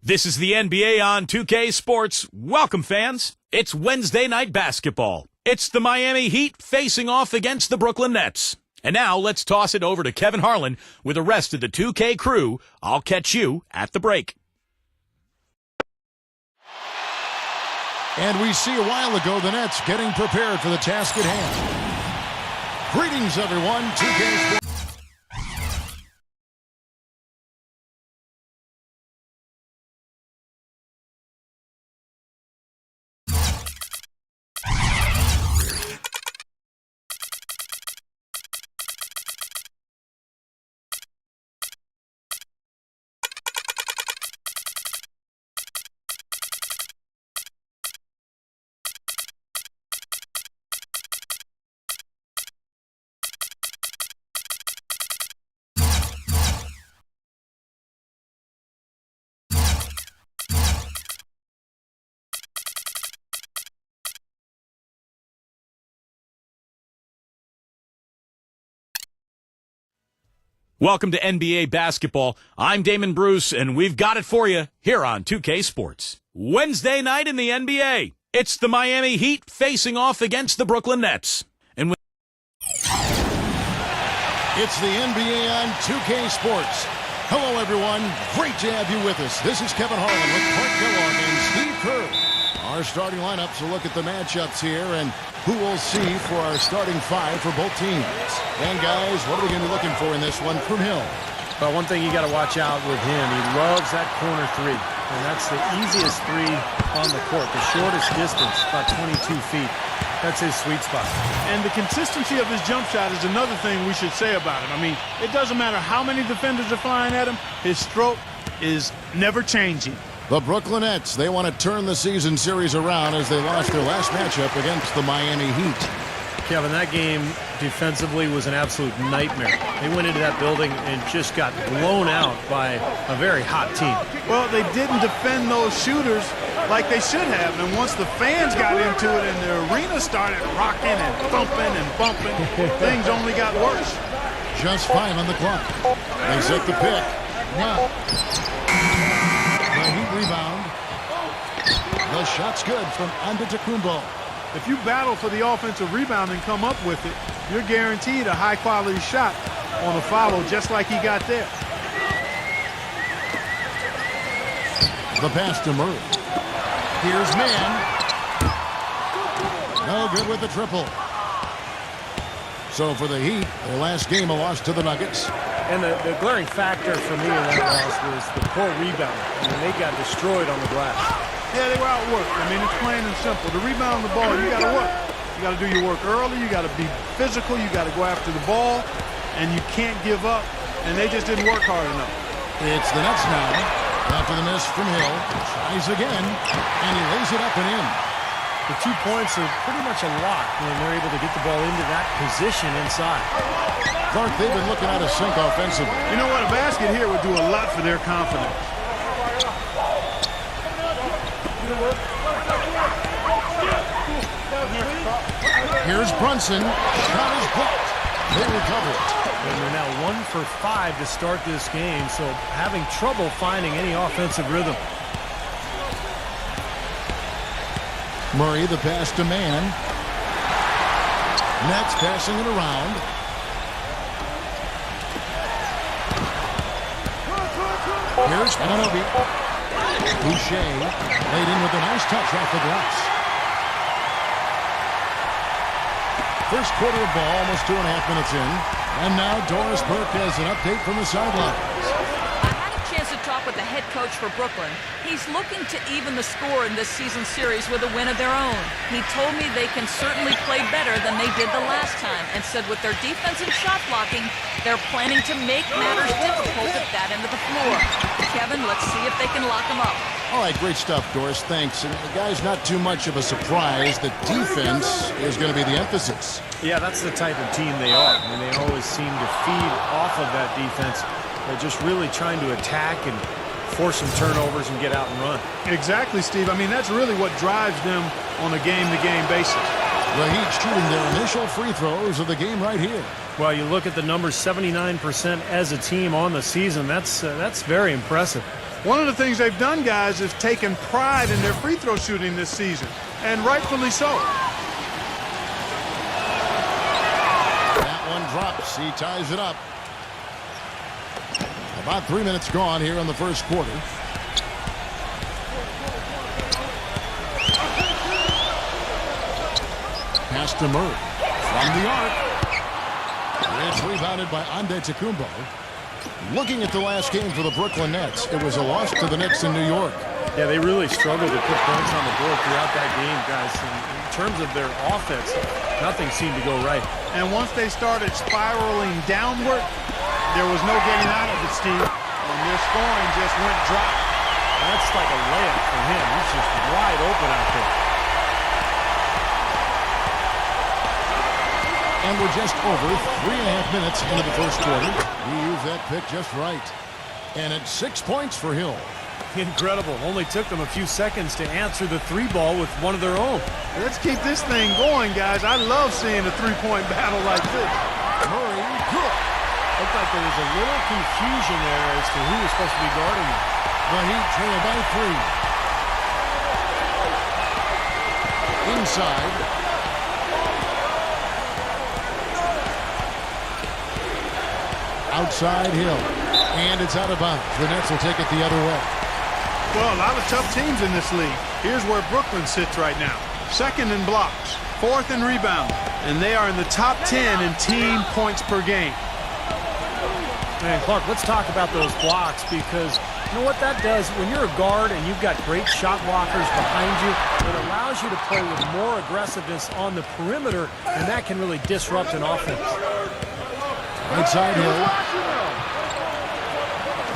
This is the NBA on 2K Sports. Welcome, fans. It's Wednesday night basketball. It's the Miami Heat facing off against the Brooklyn Nets. And now let's toss it over to Kevin Harlan with the rest of the 2K crew. I'll catch you at the break. And we see a while ago the Nets getting prepared for the task at hand. Greetings, everyone. 2K Sports. Welcome to NBA basketball. I'm Damon Bruce, and we've got it for you here on 2K Sports. Wednesday night in the NBA. It's the Miami Heat facing off against the Brooklyn Nets. And it's the NBA on 2K Sports. Hello, everyone. Great to have you with us. This is Kevin Harlan with Clark Kellogg and Steve Kerr. Our starting lineups will look at the matchups here and who we'll see for our starting five for both teams. And, guys, what are we going to be looking for in this one from Hill? Well, one thing you got to watch out with him, he loves that corner three. And that's the easiest three on the court, the shortest distance, about 22 feet. That's his sweet spot. And the consistency of his jump shot is another thing we should say about him. I mean, it doesn't matter how many defenders are flying at him, his stroke is never changing. The Brooklyn Nets, they want to turn the season series around as they lost their last matchup against the Miami Heat. Kevin, that game defensively was an absolute nightmare. They went into that building and just got blown out by a very hot team. Well, they didn't defend those shooters like they should have. And once the fans got into it and the arena started rocking and thumping and bumping, things only got worse. Just 5 on the clock. They set the pick. Now, the Heat rebound. The shot's good from Antetokounmpo. If you battle for the offensive rebound and come up with it, you're guaranteed a high-quality shot on a follow just like he got there. The pass to Murray. Here's Mann. No good with the triple. So for the Heat, their last game a loss to the Nuggets. And the glaring factor for me in that loss was the poor rebound. I mean, they got destroyed on the glass. Yeah, they were outworked. I mean, it's plain and simple. To rebound the ball, you got to work. You got to do your work early. You got to be physical. You got to go after the ball, and you can't give up. And they just didn't work hard enough. It's the Nets now. After the miss from Hill, tries again, and he lays it up and in. The 2 points are pretty much a lock when they're able to get the ball into that position inside. Clark, they've been looking out of sync offensively. You know what? A basket here would do a lot for their confidence. Here's Brunson. Shot is blocked. They recover it. And they're now 1 for 5 to start this game, so having trouble finding any offensive rhythm. Murray, the pass to Mann. Nets passing it around. Here's Anunoby. Boucher laid in with a nice touch off the glass. First quarter of ball, almost 2.5 minutes in. And now Doris Burke has an update from the sidelines. I had a chance to talk with the head coach for Brooklyn. He's looking to even the score in this season series with a win of their own. He told me they can certainly play better than they did the last time and said with their defensive shot blocking, they're planning to make matters difficult at that end of the floor. Kevin, let's see if they can lock them up. All right, great stuff, Doris. Thanks. And guys, not too much of a surprise that defense is going to be the emphasis. Yeah, that's the type of team they are. I mean, they always seem to feed off of that defense. They're just really trying to attack and force some turnovers and get out and run. Exactly, Steve. I mean, that's really what drives them on a game-to-game basis. The Heat shooting their initial free throws of the game right here. Well, you look at the numbers, 79% as a team on the season. That's very impressive. One of the things they've done, guys, is taken pride in their free throw shooting this season, and rightfully so. That one drops. He ties it up. About 3 minutes gone here in the first quarter. Pass to Murray from the arc. It's rebounded by Antetokounmpo. Looking at the last game for the Brooklyn Nets, it was a loss to the Knicks in New York. Yeah, they really struggled to put points on the board throughout that game, guys. In terms of their offense, nothing seemed to go right. And once they started spiraling downward, there was no getting out of it, Steve. And their scoring just went dry. That's like a layup for him. He's just wide open out there. And we're just over 3.5 minutes into the first quarter. He used that pick just right. And it's 6 points for Hill. Incredible. Only took them a few seconds to answer the three ball with one of their own. Let's keep this thing going, guys. I love seeing a three-point battle like this. Murray, good. Looked like there was a little confusion there as to who was supposed to be guarding him. The Heat trail by 3. Inside. Outside Hill. And it's out of bounds. The Nets will take it the other way. Well, a lot of tough teams in this league. Here's where Brooklyn sits right now. Second in blocks, fourth in rebound, and they are in the top 10 in team points per game. Man, Clark, let's talk about those blocks because you know what that does? When you're a guard and you've got great shot blockers behind you, it allows you to play with more aggressiveness on the perimeter, and that can really disrupt an offense. Right side Hill.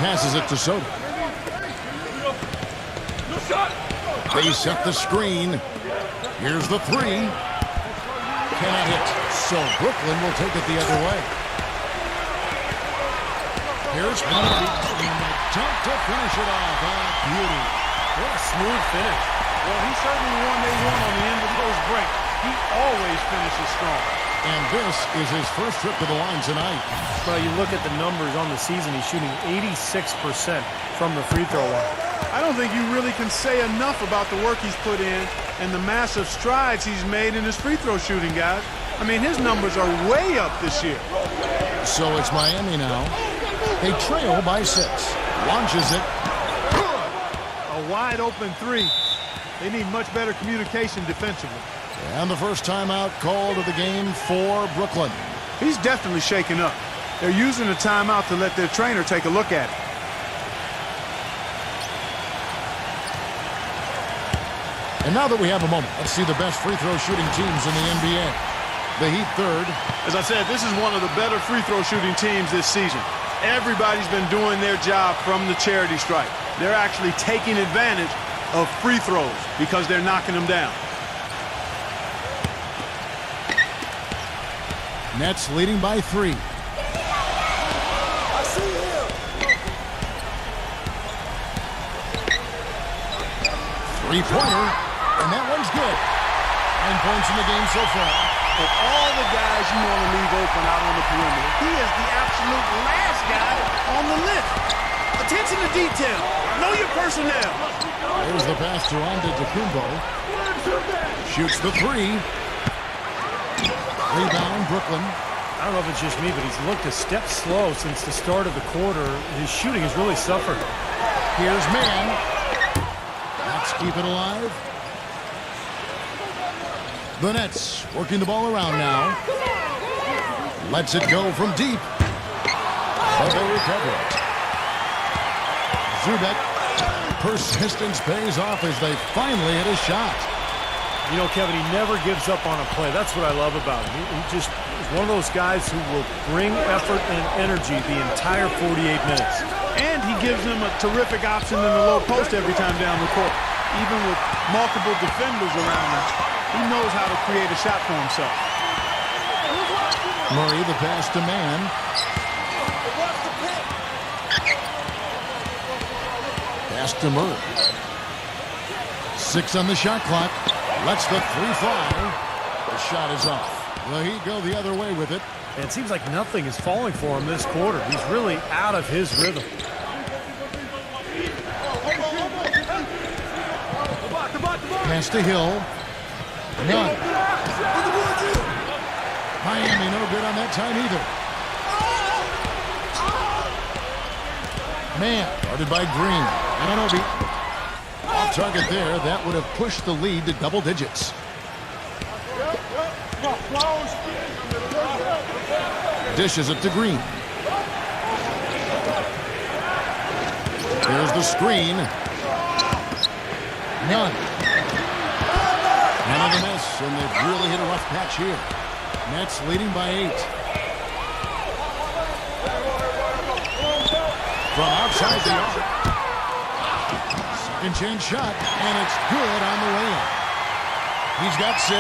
Passes it to Soto. They set the screen. Here's the three. Cannot hit. So Brooklyn will take it the other way. Here's Murray. Jump to finish it off. Beauty. What a smooth finish. Well, he's certainly the one they want on the end of those breaks. He always finishes strong. And this is his first trip to the line tonight. Well, you look at the numbers on the season, he's shooting 86% from the free throw line. I don't think you really can say enough about the work he's put in and the massive strides he's made in his free throw shooting, guys. I mean, his numbers are way up this year. So it's Miami now. They trail by 6. Launches it. A wide open three. They need much better communication defensively. And the first timeout called of the game for Brooklyn. He's definitely shaken up. They're using a timeout to let their trainer take a look at it. And now that we have a moment, let's see the best free throw shooting teams in the NBA. The Heat third. As I said, this is one of the better free throw shooting teams this season. Everybody's been doing their job from the charity stripe. They're actually taking advantage of free throws because they're knocking them down. Nets leading by 3. Three-pointer, and that one's good. 9 points in the game so far. Of all the guys you want to leave open out on the perimeter, he is the absolute last guy on the list. Attention to detail. Know your personnel. There's the pass to Antetokounmpo. Shoots the 3. Rebound, Brooklyn. I don't know if it's just me, but he's looked a step slow since the start of the quarter. His shooting has really suffered. Here's Mann. Let's keep it alive. The Nets working the ball around now. Lets it go from deep. But they recover it. Zubek. Persistence pays off as they finally hit a shot. You know, Kevin, he never gives up on a play. That's what I love about him. He just is one of those guys who will bring effort and energy the entire 48 minutes. And he gives them a terrific option in the low post every time down the court. Even with multiple defenders around him, he knows how to create a shot for himself. Murray, the pass to Mann. Pass to Murray. 6 on the shot clock. Lets the 3 fly. The shot is off. The Heat go the other way with it. And it seems like nothing is falling for him this quarter. He's really out of his rhythm. Pass to Hill. None. Miami no good on that time either. Man, guarded by Green. Ananobi. Off target there. That would have pushed the lead to double digits. Dishes it to Green. Here's the screen. None. Another miss, and they've really hit a rough patch here. Nets leading by 8. From outside the arc. Second chance shot, and it's good on the way in. He's got 6.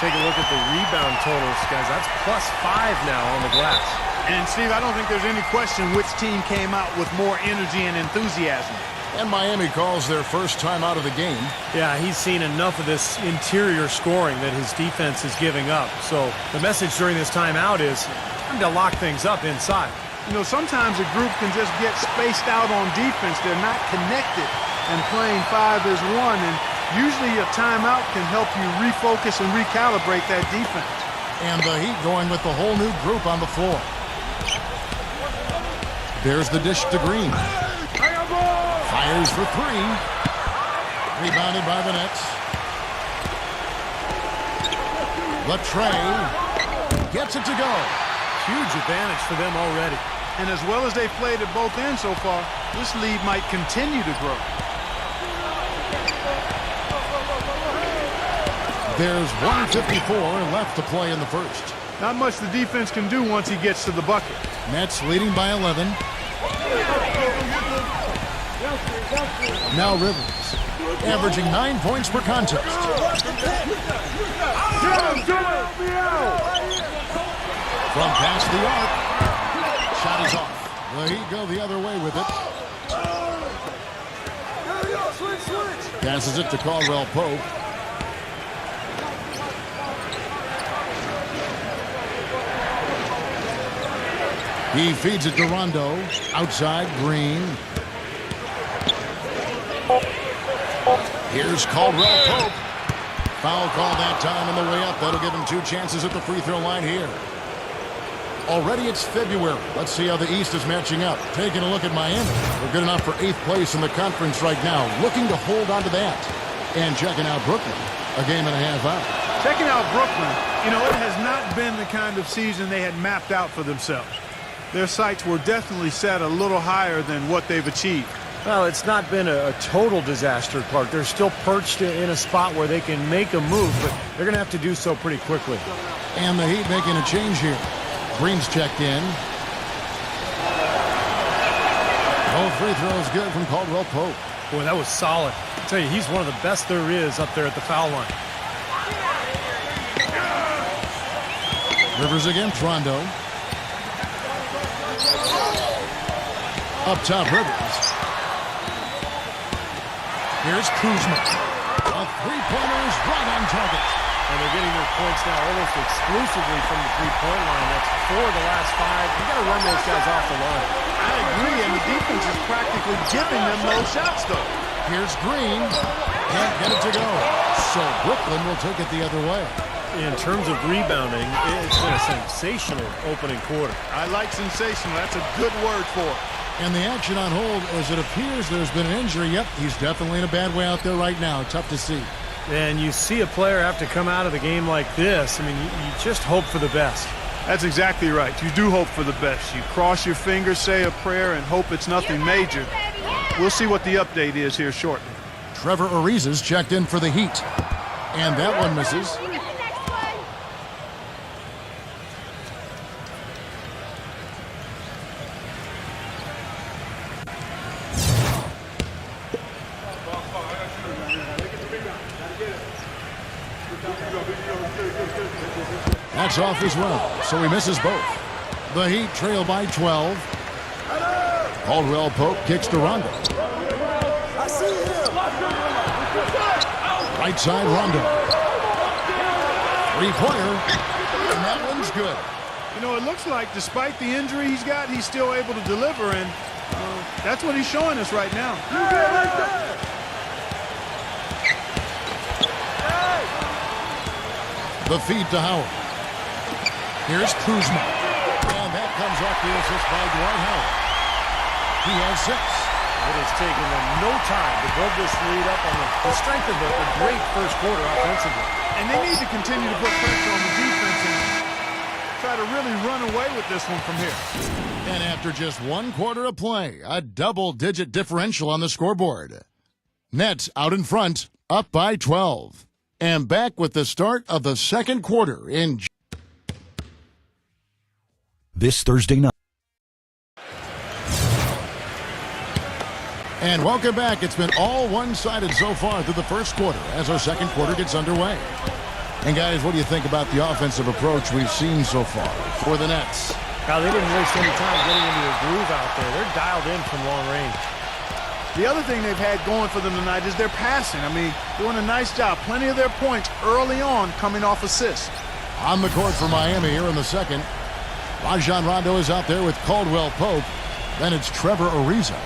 Take a look at the rebound totals, guys. That's +5 now on the glass. And, Steve, I don't think there's any question which team came out with more energy and enthusiasm. And Miami calls their first time out of the game. Yeah, he's seen enough of this interior scoring that his defense is giving up. So the message during this timeout is time to lock things up inside. You know, sometimes a group can just get spaced out on defense. They're not connected, and playing 5 as 1. And usually a timeout can help you refocus and recalibrate that defense. And the Heat going with the whole new group on the floor. There's the dish to Green. Fires for 3. Rebounded by the Nets. Latrey gets it to go. Huge advantage for them already. And as well as they've played at both ends so far, this lead might continue to grow. There's 1:54 left to play in the first. Not much the defense can do once he gets to the bucket. Nets leading by 11. Now Rivers, averaging 9 points per contest. From past the arc. Shot is off. The Heat go the other way with it. Passes it to Caldwell Pope. He feeds it to Rondo. Outside, Green. Here's Caldwell Pope. Foul call that time on the way up. That'll give him 2 chances at the free throw line here. Already it's February. Let's see how the East is matching up. Taking a look at Miami. They're good enough for 8th place in the conference right now. Looking to hold on to that. And checking out Brooklyn. A game and a half out. Checking out Brooklyn, you know, it has not been the kind of season they had mapped out for themselves. Their sights were definitely set a little higher than what they've achieved. Well, it's not been a total disaster, Clark. They're still perched in a spot where they can make a move, but they're going to have to do so pretty quickly. And the Heat making a change here. Green's checked in. Both free throws good from Caldwell Pope. Boy, that was solid. I tell you, he's one of the best there is up there at the foul line. Rivers against Rondo. Up top, Rivers. Here's Kuzma. A three-pointer is right on target. And they're getting their points now almost exclusively from the three-point line. That's 4 of the last 5. You got to run those guys off the line. I agree, and the defense is practically giving them those shots, though. Here's Green. Can't get it to go. So Brooklyn will take it the other way. In terms of rebounding, it's been a sensational opening quarter. I like sensational. That's a good word for it. And the action on hold, as it appears there's been an injury. Yep, he's definitely in a bad way out there right now. Tough to see. And you see a player have to come out of the game like this. I mean, you just hope for the best. That's exactly right. You do hope for the best. You cross your fingers, say a prayer, and hope it's nothing major. We'll see what the update is here shortly. Trevor Ariza's checked in for the Heat. And that one misses. That's off as well, so he misses both. The Heat trail by 12. Caldwell Pope kicks to Rondo. Right side, Rondo. Three-pointer, and that one's good. You know, it looks like despite the injury he's got, he's still able to deliver, and that's what he's showing us right now. The feed to Howard. Here's Kuzma. And that comes off the assist by Dwight Howard. He has 6. It has taken them no time to build this lead up on the strength of a great first quarter offensively. And they need to continue to put pressure on the defense and try to really run away with this one from here. And after just 1 quarter of play, a double-digit differential on the scoreboard. Nets out in front, up by 12. And back with the start of the second quarter in This Thursday night. And welcome back. It's been all one-sided so far through the first quarter as our second quarter gets underway. And guys, what do you think about the offensive approach we've seen so far for the Nets? Now, they didn't waste any time getting into a groove out there. They're dialed in from long range. The other thing they've had going for them tonight is their passing. I mean, doing a nice job. Plenty of their points early on coming off assists. On the court for Miami here in the second. Rajon Rondo is out there with Caldwell Pope. Then it's Trevor Ariza.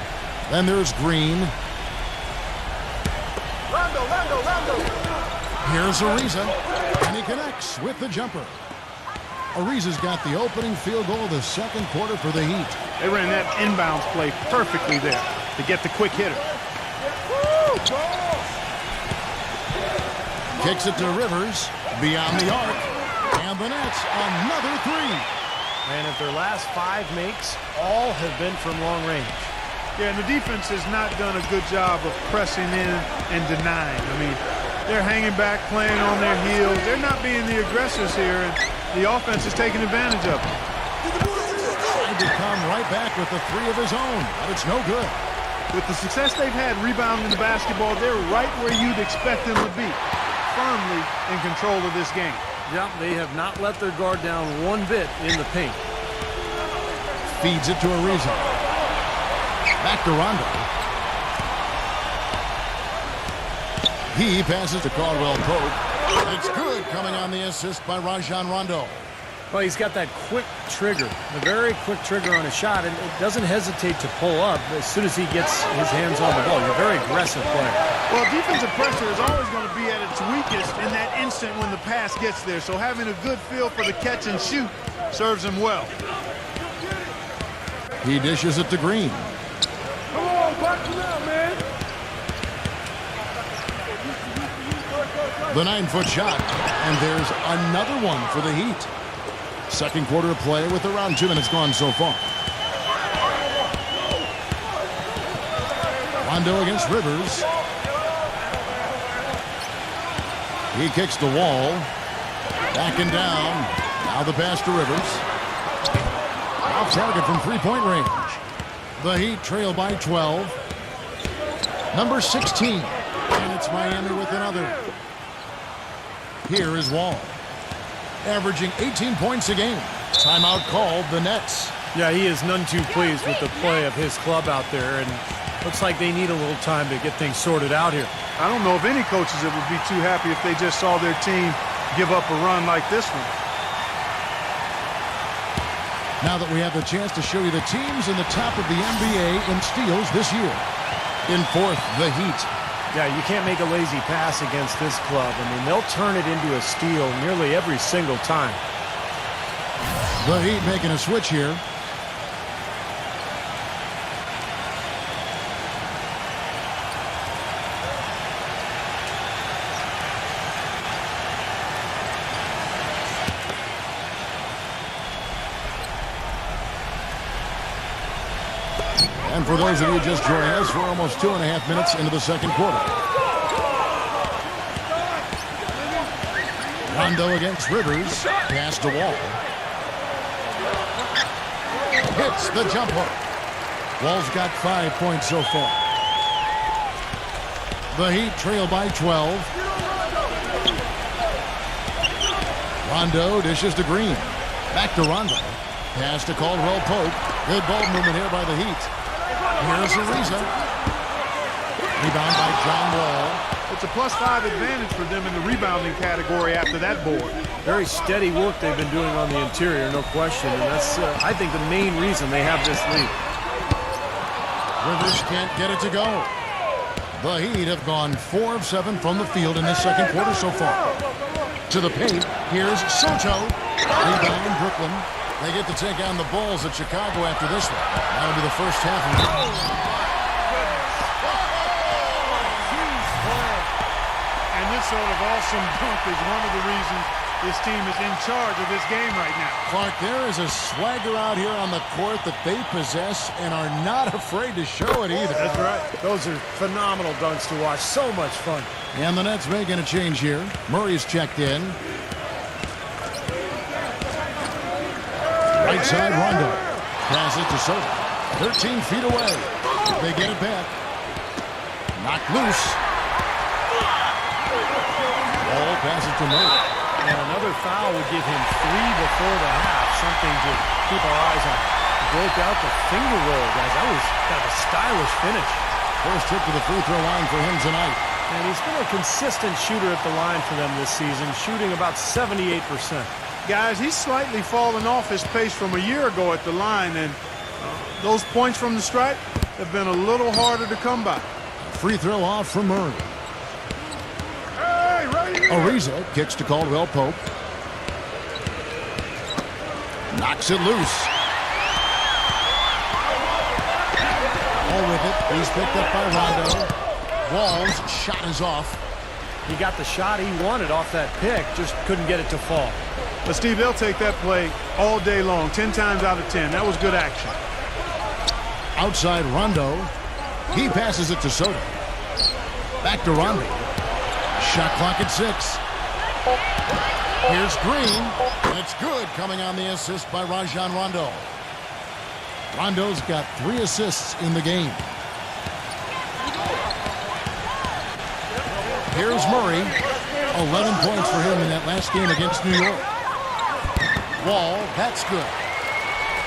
Then there's Green. Rondo. Here's Ariza. And he connects with the jumper. Ariza's got the opening field goal of the second quarter for the Heat. They ran that inbounds play perfectly there to get the quick hitter. Kicks it to Rivers. Beyond the arc. And the Nets, another 3. And if their last 5 makes, all have been from long range. Yeah, and the defense has not done a good job of pressing in and denying. I mean, they're hanging back, playing on their heels. They're not being the aggressors here, and the offense is taking advantage of it. Tried to come right back with the 3 of his own, but it's no good. With the success they've had rebounding the basketball, they're right where you'd expect them to be, firmly in control of this game. Yep, they have not let their guard down one bit in the paint. Feeds it to Ariza. Back to Rondo. He passes to Caldwell Pope. It's good, coming on the assist by Rajon Rondo. Well, he's got that quick trigger, a very quick trigger on a shot, and it doesn't hesitate to pull up as soon as he gets his hands on the ball. He's a very aggressive player. Well, defensive pressure is always going to be at its weakest in that instant when the pass gets there. So having a good feel for the catch and shoot serves him well. He dishes it to Green. Come on, back to that, man. The 9-foot shot, and there's another one for the Heat. Second quarter of play with around 2 minutes gone so far. Rondo against Rivers. He kicks the wall. Back and down. Now the pass to Rivers. Off target from three-point range. The Heat trail by 12. Number 16. And it's Miami with another. Here is Wall. Averaging 18 points a game. Timeout called the Nets. Yeah, he is none too pleased with the play of his club out there, and looks like they need a little time to get things sorted out here. I don't know if any coaches would be too happy if they just saw their team give up a run like this one. Now that we have the chance to show you the teams in the top of the NBA in steals this year. In fourth, the Heat. Yeah, you can't make a lazy pass against this club. I mean, they'll turn it into a steal nearly every single time. The Heat making a switch here. And for those of you just joining us, we're almost 2.5 minutes into the second quarter. Rondo against Rivers. Pass to Wall. Hits the jump hook. Wall's got 5 points so far. The Heat trail by 12. Rondo dishes to Green. Back to Rondo. Pass to Caldwell Pope. Good ball movement here by the Heat. Here's Ariza. Rebound by John Wall. It's a +5 advantage for them in the rebounding category after that board. Very steady work they've been doing on the interior, no question. And that's, I think, the main reason they have this lead. Rivers can't get it to go. The Heat have gone 4 of 7 from the field in this second quarter so far. To the paint. Here's Soto. Rebound, Brooklyn. They get to take on the Bulls at Chicago after this one. That'll be the first half of the game. And this sort of awesome dunk is one of the reasons this team is in charge of this game right now. Clark, there is a swagger out here on the court that they possess and are not afraid to show it either. That's right. Those are phenomenal dunks to watch. So much fun. And the Nets making a change here. Murray's checked in. Right side, Rondo. Pass it to Soto. 13 feet away. They get it back. Knocked loose. Ball pass it to Murray. And another foul would give him 3 before the half. Something to keep our eyes on. Broke out the finger roll, guys. That was kind of a stylish finish. First trip to the free throw line for him tonight. And he's been a consistent shooter at the line for them this season, shooting about 78%. Guys, he's slightly fallen off his pace from a year ago at the line, and those points from the stripe have been a little harder to come by. Free throw off for Murray. Ariza kicks to Caldwell Pope. Knocks it loose. All with it. He's picked up by Rondo. Wall's shot is off. He got the shot he wanted off that pick, just couldn't get it to fall. But, Steve, they'll take that play all day long, 10 times out of 10. That was good action. Outside Rondo. He passes it to Soto. Back to Rondo. Shot clock at 6. Here's Green. And it's good, coming on the assist by Rajon Rondo. Rondo's got 3 assists in the game. Here's Murray. 11 points for him in that last game against New York. Wall, that's good.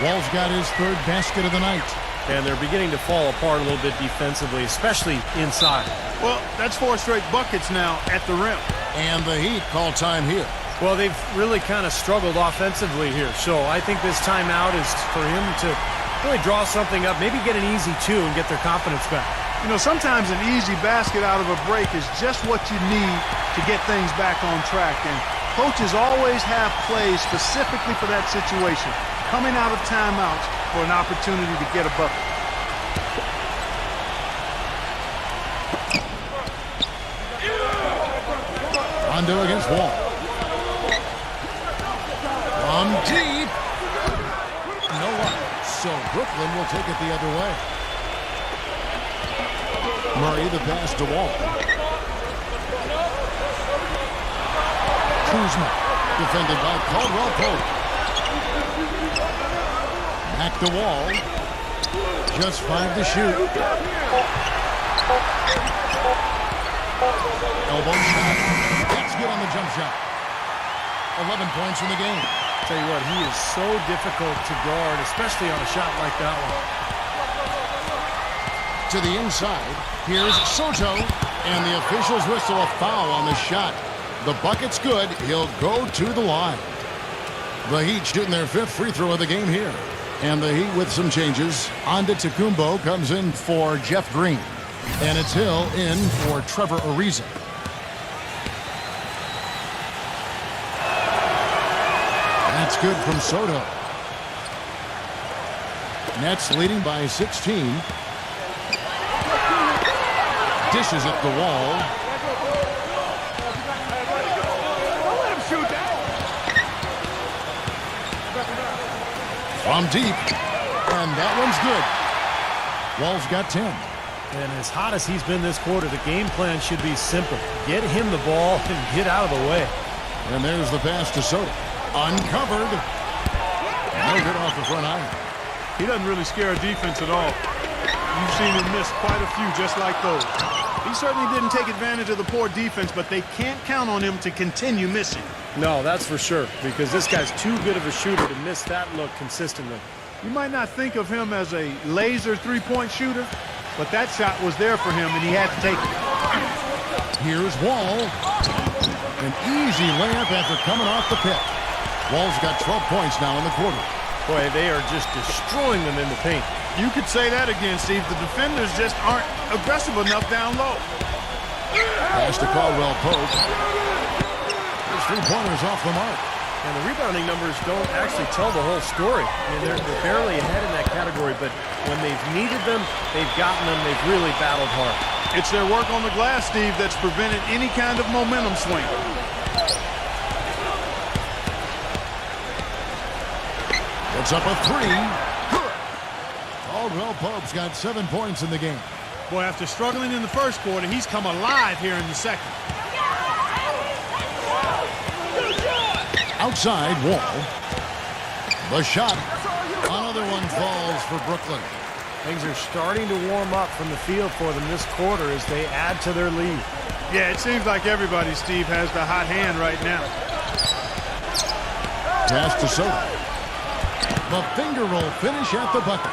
Wall's got his 3rd basket of the night. And they're beginning to fall apart a little bit defensively, especially inside. Well, that's 4 straight buckets now at the rim. And the Heat call time here. Well, they've really kind of struggled offensively here. So I think this timeout is for him to really draw something up, maybe get an easy 2 and get their confidence back. You know, sometimes an easy basket out of a break is just what you need to get things back on track. And coaches always have plays specifically for that situation, coming out of timeouts for an opportunity to get a bucket. Rondo against Wall. From deep. No one. So Brooklyn will take it the other way. Murray, the pass to Wall. Kuzma, defended by Caldwell Pope. Back to Wall. Just 5 to shoot. Elbow shot. That's good on the jump shot. 11 points in the game. Tell you what, he is so difficult to guard, especially on a shot like that one. To the inside. Here's Soto. And the officials whistle a foul on the shot. The bucket's good. He'll go to the line. The Heat shooting their 5th free throw of the game here. And the Heat with some changes. Antetokounmpo comes in for Jeff Green. And it's Hill in for Trevor Ariza. That's good from Soto. Nets leading by 16. Dishes at the wall. From deep. And that one's good. Wall's got 10. And as hot as he's been this quarter, the game plan should be simple. Get him the ball and get out of the way. And there's the pass to Soto. Uncovered. No good off the front iron. He doesn't really scare a defense at all. You've seen him miss quite a few just like those. He certainly didn't take advantage of the poor defense, but they can't count on him to continue missing. No, that's for sure, because this guy's too good of a shooter to miss that look consistently. You might not think of him as a laser three-point shooter, but that shot was there for him, and he had to take it. Here's Wall. An easy layup after coming off the pick. Wall's got 12 points now in the quarter. Boy, they are just destroying them in the paint. You could say that again, Steve. The defenders just aren't aggressive enough down low. Pass to Caldwell Pope. This 3-pointers off the mark. And the rebounding numbers don't actually tell the whole story. I mean, they're barely ahead in that category, but when they've needed them, they've gotten them. They've really battled hard. It's their work on the glass, Steve, that's prevented any kind of momentum swing. It's up a 3. Good. Caldwell Pope's got 7 points in the game. Boy, after struggling in the first quarter, he's come alive here in the second. Outside Wall. The shot. Another one falls for Brooklyn. Things are starting to warm up from the field for them this quarter as they add to their lead. Yeah, it seems like everybody, Steve, has the hot hand right now. Pass to Soto. The finger roll finish at the bucket.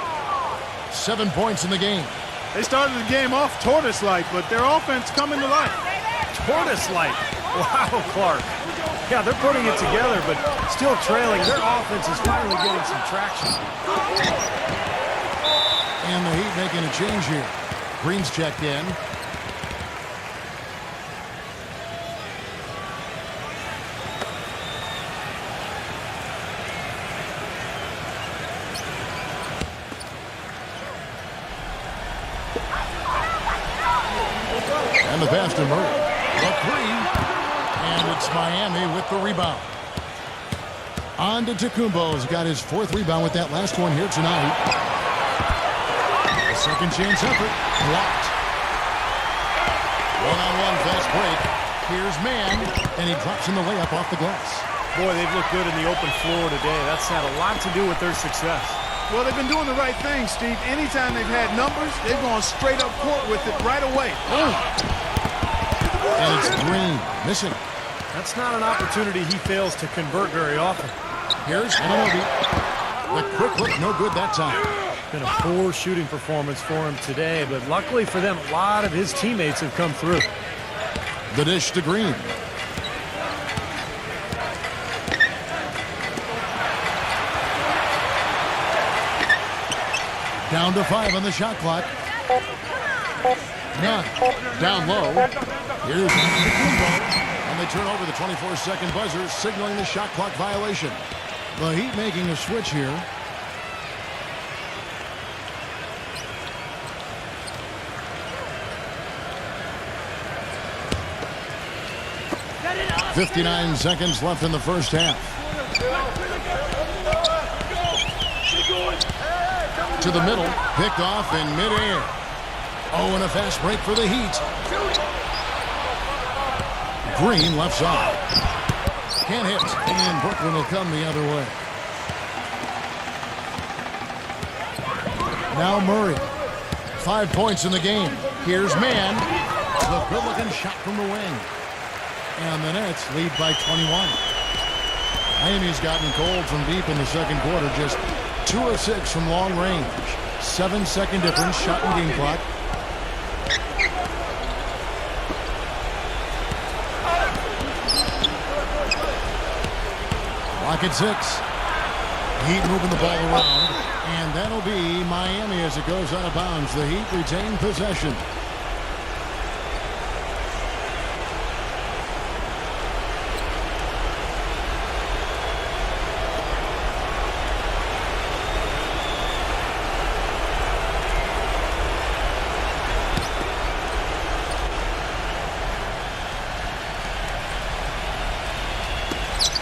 7 points in the game. They started the game off tortoise-like, but their offense coming to life. Tortoise-like. Wow, Clark. Yeah, they're putting it together, but still trailing. Their offense is finally getting some traction. And the Heat making a change here. Green's checked in. And the pass to Murray. The 3. And it's Miami with the rebound. On to Tacumbo's got his 4th rebound with that last one here tonight. A second chance effort. Blocked. One-on-one fast break. Here's Mann. And he drops in the layup off the glass. Boy, they've looked good in the open floor today. That's had a lot to do with their success. Well, they've been doing the right thing, Steve. Anytime they've had numbers, they've gone straight up court with it right away. And it's Green missing. That's not an opportunity he fails to convert very often. Here's Anunoby. The quick look, no good that time. Been a poor shooting performance for him today, but luckily for them, a lot of his teammates have come through. The dish to Green. Down to 5 on the shot clock. None. Down low. Here's Tacumbo. And they turn over the 24-second buzzer, signaling the shot clock violation. The Heat making a switch here. .59 seconds left in the first half. To the middle, picked off in midair. Oh, and a fast break for the Heat. Green left side. Can't hit, and Brooklyn will come the other way. Now Murray. 5 points in the game. Here's Mann. The good-looking shot from the wing. And the Nets lead by 21. Miami's gotten cold from deep in the second quarter. Just 2 of 6 from long range. 7-second difference, shot and game clock. Clock at 6. Heat moving the ball around. And that'll be Miami as it goes out of bounds. The Heat retain possession.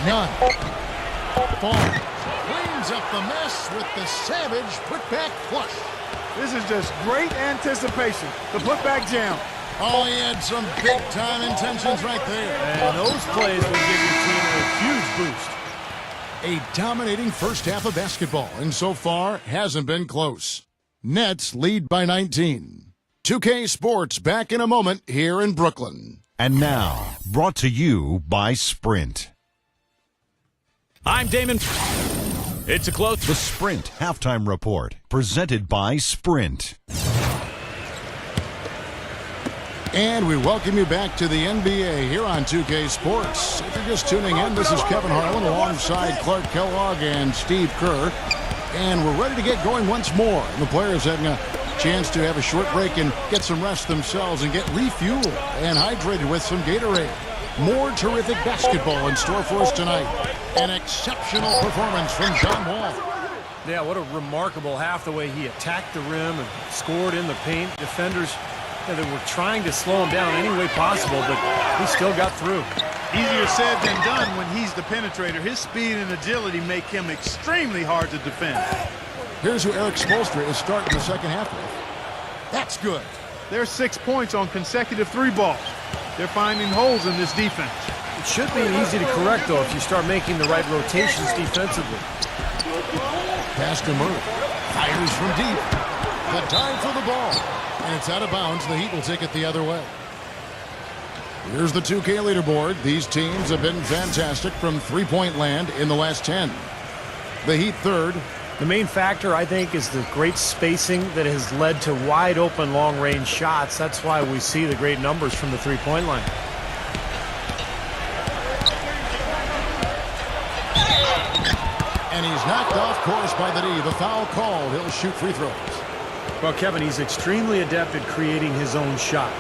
None. Ball cleans up the mess with the savage putback flush. This is just great anticipation. The putback jam. Oh, he had some big-time intentions right there. And those plays will give your team a huge boost. A dominating first half of basketball, and so far hasn't been close. Nets lead by 19. 2K Sports back in a moment here in Brooklyn. And now, brought to you by Sprint. I'm Damon. It's a close. The Sprint Halftime Report, presented by Sprint. And we welcome you back to the NBA here on 2K Sports. If you're just tuning in, this is Kevin Harlan alongside Clark Kellogg and Steve Kerr. And we're ready to get going once more. The players having a chance to have a short break and get some rest themselves and get refueled and hydrated with some Gatorade. More terrific basketball in store for us tonight. An exceptional performance from John Wall. Yeah, what a remarkable half, the way he attacked the rim and scored in the paint. Defenders, they were trying to slow him down any way possible, but he still got through. Easier said than done when he's the penetrator. His speed and agility make him extremely hard to defend. Here's who Eric Spoelstra is starting the second half with. That's good. There's 6 points on consecutive 3 balls. They're finding holes in this defense. It should be easy to correct, though, if you start making the right rotations defensively. Pass to Murray. Fires from deep. The dive for the ball. And it's out of bounds. The Heat will take it the other way. Here's the 2K leaderboard. These teams have been fantastic from three-point land in the last 10. The Heat third. The main factor, I think, is the great spacing that has led to wide-open long-range shots. That's why we see the great numbers from the three-point line. And he's knocked off course by the D. The foul called. He'll shoot free throws. Well, Kevin, he's extremely adept at creating his own shot.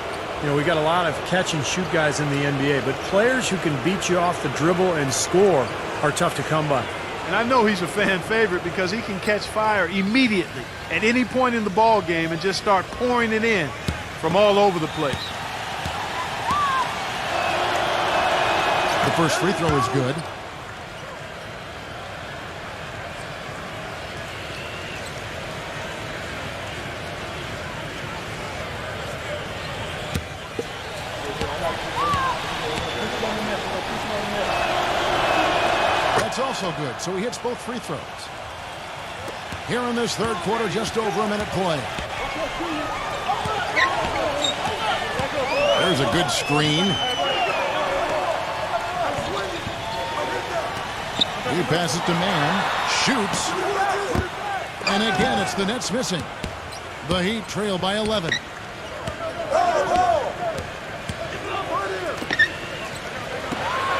You know, we got a lot of catch-and-shoot guys in the NBA, but players who can beat you off the dribble and score are tough to come by. And I know he's a fan favorite because he can catch fire immediately at any point in the ball game and just start pouring it in from all over the place. The first free throw is good. Also good, so he hits both free throws. Here in this third quarter, just over a minute play. There's a good screen. He passes to man, shoots, and again it's the Nets missing. The Heat trail by 11.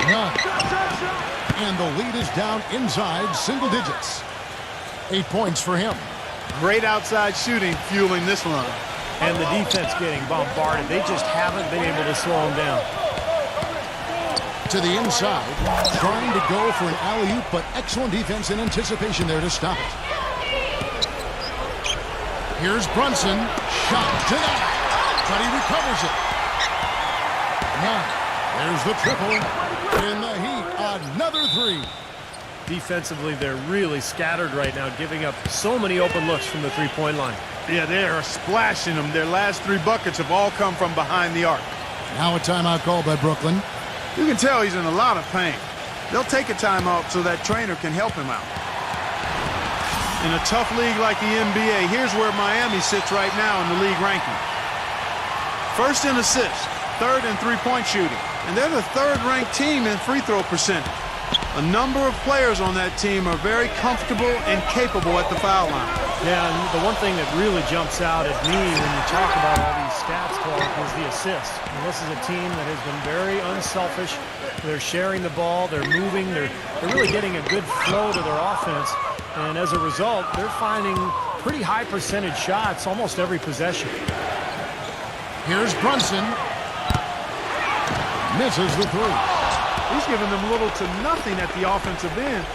None. And the lead is down inside single digits. 8 points for him. Great outside shooting fueling this run. And the defense getting bombarded. They just haven't been able to slow him down. To the inside, trying to go for an alley-oop, but excellent defense and anticipation there to stop it. Here's Brunson. Shot to that. But he recovers it. Now, there's the triple. In the Heat, another three. Defensively, they're really scattered right now, giving up so many open looks from the three-point line. Yeah, they are splashing them. Their last 3 buckets have all come from behind the arc. Now a timeout call by Brooklyn. You can tell he's in a lot of pain. They'll take a timeout so that trainer can help him out. In a tough league like the NBA, here's where Miami sits right now in the league ranking. First in assists, third in three-point shooting. And they're the third-ranked team in free throw percentage. A number of players on that team are very comfortable and capable at the foul line. Yeah, and the one thing that really jumps out at me when you talk about all these stats, Clark, is the assists. And this is a team that has been very unselfish. They're sharing the ball, they're moving, they're really getting a good flow to their offense. And as a result, they're finding pretty high percentage shots almost every possession. Here's Brunson. Misses the three. He's giving them little to nothing at the offensive end.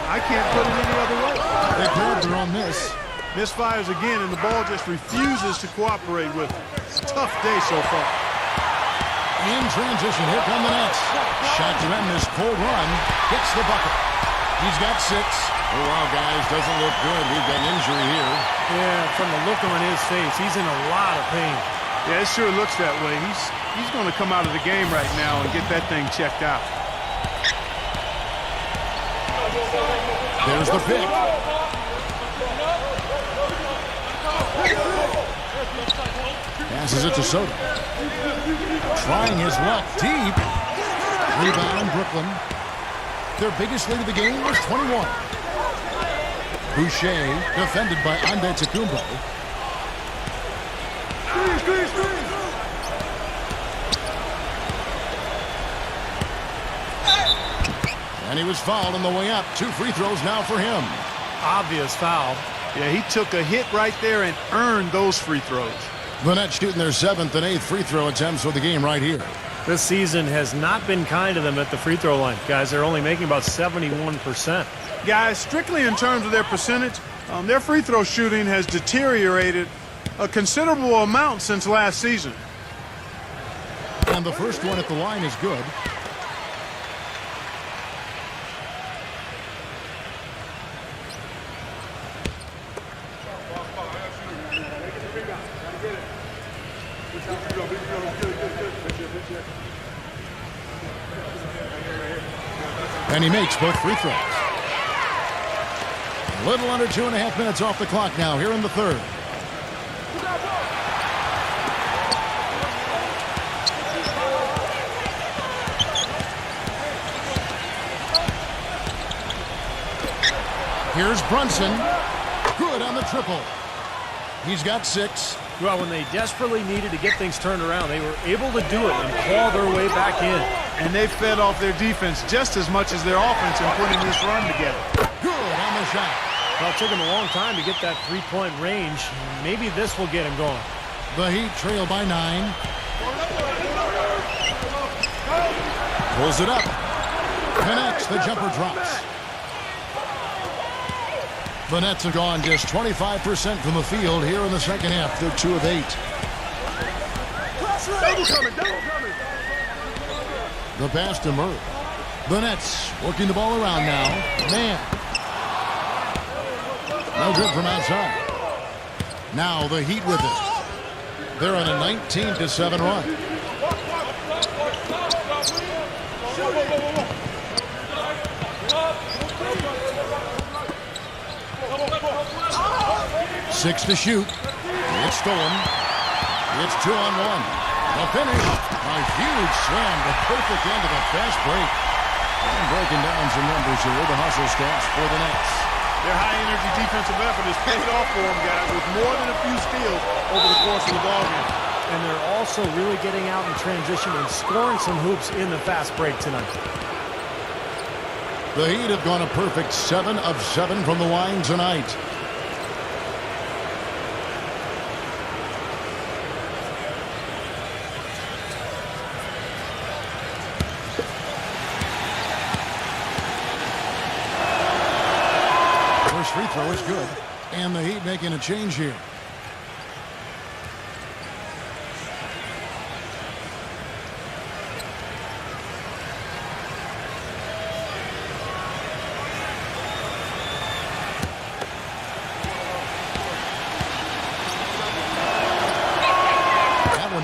I can't put it any other way. They grabbed their own miss. Misfires again, and the ball just refuses to cooperate with him. It's a tough day so far. In transition, here come the Nets. Shot to end this cold run. Gets the bucket. He's got 6. Oh, wow, guys, doesn't look good. We've got an injury here. Yeah, from the look on his face, he's in a lot of pain. Yeah, it sure looks that way. He's going to come out of the game right now and get that thing checked out. There's the pick. Passes it to Soto. Trying his luck deep. Rebound, Brooklyn. Their biggest lead of the game was 21. Boucher, defended by Antetokounmpo. And he was fouled on the way up. 2 free throws now for him. Obvious foul. Yeah, he took a hit right there and earned those free throws. The Nets shooting their 7th and 8th free throw attempts for the game right here. This season has not been kind to them at the free throw line. Guys, they're only making about 71%. Guys, strictly in terms of their percentage, their free throw shooting has deteriorated a considerable amount since last season. And the first one at the line is good. And he makes both free throws. A little under 2.5 minutes off the clock now here in the third. Here's Brunson. Good on the triple. He's got 6. Well, when they desperately needed to get things turned around, they were able to do it and claw their way back in. And they fed off their defense just as much as their offense in putting this run together. Good on the shot. Well, it took him a long time to get that three-point range. Maybe this will get him going. The Heat trail by 9. Pulls it up. Connects. The jumper drops. The Nets have gone just 25% from the field here in the second half. They're 2 of 8. The pass to Murray. The Nets working the ball around now. Man. No good from outside. Now the Heat with it. They're on a 19-7 run. Six to shoot. It's stolen. It's 2-on-1. The finish. A huge slam. The perfect end of a fast break. And breaking down some numbers here. The hustle stats for the Nets. Their high-energy defensive effort has paid off for them, guys, with more than a few steals over the course of the ballgame. And they're also really getting out in transition and scoring some hoops in the fast break tonight. The Heat have gone a perfect 7 of 7 from the line tonight. First free throw is good. And the Heat making a change here.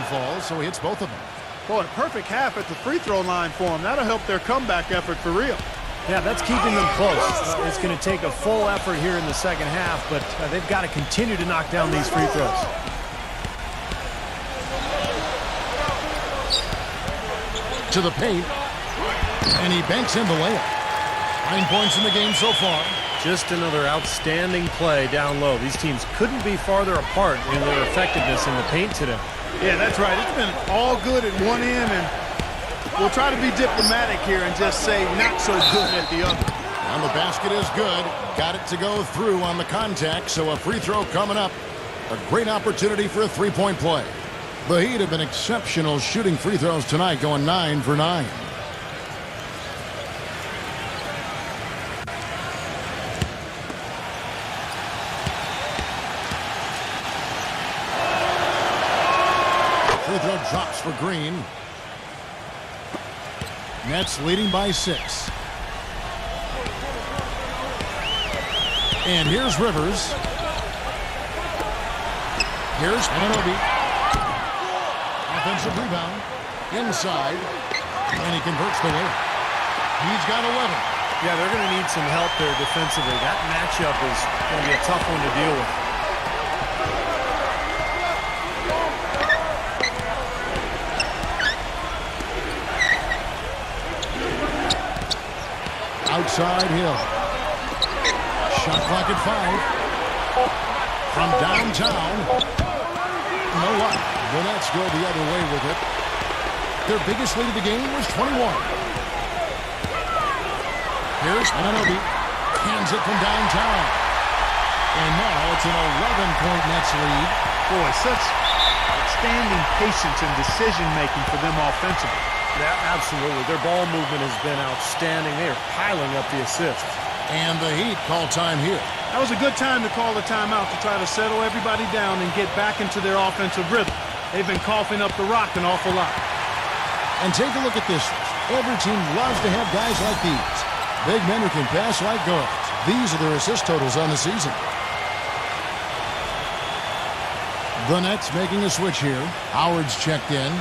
Falls, so he hits both of them. Boy, a perfect half at the free throw line for him. That'll help their comeback effort for real. Yeah, that's keeping them close. It's going to take a full effort here in the second half, but they've got to continue to knock down these free throws. To the paint, and he banks in the layup. 9 points in the game so far. Just another outstanding play down low. These teams couldn't be farther apart in their effectiveness in the paint today. Yeah, that's right. It's been all good at one end, and we'll try to be diplomatic here and just say not so good at the other. And the basket is good. Got it to go through on the contact, so a free throw coming up. A great opportunity for a three-point play. The Heat have been exceptional shooting free throws tonight, going 9 for 9. Free throw drops for Green. Nets leading by 6. And here's Rivers. Here's Anunoby. Offensive rebound. Inside. And he converts the layup. He's got 11. Yeah, they're going to need some help there defensively. That matchup is going to be a tough one to deal with. Outside Hill. Shot clock at 5. From downtown. You know what? The Nets go the other way with it. Their biggest lead of the game was 21. Here's Anunoby. Hands it from downtown. And now it's an 11-point Nets lead. Boy, such outstanding patience and decision-making for them offensively. Yeah, absolutely. Their ball movement has been outstanding. They are piling up the assists. And the Heat call time here. That was a good time to call the timeout to try to settle everybody down and get back into their offensive rhythm. They've been coughing up the rock an awful lot. And take a look at this. Every team loves to have guys like these. Big men who can pass like guards. These are their assist totals on the season. The Nets making a switch here. Howard's checked in.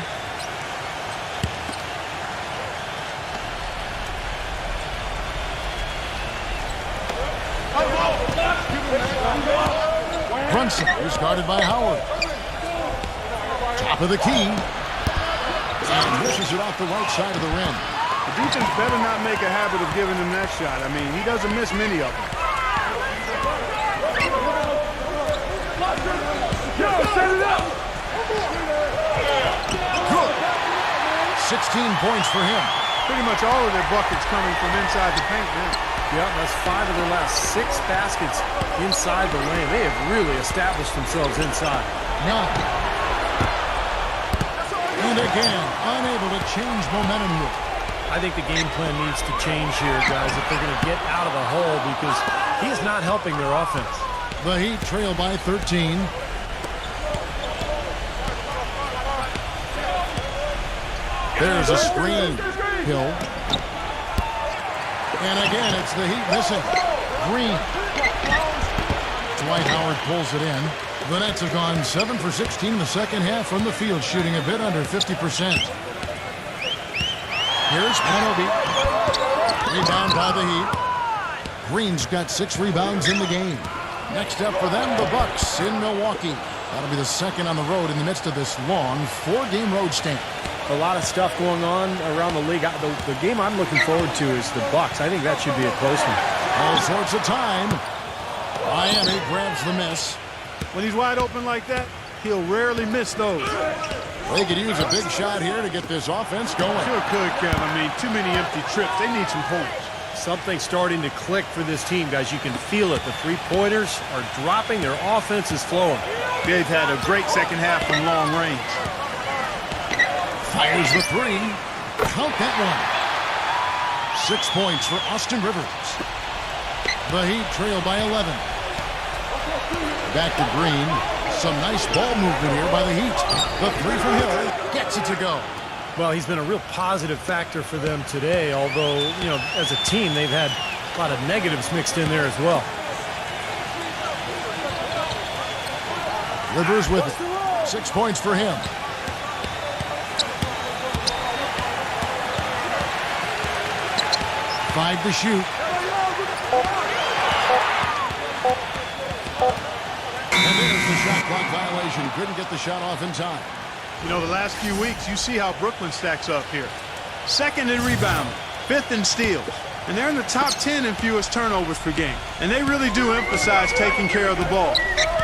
Brunson is guarded by Howard. Top of the key. And misses it off the right side of the rim. The defense better not make a habit of giving him that shot. I mean, he doesn't miss many of them. Good. 16 points for him. Pretty much all of their buckets coming from inside the paint now. Yeah, that's 5 of their last 6 baskets inside the lane. They have really established themselves inside. 9. And again, unable to change momentum here. I think the game plan needs to change here, guys, if they're going to get out of the hole, because he is not helping their offense. The Heat trail by 13. There's a screen. Hill. And again, it's the Heat missing. Green. Dwight Howard pulls it in. The Nets have gone 7 for 16 in the second half from the field, shooting a bit under 50%. Here's Anunoby. Rebound by the Heat. Green's got 6 rebounds in the game. Next up for them, the Bucks in Milwaukee. That'll be the second on the road in the midst of this long 4-game road stand. A lot of stuff going on around the league. The game I'm looking forward to is the Bucks. I think that should be a close one. All sorts of time. Miami grabs the miss. When he's wide open like that, he'll rarely miss those. They could use a big shot here to get this offense going. Sure could, Kevin. I mean, too many empty trips. They need some points. Something's starting to click for this team, guys. You can feel it. The three-pointers are dropping. Their offense is flowing. They've had a great second half from long range. Fires the 3. Count that one. 6 points for Austin Rivers. The Heat trail by 11. Back to Green. Some nice ball movement here by the Heat. The 3 from Hill gets it to go. Well, he's been a real positive factor for them today, although, you know, as a team, they've had a lot of negatives mixed in there as well. Rivers with it. 6 points for him. Five to shoot. And there's the shot clock violation. Couldn't get the shot off in time. You know, the last few weeks, you see how Brooklyn stacks up here. 2nd in rebounding, 5th in steals. And they're in the top 10 in fewest turnovers per game. And they really do emphasize taking care of the ball.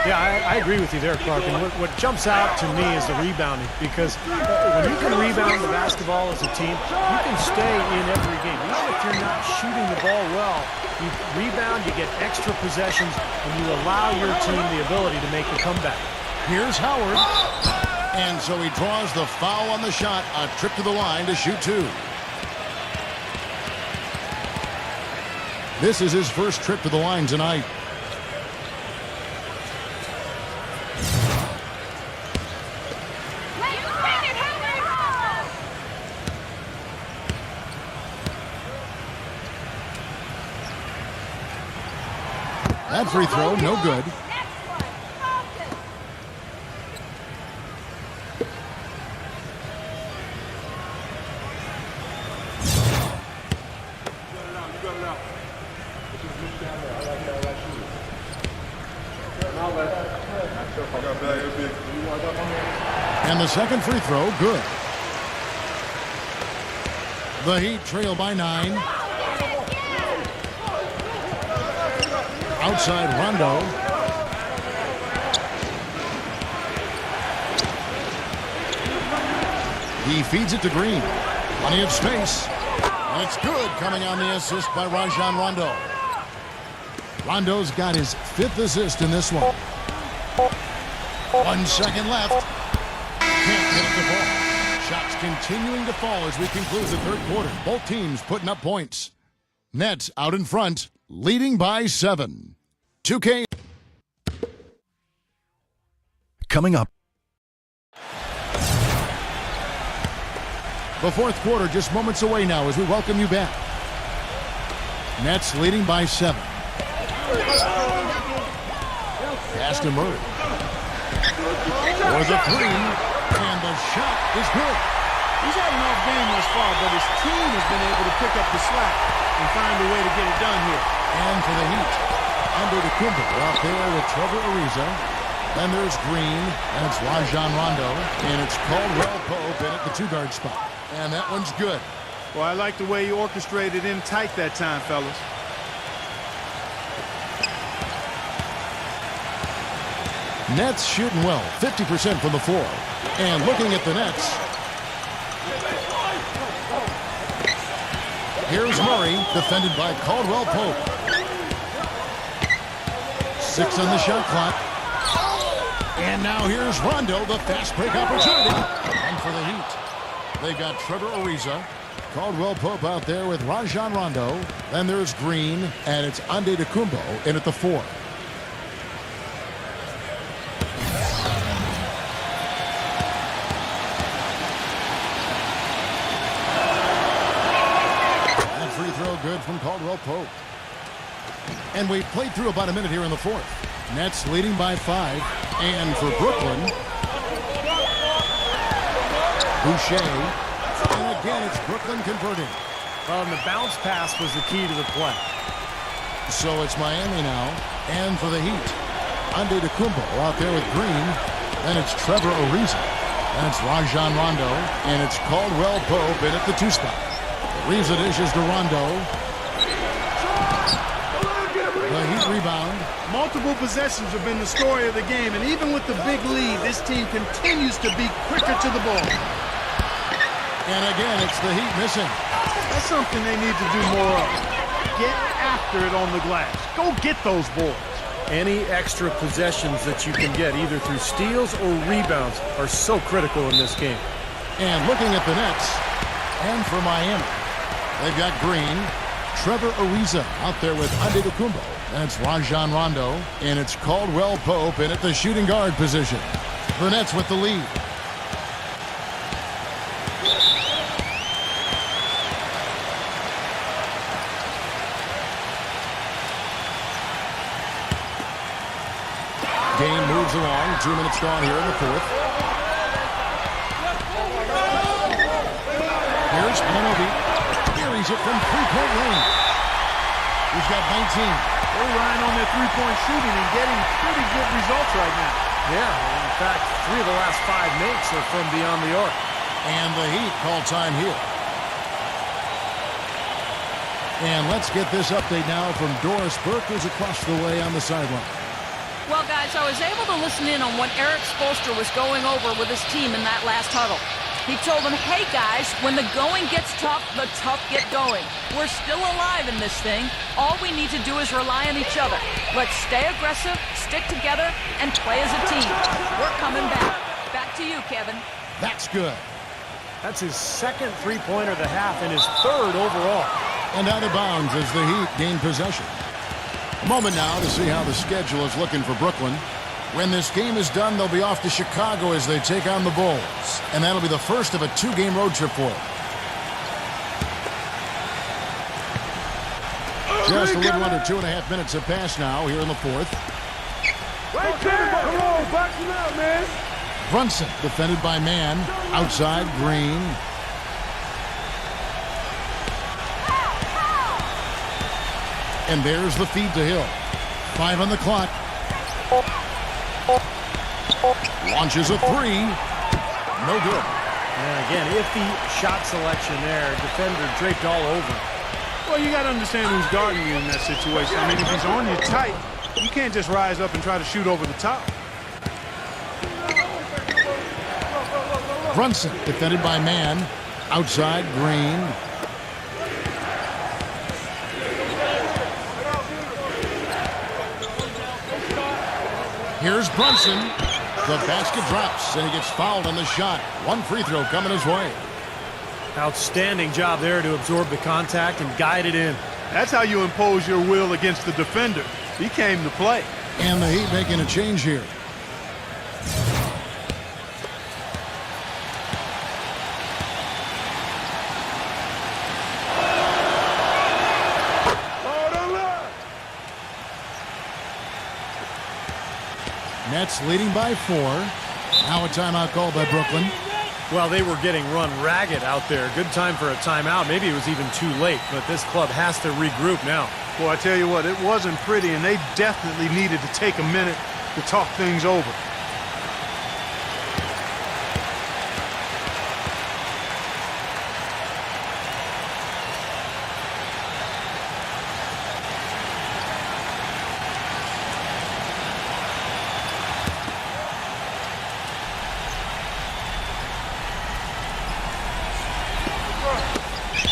Yeah, I agree with you there, Clark. And what jumps out to me is the rebounding, because when you can rebound the basketball as a team, you can stay in every game. Even if you're not shooting the ball well, you rebound, you get extra possessions, and you allow your team the ability to make the comeback. Here's Howard. And so he draws the foul on the shot. A trip to the line to shoot 2. This is his first trip to the line tonight. That free throw, no good. And the second free throw, good. The Heat trail by 9. Outside Rondo. He feeds it to Green. Plenty of space. And it's good, coming on the assist by Rajon Rondo. Rondo's got his 5th assist in this one. 1 second left. Can't get it to fall. Shots continuing to fall as we conclude the third quarter. Both teams putting up points. Nets out in front, leading by 7. 2K. Coming up. The fourth quarter just moments away now as we welcome you back. Nets leading by 7. Pass to Murray. For the three, and the shot is good. He's had an off game thus far, but his team has been able to pick up the slack and find a way to get it done here. And for the Heat, under the Kumba out there with Trevor Ariza. Then there's Green, and it's Rajon Rondo, and it's Caldwell Pope in at the 2-guard spot. And that one's good. Well, I like the way he orchestrated in tight that time, fellas. Nets shooting well, 50% from the floor. And looking at the Nets, here's Murray, defended by Caldwell Pope. 6 on the shot clock. And now here's Rondo, the fast break opportunity. And for the Heat, they've got Trevor Ariza, Caldwell Pope out there with Rajon Rondo. Then there's Green, and it's Antetokounmpo in at the 4. That free throw good from Caldwell Pope. And we played through about a minute here in the fourth. Nets leading by 5. And for Brooklyn, Boucher. And again, it's Brooklyn converting. Well, and the bounce pass was the key to the play. So it's Miami now. And for the Heat, Antetokounmpo out there with Green. Then it's Trevor Ariza. Then it's Rajon Rondo. And it's Caldwell Pope in at the 2 spot. Ariza dishes to Rondo. The Heat rebound. Multiple possessions have been the story of the game, and even with the big lead, this team continues to be quicker to the ball. And again, it's the Heat missing. That's something they need to do more of. Get after it on the glass. Go get those boards. Any extra possessions that you can get, either through steals or rebounds, are so critical in this game. And looking at the Nets, and for Miami, they've got Green, Trevor Ariza out there with Antetokounmpo. That's Rajon Rondo, and it's Caldwell Pope in at the shooting guard position. The Nets with the lead. Game moves along. 2 minutes gone here in the fourth. Here's Manobi. Carries it from three-point range. He's got 19. They're relying on their three-point shooting and getting pretty good results right now. Yeah, in fact, 3 of the last 5 makes are from beyond the arc. And the Heat call time here. And let's get this update now from Doris Burke, who's across the way on the sideline. Well, guys, I was able to listen in on what Eric Spoelstra was going over with his team in that last huddle. He told them, hey, guys, when the going gets tough, the tough get going. We're still alive in this thing. All we need to do is rely on each other. Let's stay aggressive, stick together, and play as a team. We're coming back. Back to you, Kevin. That's good. That's his second three-pointer of the half and his 3rd overall. And out of bounds as the Heat gain possession. A moment now to see how the schedule is looking for Brooklyn. When this game is done, they'll be off to Chicago as they take on the Bulls. And that'll be the first of a 2-game road trip for them. Just a little under 2.5 minutes have passed now here in the fourth. Right there! Come on, box it out, man! Brunson defended by Mann. Outside, Green. And there's the feed to Hill. 5 on the clock. Launches a 3. No good. And again, iffy shot selection there. Defender draped all over. Well, you got to understand who's guarding you in that situation. I mean, if he's on you tight, you can't just rise up and try to shoot over the top. Brunson defended by Mann. Outside, Green. Here's Brunson. The basket drops, and he gets fouled on the shot. One free throw coming his way. Outstanding job there to absorb the contact and guide it in. That's how you impose your will against the defender. He came to play. And the Heat making a change here. Nets leading by 4. Now a timeout called by Brooklyn. Well, they were getting run ragged out there. Good time for a timeout. Maybe it was even too late, but this club has to regroup now. Well, I tell you what, it wasn't pretty, and they definitely needed to take a minute to talk things over.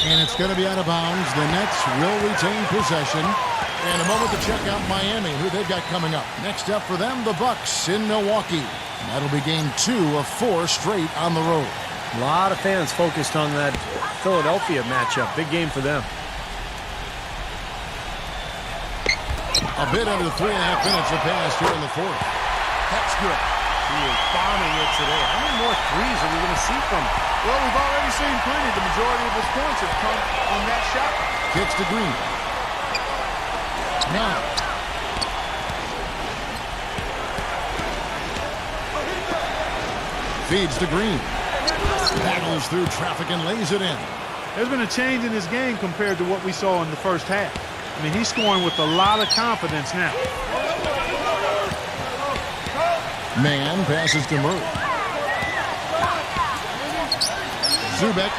And it's going to be out of bounds. The Nets will retain possession. And a moment to check out Miami, who they've got coming up. Next up for them, the Bucks in Milwaukee. And that'll be game 2 of 4 straight on the road. A lot of fans focused on that Philadelphia matchup. Big game for them. A bit under 3.5 minutes have passed here in the 4th. That's good. He is bombing it today. How many more threes are we going to see from him? Well, we've already seen plenty. The majority of his points have come on that shot. Kicks to Green. Now. Feeds to Green. Battles through traffic and lays it in. There's been a change in his game compared to what we saw in the first half. I mean, he's scoring with a lot of confidence now. Man passes to Murray. Zubek.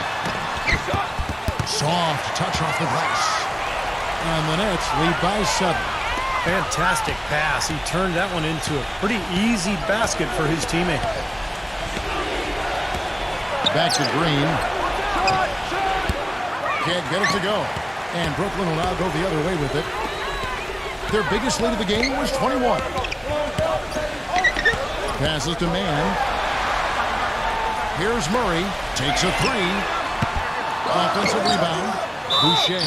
Soft touch off the glass. And the Nets lead by 7. Fantastic pass. He turned that one into a pretty easy basket for his teammate. Back to Green. Can't get it to go. And Brooklyn will now go the other way with it. Their biggest lead of the game was 21. Passes to Man. Here's Murray. Takes a 3. Offensive rebound. Boucher.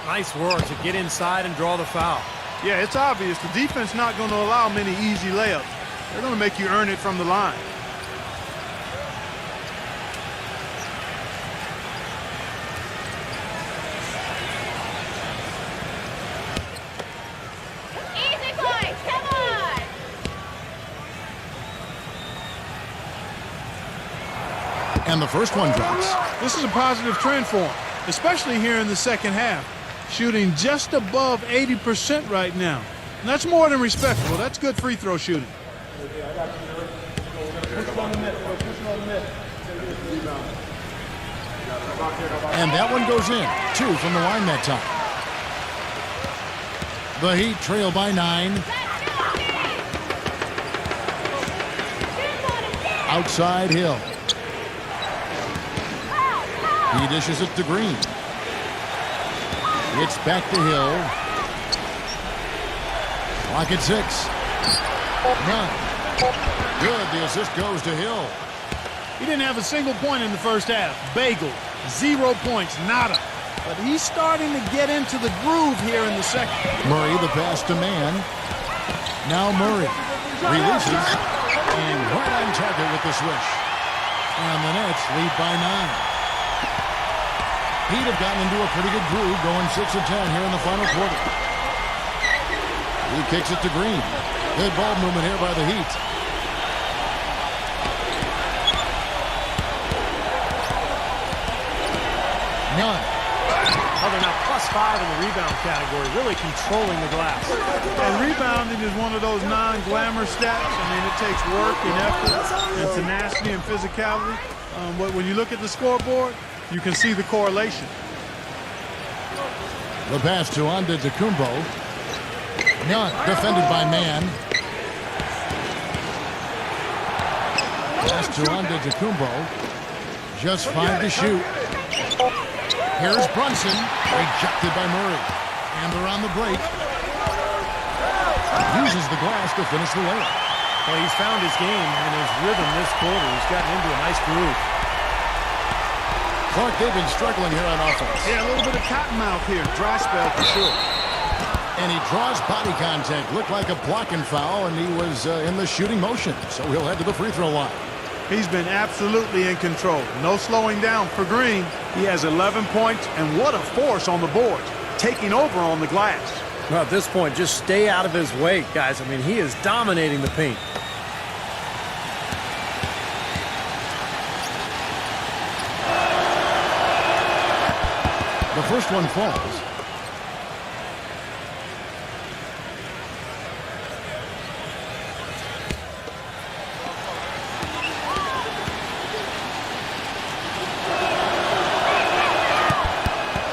Nice work to get inside and draw the foul. Yeah, it's obvious. The defense not going to allow many easy layups. They're going to make you earn it from the line. Easy points, come on! And the first one drops. This is a positive trend for him, especially here in the second half. Shooting just above 80% right now. And that's more than respectable. That's good free throw shooting. And that one goes in. 2 from the line that time. The Heat trail by 9. Outside Hill. He dishes it to Green. It's back to Hill. Clock at 6. None. Good. The assist goes to Hill. He didn't have a single point in the first half. Bagel. 0 points. Nada. But he's starting to get into the groove here in the second. Murray, the pass to Man. Now Murray releases. And right on target with the swish. And the Nets lead by 9. Heat have gotten into a pretty good groove, going 6 of 10 here in the final quarter. He kicks it to Green. Good ball movement here by the Heat. None. Oh, they're now +5 in the rebound category, really controlling the glass. And rebounding is one of those non-glamour stats. I mean, it takes work and effort and tenacity and physicality. But when you look at the scoreboard, you can see the correlation. The pass to Antetokounmpo. None. Defended by Man. Pass to Antetokounmpo. Just 5 to shoot. Here's Brunson. Rejected by Murray. And they're on the break. Uses the glass to finish the layup. Well, he's found his game and his rhythm this quarter. He's gotten into a nice groove. Clark, they've been struggling here on offense. Yeah, a little bit of cottonmouth here. Dry spell for sure. And he draws body contact. Looked like a blocking foul, and he was in the shooting motion. So he'll head to the free throw line. He's been absolutely in control. No slowing down for Green. He has 11 points, and what a force on the board. Taking over on the glass. Well, at this point, just stay out of his way, guys. I mean, he is dominating the paint. The first one falls.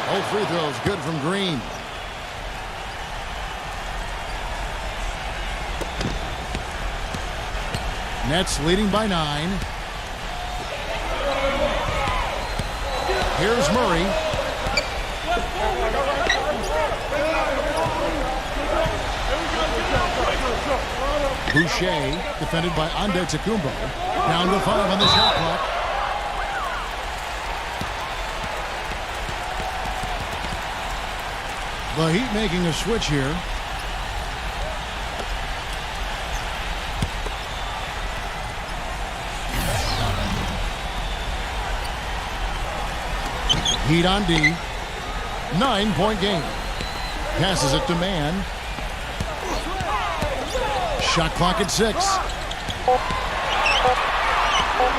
All free throws good from Green. Nets leading by 9. Here's Murray. Boucher, defended by Antetokounmpo. Down to 5 on the shot clock. The Heat making a switch here. Heat on D. 9-point game. Passes it to Mann. Shot clock at 6.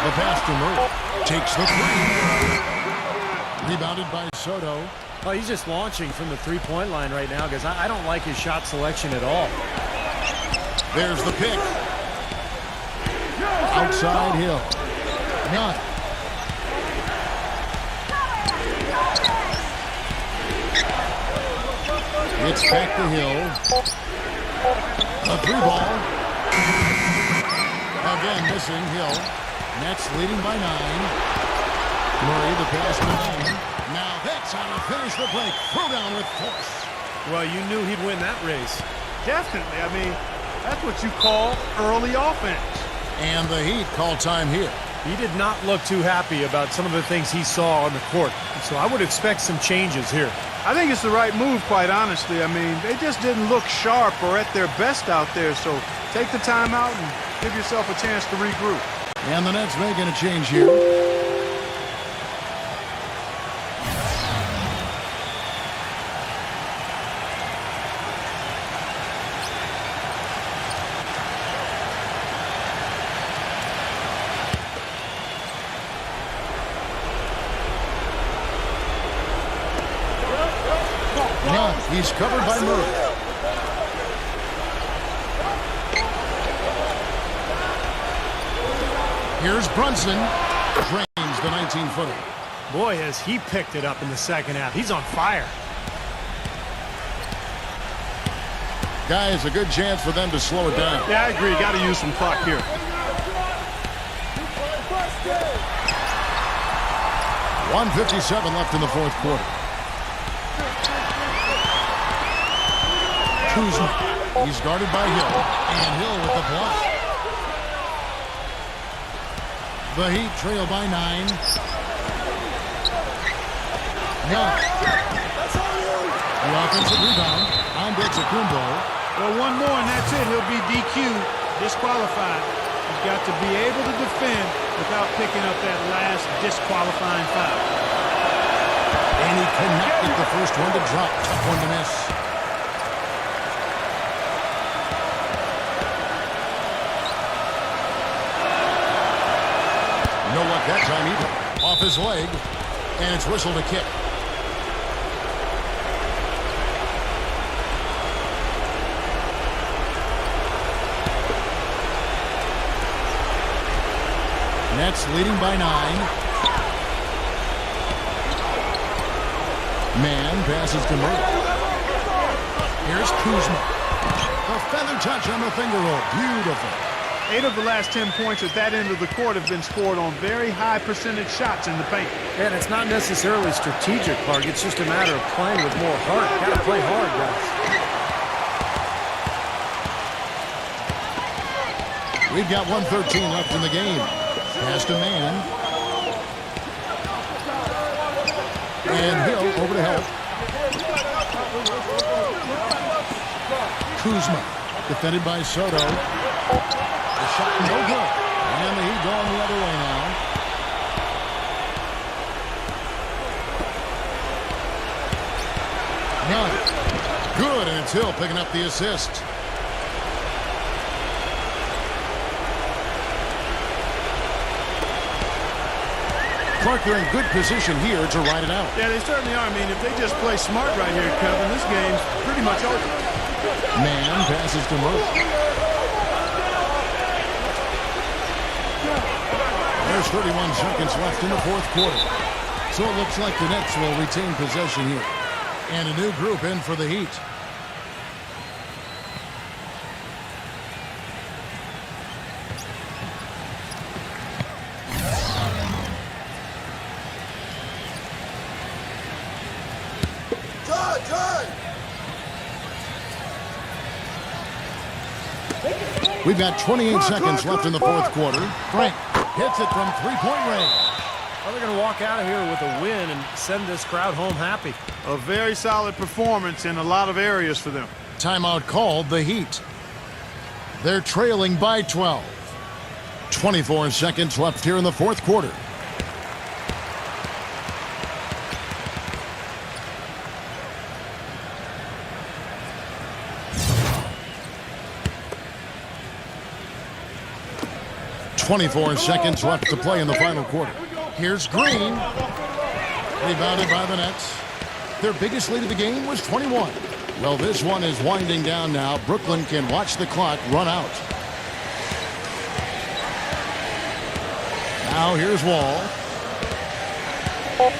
The pass to Murray. Takes the three. Rebounded by Soto. Oh, he's just launching from the three-point line right now, because I don't like his shot selection at all. There's the pick. Outside Hill. None. It's back to Hill. A 3-ball. Again missing Hill. Nets leading by 9. Murray the pass to Mann. Now that's how to finish the break. Throw down with force. Well, you knew he'd win that race. Definitely. I mean, that's what you call early offense. And the Heat call time here. He did not look too happy about some of the things he saw on the court. So I would expect some changes here. I think it's the right move, quite honestly. I mean, they just didn't look sharp or at their best out there. So take the time out and give yourself a chance to regroup. And the Nets making a change here. He's covered by Murray. Here's Brunson. Drains the 19-footer. Boy, has he picked it up in the second half. He's on fire. Guys, a good chance for them to slow it down. Yeah, I agree. Got to use some clock here. .157 left in the fourth quarter. Kuzma. He's guarded by Hill. And Hill with the block. The Heat trail by 9. Young. The offensive rebound. Antetokounmpo. Well, one more and that's it. He'll be DQ, disqualified. He's got to be able to defend without picking up that last disqualifying foul. And he connected the first one to drop. Tough one to miss. No luck that time either. Off his leg, and it's whistled a kick. Nets leading by 9. Mann passes to Murray. Here's Kuzma. The feather touch on the finger roll. Beautiful. 8 of the last 10 points at that end of the court have been scored on very high percentage shots in the paint. And it's not necessarily strategic, Clark. It's just a matter of playing with more heart. Got to play hard, guys. We've got 1:13 left in the game. Pass to Mann. And Hill over to help. Kuzma, defended by Soto. The shot no good. And the Heat going the other way now. None. Good, and it's Hill picking up the assist. Clark, they're in good position here to ride it out. Yeah, they certainly are. I mean, if they just play smart right here, Kevin, this game's pretty much over. Mann passes to Murray. There's 31 seconds left in the fourth quarter. So it looks like the Nets will retain possession here. And a new group in for the Heat. We've got 28 seconds left in the fourth quarter. Frank hits it from three-point range. Well, they're going to walk out of here with a win and send this crowd home happy. A very solid performance in a lot of areas for them. Timeout called, the Heat. They're trailing by 12. 24 seconds left here in the fourth quarter. .24 seconds left to play in the final quarter. Here's Green. Rebounded by the Nets. Their biggest lead of the game was 21. Well, this one is winding down now. Brooklyn can watch the clock run out. Now here's Wall. And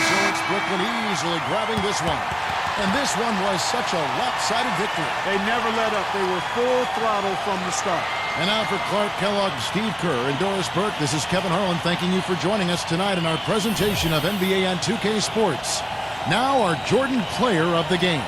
so it's Brooklyn easily grabbing this one. And this one was such a lopsided victory. They never let up. They were full throttle from the start. And now for Clark Kellogg, Steve Kerr, and Doris Burke, this is Kevin Harlan thanking you for joining us tonight in our presentation of NBA on 2K Sports. Now our Jordan Player of the Game.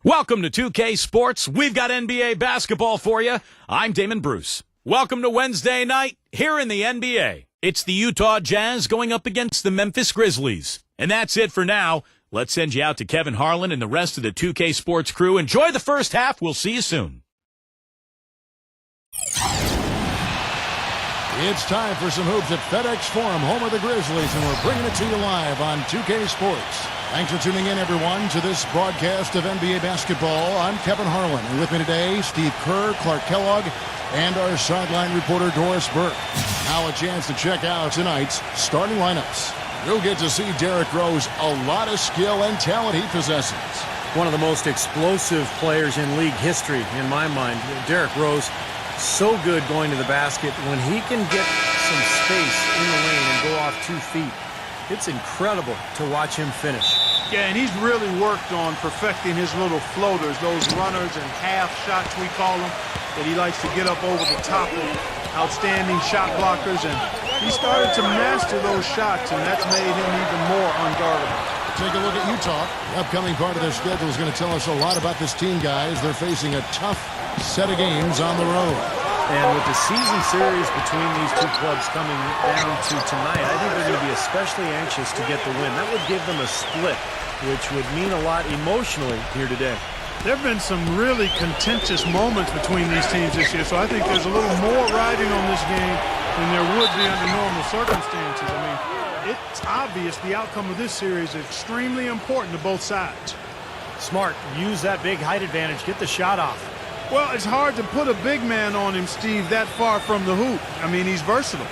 Welcome to 2K Sports. We've got NBA basketball for you. I'm Damon Bruce. Welcome to Wednesday night here in the NBA. It's the Utah Jazz going up against the Memphis Grizzlies. And that's it for now. Let's send you out to Kevin Harlan and the rest of the 2K Sports crew. Enjoy the first half. We'll see you soon. It's time for some hoops at FedEx Forum, home of the Grizzlies, and we're bringing it to you live on 2K Sports. Thanks for tuning in, everyone, to this broadcast of NBA basketball. I'm Kevin Harlan, and with me today, Steve Kerr, Clark Kellogg, and our sideline reporter, Doris Burke. Now a chance to check out tonight's starting lineups. You'll get to see Derrick Rose, a lot of skill and talent he possesses. One of the most explosive players in league history, in my mind. Derrick Rose, so good going to the basket. When he can get some space in the lane and go off 2 feet, it's incredible to watch him finish. Yeah, and he's really worked on perfecting his little floaters, those runners and half shots we call them, that he likes to get up over the top of outstanding shot blockers, and he started to master those shots, and that's made him even more unguardable. Take a look at Utah. The upcoming part of their schedule is going to tell us a lot about this team, guys. They're facing a tough set of games on the road. And with the season series between these two clubs coming down to tonight, I think they're going to be especially anxious to get the win. That would give them a split, which would mean a lot emotionally here today. There have been some really contentious moments between these teams this year, so I think there's a little more riding on this game than there would be under normal circumstances. I mean, it's obvious the outcome of this series is extremely important to both sides. Smart. Use that big height advantage. Get the shot off. Well, it's hard to put a big man on him, Steve, that far from the hoop. I mean, he's versatile.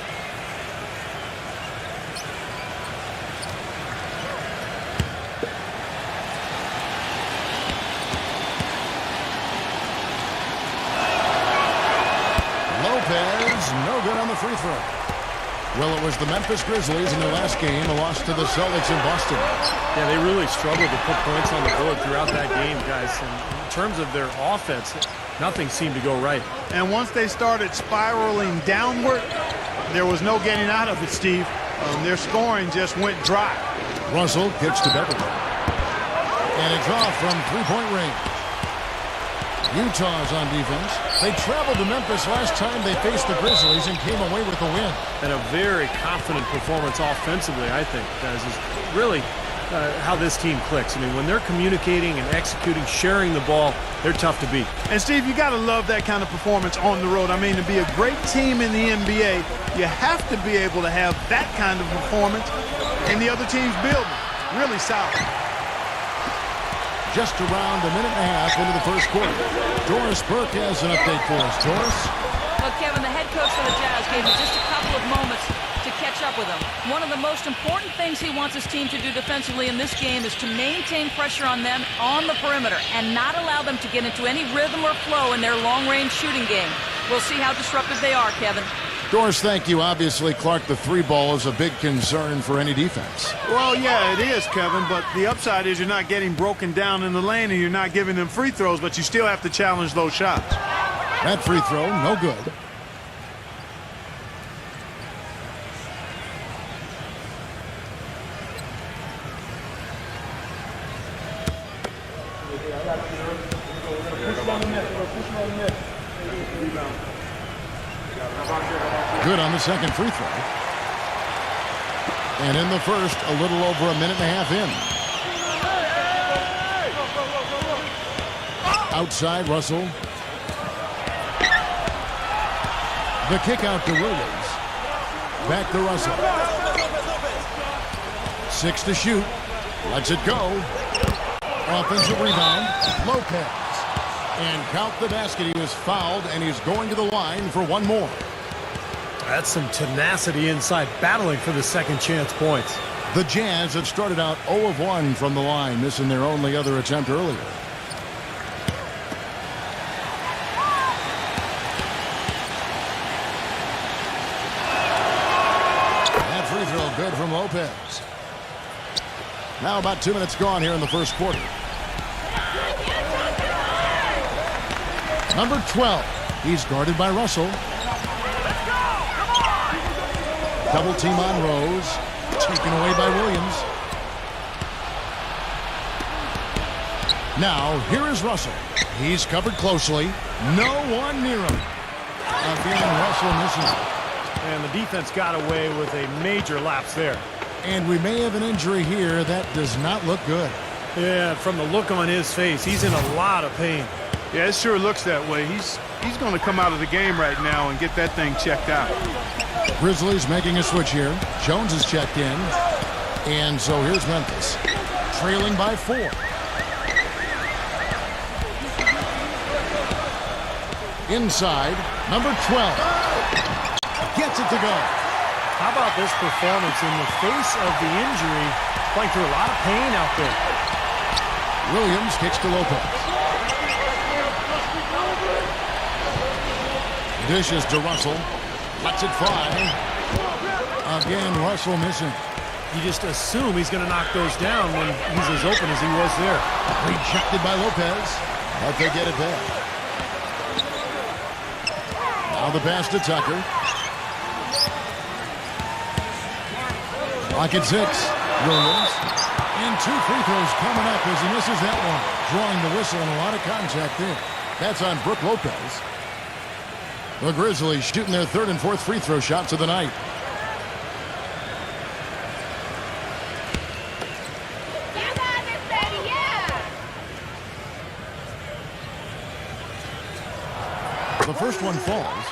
Lopez, no good on the free throw. Well, it was the Memphis Grizzlies in their last game, a loss to the Celtics in Boston. Yeah, they really struggled to put points on the board throughout that game, guys. And in terms of their offense, nothing seemed to go right. And once they started spiraling downward, there was no getting out of it, Steve. Their scoring just went dry. Russell kicks to Beverly. And it's off from three-point range. Utah's on defense. They traveled to Memphis last time they faced the Grizzlies and came away with a win. And a very confident performance offensively, I think, guys, is really how this team clicks. I mean, when they're communicating and executing, sharing the ball, they're tough to beat. And, Steve, you got to love that kind of performance on the road. I mean, to be a great team in the NBA, you have to be able to have that kind of performance in the other team's building. Really solid. Just around a minute and a half into the first quarter. Doris Burke has an update for us. Doris? Well, Kevin, the head coach for the Jazz gave him just a couple of moments to catch up with him. One of the most important things he wants his team to do defensively in this game is to maintain pressure on them on the perimeter and not allow them to get into any rhythm or flow in their long-range shooting game. We'll see how disruptive they are, Kevin. Doris, thank you. Obviously, Clark, the three ball is a big concern for any defense. Well, yeah, it is, Kevin, but the upside is you're not getting broken down in the lane and you're not giving them free throws, but you still have to challenge those shots. That free throw, no good. Good on the second free throw. And in the first, a little over a minute and a half in. Outside, Russell. The kick out to Williams. Back to Russell. 6 to shoot. Lets it go. Offensive rebound. Lopez. And count the basket. He was fouled, and he's going to the line for one more. That's some tenacity inside, battling for the second chance points. The Jazz have started out 0 of 1 from the line, missing their only other attempt earlier. That free throw good from Lopez. Now about 2 minutes gone here in the first quarter. Number 12. He's guarded by Russell. Double team on Rose. Taken away by Williams. Now, here is Russell. He's covered closely. No one near him. Again, Russell missing. And the defense got away with a major lapse there. And we may have an injury here. That does not look good. Yeah, from the look on his face, he's in a lot of pain. Yeah, it sure looks that way. He's going to come out of the game right now and get that thing checked out. Grizzlies making a switch here. Jones is checked in. And so here's Memphis, trailing by 4. Inside, number 12. Gets it to go. How about this performance in the face of the injury? Playing through a lot of pain out there. Williams kicks to Lopez. Dishes to Russell. Lets it fly. Again, Russell missing. You just assume he's going to knock those down when he's as open as he was there. Rejected by Lopez. But they get it back. Now the pass to Tucker. Clock at 6. Williams. And 2 free throws coming up as he misses that one. Drawing the whistle and a lot of contact there. That's on Brook Lopez. The Grizzlies shooting their 3rd and 4th free throw shots of the night. You got this, baby, yeah! The first one falls.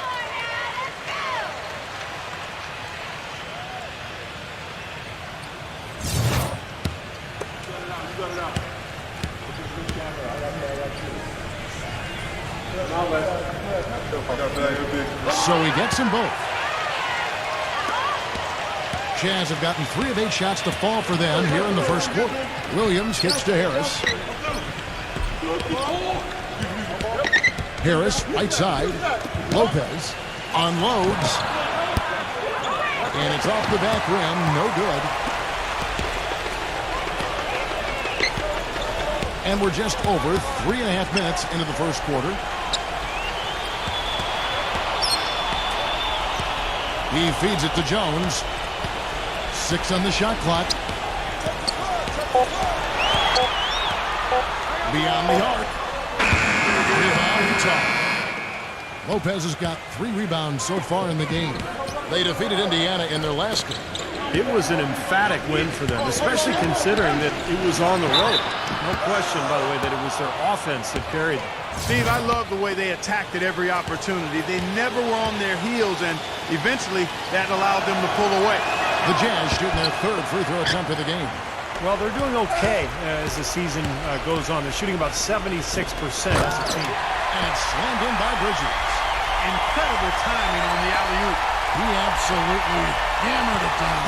So he gets them both. Jazz have gotten 3 of 8 shots to fall for them here in the first quarter. Williams kicks to Harris. Harris, right side. Lopez unloads. And it's off the back rim. No good. And we're just over 3.5 minutes into the first quarter. He feeds it to Jones. 6 on the shot clock. Beyond the arc. Rebound, Utah. Lopez has got 3 rebounds so far in the game. They defeated Indiana in their last game. It was an emphatic win for them, especially considering that it was on the road. No question, by the way, that it was their offense that carried them. Steve, I love the way they attacked at every opportunity. They never were on their heels, and eventually that allowed them to pull away. The Jazz shooting their 3rd free throw attempt of the game. Well, they're doing okay as the season goes on. They're shooting about 76% as a team. And it's slammed in by Bridges. Incredible timing on the alley-oop. He absolutely hammered it down.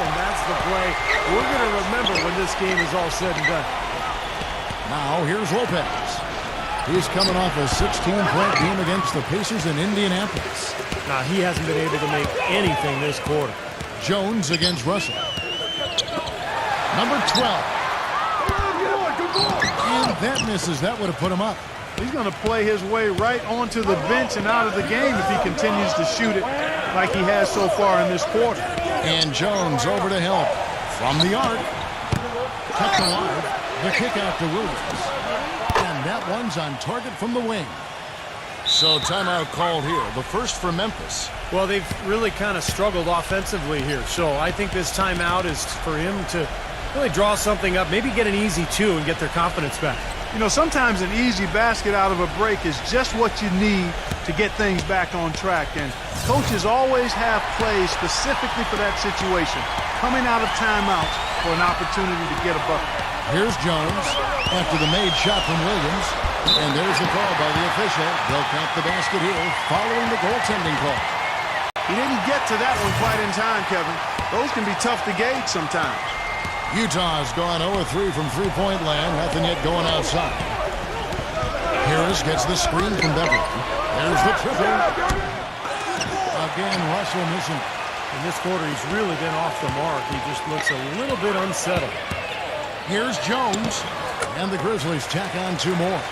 And that's the play we're going to remember when this game is all said and done. Now here's Lopez. He's coming off a 16-point game against the Pacers in Indianapolis. Now, he hasn't been able to make anything this quarter. Jones against Russell. Number 12. And that misses. That would have put him up. He's going to play his way right onto the bench and out of the game if he continues to shoot it like he has so far in this quarter. And Jones over to help. From the arc. Kept alive. The kick out to Williams. And that one's on target from the wing. So timeout called here. The first for Memphis. Well, they've really kind of struggled offensively here. So I think this timeout is for him to really draw something up, maybe get an easy 2 and get their confidence back. You know, sometimes an easy basket out of a break is just what you need to get things back on track. And coaches always have plays specifically for that situation, coming out of timeouts for an opportunity to get a bucket. Here's Jones after the made shot from Williams. And there's the call by the official. They'll count the basket here following the goaltending call. He didn't get to that one quite in time, Kevin. Those can be tough to gauge sometimes. Utah's gone 0-3 from three-point land. Nothing yet going outside. Harris gets the screen from Beverly. There's the triple. Again, Russell missing. In this quarter, he's really been off the mark. He just looks a little bit unsettled. Here's Jones. And the Grizzlies tack on 2 more.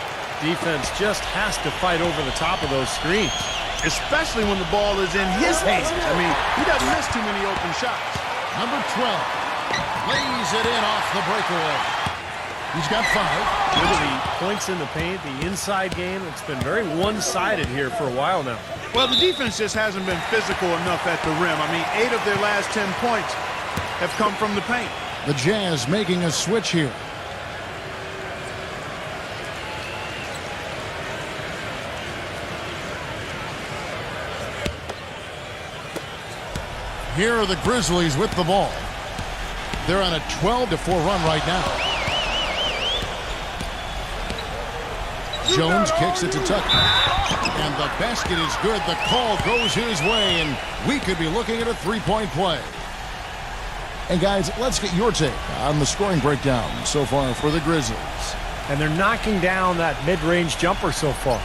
Defense just has to fight over the top of those screens. Especially when the ball is in his hands. I mean, he doesn't miss too many open shots. Number 12 lays it in off the breakaway. He's got 5. Look at the points in the paint, the inside game. It's been very one-sided here for a while now. Well, the defense just hasn't been physical enough at the rim. I mean, 8 of their last 10 points have come from the paint. The Jazz making a switch here. Here are the Grizzlies with the ball. They're on a 12-4 run right now. Jones kicks it to Tucker. And the basket is good. The call goes his way, and we could be looking at a three-point play. And guys, let's get your take on the scoring breakdown so far for the Grizzlies. And they're knocking down that mid-range jumper so far.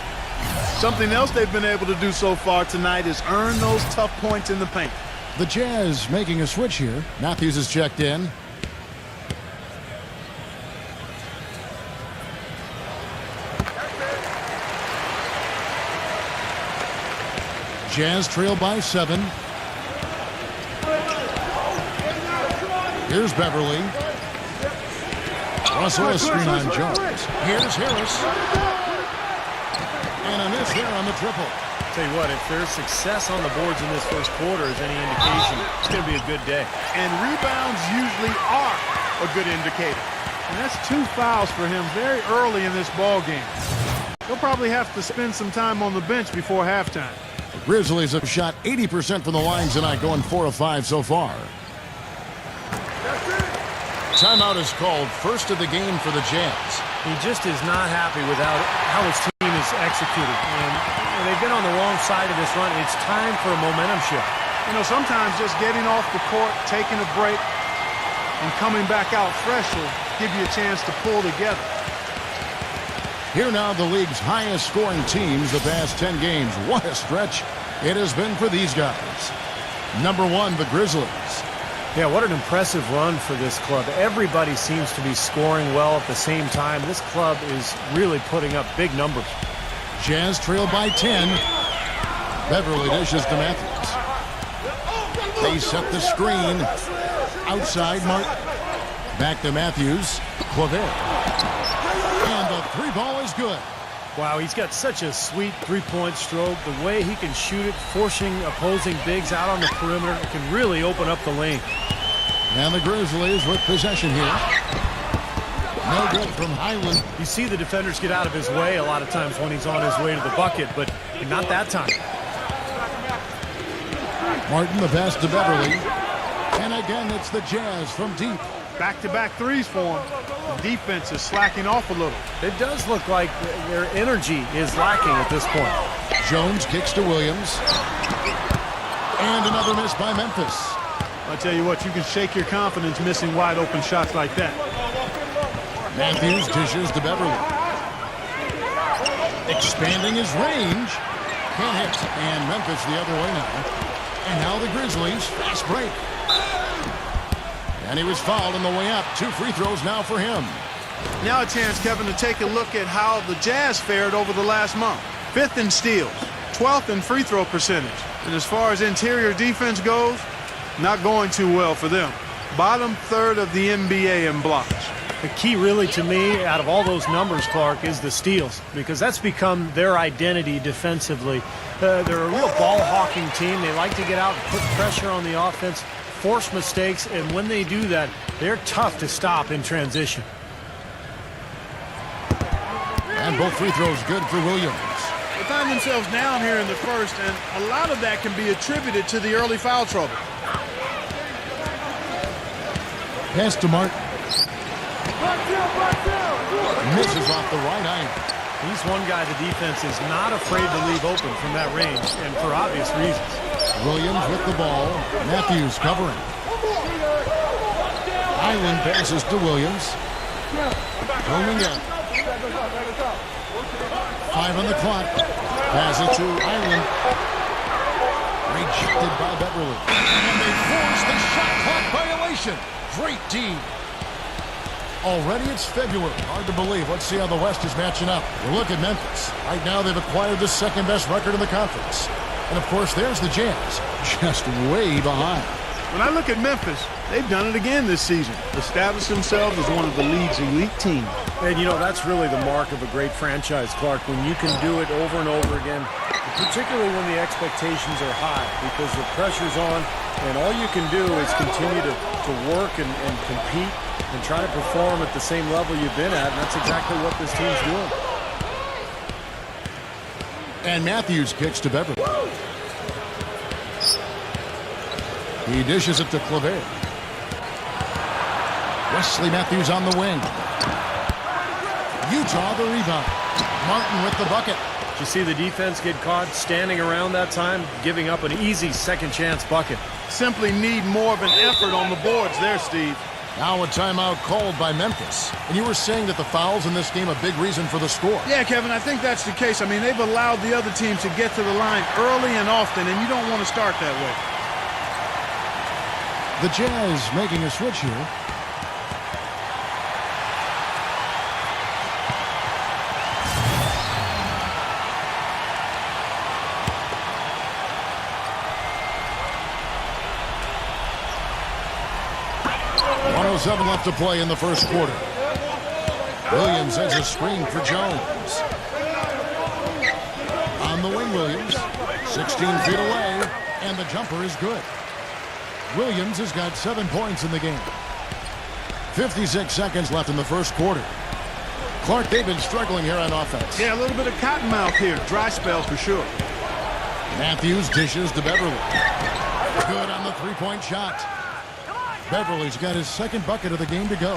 Something else they've been able to do so far tonight is earn those tough points in the paint. The Jazz making a switch here. Matthews is checked in. Jazz trail by 7. Here's Beverly. Russell a screen on Jones. Here's Harris. And a miss there on the triple. Tell you what, if there's success on the boards in this first quarter is any indication, it's going to be a good day. And rebounds usually are a good indicator. And that's 2 fouls for him very early in this ball game. He'll probably have to spend some time on the bench before halftime. The Grizzlies have shot 80% from the line tonight, going 4 of 5 so far. Timeout is called, first of the game for the Jazz. He just is not happy with how his team is executed. And they've been on the wrong side of this run. It's time for a momentum shift. You know, sometimes just getting off the court, taking a break, and coming back out fresh will give you a chance to pull together. Here now the league's highest scoring teams the past 10 games. What a stretch it has been for these guys. Number 1, the Grizzlies. Yeah, what an impressive run for this club. Everybody seems to be scoring well at the same time. This club is really putting up big numbers. Jazz trail by 10. Beverly dishes to Matthews. They set the screen. Outside Martin. Back to Matthews. Clavel. And the 3 ball is good. Wow, he's got such a sweet three-point stroke. The way he can shoot it, forcing opposing bigs out on the perimeter, it can really open up the lane. And the Grizzlies with possession here. No good from Highland. You see the defenders get out of his way a lot of times when he's on his way to the bucket, but not that time. Martin the pass to Beverly. And again, it's the Jazz from deep. Back-to-back threes for him. The defense is slacking off a little. It does look like their energy is lacking at this point. Jones kicks to Williams. And another miss by Memphis. I tell you what, you can shake your confidence missing wide open shots like that. Matthews dishes to Beverly. Expanding his range. Can't hit. And Memphis the other way now. And now the Grizzlies. Fast break. And he was fouled on the way up. 2 free throws now for him. Now a chance, Kevin, to take a look at how the Jazz fared over the last month. 5th in steals, 12th in free throw percentage. And as far as interior defense goes, not going too well for them. Bottom 3rd of the NBA in blocks. The key really to me out of all those numbers, Clark, is the steals, because that's become their identity defensively. They're a real ball-hawking team. They like to get out and put pressure on the offense, force mistakes, and when they do that, they're tough to stop in transition. And both free throws good for Williams. They find themselves down here in the first, and a lot of that can be attributed to the early foul trouble. Pass to Martin. Misses off the right iron. He's one guy the defense is not afraid to leave open from that range, and for obvious reasons. Williams with the ball. Matthews covering. Island passes to Williams. Roaming up. 5 on the clock. Pass it to Island. Rejected by Beverly. And they force the shot clock violation. Great D. Already it's February. Hard to believe. Let's see how the West is matching up. We'll look at Memphis. Right now they've acquired the 2nd best record in the conference. And of course there's the Jazz. Just way behind. When I look at Memphis, they've done it again this season. Established themselves as one of the league's elite teams. And, you know, that's really the mark of a great franchise, Clark, when you can do it over and over again, particularly when the expectations are high because the pressure's on, and all you can do is continue to work and compete and try to perform at the same level you've been at, and that's exactly what this team's doing. And Matthews kicks to Beverly. He dishes it to Claver. Wesley Matthews on the wing. Utah the rebound. Martin with the bucket. Did you see the defense get caught standing around that time, giving up an easy second chance bucket? Simply need more of an effort on the boards there, Steve. Now a timeout called by Memphis. And you were saying that the fouls in this game a big reason for the score. Yeah, Kevin, I think that's the case. I mean, they've allowed the other team to get to the line early and often, and you don't want to start that way. The Jazz making a switch here. .107 left to play in the first quarter. Williams has a screen for Jones. On the wing, Williams. 16 feet away, and the jumper is good. Williams has got 7 points in the game. 56 seconds left in the first quarter. Clark, they've been struggling here on offense. Yeah, a little bit of cottonmouth here. Dry spell for sure. Matthews dishes to Beverly. Good on the three-point shot. Beverly's got his second bucket of the game to go.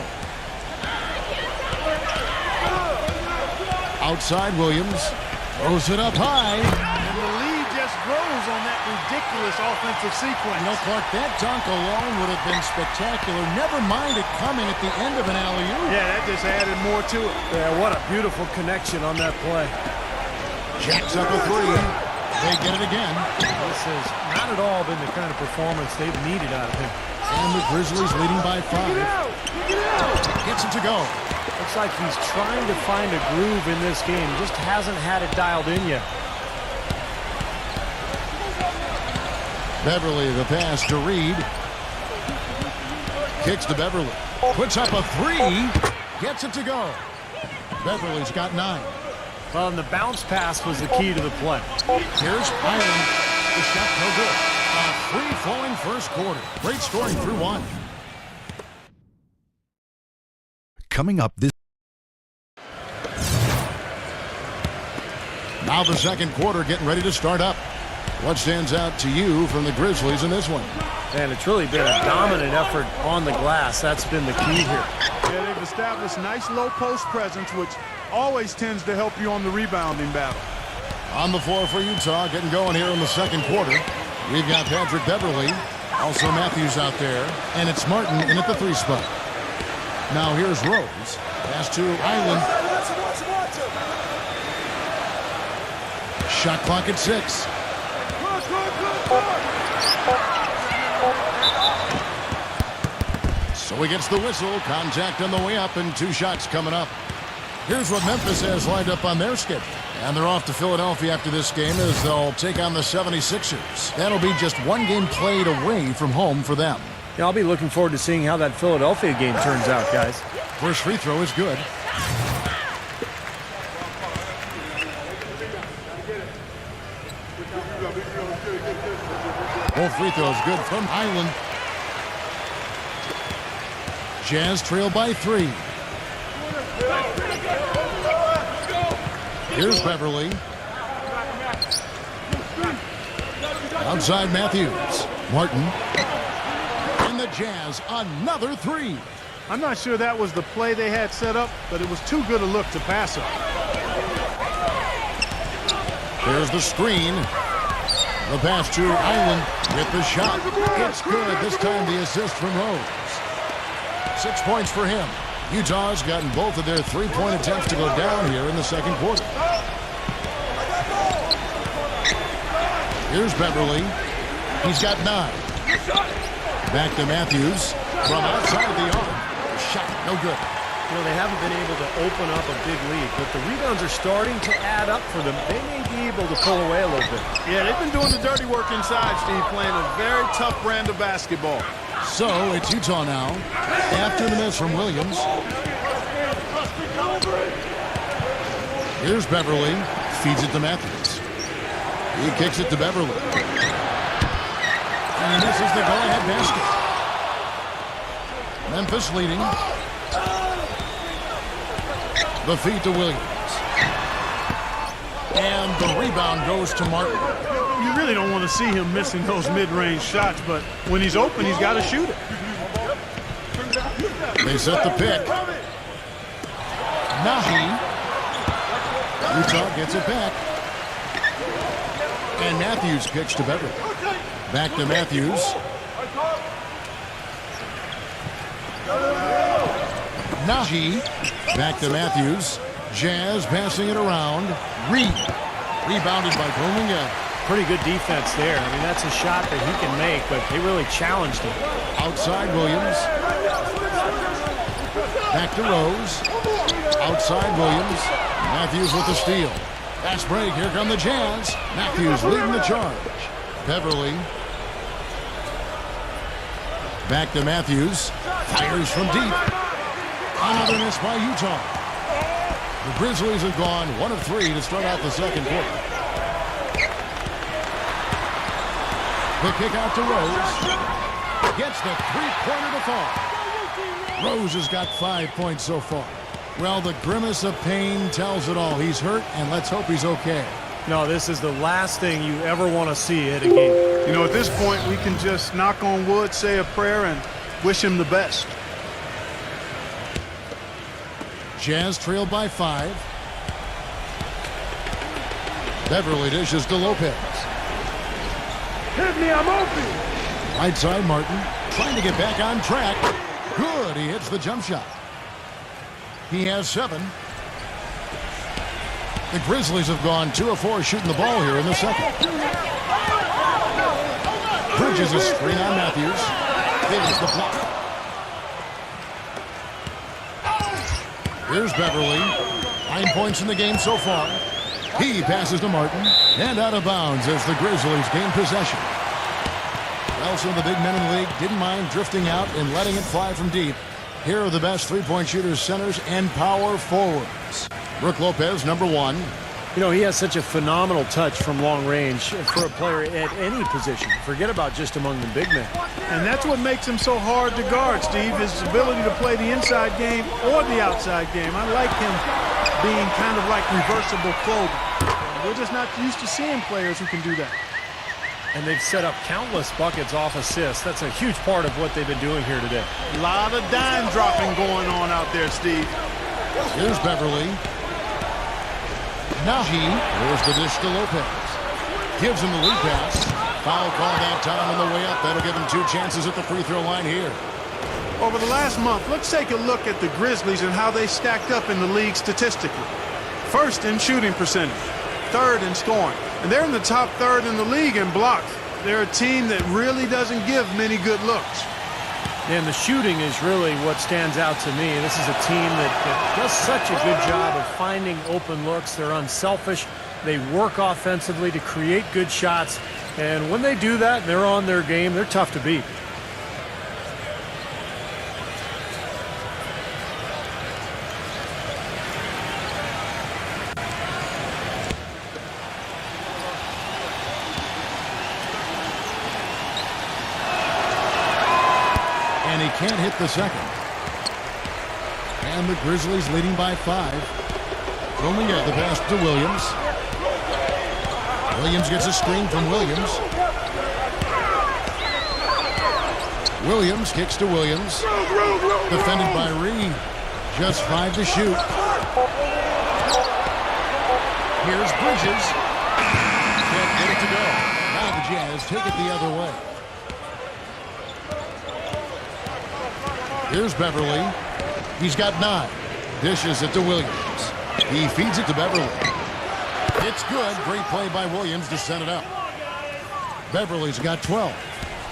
Outside, Williams throws it up high. And the lead just grows on that ridiculous offensive sequence. You know, Clark, that dunk alone would have been spectacular. Never mind it coming at the end of an alley-oop. Yeah, that just added more to it. Yeah, what a beautiful connection on that play. Jacks up a three. They get it again. This has not at all been the kind of performance they've needed out of him. And the Grizzlies leading by 5. Gets it to go. Looks like he's trying to find a groove in this game. Just hasn't had it dialed in yet. Beverly, the pass to Reed. Kicks to Beverly. Puts up a three. Gets it to go. Beverly's got 9. Well, and the bounce pass was the key to the play. Here's Byron. The shot no good. A free-flowing first quarter. Great scoring through 1. Coming up this. Now the second quarter getting ready to start up. What stands out to you from the Grizzlies in this one? And it's really been a dominant effort on the glass. That's been the key here. Yeah, they've established nice low post presence, which always tends to help you on the rebounding battle. On the floor for Utah, getting going here in the second quarter. We've got Patrick Beverly, also Matthews out there, and it's Martin in at the 3 spot. Now here's Rose. Pass to Island. Shot clock at 6. So he gets the whistle. Contact on the way up, and 2 shots coming up. Here's what Memphis has lined up on their schedule. And they're off to Philadelphia after this game as they'll take on the 76ers. That'll be just 1 game played away from home for them. Yeah, I'll be looking forward to seeing how that Philadelphia game turns out, guys. First free throw is good. Both free throws good from Island. Jazz trail by 3. Here's Beverly. Outside Matthews. Martin. And the Jazz, another 3. I'm not sure that was the play they had set up, but it was too good a look to pass up. There's the screen. The pass to Island with the shot. It's good. This time the assist from Rose. 6 points for him. Utah's gotten both of their 3-point attempts to go down here in the second quarter. Here's Beverly. He's got 9. Back to Matthews from outside the arc. Shot, no good. You know, they haven't been able to open up a big lead, but the rebounds are starting to add up for them. They may be able to pull away a little bit. Yeah, they've been doing the dirty work inside, Steve, playing a very tough brand of basketball. So it's Utah now. After the miss from Williams. Here's Beverly. Feeds it to Matthews. He kicks it to Beverly. And this is the go-ahead basket. Memphis leading. The feed to Williams. And the rebound goes to Martin. You really don't want to see him missing those mid-range shots, but when he's open, he's got to shoot it. They set the pick. Nahi. Utah gets it back. And Matthews kicks to Beverly. Back to Matthews. Nahi. Back to Matthews. Jazz passing it around. Reed. Rebounded by Bloomington. Pretty good defense there. I mean, that's a shot that he can make, but they really challenged him. Outside Williams. Back to Rose. Outside Williams. Matthews with the steal. Fast break. Here come the Jazz. Matthews leading the charge. Beverly. Back to Matthews. Fires from deep. Another miss by Utah. The Grizzlies have gone 1 of 3 to start out the second quarter. The kick out to Rose. Gets the three-pointer to fall. Rose has got 5 points so far. Well, the grimace of pain tells it all. He's hurt, and let's hope he's okay. No, this is the last thing you ever want to see at a game. You know, at this point, we can just knock on wood, say a prayer, and wish him the best. Jazz trailed by 5. Beverly dishes to Lopez. Hit me, I'm open. Right side Martin trying to get back on track. Good, he hits the jump shot. He has 7. The Grizzlies have gone 2 of 4 shooting the ball here in the second. Bridges a screen on Matthews. There's the block. Here's Beverly. 9 points in the game so far. He passes to Martin. And out of bounds as the Grizzlies gain possession. Well, some of the big men in the league didn't mind drifting out and letting it fly from deep. Here are the best three-point shooters, centers, and power forwards. Brook Lopez, number 1. You know, he has such a phenomenal touch from long range for a player at any position. Forget about just among the big men. And that's what makes him so hard to guard, Steve, his ability to play the inside game or the outside game. I like him being kind of like reversible clothing. We're just not used to seeing players who can do that. And they've set up countless buckets off assists. That's a huge part of what they've been doing here today. A lot of dime dropping going on out there, Steve. Here's Beverly. Nahi. There's the dish to Lopez. Gives him the lead pass. Foul call that time on the way up. That'll give him 2 chances at the free throw line here. Over the last month, let's take a look at the Grizzlies and how they stacked up in the league statistically. First in shooting percentage. Third in scoring. And they're in the top third in the league in blocks. They're a team that really doesn't give many good looks. And the shooting is really what stands out to me. This is a team that does such a good job of finding open looks. They're unselfish. They work offensively to create good shots. And when they do that, they're on their game. They're tough to beat. And he can't hit the second. And the Grizzlies leading by 5. Only at the pass to Williams. Williams gets a screen from Williams. Williams kicks to Williams. Defended by Reed. Just 5 to shoot. Here's Bridges. Can't get it to go. Now the Jazz take it the other way. Here's Beverly. He's got 9. Dishes it to Williams. He feeds it to Beverly. It's good. Great play by Williams to set it up. Beverly's got 12.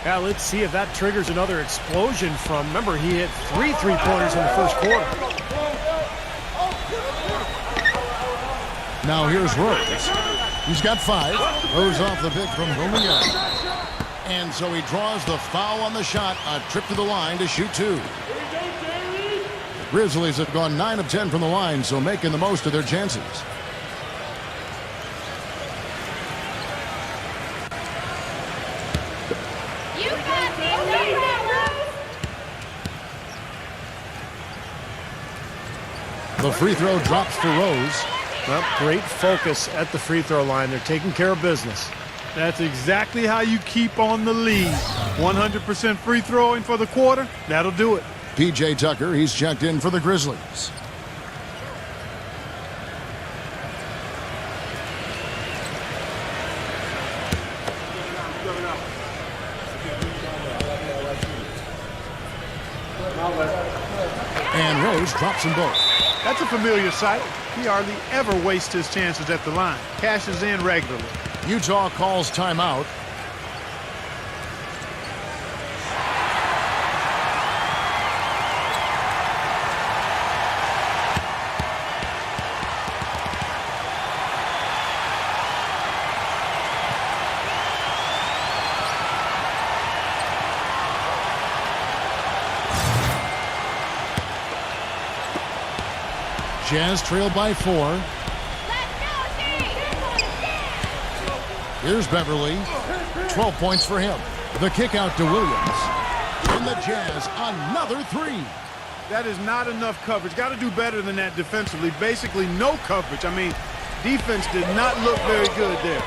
Yeah, let's see if that triggers another explosion from. Remember, he hit 3 three-pointers in the first quarter. Now here's Rose. He's got 5. Rose off the pick from Romeo. And so he draws the foul on the shot. A trip to the line to shoot 2. Grizzlies have gone 9 of 10 from the line, so making the most of their chances. You got me. The free throw drops for Rose. Well, great focus at the free throw line. They're taking care of business. That's exactly how you keep on the lead. 100% free throwing for the quarter. That'll do it. P.J. Tucker, he's checked in for the Grizzlies. And Rose drops them both. That's a familiar sight. He hardly ever wastes his chances at the line. Cashes in regularly. Utah calls timeout. Jazz trail by 4. Let's go, team. Here's Beverly. 12 points for him. The kick out to Williams. And the Jazz, another 3. That is not enough coverage. Got to do better than that defensively. Basically no coverage. I mean, defense did not look very good there.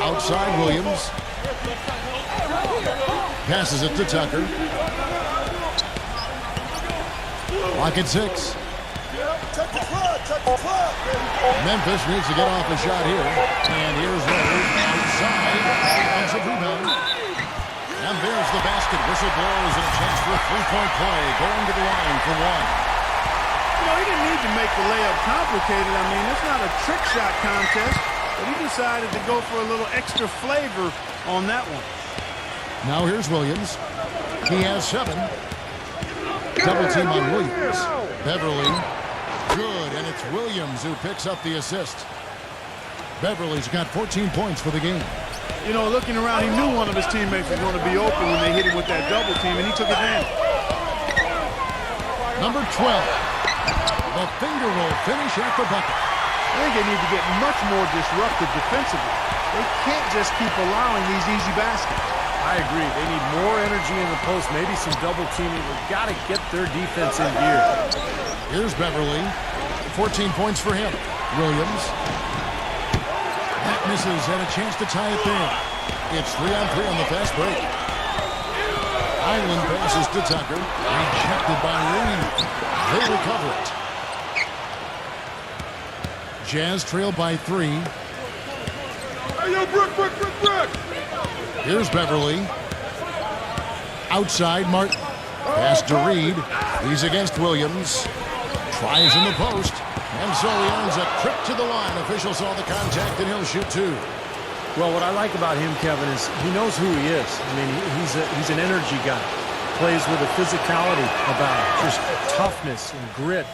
Outside Williams. Passes it to Tucker. Lock at 6. Memphis needs to get off a shot here. And here's Rose outside. Offensive rebound. And there's the basket. Whistle blows and a chance for a three-point play. Going to the line for 1. You know, he didn't need to make the layup complicated. I mean, it's not a trick shot contest. But he decided to go for a little extra flavor on that one. Now here's Williams. He has 7. Double team on Williams. Beverly. Good, and it's Williams who picks up the assist. Beverly's got 14 points for the game. You know, looking around, he knew one of his teammates was going to be open when they hit him with that double team, and he took advantage. Number 12. The finger roll finish at the bucket. I think they need to get much more disruptive defensively. They can't just keep allowing these easy baskets. I agree. They need more energy in the post, maybe some double teaming. We've got to get their defense in gear. Here's Beverly. 14 points for him. Williams. That misses and a chance to tie it there. It's 3-on-3 on the fast break. Island passes to Tucker. Rejected by Reed. They recover it. Jazz trail by 3. Hey, yo, Brick! Here's Beverly. Outside, Martin. Pass to Reed. He's against Williams. Tries in the post. And so he earns a trip to the line. Official saw the contact, and he'll shoot 2. Well, what I like about him, Kevin, is he knows who he is. I mean, he's an energy guy. Plays with a physicality about him. Just toughness and grit.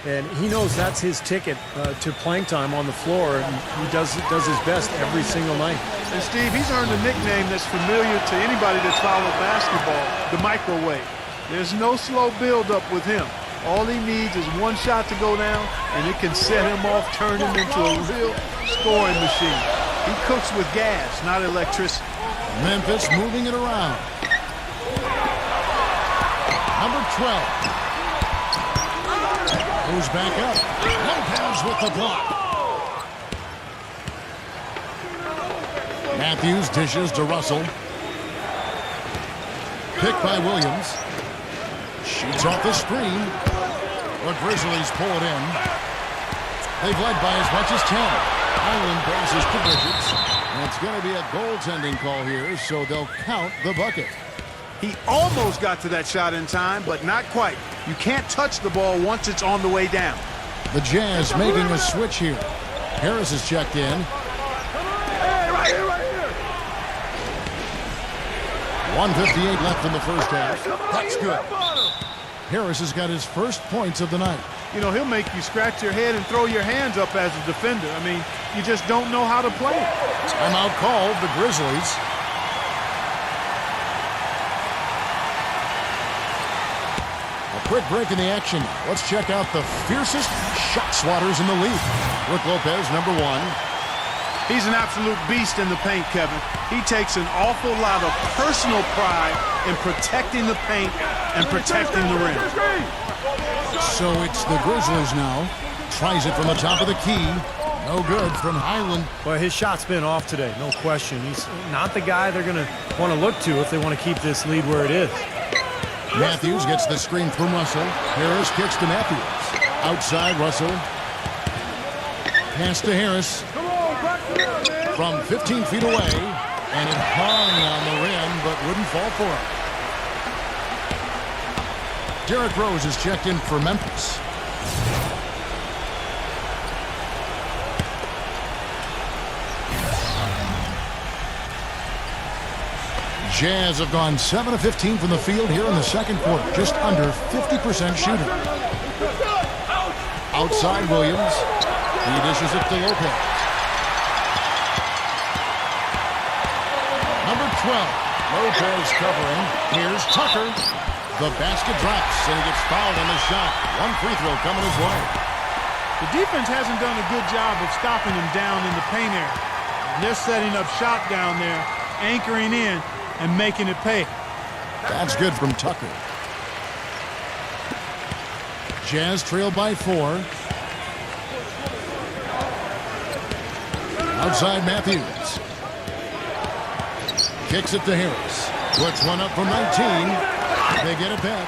And he knows that's his ticket to playing time on the floor. And he does his best every single night. And Steve, he's earned a nickname that's familiar to anybody that's followed basketball, the microwave. There's no slow build-up with him. All he needs is one shot to go down, and it can set him off, turn him into a real scoring machine. He cooks with gas, not electricity. Memphis moving it around. Number 12. Goes back up. Lopez with the block. Matthews dishes to Russell. Picked by Williams. Shoots off the screen. The Grizzlies pull it in. They've led by as much as 10. Island passes to Bridges. And it's going to be a goaltending call here, so they'll count the bucket. He almost got to that shot in time, but not quite. You can't touch the ball once it's on the way down. The Jazz making a switch here. Harris is checked in. Hey, right here. 1:58 left in the first half. That's good. Harris has got his first points of the night. You know, he'll make you scratch your head and throw your hands up as a defender. I mean, you just don't know how to play it. Timeout called, the Grizzlies. A quick break in the action. Let's check out the fiercest shot swatters in the league. Brook Lopez, number 1. He's an absolute beast in the paint, Kevin. He takes an awful lot of personal pride in protecting the paint and protecting the rim. So it's the Grizzlies now. Tries it from the top of the key. No good from Highland. Well, his shot's been off today, no question. He's not the guy they're going to want to look to if they want to keep this lead where it is. Matthews gets the screen from Russell. Harris kicks to Matthews. Outside, Russell. Pass to Harris. From 15 feet away. And it hung on the rim, but wouldn't fall for it. Derrick Rose is checked in for Memphis. Jazz have gone 7 of 15 from the field here in the second quarter. Just under 50% shooting. Outside Williams. He dishes it to Lopez. Number 12. Lopez covering. Here's Tucker. The basket drops, and he gets fouled on the shot. One free throw coming his way. The defense hasn't done a good job of stopping him down in the paint area. They're setting up shot down there, anchoring in, and making it pay. That's good from Tucker. Jazz trail by 4. Outside Matthews. Kicks it to Harris. Puts one up from 19. They get it back.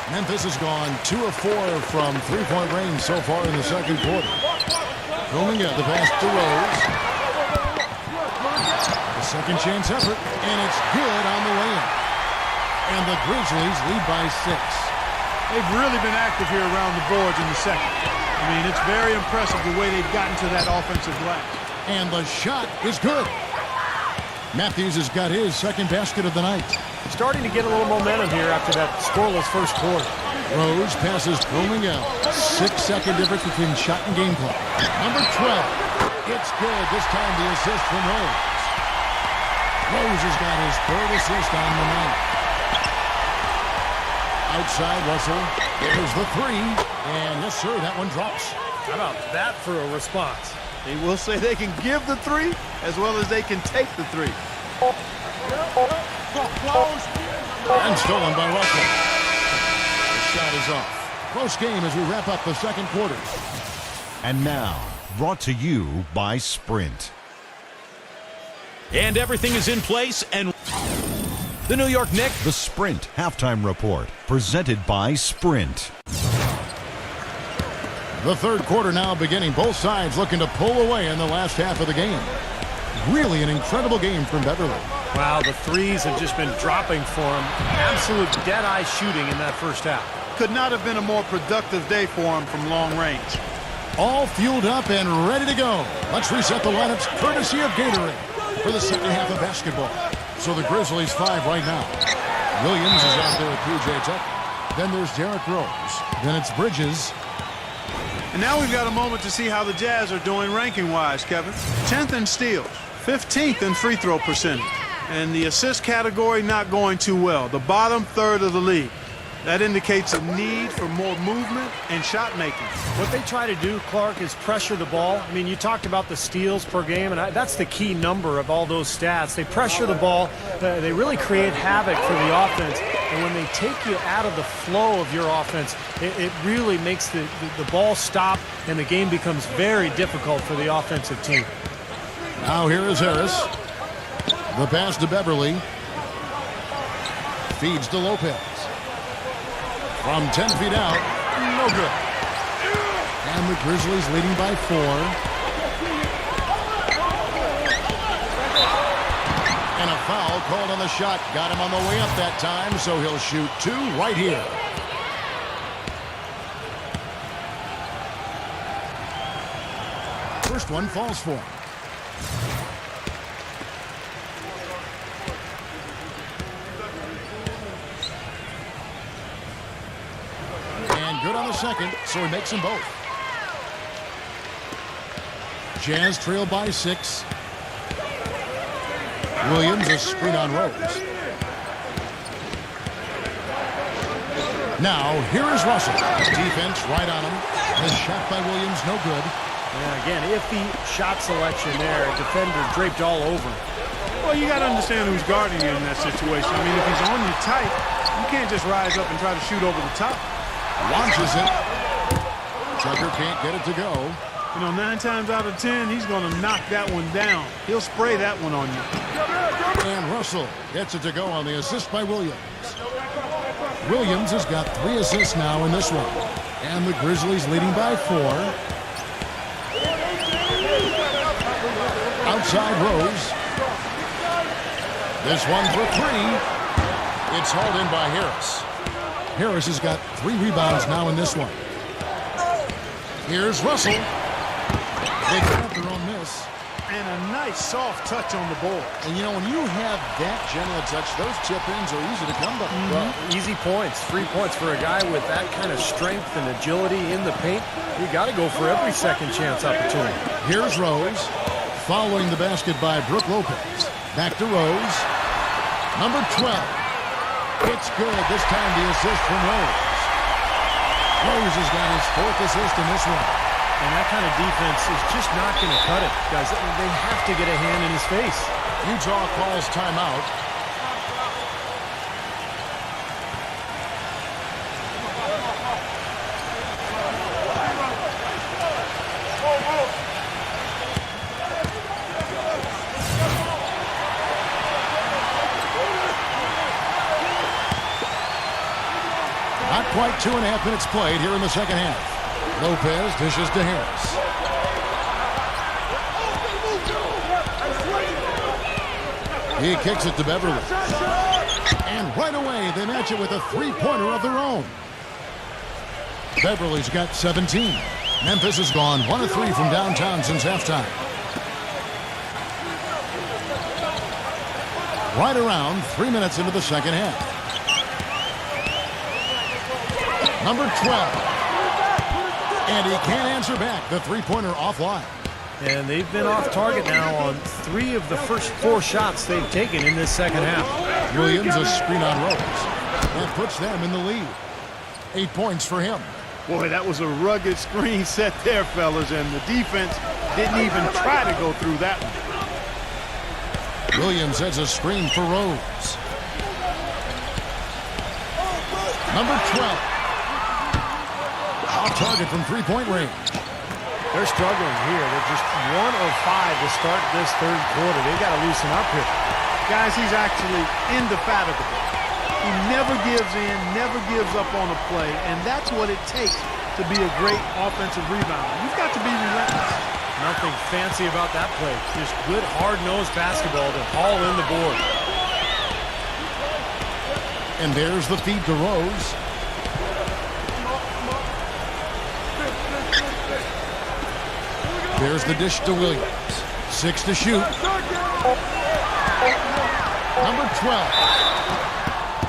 Memphis has gone 2 of 4 from three-point range so far in the second quarter. Rolling out the pass to Rose. The second chance effort, and it's good on the way in. And the Grizzlies lead by 6. They've really been active here around the boards in the second. I mean, it's very impressive the way they've gotten to that offensive glass. And the shot is good. Matthews has got his second basket of the night. Starting to get a little momentum here after that scoreless first quarter. Rose passes rolling out. 6-second difference between shot and game clock. Number 12. It's good. This time the assist from Rose. Rose has got his third assist on the night. Outside Russell. There's the 3. And yes, sir, that one drops. How about that for a response? They will say they can give the 3 as well as they can take the 3. And stolen by Russell. The shot is off. Close game as we wrap up the second quarter. And now, brought to you by Sprint. And everything is in place, and the New York Knicks. The Sprint Halftime Report, presented by Sprint. The third quarter now beginning. Both sides looking to pull away in the last half of the game. Really an incredible game from Beverly. Wow, the threes have just been dropping for him. Absolute dead-eye shooting in that first half. Could not have been a more productive day for him from long range. All fueled up and ready to go. Let's reset the lineups courtesy of Gatorade for the second half of basketball. So the Grizzlies 5 right now. Williams is out there with P.J. Tucker. Then there's Derrick Rose. Then it's Bridges. And now we've got a moment to see how the Jazz are doing ranking-wise, Kevin. 10th in steals, 15th in free throw percentage. And the assist category not going too well. The bottom third of the league. That indicates a need for more movement and shot making. What they try to do, Clark, is pressure the ball. I mean, you talked about the steals per game, and that's the key number of all those stats. They pressure the ball. They really create havoc for the offense. And when they take you out of the flow of your offense, it really makes the ball stop, and the game becomes very difficult for the offensive team. Now here is Harris. The pass to Beverly. Feeds to Lopez. From 10 feet out, no good. And the Grizzlies leading by 4. And a foul called on the shot. Got him on the way up that time, so he'll shoot 2 right here. First one falls for him. a second, so he makes them both. Jazz trail by 6. Williams a screen on Rose. Now, here is Russell. Defense right on him. The shot by Williams, no good. Yeah, again, iffy shot selection there. Defender draped all over. Well, you got to understand who's guarding you in that situation. I mean, if he's on you tight, you can't just rise up and try to shoot over the top. Launches it. Tucker can't get it to go. You know, 9 times out of 10, he's going to knock that one down. He'll spray that one on you. And Russell gets it to go on the assist by Williams. Williams has got 3 assists now in this one. And the Grizzlies leading by 4. Outside Rose. This one for 3. It's hauled in by Harris. Harris has got 3 rebounds now in this one. Here's Russell. They got their own miss. And a nice soft touch on the board. And you know, when you have that gentle a touch, those chip-ins are easy to come by. Well, easy points, 3 points for a guy with that kind of strength and agility in the paint. You got to go for every second chance opportunity. Here's Rose. Following the basket by Brook Lopez. Back to Rose. Number 12. It's good. This time the assist from Rose. Rose has got his 4th assist in this one. And that kind of defense is just not going to cut it, guys. They have to get a hand in his face. Utah calls timeout. Not quite 2.5 minutes played here in the second half. Lopez dishes to Harris. He kicks it to Beverly. And right away, they match it with a 3-pointer of their own. Beverly's got 17. Memphis has gone 1 of 3 from downtown since halftime. Right around 3 minutes into the second half. Number 12. And he can't answer back. The 3-pointer offline. And they've been off target now on 3 of the first 4 shots they've taken in this second half. Williams a screen on Rose. That puts them in the lead. 8 points for him. Boy, that was a rugged screen set there, fellas, and the defense didn't even try to go through that one. Williams has a screen for Rose. Number 12. Off target from 3-point range. They're struggling here. They're just 1 of 5 to start this third quarter. They got to loosen up here. Guys, he's actually indefatigable. He never gives in, never gives up on a play, and that's what it takes to be a great offensive rebounder. You've got to be relentless. Nothing fancy about that play. Just good, hard-nosed basketball to haul in the board. And there's the feed to Rose. There's the dish to Williams. 6 to shoot. Number 12.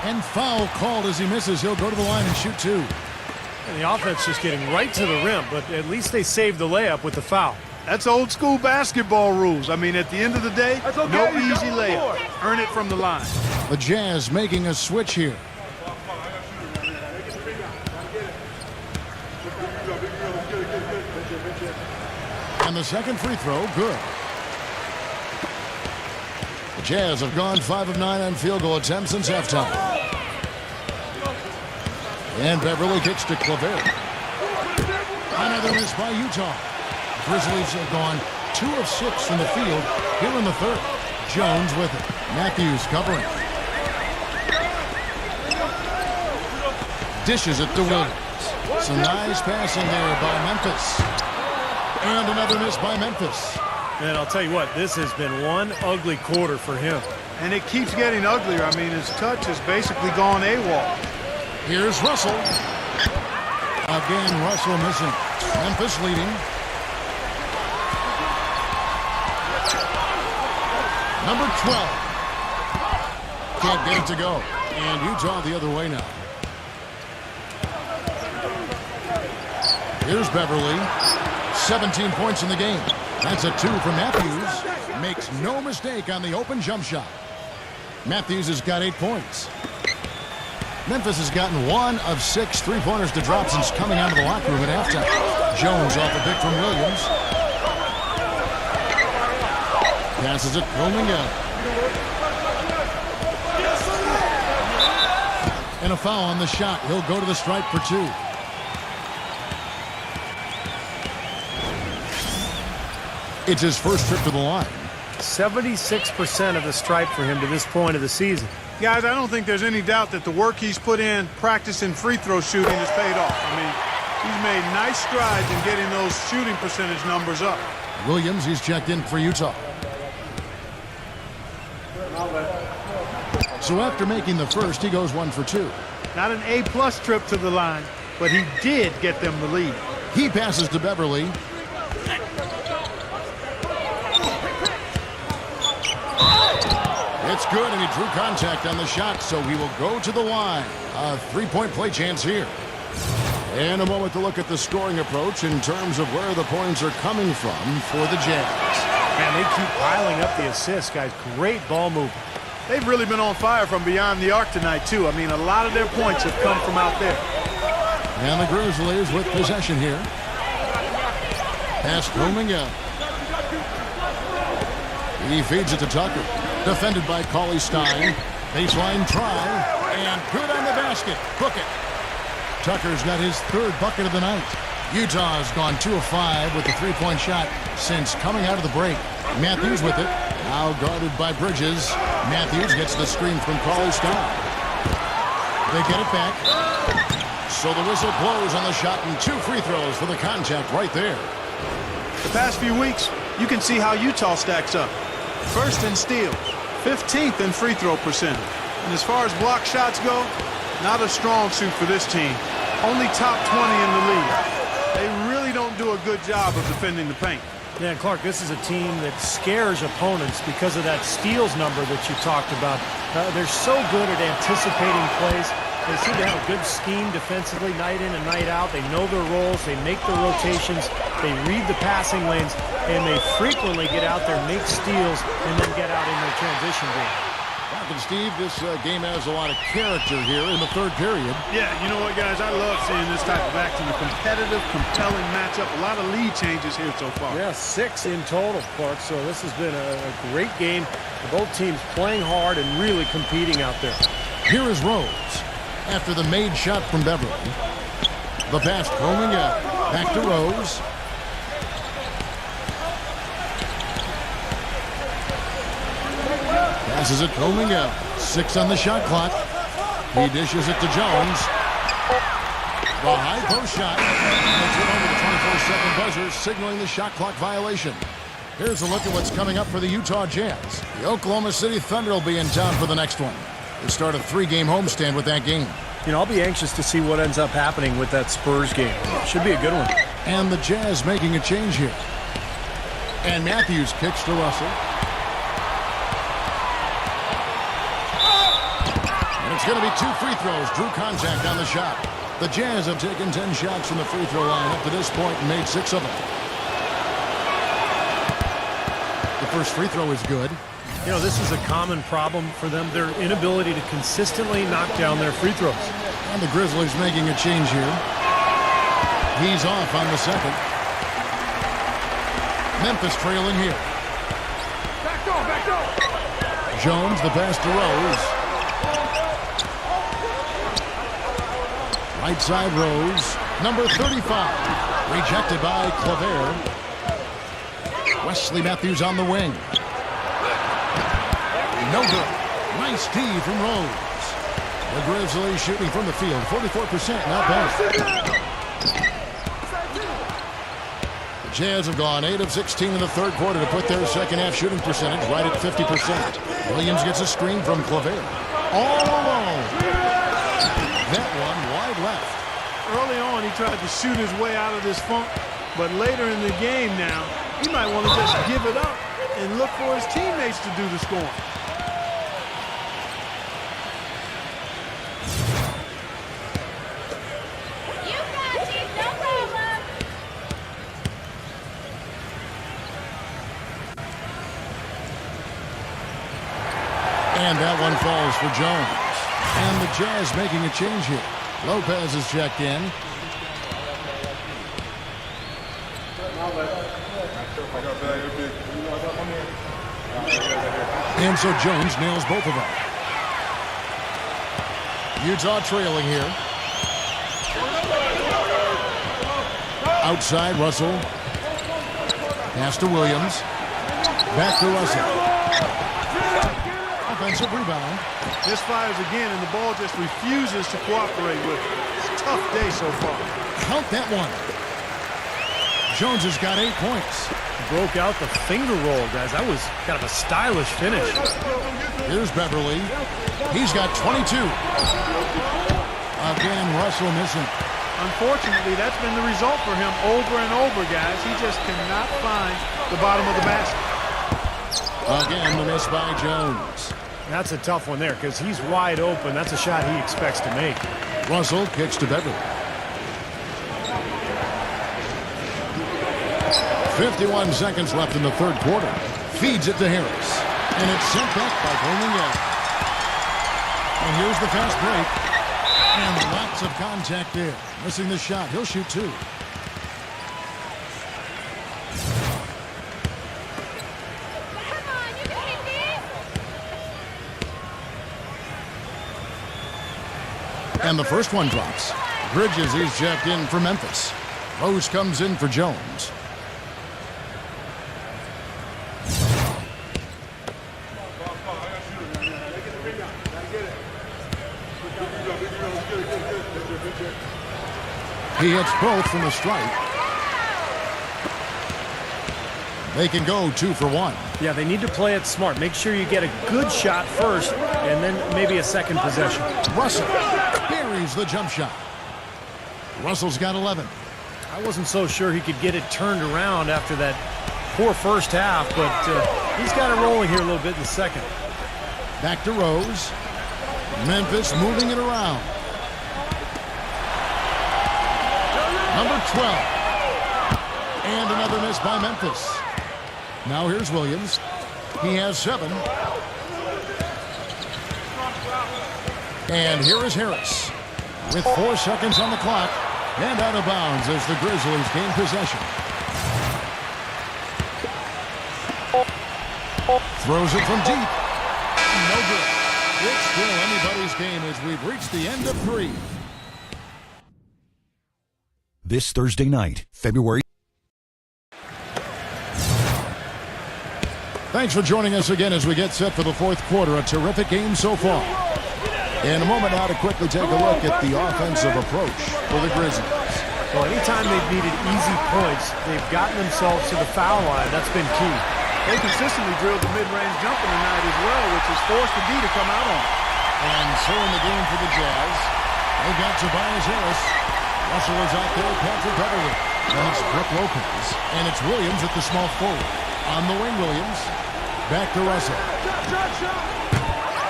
And foul called as he misses. He'll go to the line and shoot 2. And the offense just getting right to the rim, but at least they saved the layup with the foul. That's old school basketball rules. I mean, at the end of the day, no easy layup. Earn it from the line. The Jazz making a switch here. And the second free throw, good. The Jazz have gone 5 of 9 on field goal attempts since halftime. And Beverly kicks to Claver. Another miss by Utah. Grizzlies have gone 2 of 6 from the field here in the third. Jones with it. Matthews covering. Dishes it to Williams. Some nice passing there by Memphis. And another miss by Memphis. And I'll tell you what, this has been one ugly quarter for him. And it keeps getting uglier. I mean, his touch has basically gone AWOL. Here's Russell. Again, Russell missing. Memphis leading. Number 12. Can't get it to go. And Utah the other way now. Here's Beverly. 17 points in the game. That's a 2 for Matthews. Makes no mistake on the open jump shot. Matthews has got 8 points. Memphis has gotten 1 of 6 3-pointers to drop since coming out of the locker room at halftime. Jones off a pick from Williams. Passes it, rolling out. And a foul on the shot. He'll go to the stripe for 2. It's his first trip to the line. 76% of the stripe for him to this point of the season. Guys, I don't think there's any doubt that the work he's put in practicing free throw shooting has paid off. I mean, he's made nice strides in getting those shooting percentage numbers up. Williams, he's checked in for Utah. So after making the first, he goes 1 for 2. Not an A-plus trip to the line, but he did get them the lead. He passes to Beverly. It's good, and he drew contact on the shot, so he will go to the line. A 3-point play chance here. And a moment to look at the scoring approach in terms of where the points are coming from for the Jazz. Man, they keep piling up the assists, guys. Great ball movement. They've really been on fire from beyond the arc tonight, too. I mean, a lot of their points have come from out there. And the Grizzlies with possession here. Pass roaming out. He feeds it to Tucker. Defended by Cauley Stein. Baseline try. And good on the basket. Book it. Tucker's got his 3rd bucket of the night. Utah has gone 2 of 5 with the 3-point shot since coming out of the break. Matthews with it. Now guarded by Bridges. Matthews gets the screen from Cauley Stein. They get it back. So the whistle blows on the shot and 2 free throws for the contact right there. The past few weeks, you can see how Utah stacks up. 1st in steals, 15th in free throw percentage. And as far as block shots go, not a strong suit for this team. Only top 20 in the league. They really don't do a good job of defending the paint. Yeah, Clark, this is a team that scares opponents because of that steals number that you talked about. They're so good at anticipating plays. They seem to have a good scheme defensively night in and night out. They know their roles. They make the rotations. They read the passing lanes. And they frequently get out there, make steals, and then get out in their transition game. Mark and Steve, this game has a lot of character here in the 3rd period. Yeah, you know what, guys? I love seeing this type of action. A competitive, compelling matchup. A lot of lead changes here so far. Yeah, 6 in total, Clark. So this has been a great game. Both teams playing hard and really competing out there. Here is Rose. After the made shot from Beverly. The pass rolling out. Back to Rose. Passes it rolling out. 6 on the shot clock. He dishes it to Jones. The high post shot. Makes it over the 24-second buzzer, signaling the shot clock violation. Here's a look at what's coming up for the Utah Jazz. The Oklahoma City Thunder will be in town for the next one. They start a 3-game homestand with that game. You know, I'll be anxious to see what ends up happening with that Spurs game. Should be a good one. And the Jazz making a change here. And Matthews kicks to Russell. And it's going to be 2 free throws. Drew contact on the shot. The Jazz have taken 10 shots from the free throw line up to this point and made 6 of them. The first free throw is good. You know, this is a common problem for them, their inability to consistently knock down their free throws. And the Grizzlies making a change here. He's off on the second. Memphis trailing here. Back door. Jones, the pass to Rose. Right side Rose. Number 35. Rejected by Claver. Wesley Matthews on the wing. No good. Nice D from Rose. The Grizzlies shooting from the field. 44%, not bad. The Jazz have gone 8 of 16 in the 3rd quarter to put their second-half shooting percentage right at 50%. Williams gets a screen from Claver. All alone. That one wide left. Early on, he tried to shoot his way out of this funk, but later in the game now, he might want to just give it up and look for his teammates to do the scoring. And that one falls for Jones. And the Jazz making a change here. Lopez is checked in. And so Jones nails both of them. Utah trailing here. Outside, Russell. Pass to Williams. Back to Russell. Offensive rebound. This fires again, and the ball just refuses to cooperate with it. It's a tough day so far. Count that one. Jones has got 8 points. Broke out the finger roll, guys. That was kind of a stylish finish. Here's Beverly. He's got 22. Again, Russell missing. Unfortunately, that's been the result for him over and over, guys. He just cannot find the bottom of the basket. Again, the miss by Jones. That's a tough one there because he's wide open. That's a shot he expects to make. Russell kicks to Beverly. 51 seconds left in the third quarter. Feeds it to Harris. And it's sent back by Fournier. And here's the fast break. And lots of contact there. Missing the shot. He'll shoot 2. Come on, you can hit this. And the first one drops. Bridges is checked in for Memphis. Rose comes in for Jones. He hits both from the stripe. They can go 2 for 1. Yeah, they need to play it smart. Make sure you get a good shot first and then maybe a second possession. Russell buries the jump shot. Russell's got 11. I wasn't so sure he could get it turned around after that poor first half, but he's got it rolling here a little bit in the second. Back to Rose. Memphis moving it around. Number 12. And another miss by Memphis. Now here's Williams. He has 7. And here is Harris. With 4 seconds on the clock. And out of bounds as the Grizzlies gain possession. Throws it from deep. No good. It's still anybody's game as we've reached the end of 3. This Thursday night, February. Thanks for joining us again as we get set for the fourth quarter. A terrific game so far. In a moment now to quickly take a look at the offensive approach for the Grizzlies. Well, anytime they've needed easy points, they've gotten themselves to the foul line. That's been key. They consistently drilled the mid-range jumper tonight as well, which has forced the D to come out on. And so in the game for the Jazz, they've got Tobias Harris. Russell is out there, Patrick Beverly. And it's Brook Lopez. And it's Williams at the small forward. On the wing, Williams. Back to Russell.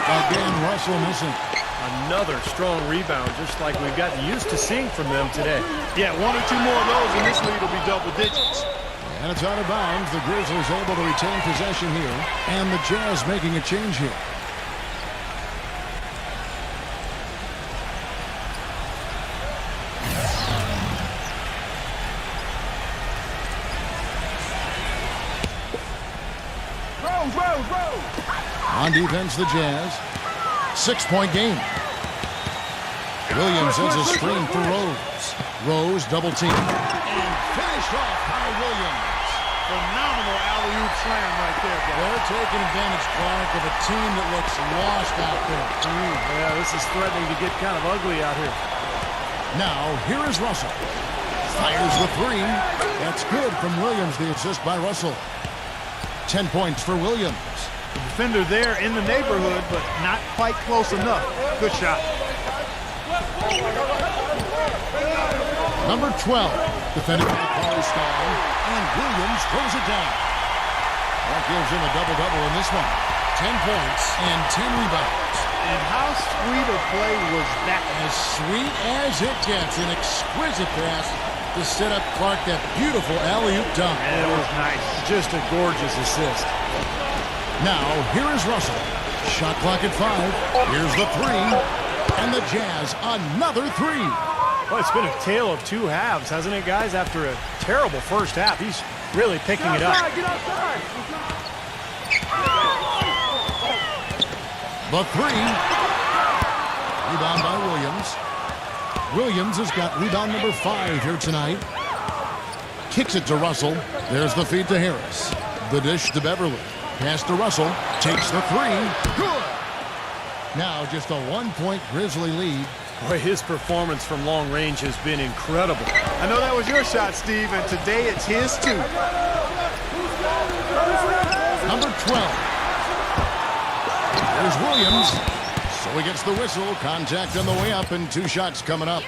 Again, Russell missing. Another strong rebound, just like we've gotten used to seeing from them today. Yeah, 1 or 2 more of those and this lead will be double digits. And it's out of bounds. The Grizzlies able to retain possession here. And the Jazz making a change here. On defense, the Jazz. 6-point game. Williams has a screen for Rose. Rose double team. And finished off by Williams. Phenomenal alley-oop slam right there, guys. They're taking advantage, Clark, of a team that looks lost out there. Yeah, this is threatening to get kind of ugly out here. Now, here is Russell. Fires the 3. That's good from Williams, the assist by Russell. 10 points for Williams. The defender there in the neighborhood, but not quite close enough. Good shot. Number 12, defended by Paul Stahl, and Williams throws it down. That gives him a double-double in this one. 10 points and 10 rebounds. And how sweet a play was that? As sweet as it gets. An exquisite pass to set up Clark that beautiful alley-oop dunk. And it was nice. Just a gorgeous assist. Now, here is Russell. Shot clock at 5. Here's the 3. And the Jazz, another 3. Well, it's been a tale of two halves, hasn't it, guys? After a terrible first half, he's really picking it up. Get outside. The 3. Rebound by Williams. Williams has got rebound number 5 here tonight. Kicks it to Russell. There's the feed to Harris. The dish to Beverly. Pass to Russell. Takes the 3. Good. Now just a 1-point Grizzly lead. Boy, his performance from long range has been incredible. I know that was your shot, Steve, and today it's his too. Number 12. There's Williams. So he gets the whistle. Contact on the way up and 2 shots coming up.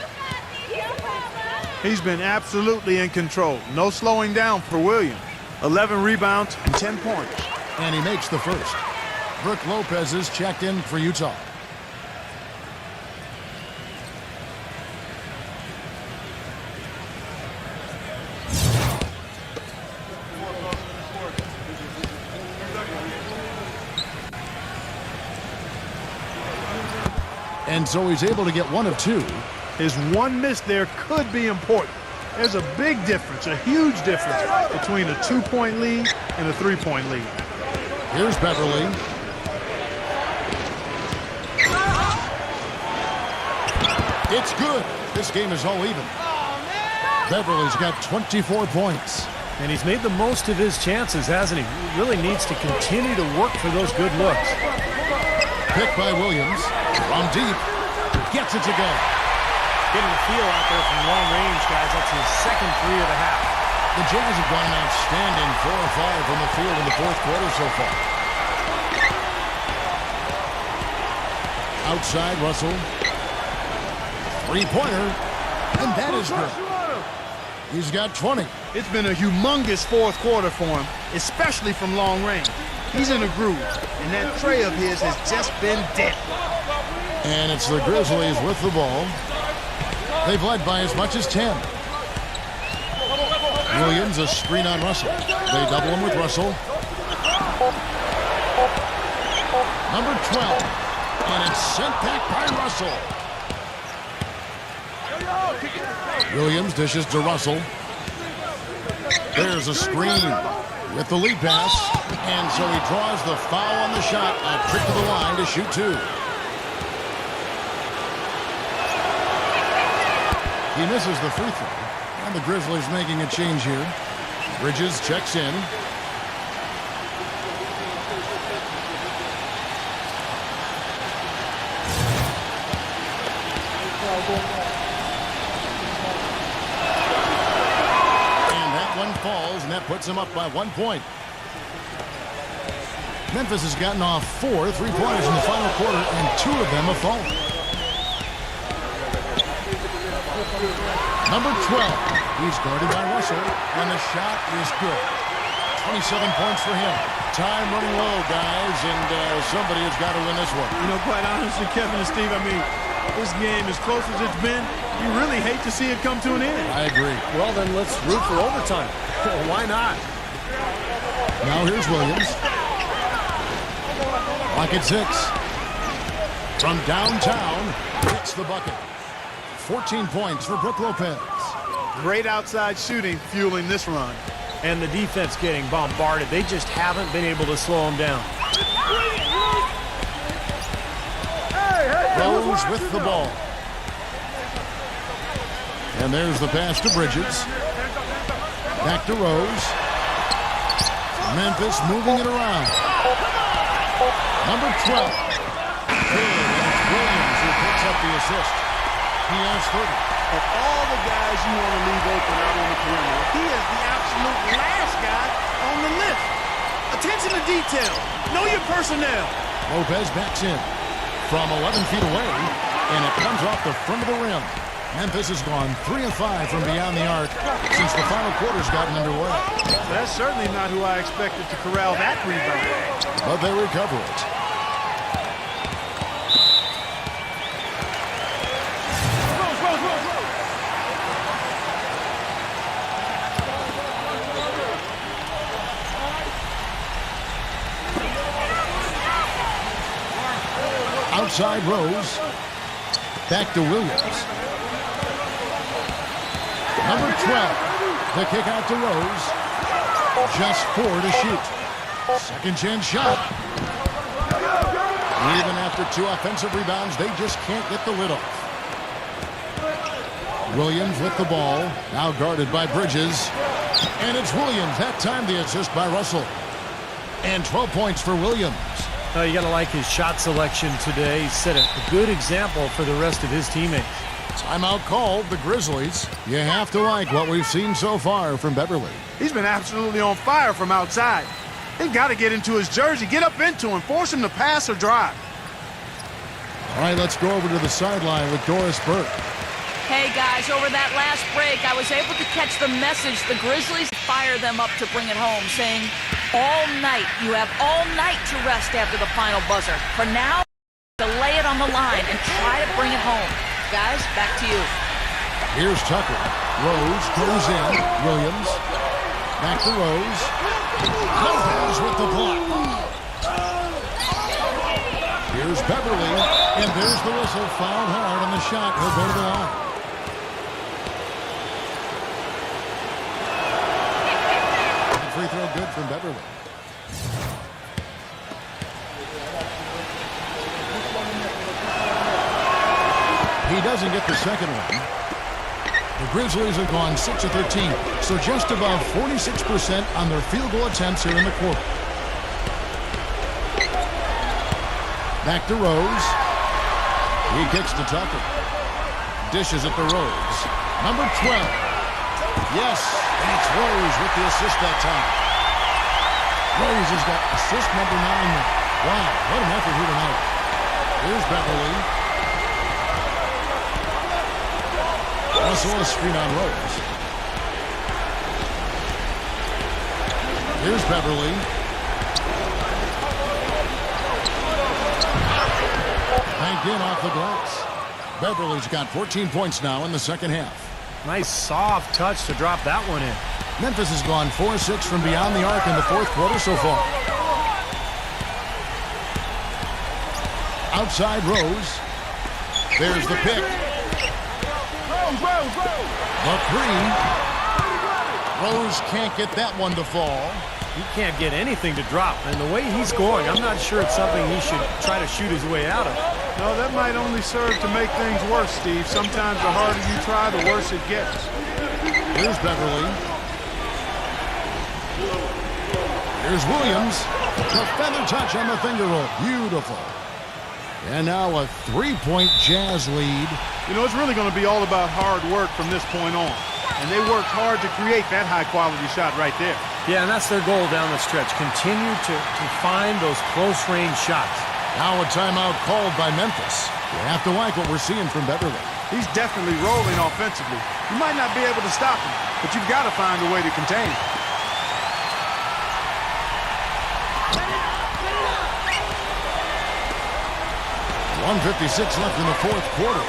He's been absolutely in control. No slowing down for Williams. 11 rebounds and 10 points. And he makes the first. Brook Lopez is checked in for Utah. And so he's able to get 1 of 2. His 1 miss there could be important. There's a big difference, a huge difference between a 2-point lead and a 3-point lead. Here's Beverly. It's good. This game is all even. Beverly's got 24 points. And he's made the most of his chances, hasn't he? He really needs to continue to work for those good looks. Picked by Williams. From deep. Gets it to go. Getting the feel out there from long range, guys. That's his second 3 of the half. The Jazz have gone outstanding 4 of 5 from the field in the 4th quarter so far. Outside, Russell. 3-pointer. And that is good. He's got 20. It's been a humongous 4th quarter for him, especially from long range. He's in a groove, and that tray of his has just been dead. And it's the Grizzlies with the ball. They've led by as much as 10. Williams, a screen on Russell. They double him with Russell. Number 12. And it's sent back by Russell. Williams dishes to Russell. There's a screen with the lead pass. And so he draws the foul on the shot. A trip to the line to shoot 2. He misses the free throw. And the Grizzlies making a change here. Bridges checks in. And that one falls, and that puts him up by 1 point. Memphis has gotten off 4 3-pointers in the final quarter, and 2 of them have fallen. Number 12. He's guarded by Russell, and the shot is good. 27 points for him. Time running low, guys, and somebody has got to win this one. You know, quite honestly, Kevin and Steve, I mean, this game, as close as it's been, you really hate to see it come to an end. I agree. Well, then let's root for overtime. Why not? Now here's Williams. Clock at 6. From downtown, hits the bucket. 14 points for Brook Lopez. Great outside shooting fueling this run. And the defense getting bombarded. They just haven't been able to slow him down. Rose with the ball. And there's the pass to Bridges. Back to Rose. Memphis moving it around. Number 12. Good. And it's Williams who picks up the assist. He has 30. Of all the guys you want to leave open out on the perimeter, he is the absolute last guy on the list. Attention to detail. Know your personnel. Lopez backs in from 11 feet away, and it comes off the front of the rim. Memphis has gone 3 of 5 from beyond the arc since the final quarter's gotten underway. That's certainly not who I expected to corral that rebound. But they recover it. Outside Rose. Back to Williams. Number 12. The kick out to Rose. Just 4 to shoot. Second chance shot. Even after 2 offensive rebounds, they just can't get the lid off. Williams with the ball. Now guarded by Bridges. And it's Williams. That time the assist by Russell. And 12 points for Williams. You got to like his shot selection today. He set a good example for the rest of his teammates. Timeout called, the Grizzlies. You have to like what we've seen so far from Beverly. He's been absolutely on fire from outside. They've got to get into his jersey, get up into him, force him to pass or drive. All right, let's go over to the sideline with Doris Burke. Hey, guys, over that last break, I was able to catch the message the Grizzlies fire them up to bring it home, saying, all night, you have all night to rest after the final buzzer. For now, to lay it on the line and try to bring it home. Guys, back to you. Here's Tucker. Rose goes in. Williams. Back to Rose. Lopez with the block. Here's Beverly. And there's the whistle. Fouled hard on the shot. He'll go to the line. Free throw good from Beverly. He doesn't get the second one. The Grizzlies have gone 6 of 13, so just above 46% on their field goal attempts here in the quarter. Back to Rose. He kicks to Tucker. Dishes it to Rose. Number 12. Yes, and it's Rose with the assist that time. Rose has got assist number 9. Wow, what an effort here tonight. Here's Beverly. Russell a screen on Rose. Here's Beverly. Banked in off the glass. Beverly's got 14 points now in the second half. Nice soft touch to drop that one in. Memphis has gone 4-6 from beyond the arc in the fourth quarter so far. Outside Rose. There's the pick. The 3. Rose can't get that one to fall. He can't get anything to drop. And the way he's scoring, I'm not sure it's something he should try to shoot his way out of. No, that might only serve to make things worse, Steve. Sometimes the harder you try, the worse it gets. Here's Beverly. Here's Williams. The feather touch on the finger roll. Beautiful. And now a 3-point Jazz lead. You know, it's really going to be all about hard work from this point on. And they worked hard to create that high-quality shot right there. Yeah, and that's their goal down the stretch. Continue to find those close-range shots. Now a timeout called by Memphis. You have to like what we're seeing from Beverly. He's definitely rolling offensively. You might not be able to stop him, but you've got to find a way to contain him. .156 left in the fourth quarter.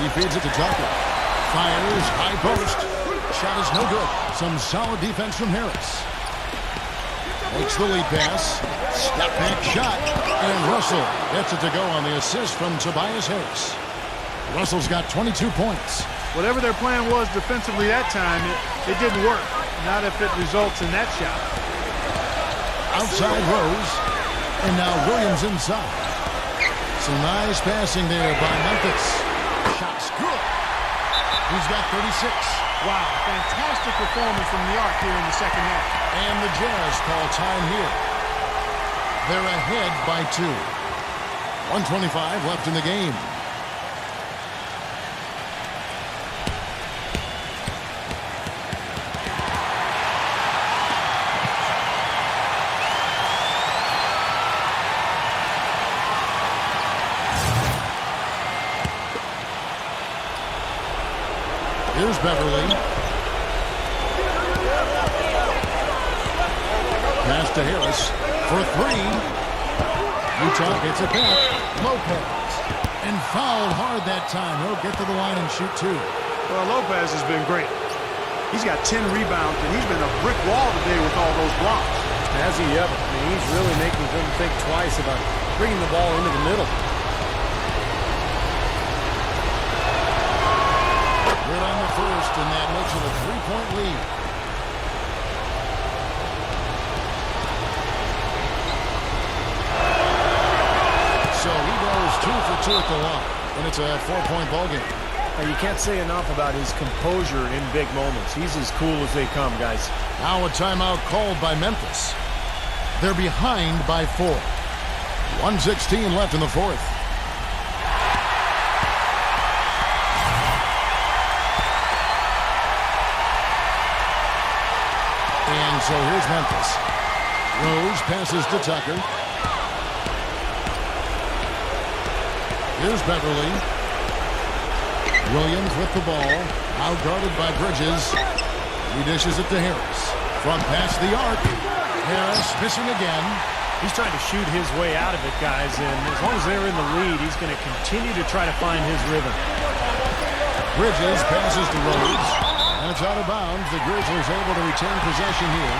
He feeds it to Tucker. Fires, high post. Shot is no good. Some solid defense from Harris. Makes the lead pass. Step back shot. And Russell gets it to go on the assist from Tobias Harris. Russell's got 22 points. Whatever their plan was defensively that time, it didn't work. Not if it results in that shot. Outside Rose. And now Williams inside. Some nice passing there by Memphis. Shot's good. He's got 36. Wow, fantastic performance from the arc here in the second half. And the Jazz call time here. They're ahead by 2. 1:25 left in the game. Here's Beverly. Pass to Harris for 3. Utah gets it back. Lopez. And fouled hard that time. He'll get to the line and shoot 2. Well, Lopez has been great. He's got 10 rebounds, and he's been a brick wall today with all those blocks. Has he ever? I mean, he's really making them think twice about bringing the ball into the middle. Good on the first, and that makes it a 3-point lead. So he goes 2 for 2 at the line, and it's a 4-point ball game. You can't say enough about his composure in big moments. He's as cool as they come, guys. Now a timeout called by Memphis. They're behind by 4. 1:16 left in the fourth. And so here's Memphis. Rose passes to Tucker. Here's Beverly. Williams with the ball. Out guarded by Bridges. He dishes it to Harris. Front pass the arc. Harris missing again. He's trying to shoot his way out of it, guys, and as long as they're in the lead, he's going to continue to try to find his rhythm. Bridges passes to Rhodes, and it's out of bounds. The Grizzlies able to retain possession here.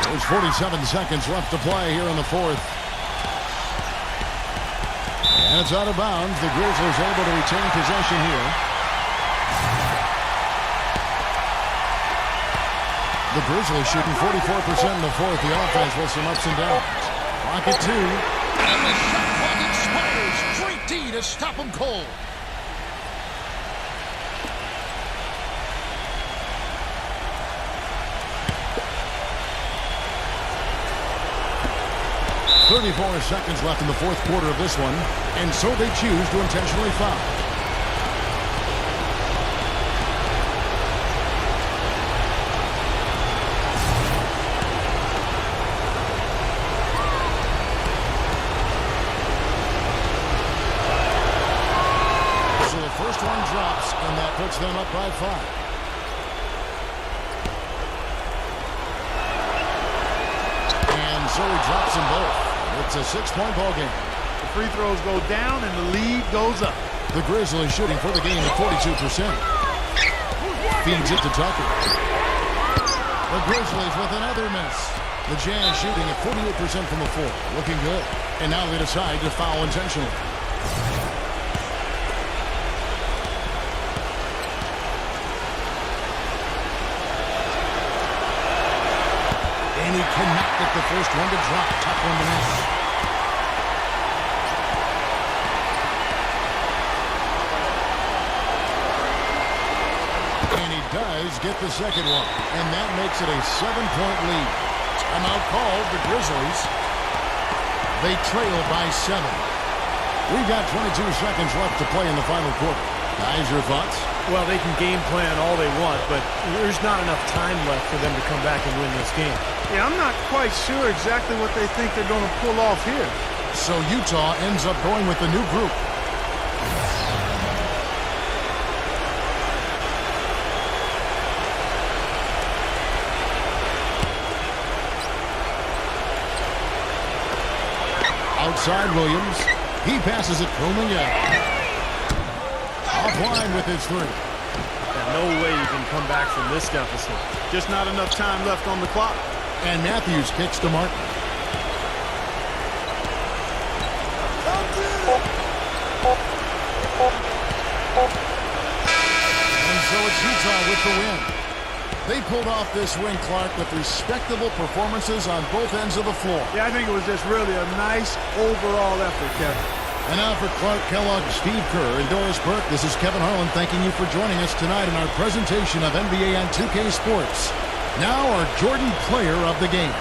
There's 47 seconds left to play here in the fourth. And it's out of bounds. The Grizzlies able to retain possession here. The Grizzlies shooting 44% in the fourth. The offense with some ups and downs. Clock at 2. And the shot clock expires. Great D to stop them cold. .34 seconds left in the fourth quarter of this one, and so they choose to intentionally foul. So the first one drops, and that puts them up by 5. And so he drops them both. It's a 6-point ball game. The free throws go down and the lead goes up. The Grizzlies shooting for the game at 42%. Feeds it to Tucker. The Grizzlies with another miss. The Jazz shooting at 48% from the floor. Looking good. And now they decide to foul intentionally. And he cannot get the first one to drop. Tough one to miss. And he does get the second one. And that makes it a 7-point lead. Timeout called the Grizzlies. They trail by 7. We've got 22 seconds left to play in the final quarter. Guys, your thoughts? Well, they can game plan all they want, but there's not enough time left for them to come back and win this game. Yeah, I'm not quite sure exactly what they think they're going to pull off here. So Utah ends up going with the new group. Outside Williams. He passes it Kuminga. Offline with his 3. No way you can come back from this deficit. Just not enough time left on the clock. And Matthews kicks to Martin. And so it's Utah with the win. They pulled off this win, Clark, with respectable performances on both ends of the floor. Yeah, I think it was just really a nice overall effort, Kevin. And now for Clark Kellogg, Steve Kerr, and Doris Burke, this is Kevin Harlan thanking you for joining us tonight in our presentation of NBA on 2K Sports. Now our Jordan Player of the Game.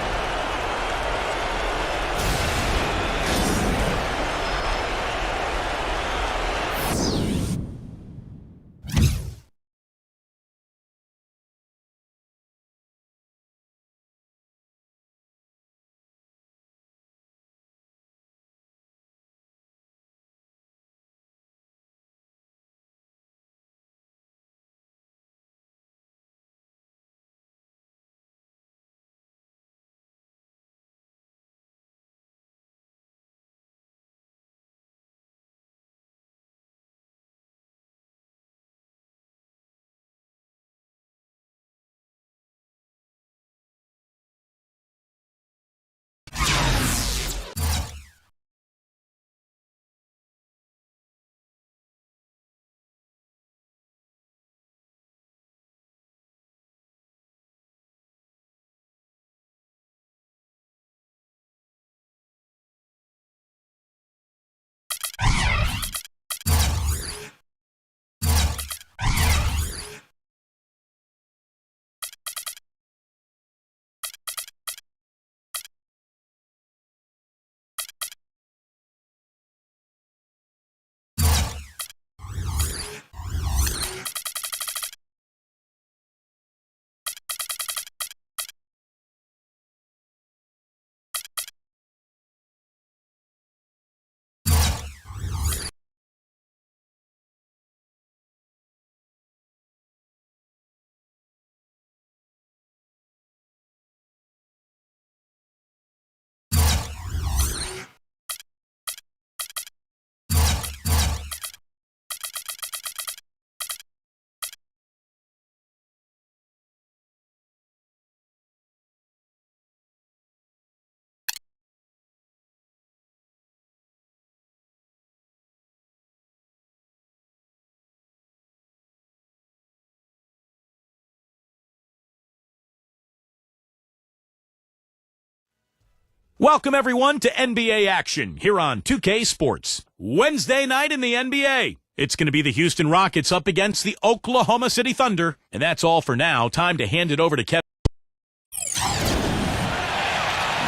Welcome, everyone, to NBA action here on 2K Sports. Wednesday night in the NBA. It's going to be the Houston Rockets up against the Oklahoma City Thunder. And that's all for now. Time to hand it over to Kevin.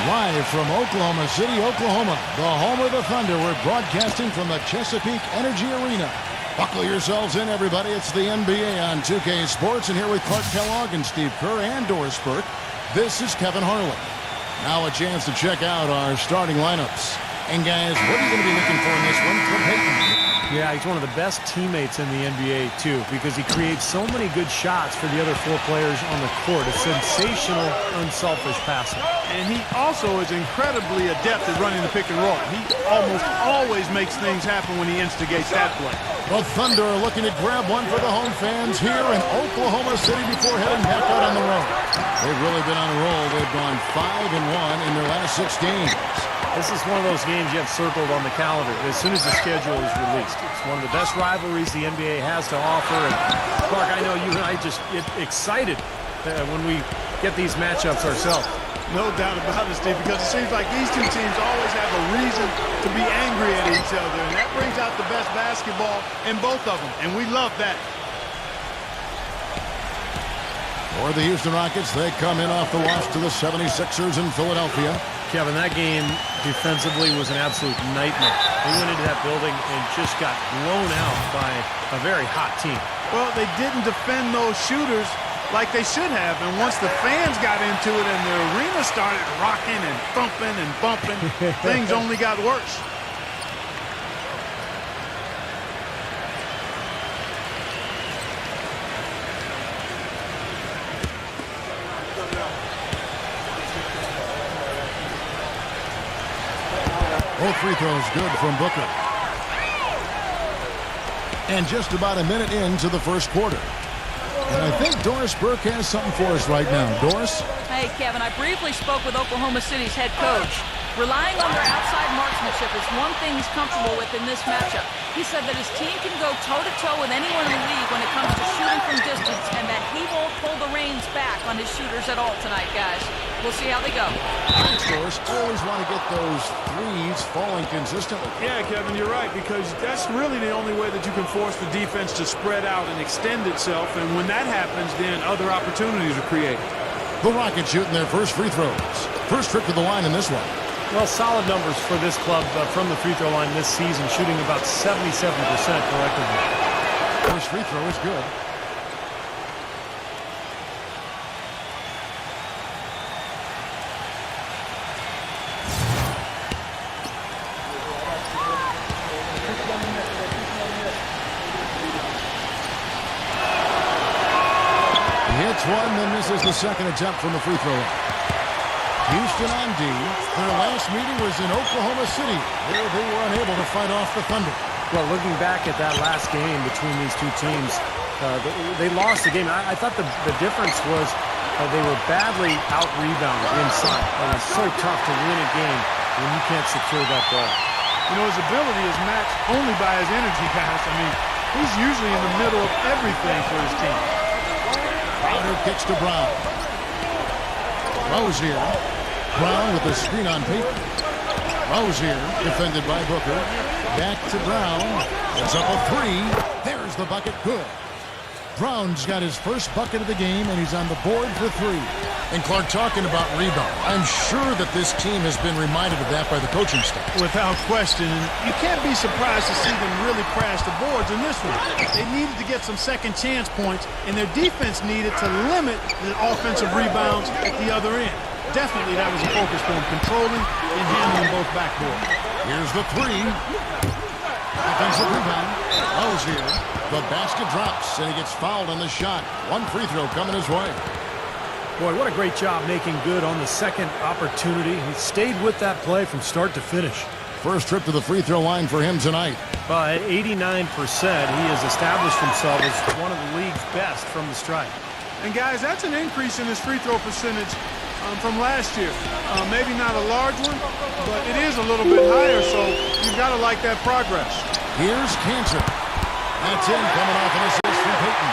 Live from Oklahoma City, Oklahoma, the home of the Thunder. We're broadcasting from the Chesapeake Energy Arena. Buckle yourselves in, everybody. It's the NBA on 2K Sports. And here with Clark Kellogg and Steve Kerr and Doris Burke, this is Kevin Harlan. Now a chance to check out our starting lineups. And guys, what are you going to be looking for in this one from Peyton? Yeah, he's one of the best teammates in the NBA, too, because he creates so many good shots for the other four players on the court. A sensational, unselfish passer. And he also is incredibly adept at running the pick and roll. He almost always makes things happen when he instigates that play. The Thunder are looking to grab one for the home fans here in Oklahoma City before heading back out on the road. They've really been on a roll. They've gone 5-1 in their last 6 games. This is one of those games you have circled on the calendar as soon as the schedule is released. It's one of the best rivalries the NBA has to offer. And Clark, I know you and I just get excited when we get these matchups ourselves. No doubt about it, Steve, because it seems like these two teams always have a reason to be angry at each other. And that brings out the best basketball in both of them. And we love that. For the Houston Rockets, they come in off the loss to the 76ers in Philadelphia. Kevin, that game defensively was an absolute nightmare. They went into that building and just got blown out by a very hot team. Well, they didn't defend those shooters like they should have. And once the fans got into it and the arena started rocking and thumping and bumping, things only got worse. Both free throws good from Booker. And just about a minute into the first quarter. And I think Doris Burke has something for us right now. Doris? Hey, Kevin, I briefly spoke with Oklahoma City's head coach. Relying on their outside marksmanship is one thing he's comfortable with in this matchup. He said that his team can go toe-to-toe with anyone in the league when it comes to shooting from distance, and that he won't pull the reins back on his shooters at all tonight, guys. We'll see how they go. Thanks, Doris. Always want to get those threes falling consistently. Yeah, Kevin, you're right, because that's really the only way that you can force the defense to spread out and extend itself. And when that happens, then other opportunities are created. The Rockets shooting their first free throws. First trip to the line in this one. Well, solid numbers for this club from the free throw line this season, shooting about 77% collectively. First free throw is good. He hits one, then misses the second attempt from the free throw line. Houston on D. Their last meeting was in Oklahoma City, where they were unable to fight off the Thunder. Well, looking back at that last game between these two teams, they lost the game. I thought the difference was they were badly out-rebounded inside. It was so tough to win a game when you can't secure that ball. You know, his ability is matched only by his energy, guys. I mean, he's usually in the middle of everything for his team. Crowder kicks to Brown. Rozier. Brown with the screen on Peyton. Rozier defended by Booker. Back to Brown. It's up a three. There's the bucket. Good. Brown's got his first bucket of the game, and he's on the board for three. And Clark, talking about rebound, I'm sure that this team has been reminded of that by the coaching staff. Without question. And you can't be surprised to see them really crash the boards in this one. They needed to get some second chance points, and their defense needed to limit the offensive rebounds at the other end. Definitely that was a focus for them, controlling and handling both backboard. Here's the three. Defensive rebound. Rozier. The basket drops, and he gets fouled on the shot. One free throw coming his way. Boy, what a great job making good on the second opportunity. He stayed with that play from start to finish. First trip to the free throw line for him tonight. At 89%, he has established himself as one of the league's best from the stripe. And guys, that's an increase in his free throw percentage from last year. Maybe not a large one, but it is a little bit higher, so you've got to like that progress. Here's Cantor. That's in, coming off an assist from Peyton.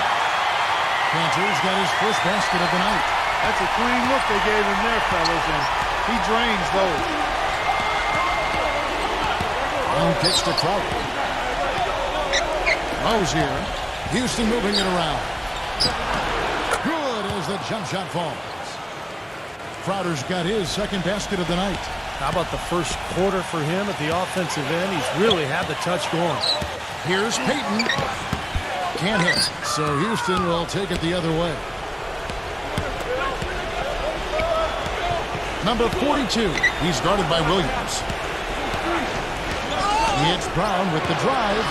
Cantor's got his first basket of the night. That's a clean look they gave him there, fellas, and he drains those. Kicks to Crowder. Rose here. Houston moving it around. Good as the jump shot falls. Crowder's got his second basket of the night. How about the first quarter for him at the offensive end? He's really had the touch going. Here's Payton. Can't hit. So Houston will take it the other way. Number 42. He's guarded by Williams. It's Brown with the drive.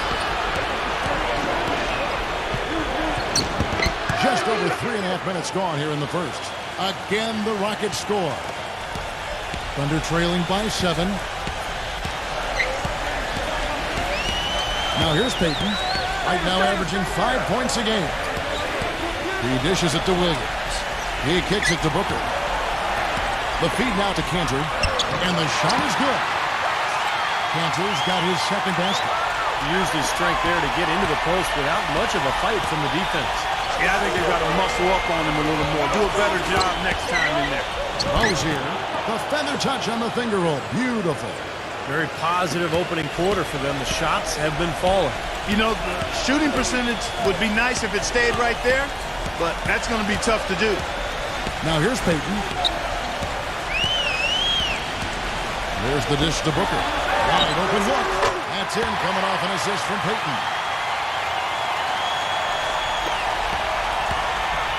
Just over 3.5 minutes gone here in the first. Again, the Rockets score. Thunder trailing by 7. Now here's Payton. Right now averaging 5 points a game. He dishes it to Williams. He kicks it to Booker. The feed now to Cantor. And the shot is good. Cantor's got his second basket. He used his strength there to get into the post without much of a fight from the defense. Yeah, I think they've got to muscle up on him a little more. Do a better job next time in there. Rose here. The feather touch on the finger roll. Beautiful. Very positive opening quarter for them. The shots have been falling. You know, the shooting percentage would be nice if it stayed right there, but that's going to be tough to do. Now here's Payton. There's the dish to Booker. Wide open look. That's in, coming off an assist from Payton.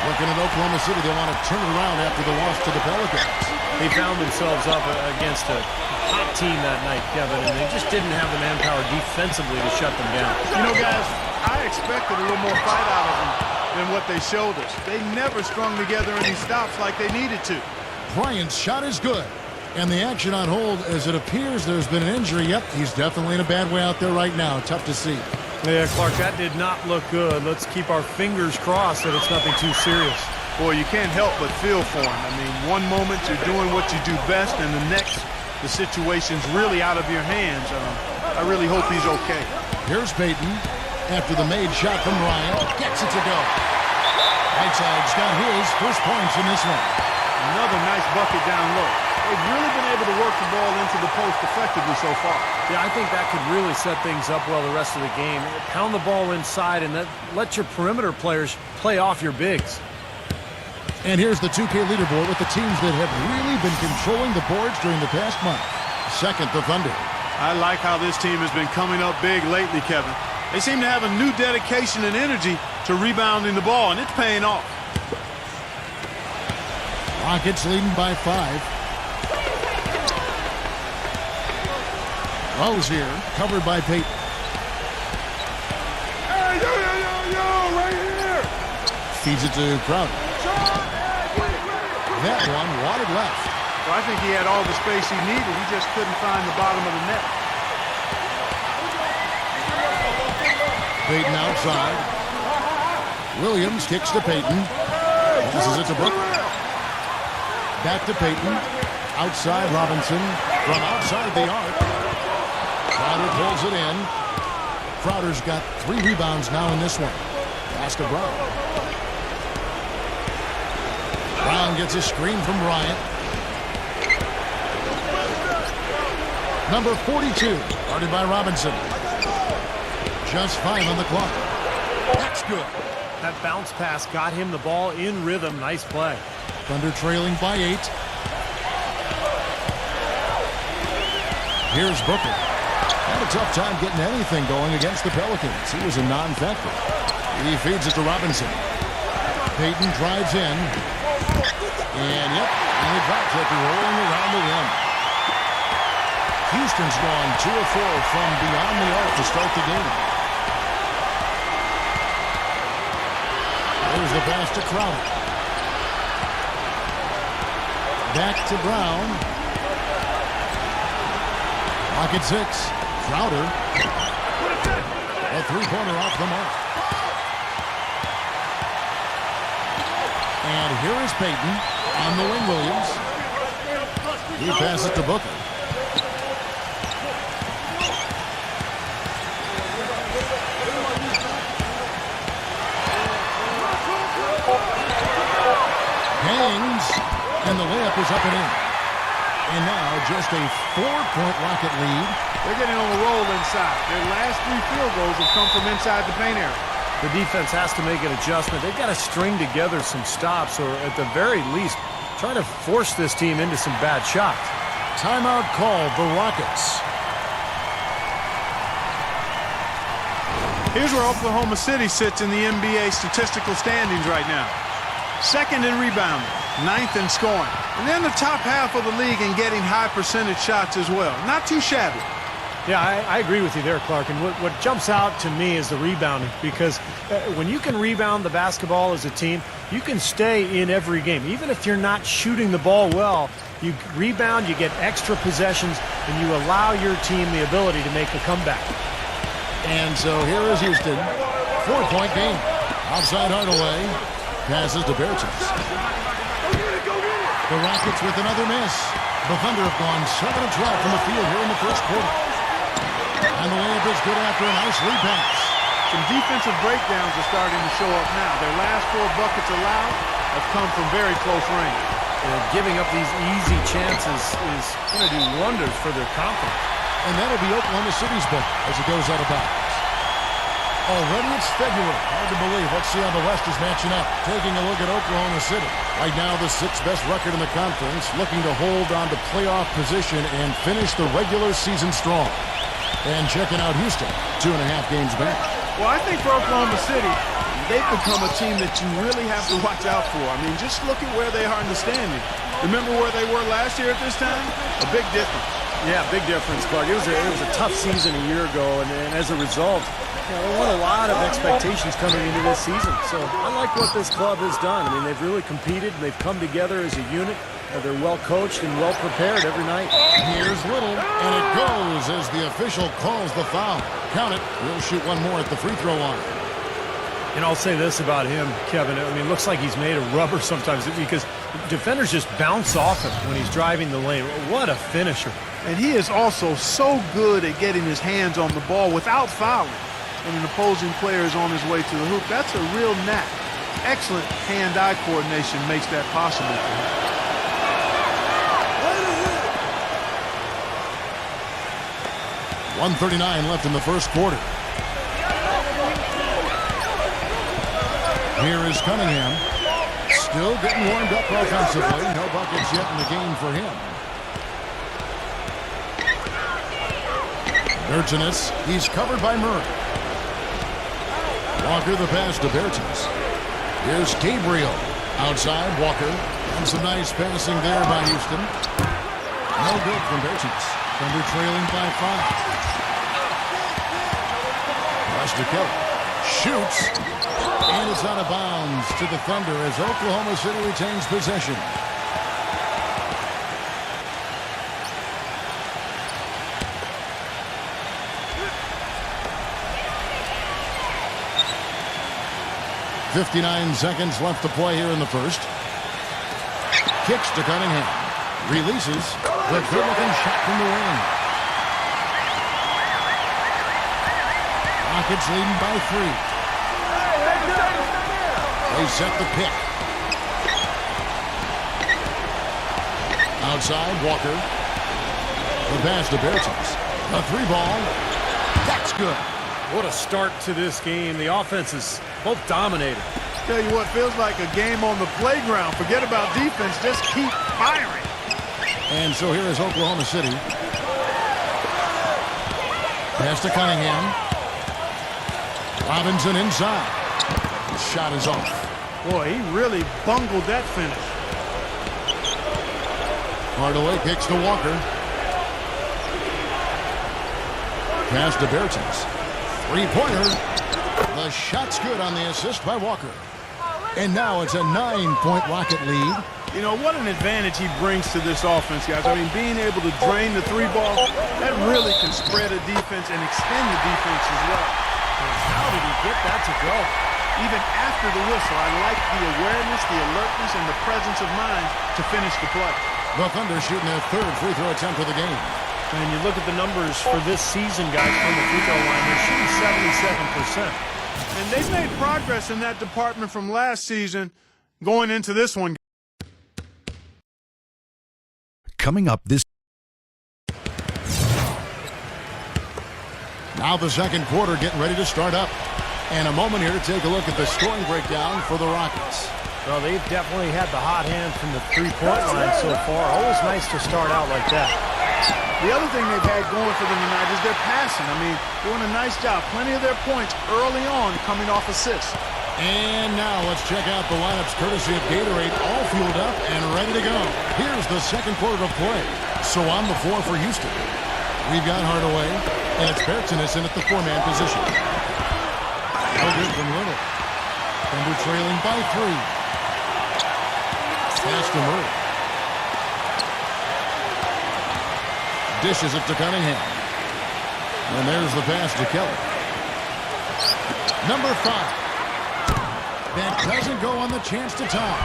Looking at Oklahoma City, they want to turn it around after the loss to the Pelicans. They found themselves up against a hot team that night, Kevin, and they just didn't have the manpower defensively to shut them down. You know, guys, I expected a little more fight out of them than what they showed us. They never strung together any stops like they needed to. Bryant's shot is good. And the action on hold, as it appears there's been an injury. Yep, he's definitely in a bad way out there right now. Tough to see. Yeah, Clark, that did not look good. Let's keep our fingers crossed that it's nothing too serious. Boy, you can't help but feel for him. I mean, one moment you're doing what you do best, and the next, the situation's really out of your hands. I really hope he's okay. Here's Payton. After the made shot from Bryant, gets it to go. Whiteside's got his first points in this one. Another nice bucket down low. They've really been able to work the ball into the post effectively so far. Yeah, I think that could really set things up well the rest of the game. Pound the ball inside and let your perimeter players play off your bigs. And here's the 2K leaderboard with the teams that have really been controlling the boards during the past month. Second, the Thunder. I like how this team has been coming up big lately, Kevin. They seem to have a new dedication and energy to rebounding the ball, and it's paying off. Rockets leading by 5. Rose here, covered by Payton. Hey, yo, right here! Feeds it to Crowder. That one wadded left. Well, I think he had all the space he needed. He just couldn't find the bottom of the net. Payton outside. Williams kicks to Payton. Passes it to Booker. Back to Payton. Outside Robinson. From outside the arc. Crowder pulls it in. Crowder's got 3 rebounds now in this one. Pass to Brown. Brown gets a screen from Bryant. Number 42, guarded by Robinson. Just 5 on the clock. That's good. That bounce pass got him the ball in rhythm. Nice play. Thunder trailing by 8. Here's Booker. Had a tough time getting anything going against the Pelicans. He was a non-factor. He feeds it to Robinson. Payton drives in. And yep, and the drop kick rolling around the rim. Houston's gone 2 of 4 from beyond the arc to start the game. There's the pass to Crowder. Back to Brown. Pocket 6. Crowder. A 3-pointer off the mark. And here is Payton on the wing. Williams. He passes to Booker. Hangs, and the layup is up and in. And now just a 4-point Rocket lead. They're getting on the roll inside. Their last 3 field goals have come from inside the paint area. The defense has to make an adjustment. They've got to string together some stops, or at the very least, try to force this team into some bad shots. Timeout called the Rockets. Here's where Oklahoma City sits in the NBA statistical standings right now. 2nd in rebounding, 9th in scoring. And they're in the top half of the league in getting high percentage shots as well. Not too shabby. Yeah, I agree with you there, Clark. And what jumps out to me is the rebounding, because when you can rebound the basketball as a team, you can stay in every game. Even if you're not shooting the ball well, you rebound, you get extra possessions, and you allow your team the ability to make a comeback. And so here is Houston. 4-point game. Outside Hardaway. Passes to Bertans. The Rockets with another miss. The Thunder have gone 7 of 12 from the field here in the first quarter. And the layup is good after a nice lead pass. Some defensive breakdowns are starting to show up now. Their last 4 buckets allowed have come from very close range. Giving up these easy chances is going to do wonders for their confidence. And that'll be Oklahoma City's book as it goes out of bounds. Already it's February. Hard to believe. Let's see how the West is matching up. Taking a look at Oklahoma City. Right now the 6th best record in the conference, looking to hold on to playoff position and finish the regular season strong. And checking out Houston, 2.5 games back. Well, I think for Oklahoma City, they've become a team that you really have to watch out for. I mean, just look at where they are in the standing. Remember where they were last year at this time? A big difference. Yeah, big difference, Clark. It was a tough season a year ago, and as a result, there weren't a lot of expectations coming into this season. So I like what this club has done. I mean, they've really competed. They've come together as a unit. They're well coached and well prepared every night. Here's Little, and it goes as the official calls the foul. Count it. We'll shoot one more at the free throw line. And I'll say this about him, Kevin. I mean, it looks like he's made of rubber sometimes, because defenders just bounce off him when he's driving the lane. What a finisher. And he is also so good at getting his hands on the ball without fouling when an opposing player is on his way to the hoop. That's a real knack. Excellent hand-eye coordination makes that possible for him. 1:39 left in the first quarter. Here is Cunningham. Still getting warmed up offensively. No buckets yet in the game for him. Bertans, he's covered by Murray. Walker the pass to Bertans. Here's Gabriel. Outside, Walker. And some nice passing there by Houston. No good from Bertans. Thunder trailing by 5. Kelly shoots, and it's out of bounds to the Thunder as Oklahoma City retains possession. .59 seconds left to play here in the first. Kicks to Cunningham. Releases. The good-looking shot from the wing. Rockets leading by 3. They set the pick. Outside, Walker. The pass to Bertans. A 3-ball. That's good. What a start to this game. The offense is both dominated. Tell you what, feels like a game on the playground. Forget about defense. Just keep firing. And so here is Oklahoma City. Pass to Cunningham. Robinson inside. The shot is off. Boy, he really bungled that finish. Hardaway kicks to Walker. Pass to Bertans. 3-pointer. The shot's good on the assist by Walker. And now it's a 9-point Rocket lead. You know, what an advantage he brings to this offense, guys. I mean, being able to drain the 3-ball, that really can spread a defense and extend the defense as well. How did he get that to go? Even after the whistle, I like the awareness, the alertness, and the presence of mind to finish the play. The Thunder shooting their 3rd free throw attempt of the game. And you look at the numbers for this season, guys, from the free throw line. They're shooting 77%. And they've made progress in that department from last season going into this one. coming up this. Now the second quarter getting ready to start up. And a moment here to take a look at the scoring breakdown for the Rockets. Well, they've definitely had the hot hand from the three-point line so far. Always nice to start out like that. The other thing they've had going for them tonight is their passing. I mean, doing a nice job. Plenty of their points early on coming off assists. And now let's check out the lineups courtesy of Gatorade, all fueled up and ready to go. Here's the second quarter of play. So on the floor for Houston, we've got Hardaway, and it's Bertans in at the four-man position. No good from Little. Thunder trailing by 3. Pass to Murray. Dishes it to Cunningham. And there's the pass to Kelly. Number 5. That doesn't go on the chance to tie.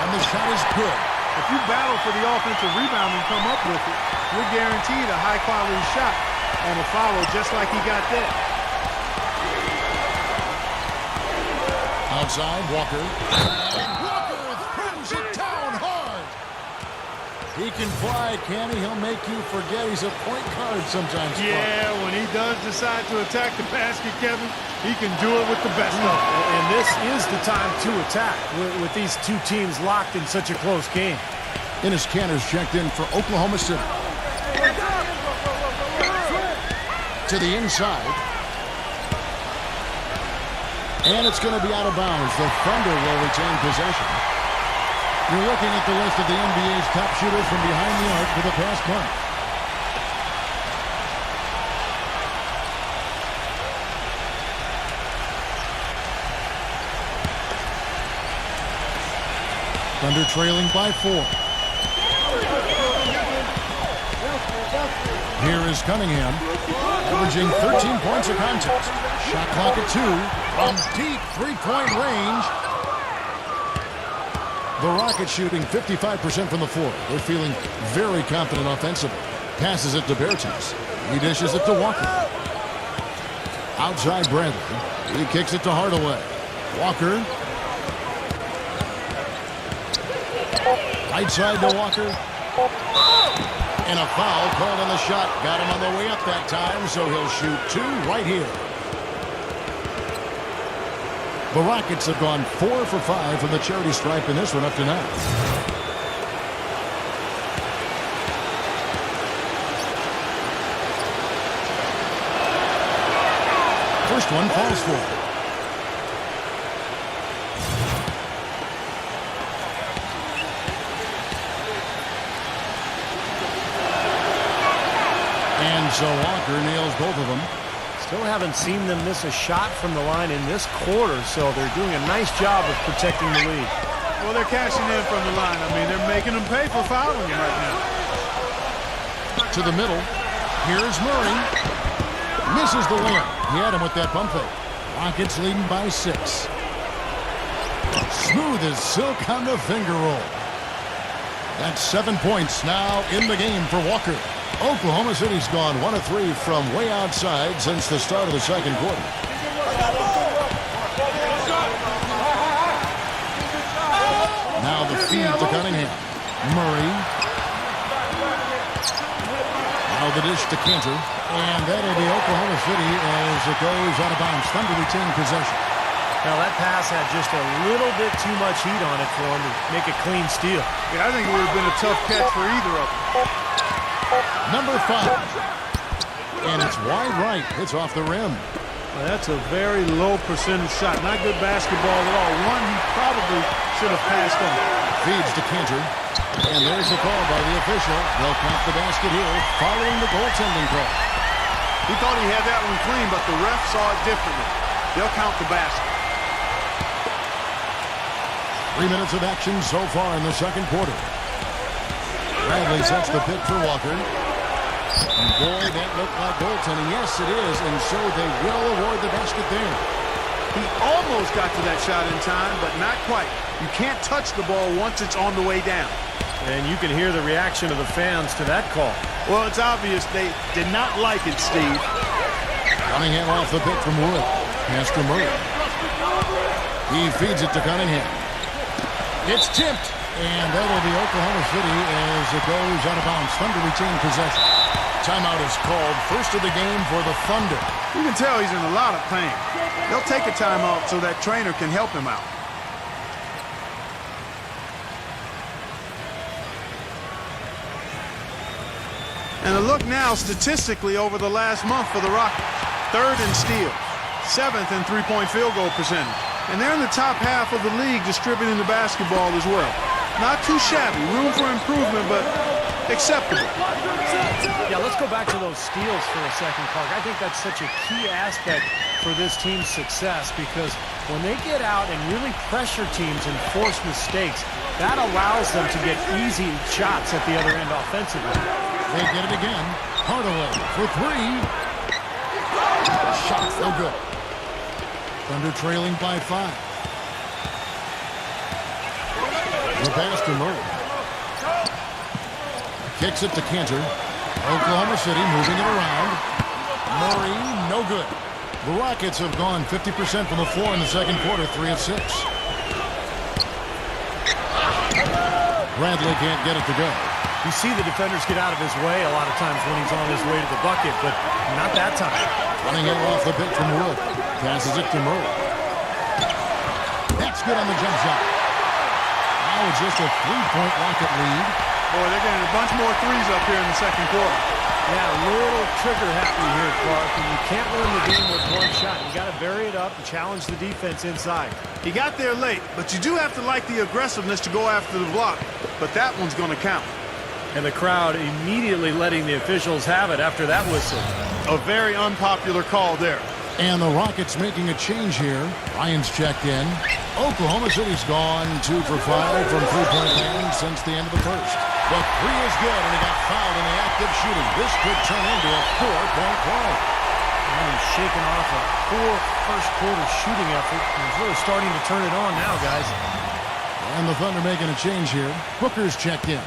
And the shot is good. If you battle for the offensive rebound and come up with it, you're guaranteed a high-quality shot on a follow just like he got there. Outside, Walker. And Walker throws it down hard. He can fly, can he? He'll make you forget he's a point guard sometimes. Yeah, when he does decide to attack the basket, Kevin, he can do it with the best of them. And this is the time to attack with these two teams locked in such a close game. Enes Kanter's checked in for Oklahoma City. To the inside. And it's going to be out of bounds. The Thunder will retain possession. You're looking at the list of the NBA's top shooters from behind the arc for the past month. Thunder trailing by 4. Here is Cunningham, averaging 13 points a contest. Shot clock at 2. From deep three-point range. The Rockets shooting 55% from the floor. They're feeling very confident offensively. Passes it to Bertans. He dishes it to Walker. Outside Bradley. He kicks it to Hardaway. Walker. Right side to Walker. And a foul called on the shot. Got him on the way up that time, so he'll shoot 2 right here. The Rockets have gone 4 for 5 from the charity stripe in this one up to now. First one falls for. And so Walker nails both of them. Still haven't seen them miss a shot from the line in this quarter, so they're doing a nice job of protecting the lead. Well, they're cashing in from the line. I mean, they're making them pay for fouling him right now. To the middle. Here's Murray. Misses the layup. He had him with that pump fake. Rockets leading by 6. Smooth as silk on the finger roll. That's 7 points now in the game for Walker. Oklahoma City's gone 1 of 3 from way outside since the start of the second quarter. Now the feed to Cunningham. Murray. Now the dish to Kanter. And that'll be Oklahoma City as it goes out of bounds. Thunder retain possession. Now that pass had just a little bit too much heat on it for him to make a clean steal. Yeah, I think it would have been a tough catch for either of them. Number 5. And it's wide right. It's off the rim. Well, that's a very low percentage shot. Not good basketball at all. One he probably should have passed on. Feeds to Kanter. And there's the call by the official. They'll count the basket here following the goaltending call. He thought he had that one clean, but the ref saw it differently. They'll count the basket. 3 minutes of action so far in the second quarter. Bradley sets the pick for Walker. And boy, that looked like goaltending. Yes, it is. And so they will award the basket there. He almost got to that shot in time, but not quite. You can't touch the ball once it's on the way down. And you can hear the reaction of the fans to that call. Well, it's obvious they did not like it, Steve. Cunningham off the pick from Wood. Pass to Murray. He feeds it to Cunningham. It's tipped, And that'll be Oklahoma City as it goes out of bounds. Thunder retain possession. Timeout is called. First of the game for the Thunder. You can tell he's in a lot of pain. They'll take a timeout so that trainer can help him out. And a look now statistically over the last month for the Rockets. 3rd in steals, 7th in three-point field goal percentage. And they're in the top half of the league distributing the basketball as well. Not too shabby, room for improvement, but acceptable. Yeah, let's go back to those steals for a second, Clark. I think that's such a key aspect for this team's success because when they get out and really pressure teams and force mistakes, that allows them to get easy shots at the other end offensively. They get it again. Hardaway for 3. The shot, no good. Thunder trailing by 5. The pass to Murray. Kicks it to Cantor. Oklahoma City moving it around. Murray, no good. The Rockets have gone 50% from the floor in the second quarter, 3 of 6. Bradley can't get it to go. You see the defenders get out of his way a lot of times when he's on his way to the bucket, but not that time. Running it off the pick from Wood. Passes it to Murray. That's good on the jump shot. Now it's just a 3-point Rocket lead. Boy, they're getting a bunch more threes up here in the second quarter. Yeah, a little trigger happy here, Clark, and you can't win the game with one shot. You got to vary it up and challenge the defense inside. He got there late, but you do have to like the aggressiveness to go after the block. But that one's going to count. And the crowd immediately letting the officials have it after that whistle. A very unpopular call there. And the Rockets making a change here. Ryan's checked in. Oklahoma City's gone 2 for 5 from three-point land since the end of the first. The 3 is good, and he got fouled in the act of shooting. This could turn into a 4-point play. And he's shaking off a poor first-quarter shooting effort. He's really starting to turn it on now, guys. And the Thunder making a change here. Booker's checked in.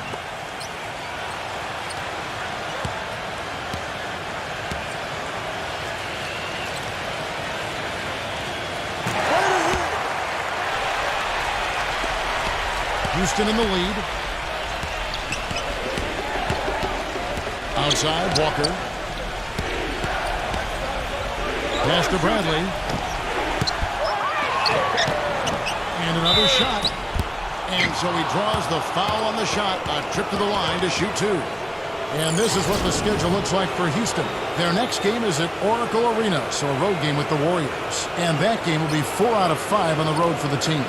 Houston in the lead. Outside, Walker. Pass to Bradley. And another shot. And so he draws the foul on the shot. A trip to the line to shoot 2. And this is what the schedule looks like for Houston. Their next game is at Oracle Arena, so a road game with the Warriors. And that game will be 4 out of 5 on the road for the team.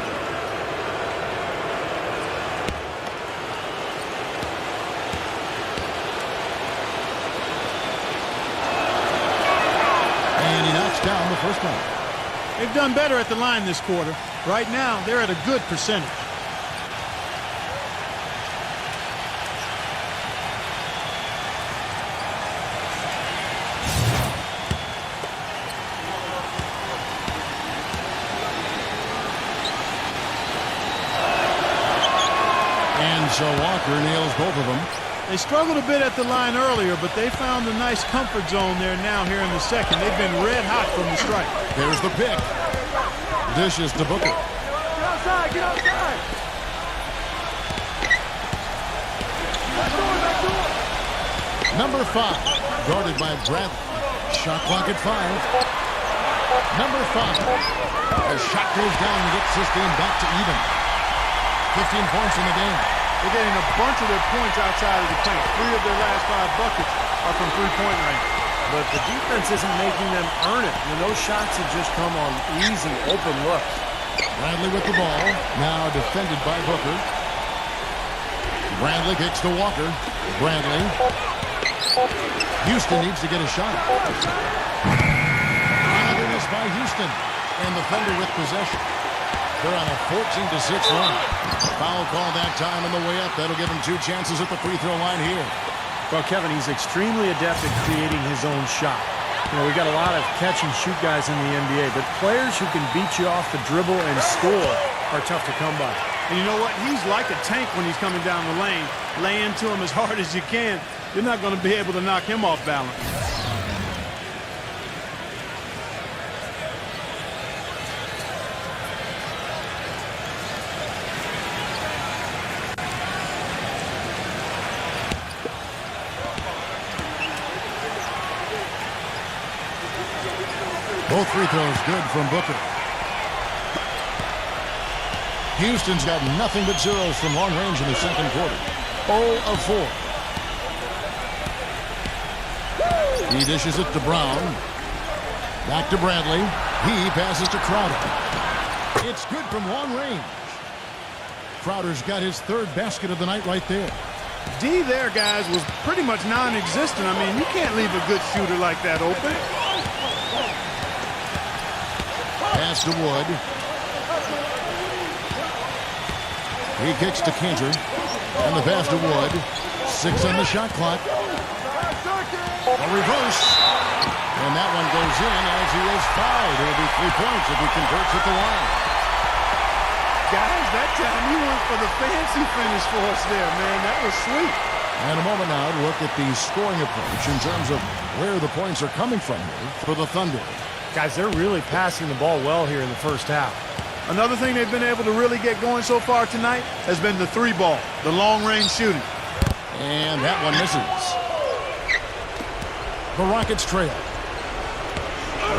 Down the first one. They've done better at the line this quarter. Right now, they're at a good percentage. And so Walker nails both of them. They struggled a bit at the line earlier, but they found a nice comfort zone there now here in the second. They've been red hot from the strike. There's the pick. Dishes to Booker. Get outside, get outside. Number 5, guarded by Bradley. Shot clock at 5. Number 5. The shot goes down and gets this game back to even. 15 points in the game. They're getting a bunch of their points outside of the paint. 3 of their last 5 buckets are from three-point range. But the defense isn't making them earn it. And those shots have just come on easy, open looks. Bradley with the ball. Now defended by Booker. Bradley kicks to Walker. Bradley. Houston needs to get a shot. Another miss by Houston. And the Thunder with possession. They're on a 14-6 run. Foul call that time on the way up. That'll give him 2 chances at the free throw line here. Well, Kevin, he's extremely adept at creating his own shot. You know, we got a lot of catch-and-shoot guys in the NBA, but players who can beat you off the dribble and score are tough to come by. And you know what? He's like a tank when he's coming down the lane. Lay into him as hard as you can. You're not going to be able to knock him off balance. Both free throws good from Booker. Houston's got nothing but zeros from long range in the second quarter. 0 of 4. He dishes it to Brown. Back to Bradley. He passes to Crowder. It's good from long range. Crowder's got his third basket of the night right there. D there, guys, was pretty much non-existent. I mean, you can't leave a good shooter like that open. Pass to Wood. He kicks to Cantor. And the pass to Wood. 6 on the shot clock. A reverse. And that one goes in as he is fouled. It'll be 3 points if he converts at the line. Guys, that time he went for the fancy finish for us there, man. That was sweet. And a moment now to look at the scoring approach in terms of where the points are coming from here for the Thunder. Guys, they're really passing the ball well here in the first half. Another thing they've been able to really get going so far tonight has been the 3-ball, the long-range shooting. And that one misses. The Rockets trail.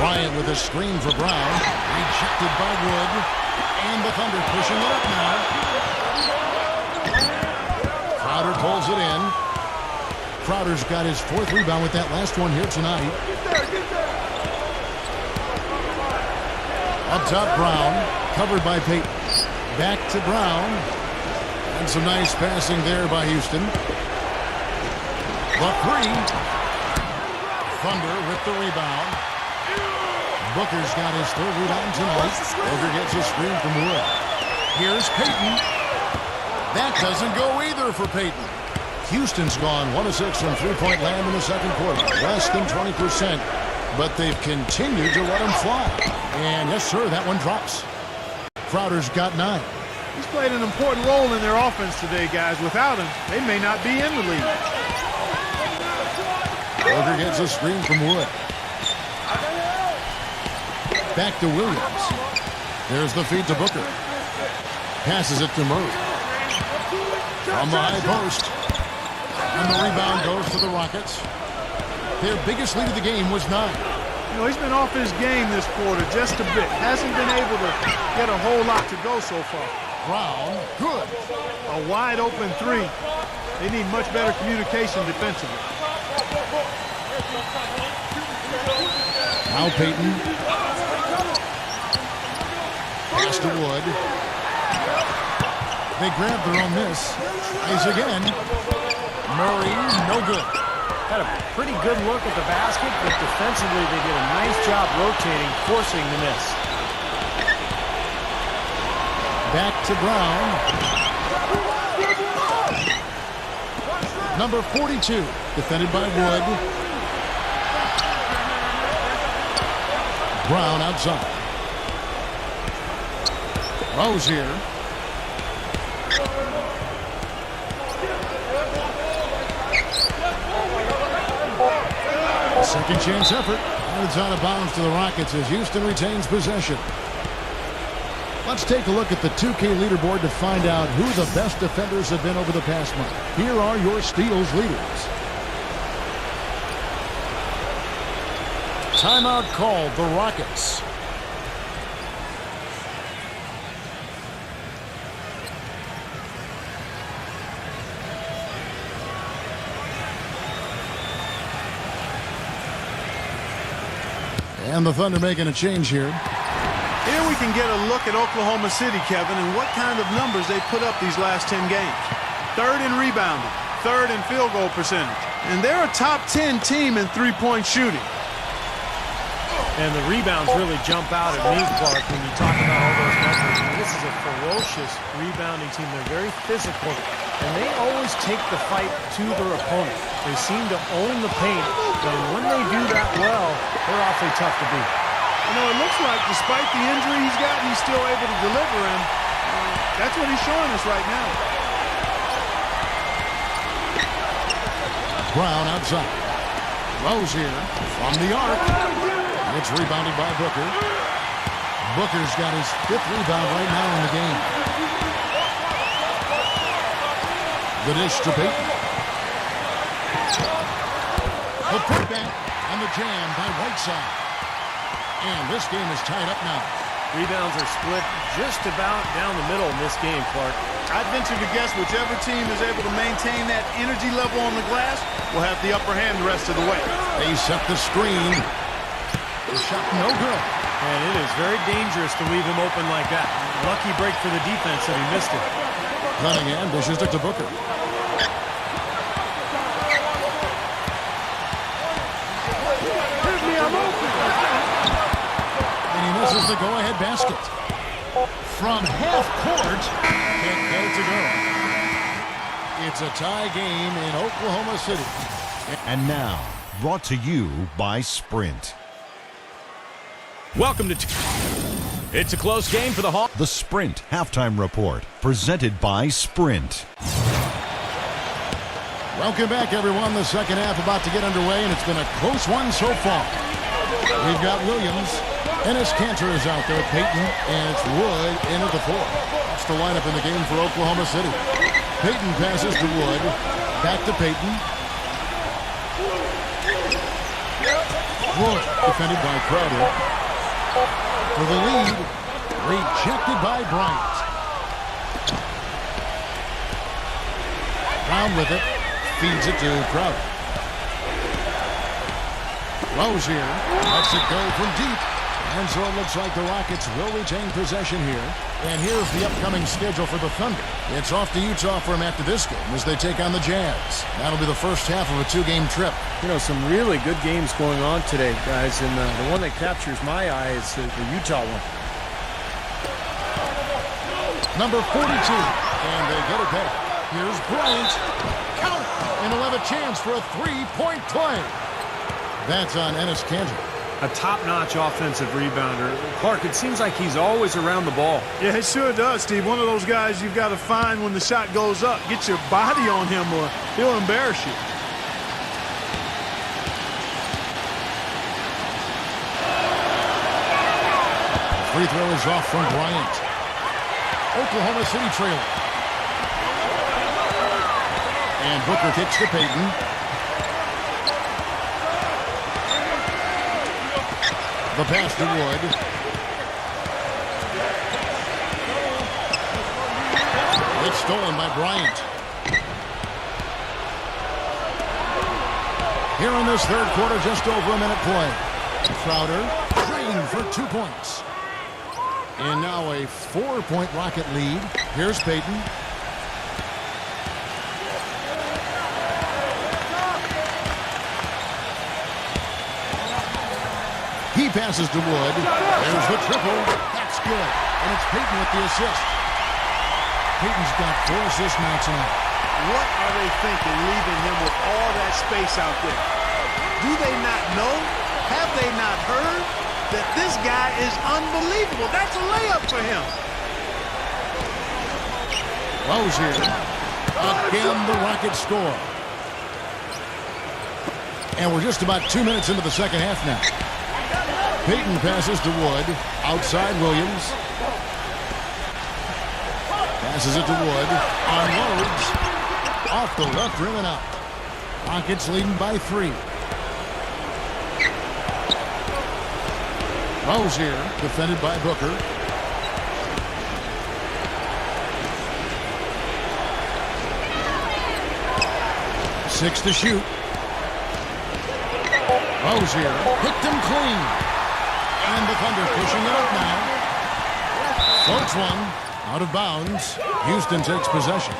Bryant with a screen for Brown. Rejected by Wood. And the Thunder pushing it up now. Crowder pulls it in. Crowder's got his 4th rebound with that last one here tonight. Up top, Brown. Covered by Payton. Back to Brown. And some nice passing there by Houston. The 3. Thunder with the rebound. Booker's got his 3rd rebound tonight. Booker gets a screen from Wood. Here's Payton. That doesn't go either for Payton. Houston's gone 1 of 6 from three-point land in the second quarter. Less than 20%. But they've continued to let him fly. And yes, sir, that one drops. Crowder's got 9. He's played an important role in their offense today, guys. Without him, they may not be in the league. Booker gets a screen from Wood. Back to Williams. There's the feed to Booker. Passes it to Murray. From the high post. And the rebound goes to the Rockets. Their biggest lead of the game was 9. You know, he's been off his game this quarter just a bit. Hasn't been able to get a whole lot to go so far. Brown, good. A wide open 3. They need much better communication defensively. Now Payton. Pass to Wood. They grab their own miss. Plays again. Murray, no good. Had a pretty good look at the basket, but defensively they did a nice job rotating, forcing the miss. Back to Brown. Number 42, defended by Wood. Brown outside. Rose here. Second chance effort. And it's out of bounds to the Rockets as Houston retains possession. Let's take a look at the 2K leaderboard to find out who the best defenders have been over the past month. Here are your steals leaders. Timeout called, the Rockets. And the Thunder making a change here. Here we can get a look at Oklahoma City, Kevin, and what kind of numbers they put up these last 10 games. 3rd in rebounding, 3rd in field goal percentage. And they're a top 10 team in three-point shooting. And the rebounds really jump out at me, Clark, when you talk about all those numbers. I mean, this is a ferocious rebounding team. They're very physical, and they always take the fight to their opponent. They seem to own the paint, and when they do that well, they're awfully tough to beat. You know, it looks like despite the injury he's got, he's still able to deliver, and that's what he's showing us right now. Brown outside. Rose here from the arc. It's rebounded by Booker. Booker's got his 5th rebound right now in the game. The dish to Payton. The putback and the jam by Whiteside. And this game is tied up now. Rebounds are split just about down the middle in this game, Clark. I'd venture to guess whichever team is able to maintain that energy level on the glass will have the upper hand the rest of the way. They set the screen. The shot no good. And it is very dangerous to leave him open like that. Lucky break for the defense that he missed it. Cunningham dishes it to Booker. And he misses the go-ahead basket. From half court, can't get it to go. It's a tie game in Oklahoma City. And now, brought to you by Sprint. Welcome to... It's a close game for the Hawks. The Sprint Halftime Report, presented by Sprint. Welcome back, everyone. The second half about to get underway, and it's been a close one so far. We've got Williams. Ennis Cantor is out there, Payton, and it's Wood into the four. That's the lineup in the game for Oklahoma City. Payton passes to Wood. Back to Payton. Wood defended by Crowder. For the lead, rejected by Bryant. Brown with it, feeds it to Crowder. Rose here, lets it go from deep. And so it looks like the Rockets will retain possession here. And here's the upcoming schedule for the Thunder. It's off to Utah for them after this game as they take on the Jazz. That'll be the first half of a two-game trip. You know, some really good games going on today, guys. And the one that captures my eye is the Utah one. Number 42. And they get it back. Here's Bryant. Count it. And he'll have a chance for a three-point play. That's on Ennis Cantor. A top-notch offensive rebounder. Clark, it seems like he's always around the ball. Yeah, it sure does, Steve. One of those guys you've got to find when the shot goes up. Get your body on him or he'll embarrass you. Free throw is off from Bryant. Oklahoma City trailing. And Booker kicks to Payton. The pass to Wood. It's stolen by Bryant. Here in this third quarter, just over a minute play. Crowder trained for 2 points. And now a 4-point Rocket lead. Here's Payton. He passes to Wood. There's the triple. That's good. And it's Payton with the assist. Payton's got 4 assists now tonight. What are they thinking leaving him with all that space out there? Do they not know? Have they not heard that this guy is unbelievable? That's a layup for him. Rose here. Again, the Rockets score. And we're just about 2 minutes into the second half now. Payton passes to Wood. Outside Williams. Passes it to Wood. Unloads. Off the left rim and out. Rockets leading by 3. Rose here. Defended by Booker. Six to shoot. Rose here. Picked him clean. And the Thunder pushing it up now. Floats one. Out of bounds. Houston takes possession.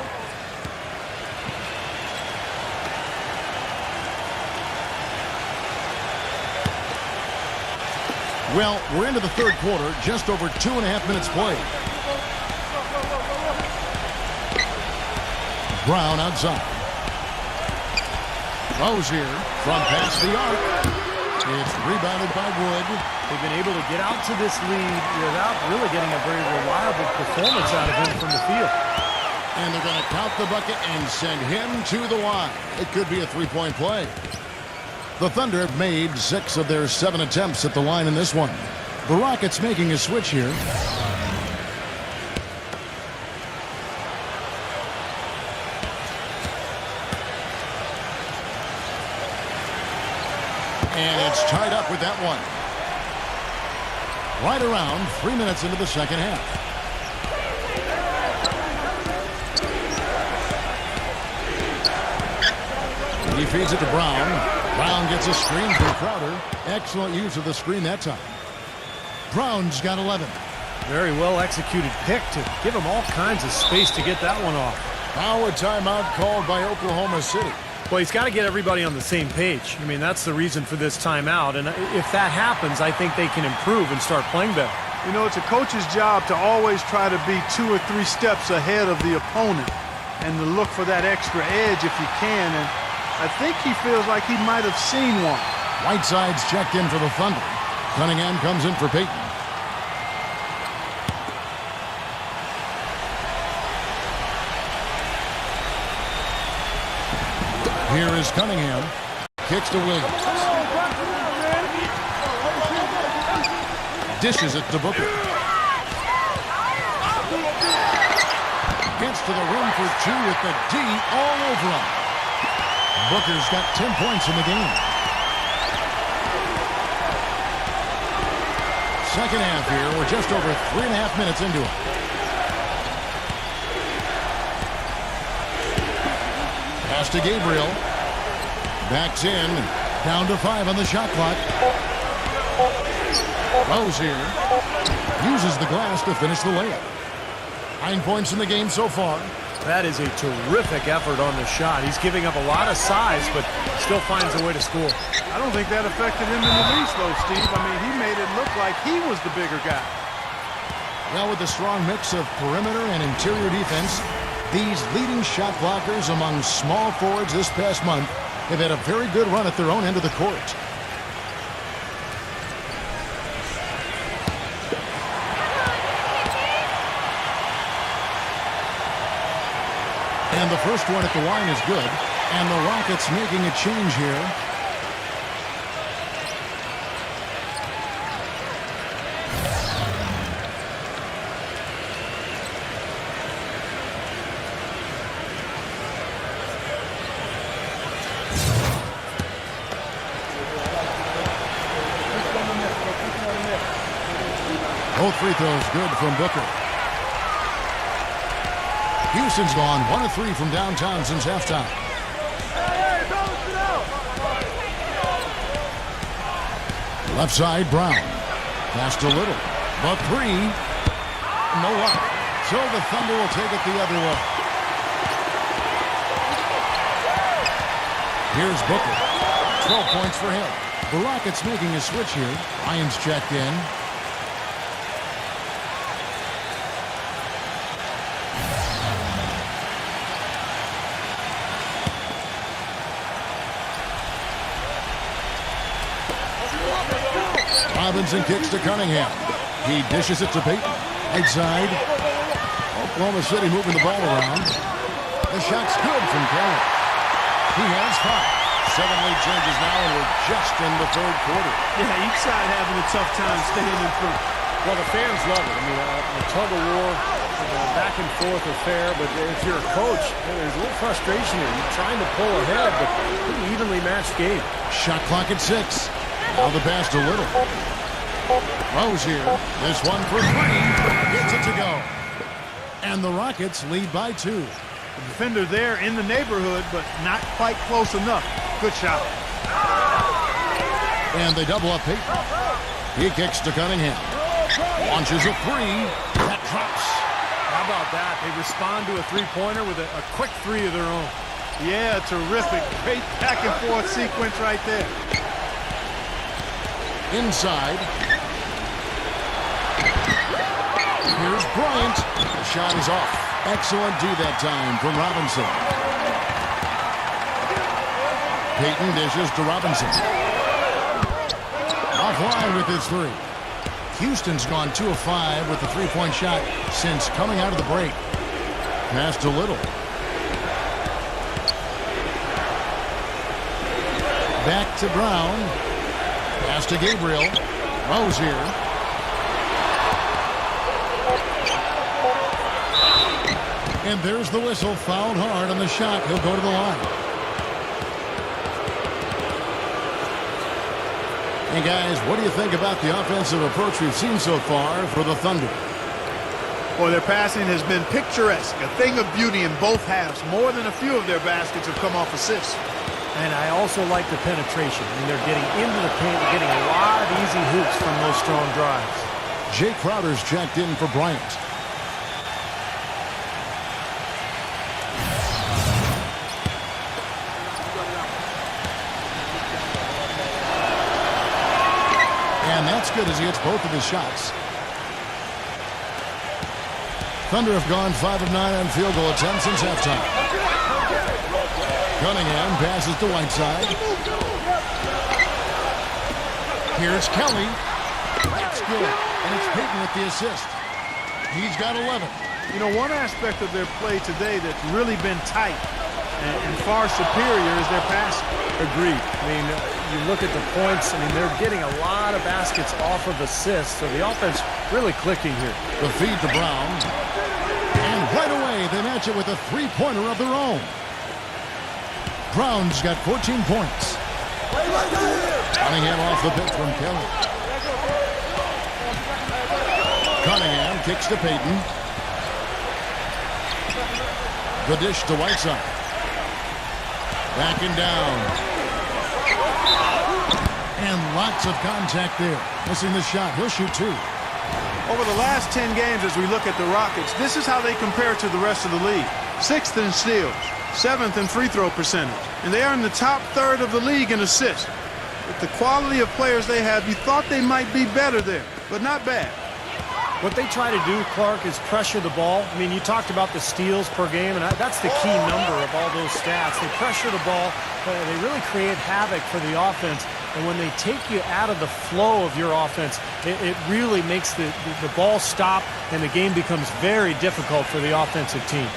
Well, we're into the third quarter. Just over 2.5 minutes played. Brown outside. Rose here from past the arc. It's rebounded by Wood. They've been able to get out to this lead without really getting a very reliable performance out of him from the field. And they're going to count the bucket and send him to the line. It could be a three-point play. The Thunder have made 6 of their 7 attempts at the line in this one. The Rockets making a switch here. And it's tied up with that one. Right around 3 minutes into the second half. He feeds it to Brown. Brown gets a screen from Crowder. Excellent use of the screen that time. Brown's got 11. Very well executed pick to give him all kinds of space to get that one off. Now a timeout called by Oklahoma City. Well, he's got to get everybody on the same page. I mean, that's the reason for this timeout. And if that happens, I think they can improve and start playing better. You know, it's a coach's job to always try to be 2 or 3 steps ahead of the opponent and to look for that extra edge if you can. And I think he feels like he might have seen one. Whiteside's checked in for the Thunder. Cunningham comes in for Payton. Here is Cunningham. Kicks to Williams. Dishes it to Booker. Gets to the rim for 2 with the D all over him. Booker's got 10 points in the game. Second half here. We're just over 3.5 minutes into it. Pass to Gabriel. Backs in. Down to 5 on the shot clock. Rose here. Uses the glass to finish the layup. 9 points in the game so far. That is a terrific effort on the shot. He's giving up a lot of size, but still finds a way to score. I don't think that affected him in the least, though, Steve. I mean, he made it look like he was the bigger guy. Well, with a strong mix of perimeter and interior defense, these leading shot blockers among small forwards this past month have had a very good run at their own end of the court. And the first one at the line is good. And the Rockets making a change here. Both free throws good from Booker. Houston's gone 1 of 3 from downtown since halftime. Left side, Brown. Pass to Little. But 3. No luck. So the Thunder will take it the other way. Here's Booker. 12 points for him. The Rockets making a switch here. Lyons checked in. Robinson kicks to Cunningham. He dishes it to Payton. Right side. Oklahoma City moving the ball around. The shot's good from Kelly. He has 5. 7 lead changes now, and we're just in the third quarter. Yeah, each side having a tough time staying in front. Well, the fans love it. I mean, a tug of war, back and forth are fair, but if you're a coach, there's a little frustration here. You're trying to pull ahead, but pretty evenly matched game. Shot clock at 6. Now the pass to Little. Rose here. This one for 3. Gets it to go. And the Rockets lead by 2. The defender there in the neighborhood, but not quite close enough. Good shot. And they double up Payton. He kicks to Cunningham. Launches a 3. That drops. How about that? They respond to a three-pointer with a quick 3 of their own. Yeah, terrific. Great back-and-forth sequence right there. Inside. Here's Bryant. The shot is off. Excellent D that time from Robinson. Payton dishes to Robinson. Offline with his 3. Houston's gone 2 of 5 with the 3-point shot since coming out of the break. Pass to Little. Back to Brown. Pass to Gabriel. Rose here. And there's the whistle. Fouled hard on the shot. He'll go to the line. And guys, what do you think about the offensive approach we've seen so far for the Thunder? Well, their passing has been picturesque, a thing of beauty in both halves. More than a few of their baskets have come off assists. And I also like the penetration. I mean, they're getting into the paint, getting a lot of easy hoops from those strong drives. Jay Crowder's checked in for Bryant. And that's good as he hits both of his shots. Thunder have gone 5 of 9 on field goal attempts since halftime. Cunningham passes to Whiteside. Here's Kelly. That's good. And it's Payton with the assist. He's got 11. You know, one aspect of their play today that's really been tight and far superior is their passing. Agreed. I mean, you look at the points, I mean, they're getting a lot of baskets off of assists, so the offense really clicking here. The feed to Brown. And right away, they match it with a three-pointer of their own. Brown's got 14 points. Cunningham off the pitch from Kelly. Cunningham kicks to Payton. The dish to Whiteside. Backing down. And lots of contact there. Missing the shot. He'll shoot 2. Over the last 10 games, as we look at the Rockets, this is how they compare to the rest of the league. 6th in steals, 7th in free throw percentage, and they are in the top third of the league in assists. With the quality of players they have, you thought they might be better there, but not bad. What they try to do, Clark, is pressure the ball. I mean, you talked about the steals per game, and that's the key number of all those stats. They pressure the ball. They really create havoc for the offense. And when they take you out of the flow of your offense, it really makes the ball stop, and the game becomes very difficult for the offensive team.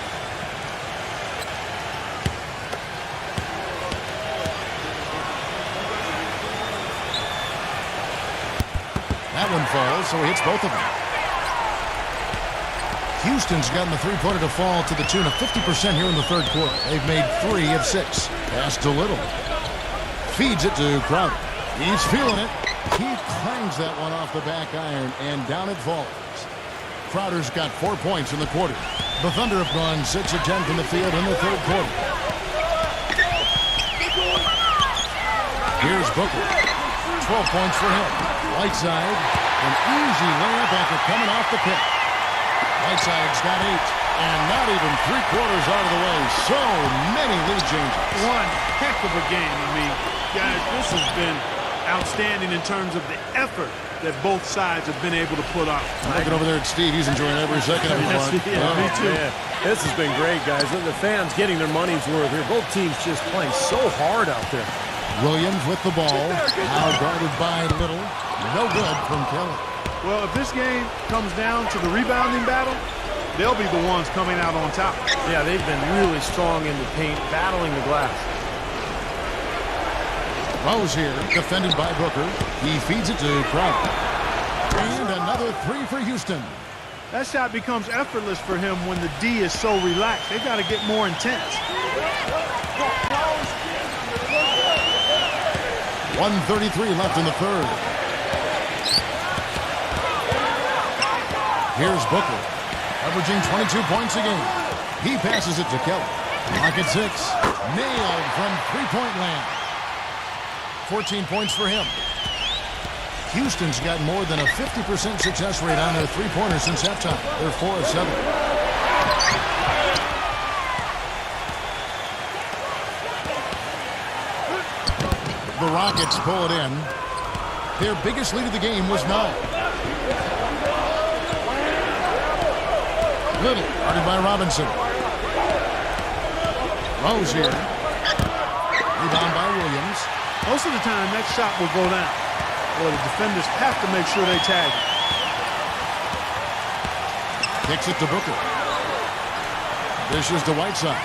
That one falls, so he hits both of them. Houston's gotten the three-pointer to fall to the tune of 50% here in the third quarter. They've made 3 of 6. Pass to Little. Feeds it to Crowder. He's feeling it. He clangs that one off the back iron, and down it falls. Crowder's got 4 points in the quarter. The Thunder have gone 6 of 10 from the field in the third quarter. Here's Booker. 12 points for him. Whiteside, an easy layup after coming off the pick. Whiteside's got 8, and not even 3/4 out of the way. So many lead changes. One heck of a game. I mean, guys, this has been outstanding in terms of the effort that both sides have been able to put on. I'm looking over there at Steve. He's enjoying every second of it. Yes, me too. Man, this has been great, guys. The fans getting their money's worth here. Both teams just playing so hard out there. Williams with the ball. Now guarded by Little. No good from Kelly. Well, if this game comes down to the rebounding battle, they'll be the ones coming out on top. Yeah, they've been really strong in the paint, battling the glass. Rose here, defended by Booker. He feeds it to Crowder. And another 3 for Houston. That shot becomes effortless for him when the D is so relaxed. They've got to get more intense. 1:33 left in the third. Here's Booker, averaging 22 points a game. He passes it to Kelly. Lock at 6. Nailed from three-point land. 14 points for him. Houston's got more than a 50% success rate on their three-pointers since halftime. They're 4 of 7. The Rockets pull it in. Their biggest lead of the game was 9. Little, guarded by Robinson. Rose here. Rebound by Williams. Most of the time, that shot will go down. Well, the defenders have to make sure they tag it. Kicks it to Booker. Dishes to Whiteside.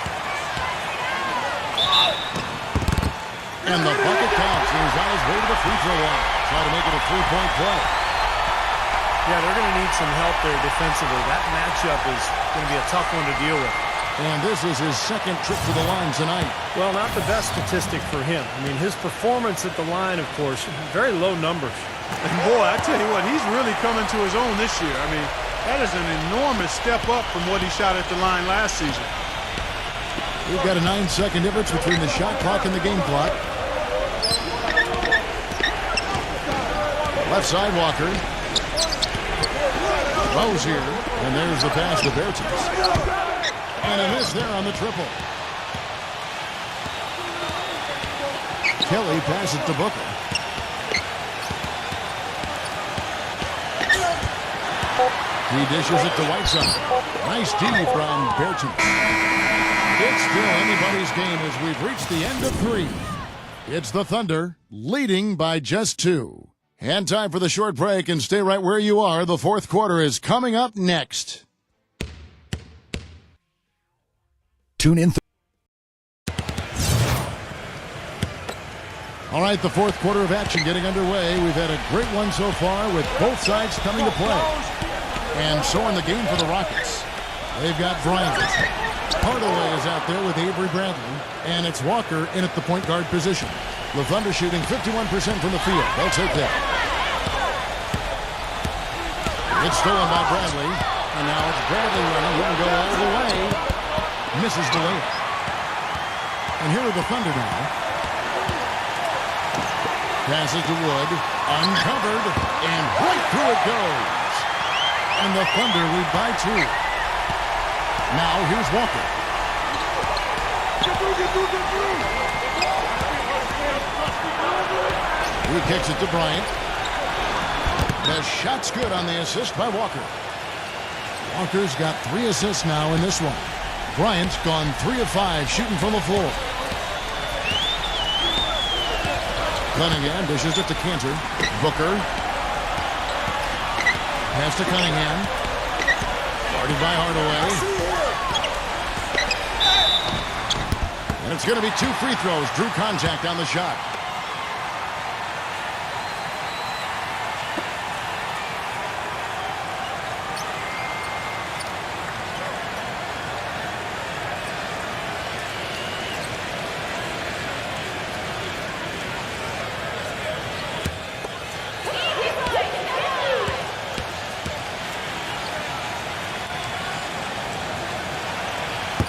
And the bucket counts. He's on his way to the free throw line. Try to make it a 3-point play. Yeah, they're going to need some help there defensively. That matchup is going to be a tough one to deal with. And this is his second trip to the line tonight. Well, not the best statistic for him. I mean, his performance at the line, of course, very low numbers. And boy, I tell you what, he's really coming to his own this year. I mean, that is an enormous step up from what he shot at the line last season. We've got a 9-second difference between the shot clock and the game clock. Left side, Walker. Rose here, and there's the pass to Bertens. And a miss there on the triple. Kelly passes to Booker. He dishes it to Whiteside. Nice D from Bertens. It's still anybody's game as we've reached the end of 3. It's the Thunder leading by just 2. And time for the short break, and stay right where you are. The fourth quarter is coming up next. Tune in. All right, the fourth quarter of action getting underway. We've had a great one so far with both sides coming to play. And so in the game for the Rockets, they've got Bryant. Hardaway is out there with Avery Bradley, and it's Walker in at the point guard position. The Thunder shooting 51% from the field. They'll take that. It's stolen by Bradley, and now it's Bradley running. He can go all the way. Misses the layup. And here are the Thunder now. Passes to Wood. Uncovered. And right through it goes. And the Thunder lead by 2. Now here's Walker. He kicks it to Bryant. The shot's good on the assist by Walker. Walker's got 3 assists now in this one. Bryant's gone 3 of 5 shooting from the floor. Cunningham dishes it to Cantor. Booker. Pass to Cunningham. Guarded by Hardaway. And it's going to be 2 free throws. Drew contact on the shot.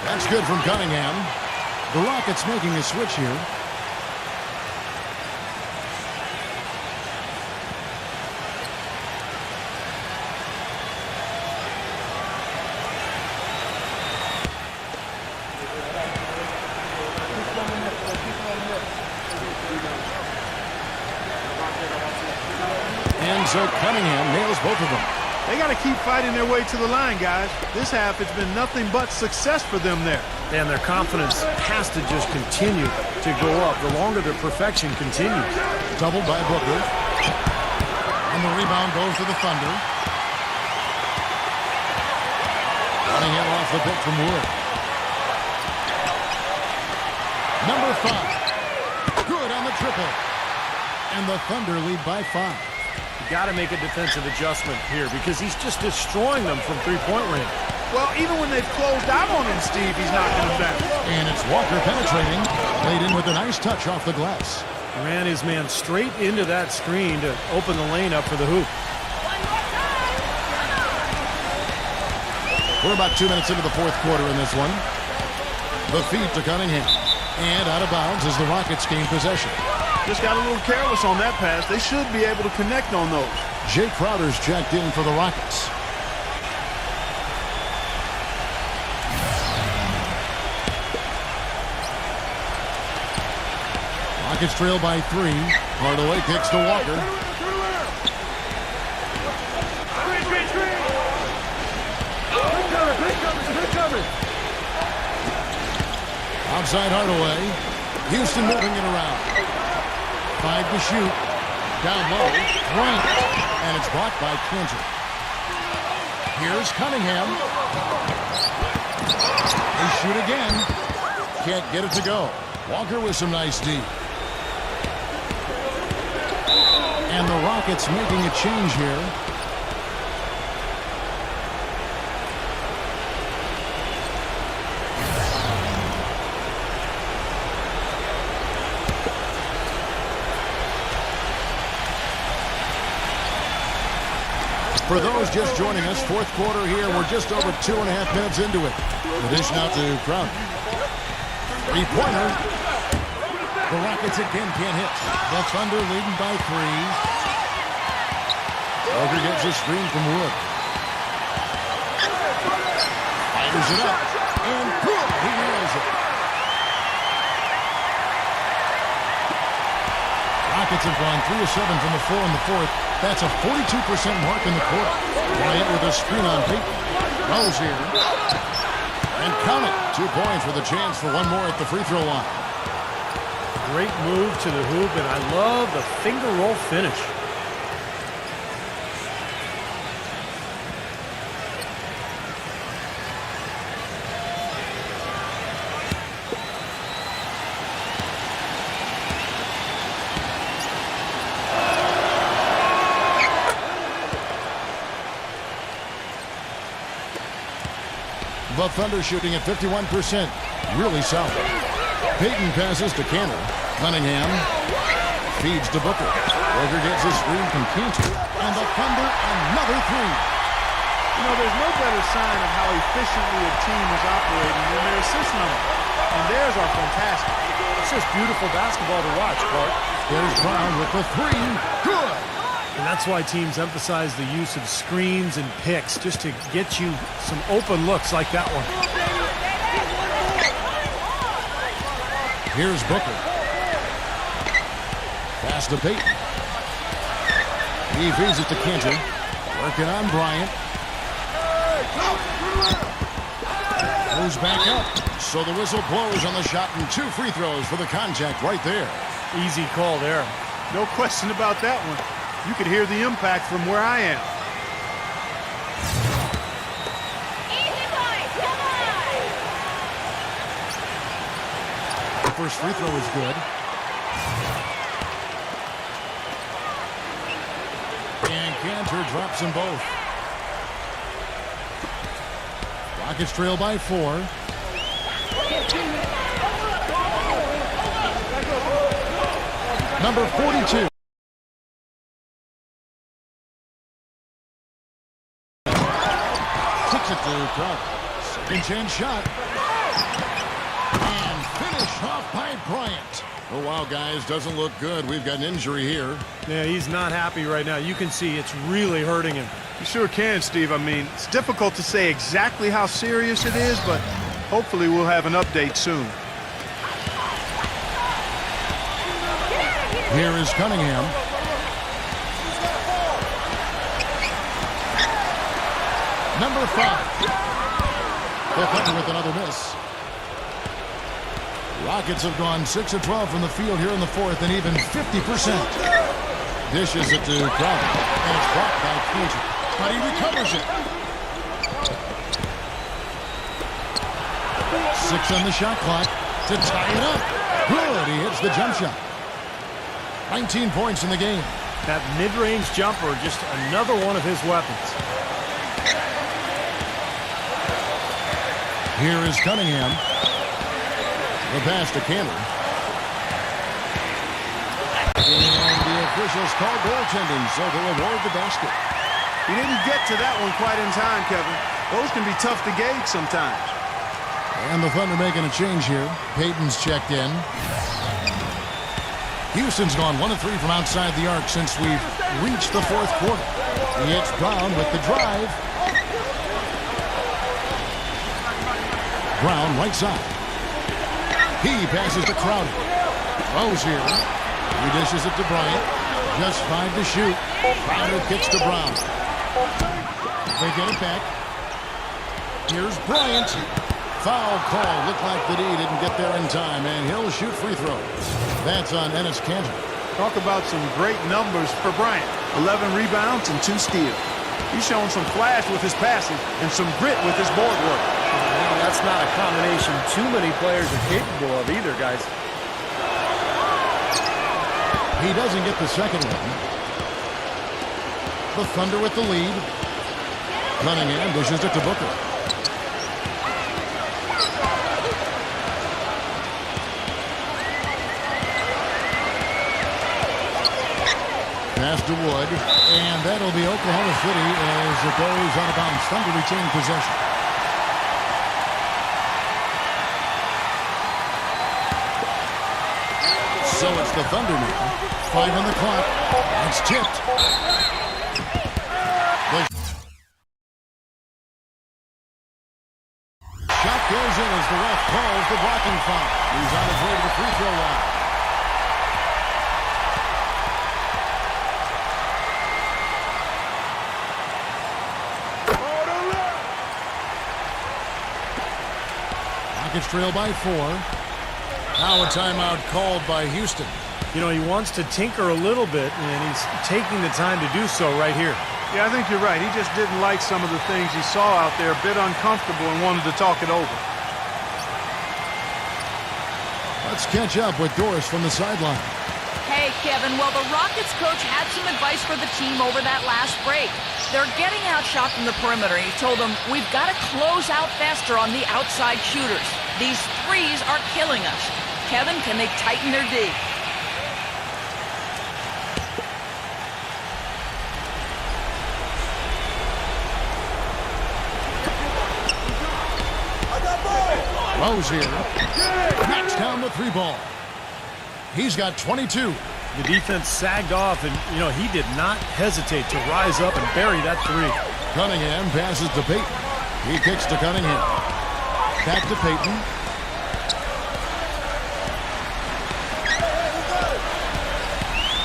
That's good from Cunningham. The Rockets making a switch here. And so Cunningham nails both of them. They got to keep fighting their way to the line, guys. This half, it's been nothing but success for them there. And their confidence has to just continue to go up the longer their perfection continues. Doubled by Booker. And the rebound goes to the Thunder. Cunningham off the pick from Wood. Number 5. Good on the triple. And the Thunder lead by 5. Got to make a defensive adjustment here because he's just destroying them from three-point range. Well, even when they've closed out on him, Steve, he's knocking them down. And it's Walker penetrating. Laid in with a nice touch off the glass. Ran his man straight into that screen to open the lane up for the hoop. We're about 2 minutes into the fourth quarter in this one. The feed to Cunningham. And out of bounds as the Rockets gain possession. Just got a little careless on that pass. They should be able to connect on those. Jay Crowder's checked in for the Rockets. Rockets trail by 3. Hardaway kicks to Walker. Outside Hardaway. Houston moving it around. 5 to shoot. Down low. Bryant. And it's blocked by Cantor. Here's Cunningham. They shoot again. Can't get it to go. Walker with some nice D. And the Rockets making a change here. For those just joining us, fourth quarter here. We're just over 2.5 minutes into it. The dish now to Crowder. Three-pointer. The Rockets again can't hit. The Thunder leading by 3. Kroger gets a screen from Wood. Fires it up. And good. He nails it. Rockets have gone 3 of 7 from the floor in the fourth. That's a 42% mark in the quarter. Bryant with a screen on Peyton. Rose here. And count it. 2 points with a chance for one more at the free throw line. Great move to the hoop, and I love the finger roll finish. The Thunder shooting at 51%. Really solid. Peyton passes to Cantor. Cunningham feeds to Booker. Booker gets a screen from Cantor. And the Thunder another 3. You know, there's no better sign of how efficiently a team is operating than their assist number. And theirs are fantastic. It's just beautiful basketball to watch, Clark. There's Brown with the 3. Good. And that's why teams emphasize the use of screens and picks, just to get you some open looks like that one. Here's Booker. Pass to Peyton. He feeds it to Cantor. Working on Bryant. Goes back up. So the whistle blows on the shot and 2 free throws for the contact right there. Easy call there. No question about that one. You could hear the impact from where I am. Easy boys, come on! The first free throw is good. And Cantor drops them both. Rockets trail by 4. Number 42. Kicks it to Crowder. Second chance shot. And finish off by Bryant. Oh, wow, guys. Doesn't look good. We've got an injury here. Yeah, he's not happy right now. You can see it's really hurting him. You sure can, Steve. I mean, it's difficult to say exactly how serious it is, but hopefully we'll have an update soon. Here is Cunningham. Number 5. The Thunder with another miss. Rockets have gone 6 of 12 from the field here in the fourth and even 50%. Dishes it to Crowder. And it's blocked by Cantor. But he recovers it. 6 on the shot clock to tie it up. Good. He hits the jump shot. 19 points in the game. That mid-range jumper, just another one of his weapons. Here is Cunningham. The pass to Cantor. And the officials call goaltending, so they'll award the basket. He didn't get to that one quite in time, Kevin. Those can be tough to gauge sometimes. And the Thunder making a change here. Peyton's checked in. Houston's gone 1 of 3 from outside the arc since we've reached the fourth quarter. It's Brown with the drive. Brown right side. He passes to Crowder. Rose here. He dishes it to Bryant. Just 5 to shoot. Crowder kicks to Brown. They get it back. Here's Bryant. Foul call. Looked like the D didn't get there in time, and he'll shoot free throws. That's on Enes Kanter. Talk about some great numbers for Bryant. 11 rebounds and 2 steals. He's showing some flash with his passing and some grit with his board work. Well, that's not a combination too many players are capable of either, guys. He doesn't get the second one. The Thunder with the lead. Cunningham dishes it to Booker. Pass to Wood, and that'll be Oklahoma City as it goes out of bounds. Thunder retain possession. So it's the Thunder now. 5 on the clock. It's tipped. The shot goes in as the ref calls the blocking foul. He's on his way to the free throw line. Rockets trail by 4. Now a timeout called by Houston. You know, he wants to tinker a little bit, and he's taking the time to do so right here. Yeah, I think you're right. He just didn't like some of the things he saw out there, a bit uncomfortable, and wanted to talk it over. Let's catch up with Doris from the sideline. Hey, Kevin, well, the Rockets coach had some advice for the team over that last break. They're getting outshot from the perimeter. He told them, we've got to close out faster on the outside shooters. These threes are killing us. Kevin, can they tighten their D? Rose here. Knocks down the 3 ball. He's got 22. The defense sagged off, and, you know, he did not hesitate to rise up and bury that 3. Cunningham passes to Payton. He kicks to Cunningham. Back to Payton.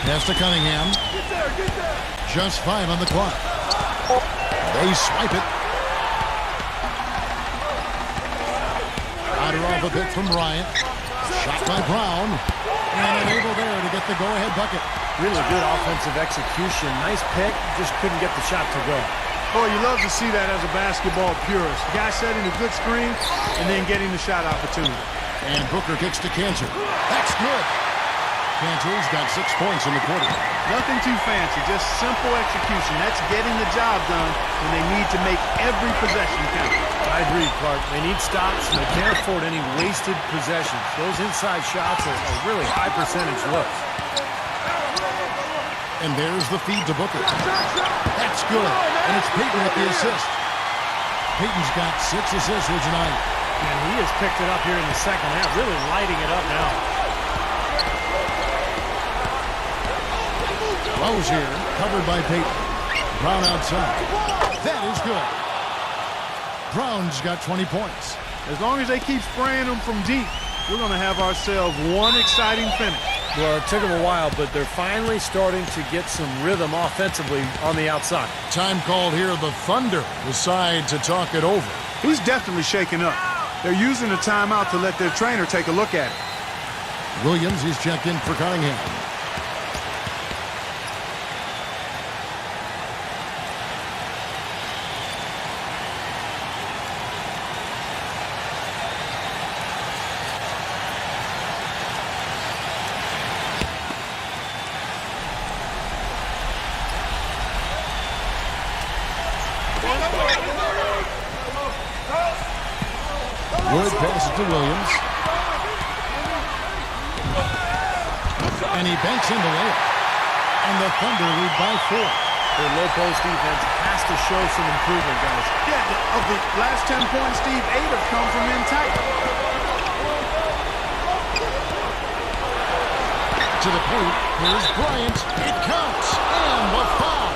Pass to Cunningham. Just 5 on the clock. They swipe it. Ryder off a bit from Bryant. Shot by Brown. And unable there to get the go-ahead bucket. Really good offensive execution. Nice pick, just couldn't get the shot to go. Boy, you love to see that as a basketball purist. The guy setting a good screen and then getting the shot opportunity. And Booker kicks to Cantor. That's good. Cantor's got 6 points in the quarter. Nothing too fancy, just simple execution. That's getting the job done when they need to make every possession count. I agree, Clark. They need stops, and they can't afford any wasted possessions. Those inside shots are really high percentage looks. And there's the feed to Booker. That's good. And it's Payton with the assist. Payton's got 6 assists here tonight. And he has picked it up here in the second half, really lighting it up now. Rose here, covered by Payton. Brown outside. That is good. Brown's got 20 points. As long as they keep spraying them from deep, we're going to have ourselves one exciting finish. Well, it took them a while, but they're finally starting to get some rhythm offensively on the outside. Time called here. The Thunder decide to talk it over. He's definitely shaken up. They're using a timeout to let their trainer take a look at it. Williams is checked in for Cunningham. Wood passes to Williams. And he banks in the layup. And the Thunder lead by 4. Their low post defense has to show some improvement, guys. Yeah, of the last 10 points, Steve, 8 have come from in tight. To the paint. Here's Bryant. It counts. And the foul.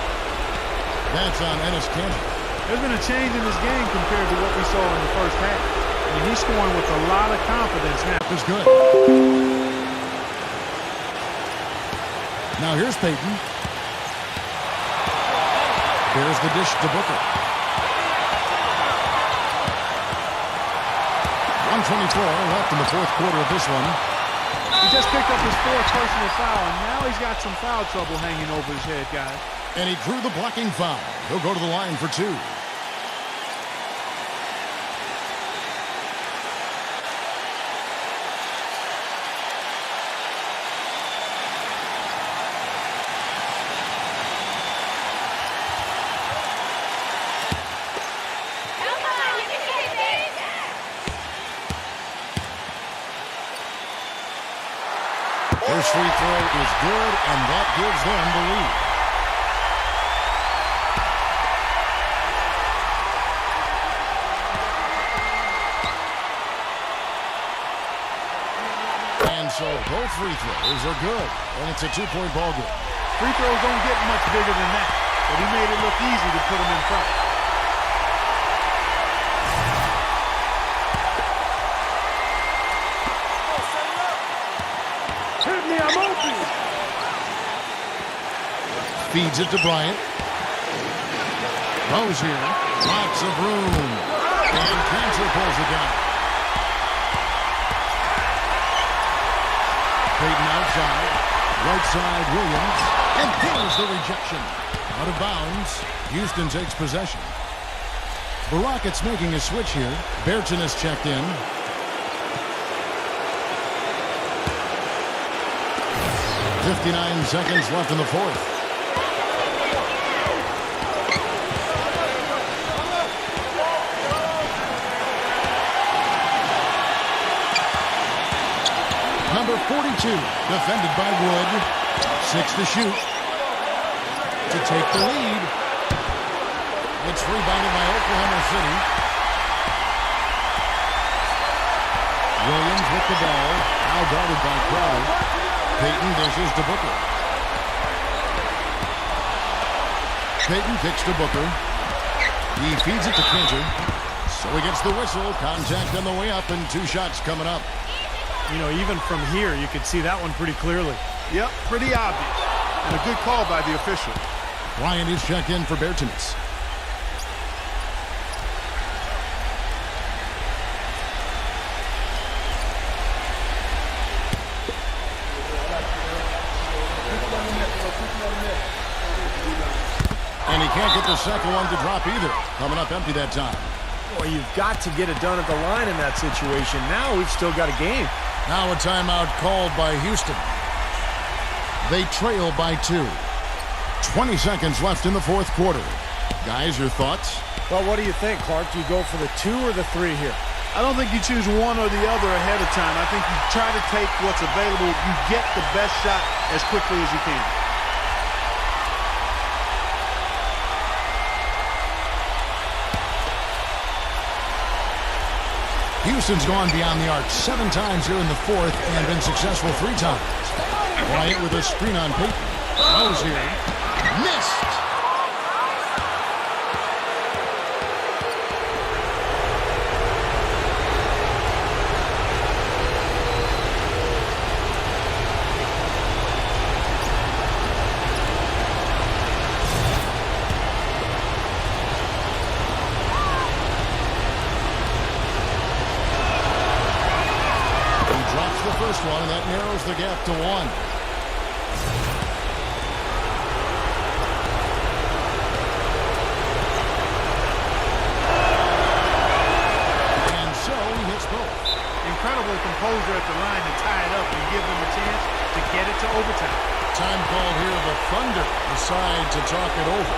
That's on Ennis Cantor. There's been a change in this game compared to what we saw in the first half. And he's scoring with a lot of confidence now. It's good. Now here's Payton. There's the dish to Booker. 1:24 left in the 4th quarter of this one. He just picked up his 4th personal foul, and now he's got some foul trouble hanging over his head, guys. And he drew the blocking foul. He'll go to the line for 2. First free throw is good, and that gives them the lead. Both free throws are good, and it's a 2-point ball game. Free throws don't get much bigger than that, but he made it look easy to put them in front. Hit me, I'm open. Feeds it to Bryant. Rozier, lots of room. And Cantor pulls it down. Peyton outside. Right side, Williams. And there's the rejection. Out of bounds. Houston takes possession. The Rockets making a switch here. Berton has checked in. .59 seconds left in the fourth. Number 42, defended by Wood. 6 to shoot. To take the lead. It's rebounded by Oklahoma City. Williams with the ball. Now guarded by Crowder. Peyton dishes to Booker. Peyton kicks to Booker. He feeds it to Cantor. So he gets the whistle. Contact on the way up and 2 shots coming up. You know, even from here, you could see that one pretty clearly. Yep, pretty obvious. And a good call by the official. Ryan is checked in for Bertans. And he can't get the second one to drop either. Coming up empty that time. Boy, you've got to get it done at the line in that situation. Now we've still got a game. Now a timeout called by Houston. They trail by 2. 20 seconds left in the fourth quarter. Guys, your thoughts? Well, what do you think, Clark? Do you go for the 2 or the 3 here? I don't think you choose one or the other ahead of time. I think you try to take what's available. You get the best shot as quickly as you can. Houston's gone beyond the arc 7 times here in the fourth and been successful 3 times. Bryant with a screen on Peyton. Rozier missed. One, and that narrows the gap to 1. And so he hits both. Incredible composure at the line to tie it up and give them a chance to get it to overtime. Time called here. The Thunder decide to talk it over.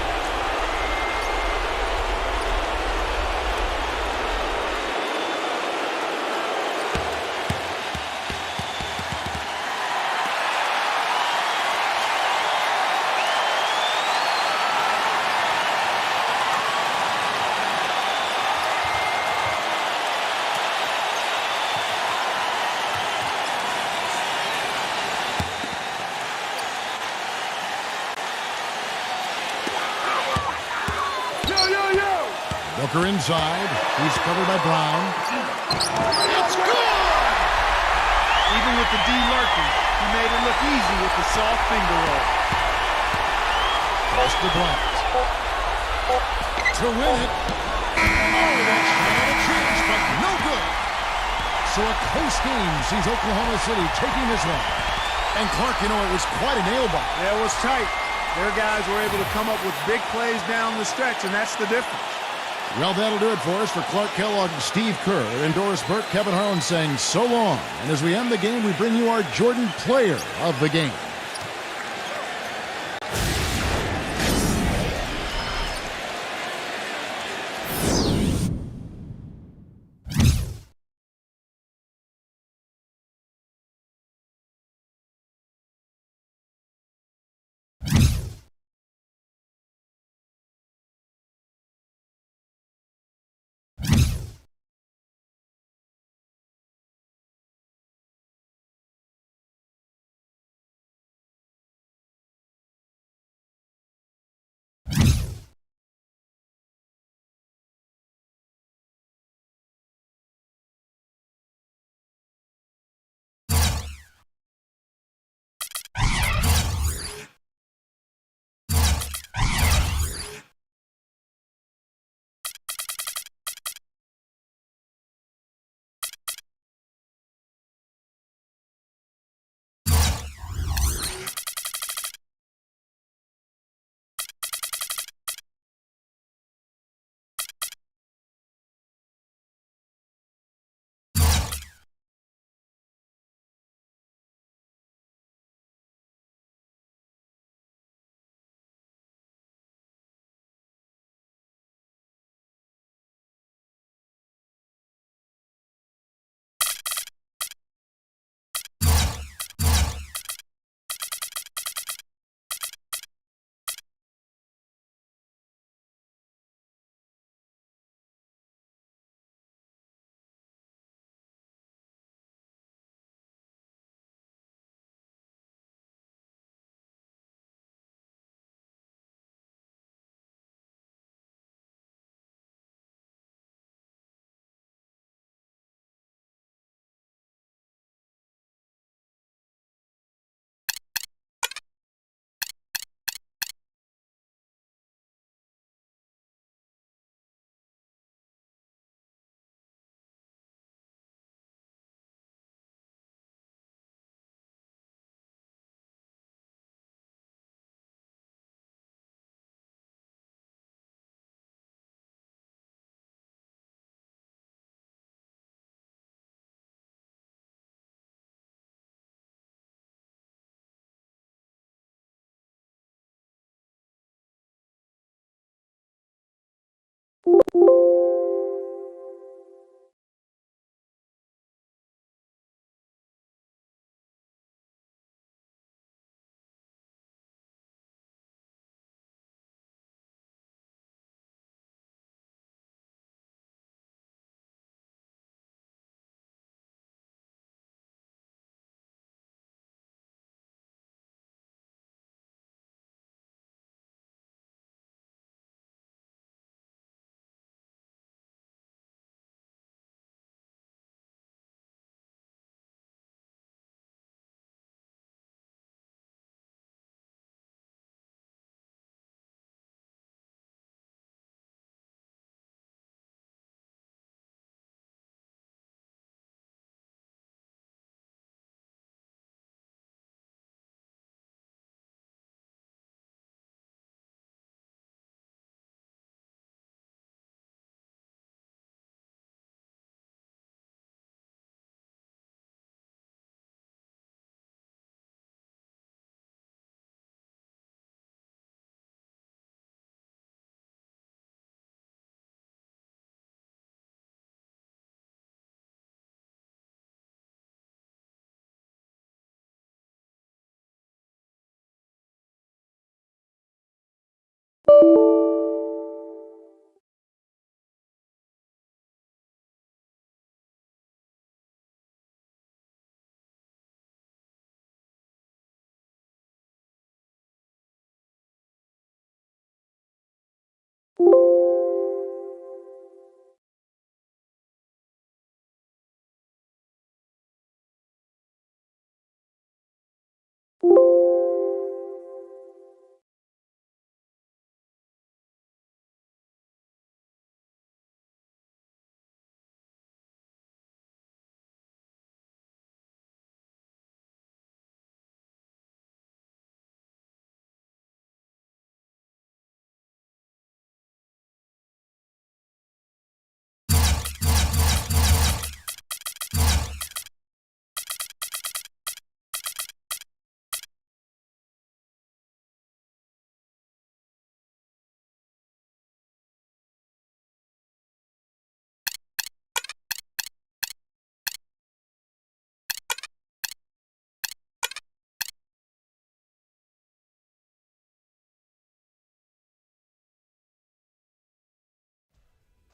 Booker inside. He's covered by Brown. It's good! Even with the D lurking, he made it look easy with the soft finger roll. Pass to Bryant. To win it. Oh, that's had a chance, but no good. So a close game sees Oklahoma City taking this one. And Clark, you know, it was quite a nail-biter. Yeah, it was tight. Their guys were able to come up with big plays down the stretch, and that's the difference. Well, that'll do it for us. For Clark Kellogg and Steve Kerr and Doris Burke, Kevin Harlan saying so long. And as we end the game, we bring you our Jordan Player of the Game.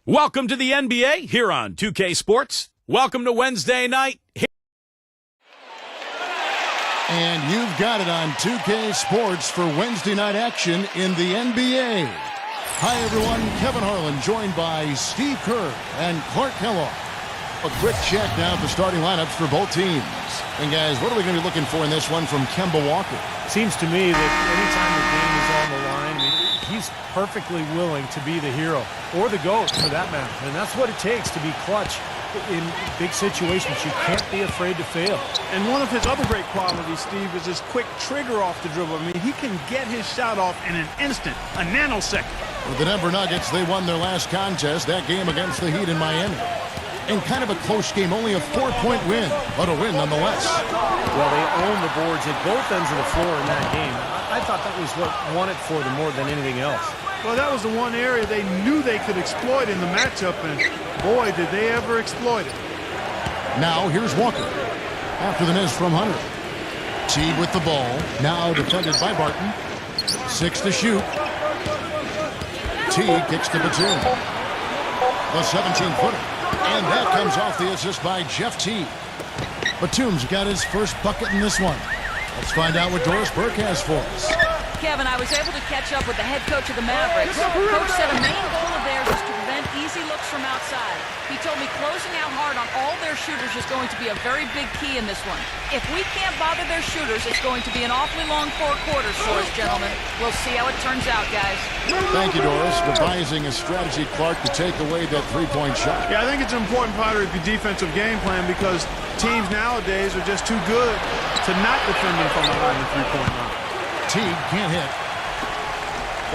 Welcome to the NBA here on 2K Sports. Welcome to Wednesday night. And you've got it on 2K Sports for Wednesday night action in the NBA. Hi, everyone. Kevin Harlan joined by Steve Kerr and Clark Kellogg. A quick check now at the starting lineups for both teams. And, guys, what are we going to be looking for in this one from Kemba Walker? Seems to me that anytime the game is on the line, he's perfectly willing to be the hero or the GOAT for that matter. And that's what it takes to be clutch in big situations. You can't be afraid to fail. And one of his other great qualities, Steve, is his quick trigger off the dribble. I mean, he can get his shot off in an instant, a nanosecond. With the Denver Nuggets, they won their last contest, that game against the Heat in Miami. And kind of a close game, only a 4-point win, but a win nonetheless. Well, they owned the boards at both ends of the floor in that game. I thought that was what won it for them more than anything else. Well, that was the one area they knew they could exploit in the matchup, and boy, did they ever exploit it. Now, here's Walker. After the miss from Hunter. Teague with the ball. Now defended by Barton. 6 to shoot. Teague kicks to Batum. The 17-footer. And that comes off the assist by Jeff Teague. Batum's got his first bucket in this one. Let's find out what Doris Burke has for us. Kevin, I was able to catch up with the head coach of the Mavericks. Coach said a main goal of theirs is to prevent easy looks from outside. He told me closing out hard on all their shooters is going to be a very big key in this one. If we can't bother their shooters, it's going to be an awfully long 4 quarters for us, gentlemen. We'll see how it turns out, guys. Thank you, Doris, devising a strategy, Clark, to take away that three-point shot. Yeah, I think it's an important part of your defensive game plan because teams nowadays are just too good to not defend them from behind the three-point line. Teague can't hit.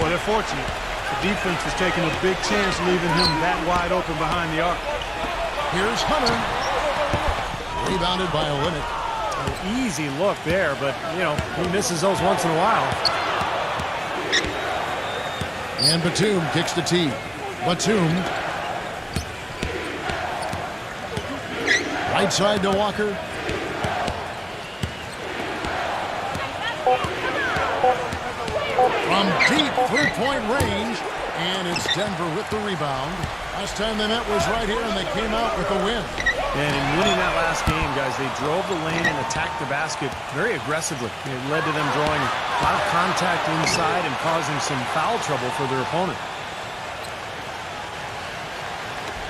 Well, they're fortunate. The defense is taking a big chance leaving him that wide open behind the arc. Here's Hunter. Rebounded by Olynyk. An easy look there, but, you know, he misses those once in a while. And Batum kicks to Teague. Batum. Right side to Walker. From deep three-point range. And it's Denver with the rebound. Last time they met was right here, and they came out with a win. And in winning that last game, guys, they drove the lane and attacked the basket very aggressively. It led to them drawing a lot of contact inside and causing some foul trouble for their opponent.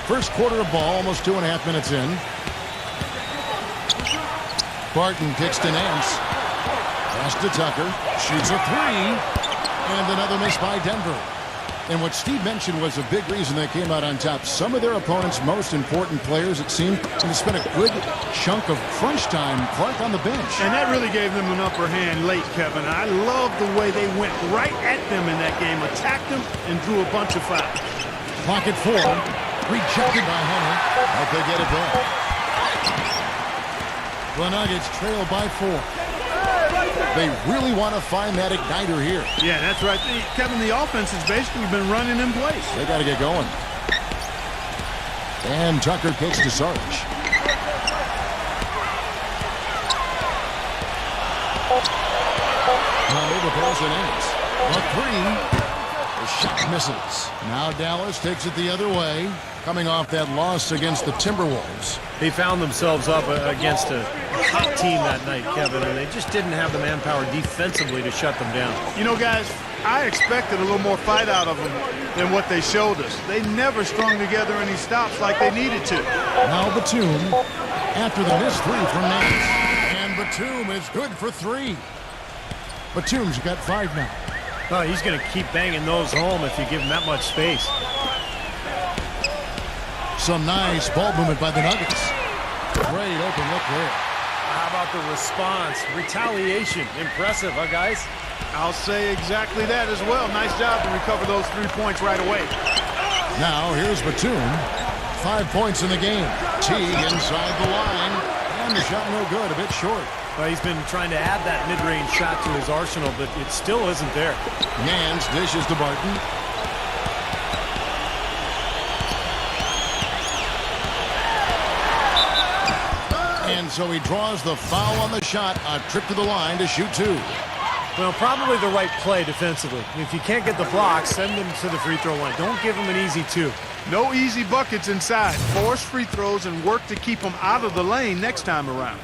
First quarter of ball, almost 2.5 minutes in. Barton kicks to Nance. Pass to Tucker. Shoots a three. And another miss by Denver. And what Steve mentioned was a big reason they came out on top. Some of their opponents' most important players, it seemed, and spent a good chunk of crunch time, Clark, on the bench. And that really gave them an upper hand late, Kevin. I love the way they went right at them in that game, attacked them, and drew a bunch of fouls. Clock at 4. Rejected by Hunter. Hope they get it back. The Nuggets trail by 4. They really want to find that igniter here. Yeah, that's right. Kevin, the offense has basically been running in place. They got to get going. And Tucker kicks to Sarge. Hunter the pass and ends. A three. The shot misses. Now Dallas takes it the other way. Coming off that loss against the Timberwolves. They found themselves up against a hot team that night, Kevin, and they just didn't have the manpower defensively to shut them down. You know, guys, I expected a little more fight out of them than what they showed us. They never strung together any stops like they needed to. Now Batum after the missed three from Nance. And Batum is good for 3. Batum's got 5 now. Well, he's going to keep banging those home if you give him that much space. Some nice ball movement by the Nuggets. Great open look there. How about the response? Retaliation. Impressive, huh, guys? I'll say exactly that as well. Nice job to recover those 3 points right away. Now here's Batum. 5 points in the game. Teague inside the line. And the shot no good, a bit short. Well, he's been trying to add that mid-range shot to his arsenal, but it still isn't there. Nance dishes to Barton. And so he draws the foul on the shot. A trip to the line to shoot 2. Well, probably the right play defensively. If you can't get the block, send them to the free throw line. Don't give them an easy 2. No easy buckets inside. Force free throws and work to keep them out of the lane next time around.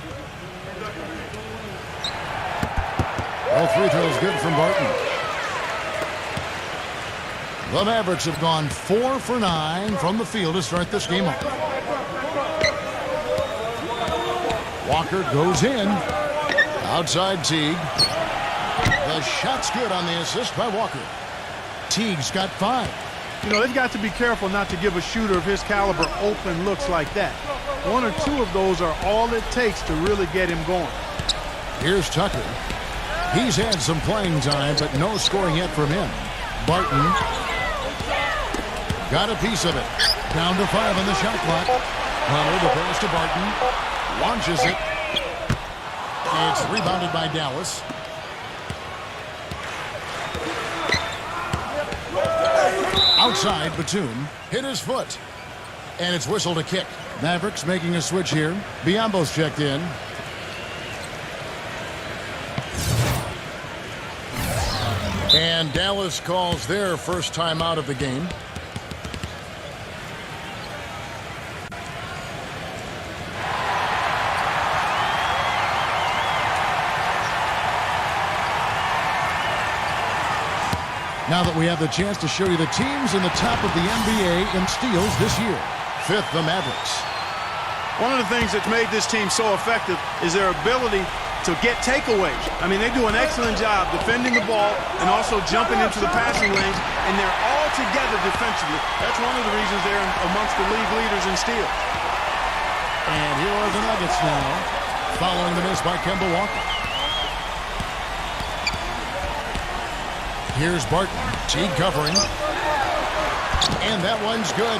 All free throws good from Barton. The Mavericks have gone 4 for 9 from the field to start this game off. Walker goes in. Outside Teague. The shot's good on the assist by Walker. Teague's got 5. You know, they've got to be careful not to give a shooter of his caliber open looks like that. 1 or 2 of those are all it takes to really get him going. Here's Tucker. He's had some playing time, but no scoring yet from him. Barton got a piece of it. Down to 5 on the shot clock. Hunter the pass to Barton. Launches it. It's rebounded by Dallas. Outside, Batum hit his foot. And it's whistled a kick. Mavericks making a switch here. Biombo's checked in. And Dallas calls their first time out of the game. Now that we have the chance to show you the teams in the top of the NBA in steals this year. 5th, the Mavericks. One of the things that's made this team so effective is their ability to get takeaways. I mean, they do an excellent job defending the ball and also jumping into the passing lanes, and they're all together defensively. That's one of the reasons they're amongst the league leaders in steals. And here are the Nuggets now, following the miss by Kemba Walker. Here's Barton. Teague covering. And that one's good.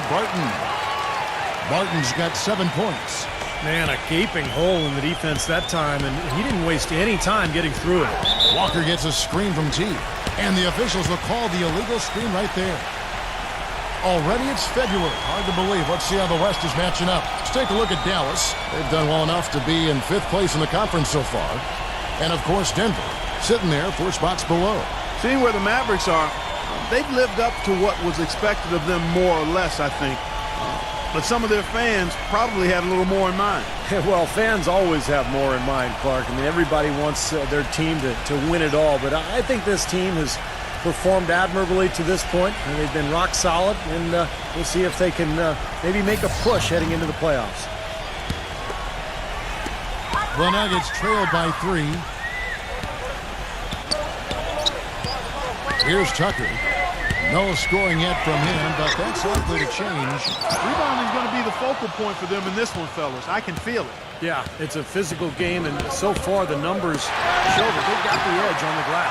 Barton's got 7 points. Man, a gaping hole in the defense that time, and he didn't waste any time getting through it. Walker gets a screen from Teague. And the officials will call the illegal screen right there. Already it's February. Hard to believe. Let's see how the West is matching up. Let's take a look at Dallas. They've done well enough to be in 5th place in the conference so far. And, of course, Denver, sitting there 4 spots below. Seeing where the Mavericks are, they've lived up to what was expected of them more or less, I think. But some of their fans probably had a little more in mind. Well, fans always have more in mind, Clark. I mean, everybody wants their team to win it all. But I think this team has performed admirably to this point, and they've been rock solid. And we'll see if they can maybe make a push heading into the playoffs. The Nuggets trailed by 3. Here's Tucker. No scoring yet from him, but that's likely to change. Rebounding is going to be the focal point for them in this one, fellas. I can feel it. Yeah, it's a physical game, and so far the numbers show that they've got the edge on the glass.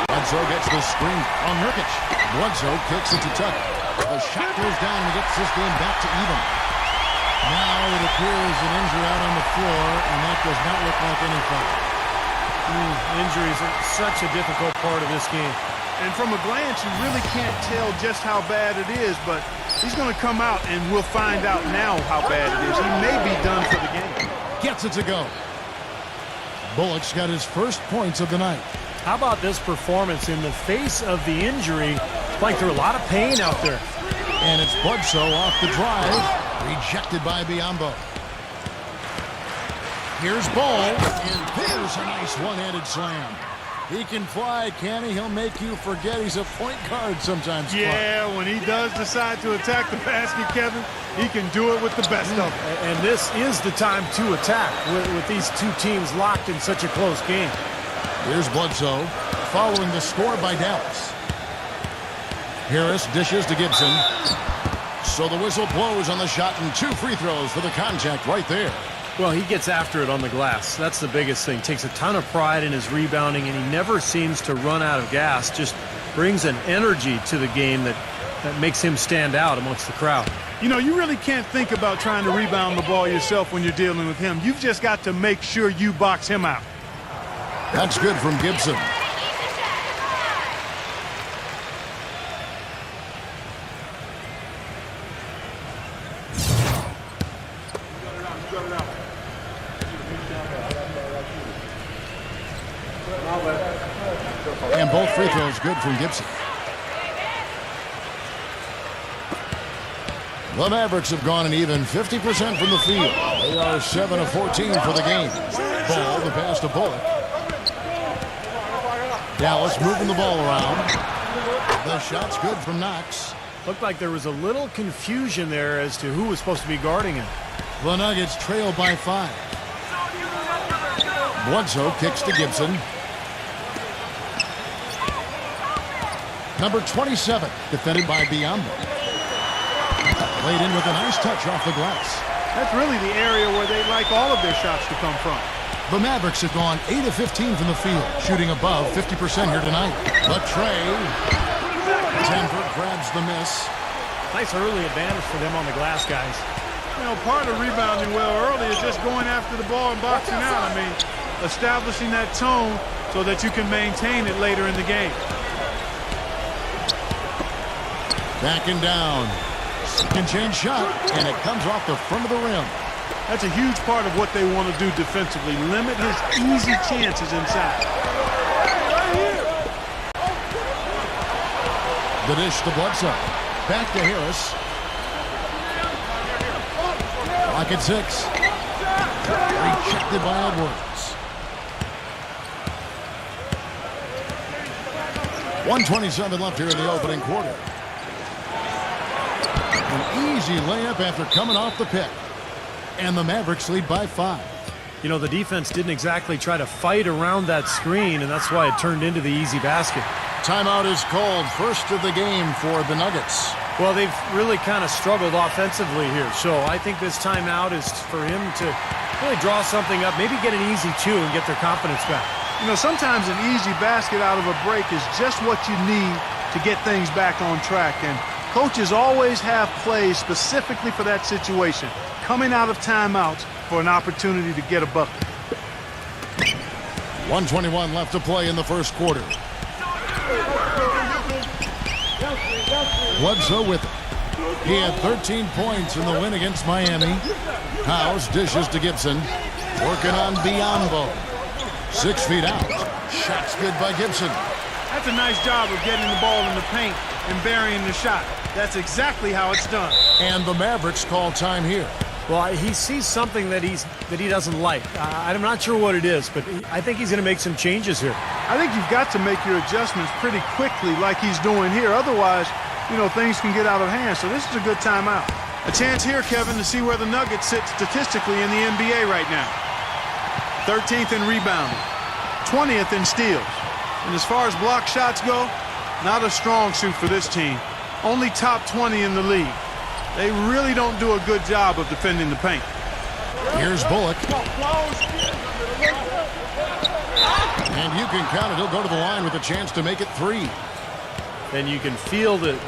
Bledsoe gets the screen on Nurkic. Bledsoe kicks it to Tucker. The shot goes down and gets this game back to even. Now it appears an injury out on the floor, and that does not look like any foul. Injuries are such a difficult part of this game. And from a glance, you really can't tell just how bad it is, but he's going to come out, and we'll find out now how bad it is. He may be done for the game. Gets it to go. Bullock's got his first points of the night. How about this performance in the face of the injury? Playing through a lot of pain out there. And it's Bledsoe off the drive. Rejected by Biyombo. Here's Ball, and there's a nice one-handed slam. He can fly, can he? He'll make you forget he's a point guard sometimes. Yeah, when he does decide to attack the basket, Kevin, he can do it with the best of them. And this is the time to attack with these two teams locked in such a close game. Here's Bledsoe, following the score by Dallas. Harris dishes to Gibson. So the whistle blows on the shot, and 2 free throws for the contact right there. Well, he gets after it on the glass. That's the biggest thing. Takes a ton of pride in his rebounding, and he never seems to run out of gas. Just brings an energy to the game that makes him stand out amongst the crowd. You know, you really can't think about trying to rebound the ball yourself when you're dealing with him. You've just got to make sure you box him out. That's good from Gibson. And both free throws good from Gibson. The Mavericks have gone an even 50% from the field. They are 7 of 14 for the game. Ball, the pass to Bullock. Dallas moving the ball around. The shot's good from Knox. Looked like there was a little confusion there as to who was supposed to be guarding him. The Nuggets trail by 5. Bledsoe kicks to Gibson. Number 27, defended by Biyombo. Laid in with a nice touch off the glass. That's really the area where they like all of their shots to come from. The Mavericks have gone 8 of 15 from the field, shooting above 50% here tonight. But Trey, Denver grabs the miss. Nice early advantage for them on the glass, guys. You know, part of rebounding well early is just going after the ball and boxing out. I mean, establishing that tone so that you can maintain it later in the game. Backing down. Second change shot, and it comes off the front of the rim. That's a huge part of what they want to do defensively. Limit his easy chances inside. The dish to Bledsoe. Back to Harris. Clock at 6. Rejected by Edwards. 1:27 left here in the opening quarter. An easy layup after coming off the pick. And the Mavericks lead by 5. You know, the defense didn't exactly try to fight around that screen, and that's why it turned into the easy basket. Timeout is called. First of the game for the Nuggets. Well, they've really kind of struggled offensively here, so I think this timeout is for him to really draw something up, maybe get an easy 2 and get their confidence back. You know, sometimes an easy basket out of a break is just what you need to get things back on track, and coaches always have plays specifically for that situation, coming out of timeouts for an opportunity to get a bucket. 1:21 left to play in the first quarter. Bledsoe with it. He had 13 points in the win against Miami. House dishes to Gibson. Working on Biombo. 6 feet out. Shot's good by Gibson. That's a nice job of getting the ball in the paint and burying the shot. That's exactly how it's done. And the Mavericks call time here. Well, he sees something that he doesn't like. I'm not sure what it is, but I think he's going to make some changes here. I think you've got to make your adjustments pretty quickly like he's doing here. Otherwise, things can get out of hand. So this is a good timeout. A chance here, Kevin, to see where the Nuggets sit statistically in the NBA right now. 13th in rebounding, 20th in steals. And as far as block shots go, not a strong suit for this team. Only top 20 in the league. They really don't do a good job of defending the paint. Here's Bullock. And you can count it. He'll go to the line with a chance to make it 3. And you can feel the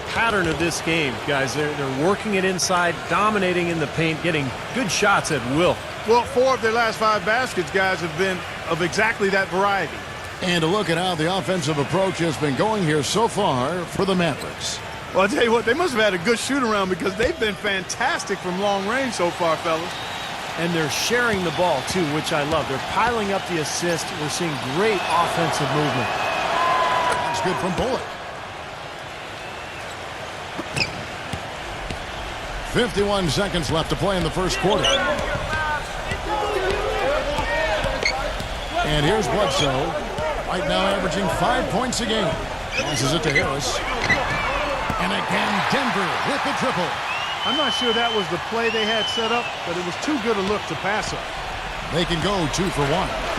pattern of this game, guys. They're working it inside, dominating in the paint, getting good shots at will. Well, 4 of their last 5 baskets, guys, have been of exactly that variety. And a look at how the offensive approach has been going here so far for the Mavericks. Well, I'll tell you what, they must have had a good shoot-around because they've been fantastic from long range so far, fellas. And they're sharing the ball, too, which I love. They're piling up the assist. We're seeing great offensive movement. That's good from Bullock. 51 seconds left to play in the first quarter. And here's Bledsoe. Right now averaging 5 points a game. Passes it to Harris. And again, Denver with the triple. I'm not sure that was the play they had set up, but it was too good a look to pass up. They can go 2 for 1.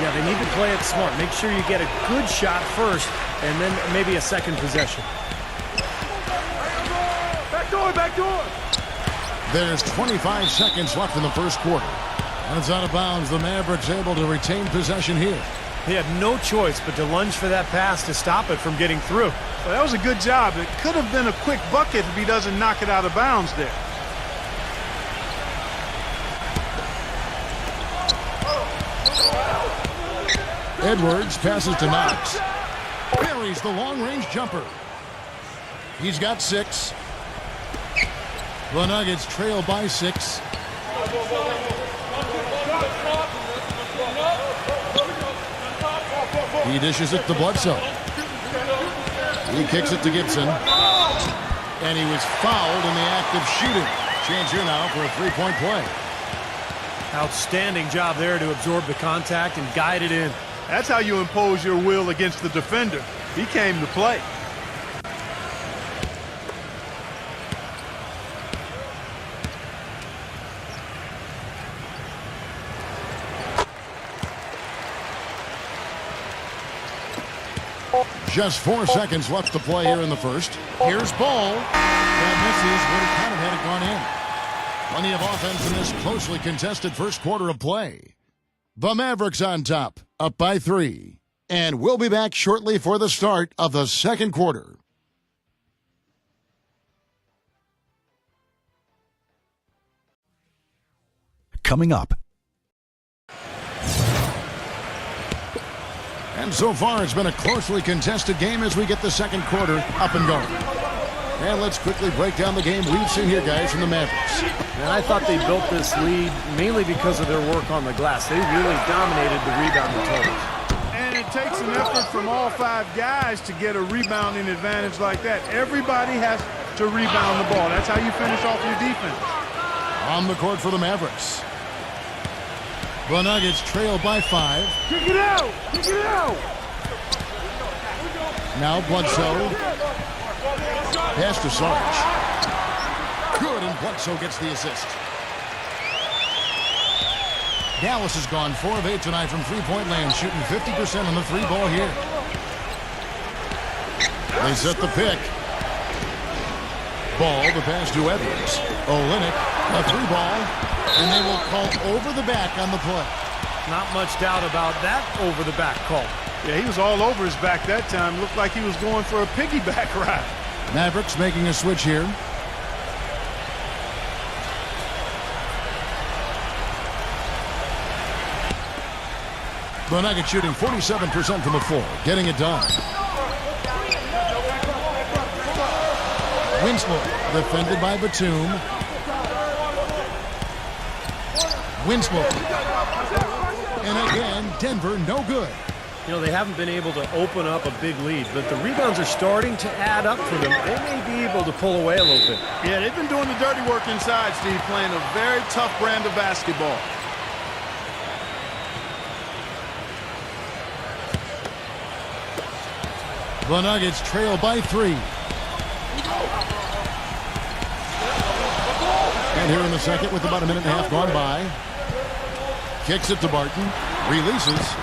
Yeah, they need to play it smart. Make sure you get a good shot first, and then maybe a second possession. Back door! There's 25 seconds left in the first quarter. And it's out of bounds. The Mavericks able to retain possession here. He had no choice but to lunge for that pass to stop it from getting through. Well, that was a good job. It could have been a quick bucket if he doesn't knock it out of bounds there. Edwards passes to Knox. Buries the long-range jumper. He's got 6. The Nuggets trail by 6. He dishes it to Bledsoe. He kicks it to Gibson. And he was fouled in the act of shooting. Chance here now for a 3-point play. Outstanding job there to absorb the contact and guide it in. That's how you impose your will against the defender. He came to play. Just 4 seconds left to play here in the first. Here's Ball. That misses. Would have kind of had it gone in. Plenty of offense in this closely contested first quarter of play. The Mavericks on top, up by 3. And we'll be back shortly for the start of the second quarter. Coming up. And so far, it's been a closely contested game as we get the second quarter up and going. And let's quickly break down the game we've seen here, guys, from the Mavericks. And I thought they built this lead mainly because of their work on the glass. They really dominated the rebounding totals. And it takes an effort from all 5 guys to get a rebounding advantage like that. Everybody has to rebound the ball. That's how you finish off your defense. On the court for the Mavericks. The Nuggets trail by 5. Kick it out! Kick it out! Now Bledsoe. Pass to Sarge. Good, and Bledsoe gets the assist. Dallas has gone 4 of 8 tonight from three-point land, shooting 50% on the 3-ball here. They set the pick. Ball, the pass to Edwards. Olynyk, a 3-ball, and they will call over the back on the play. Not much doubt about that over-the-back call. Yeah, he was all over his back that time. Looked like he was going for a piggyback ride. Mavericks making a switch here. The Nuggets shooting 47% from the floor, getting it done. Winslow defended by Batum. Winslow. And again, Denver no good. You know, they haven't been able to open up a big lead, but the rebounds are starting to add up for them. They may be able to pull away a little bit. Yeah, they've been doing the dirty work inside, Steve, playing a very tough brand of basketball. The Nuggets trail by 3. And here in the second with about a minute and a half gone by. Kicks it to Barton. Releases.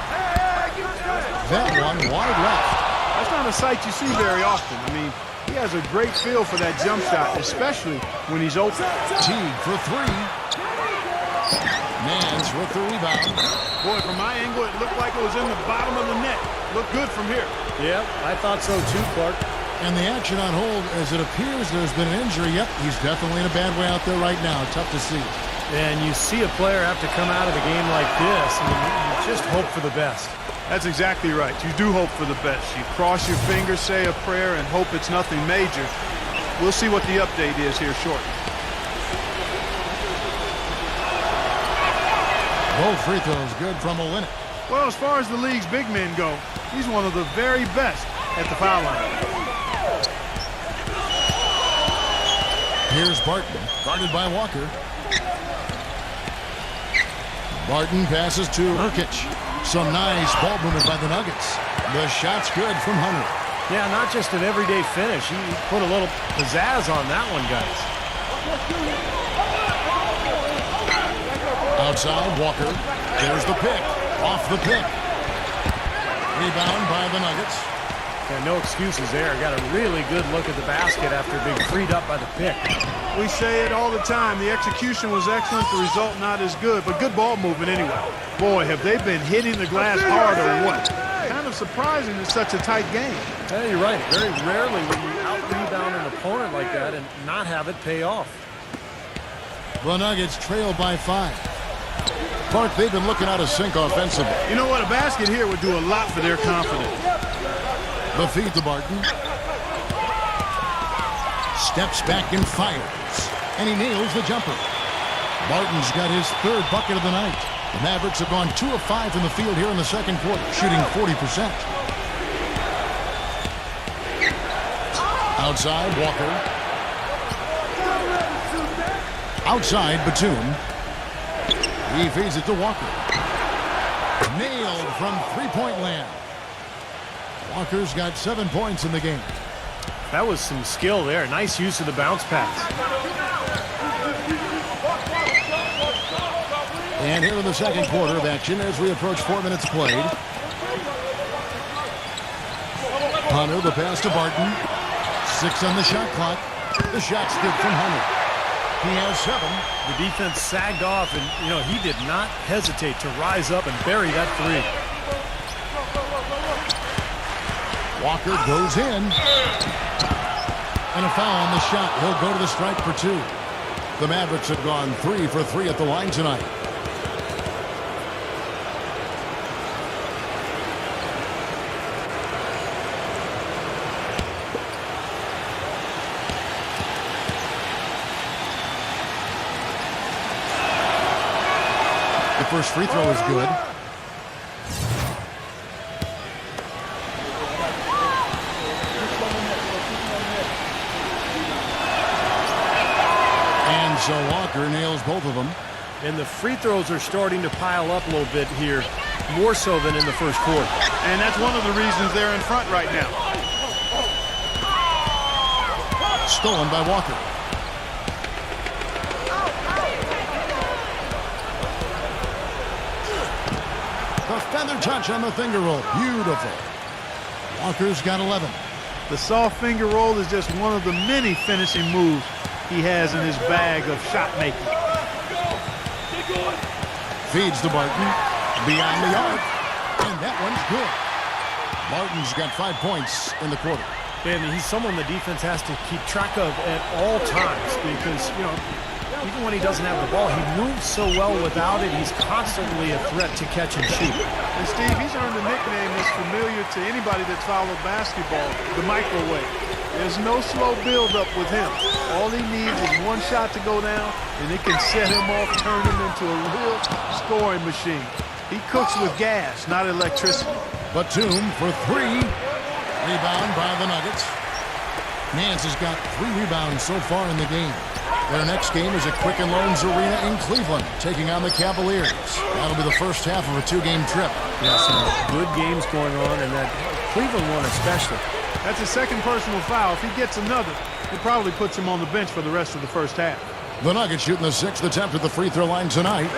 That one wide left. That's not a sight you see very often. I mean, he has a great feel for that jump shot, especially when he's open. Teague for 3. Nance with the rebound. Boy, from my angle, it looked like it was in the bottom of the net. Looked good from here. Yeah, I thought so too, Clark. And the action on hold, as it appears there's been an injury. Yep, he's definitely in a bad way out there right now. Tough to see. And you see a player have to come out of the game like this, and you just hope for the best. That's exactly right. You do hope for the best. You cross your fingers, say a prayer, and hope it's nothing major. We'll see what the update is here shortly. Both free throws good from Olynyk. Well, as far as the league's big men go, he's one of the very best at the foul line. Here's Barton, guarded by Walker. Barton passes to Nurkic. Some nice ball movement by the Nuggets. The shot's good from Hunter. Yeah, not just an everyday finish. He put a little pizzazz on that one, guys. Outside, Walker. There's the pick. Off the pick. Rebound by the Nuggets. Yeah, no excuses there. Got a really good look at the basket after being freed up by the pick. We say it all the time. The execution was excellent. The result not as good, but good ball movement anyway. Boy, have they been hitting the glass hard or what? Kind of surprising in such a tight game. Yeah, you're right. Very rarely will you out-rebound an opponent like that and not have it pay off. The Nuggets trail by 5. Clark, they've been looking out of sync offensively. You know what? A basket here would do a lot for their confidence. The feed to Barton. Steps back and fires. And he nails the jumper. Barton's got his 3rd bucket of the night. The Mavericks have gone 2 of 5 from the field here in the second quarter, shooting 40%. Outside, Walker. Outside, Batum. He feeds it to Walker. Nailed from three-point land. Walker's got 7 points in the game. That was some skill there. Nice use of the bounce pass. And here in the second quarter of action as we approach 4 minutes played. Hunter, the pass to Barton. 6 on the shot clock. The shot's good from Hunter. He has 7. The defense sagged off, and, you know, he did not hesitate to rise up and bury that 3. Walker goes in. And a foul on the shot. He'll go to the strike for 2. The Mavericks have gone 3 for 3 at the line tonight. The first free throw is good. And so Walker nails both of them. And the free throws are starting to pile up a little bit here, more so than in the first quarter. And that's one of the reasons they're in front right now. Stolen by Walker. The feather touch on the finger roll. Beautiful. Walker's got 11. The soft finger roll is just one of the many finishing moves he has in his bag of shot making. Feeds to Barton. Beyond the arc. And that one's good. Barton's got 5 points in the quarter. And he's someone the defense has to keep track of at all times because, you know, even when he doesn't have the ball, he moves so well without it. He's constantly a threat to catch and shoot. And Steve, he's earned a nickname that's familiar to anybody that's followed basketball, the microwave. There's no slow build-up with him. All he needs is one shot to go down, and it can set him off, turn him into a real scoring machine. He cooks with gas, not electricity. Batum for three. Rebound by the Nuggets. Nance has got 3 rebounds so far in the game. Their next game is at Quicken Loans Arena in Cleveland, taking on the Cavaliers. That'll be the first half of a 2-game trip. Yeah, some good games going on, and that Cleveland one especially. That's a second personal foul. If he gets another, it probably puts him on the bench for the rest of the first half. The Nuggets shooting the 6th attempt at the free throw line tonight.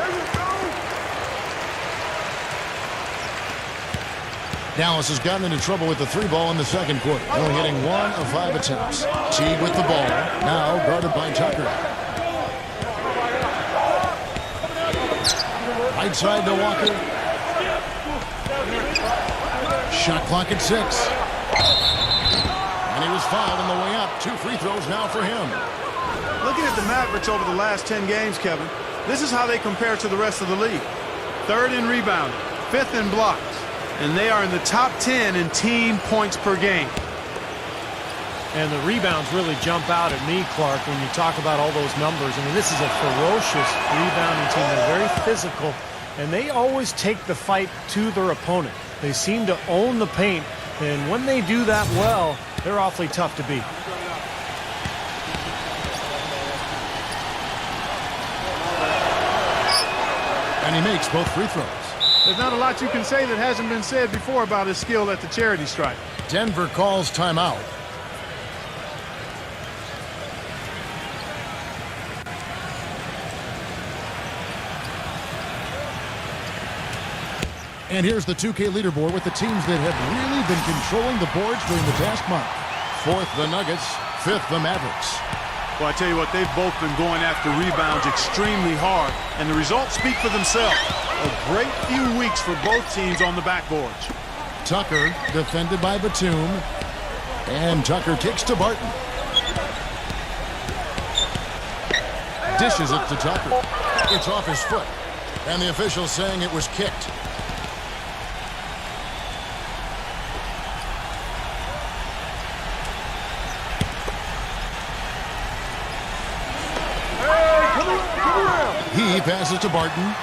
Dallas has gotten into trouble with the 3 ball in the second quarter, only hitting 1 of 5 attempts. Teague with the ball, now guarded by Tucker. Right side to Walker. Shot clock at 6. And he was fouled on the way up. 2 free throws now for him. Looking at the Mavericks over the last 10 games, Kevin, this is how they compare to the rest of the league. 3rd in rebounding, 5th in blocks, and they are in the top 10 in team points per game. And the rebounds really jump out at me, Clark, when you talk about all those numbers. I mean, this is a ferocious rebounding team. They're very physical, and they always take the fight to their opponent. They seem to own the paint, and when they do that well, they're awfully tough to beat. And he makes both free throws. There's not a lot you can say that hasn't been said before about his skill at the charity stripe. Denver calls timeout. And here's the 2K leaderboard with the teams that have really been controlling the boards during the past month. 4th, the Nuggets. 5th, the Mavericks. Well, I tell you what, they've both been going after rebounds extremely hard, and the results speak for themselves. A great few weeks for both teams on the backboards. Tucker defended by Batum. And Tucker kicks to Barton. Dishes it to Tucker. It's off his foot. And the official saying it was kicked. He passes to Barton.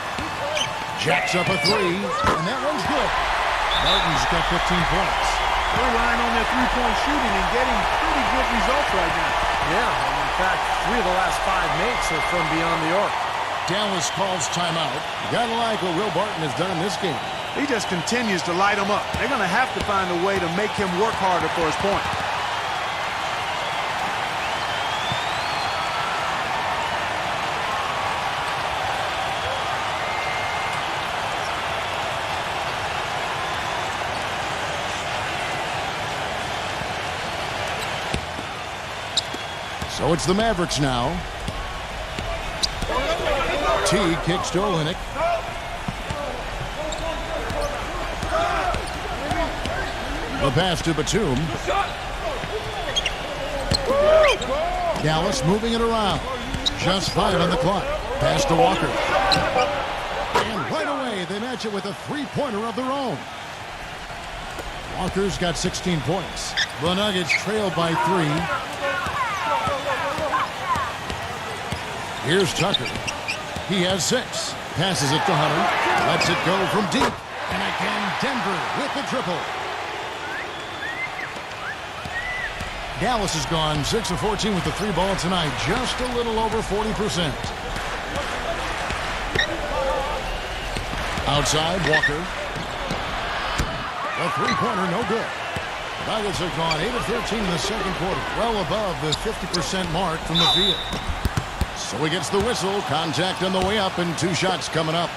Jacks up a 3, and that one's good. Barton's got 15 points. They're relying on their three-point shooting and getting pretty good results right now. Yeah, and in fact, 3 of the last 5 makes are from beyond the arc. Dallas calls timeout. Gotta like what Will Barton has done in this game. He just continues to light them up. They're going to have to find a way to make him work harder for his point. So it's the Mavericks now. T kicks to Olynyk. The pass to Batum. Dallas moving it around. Just 5 on the clock. Pass to Walker. And right away, they match it with a 3-pointer of their own. Walker's got 16 points. The Nuggets trail by 3. Here's Tucker. He has 6. Passes it to Hunter. Lets it go from deep. And again, Denver with the triple. Dallas has gone 6 of 14 with the 3 ball tonight. Just a little over 40%. Outside, Walker. The 3-pointer, no good. Nuggets have gone 8 of 13 in the second quarter. Well above the 50% mark from the field. So he gets the whistle. Contact on the way up and 2 shots coming up.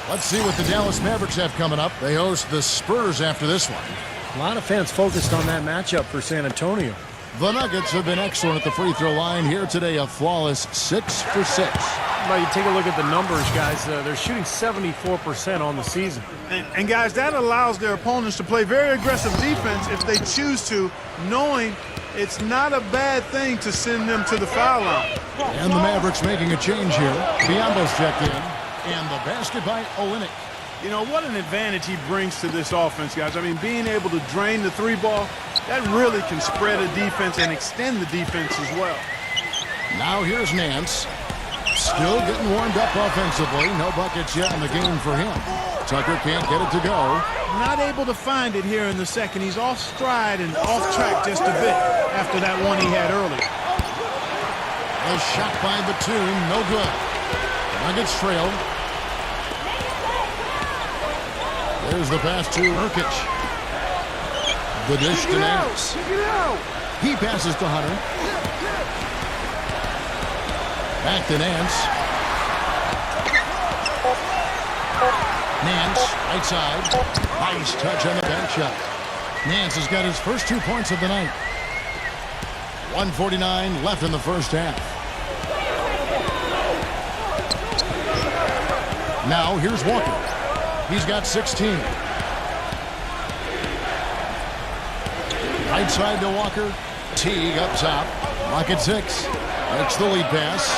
Let's see what the Dallas Mavericks have coming up. They host the Spurs after this one. A lot of fans focused on that matchup for San Antonio. The Nuggets have been excellent at the free throw line here today. A flawless 6 for 6. Well, you take a look at the numbers, guys. They're shooting 74% on the season. And guys, that allows their opponents to play very aggressive defense if they choose to, knowing it's not a bad thing to send them to the foul line. And the Mavericks making a change here. Biombo's checked in. And the basket by Olynyk. You know, what an advantage he brings to this offense, guys. I mean, being able to drain the three ball, that really can spread a defense and extend the defense as well. Now here's Nance. Still getting warmed up offensively. No buckets yet in the game for him. Tucker can't get it to go. Not able to find it here in the second. He's off stride and off track just a bit after that one he had earlier. A shot by Batum, no good. Nuggets trail. There's the pass to Nurkic. The dish to Nance. He passes to Hunter. Back to Nance. Nance, right side. Nice touch on the back shot. Nance has got his first 2 points of the night. 1:49 left in the first half. Now here's Walker. He's got 16. Right side to Walker. Teague up top. Rocket 6. That's the lead pass.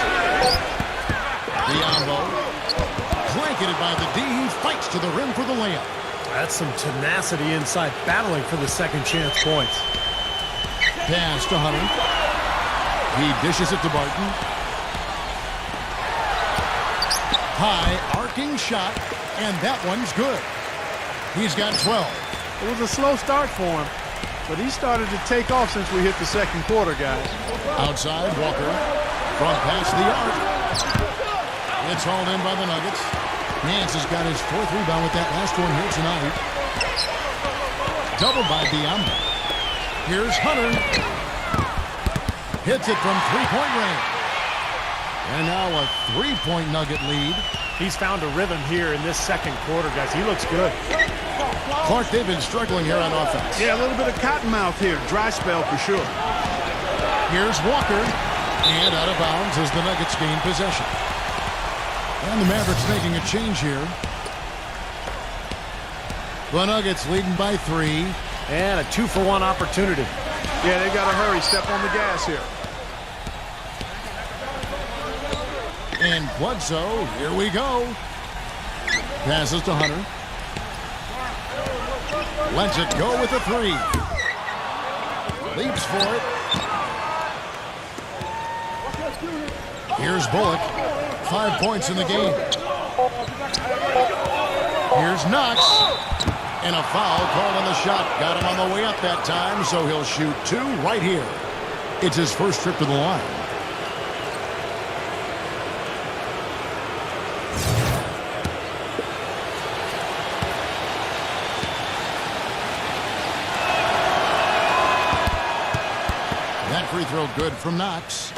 Diambo. Blanketed by the D. He fights to the rim for the layup. That's some tenacity inside, battling for the second chance points. Pass to Hunter. He dishes it to Barton. High arcing shot, and that one's good. He's got 12. It was a slow start for him, but he started to take off since we hit the second quarter, guys. Outside, Walker. From past the arc. It's hauled in by the Nuggets. Nance has got his 4th rebound with that last one here tonight. Doubled by Diambo. Here's Hunter. Hits it from three-point range. And now a 3-point Nugget lead. He's found a rhythm here in this second quarter, guys. He looks good. Clark, they've been struggling here on offense. Yeah, a little bit of cottonmouth here. Dry spell for sure. Here's Walker. And out of bounds as the Nuggets gain possession. And the Mavericks making a change here. The Nuggets leading by 3. And a 2-for-1 opportunity. Yeah, they got to hurry. Step on the gas here. And Bledsoe, here we go. Passes to Hunter. Lets it go with a 3. Leaps for it. Here's Bullock. 5 points in the game. Here's Knox. And a foul called on the shot. Got him on the way up that time, so he'll shoot 2 right here. It's his first trip to the line. That free throw good from Knox.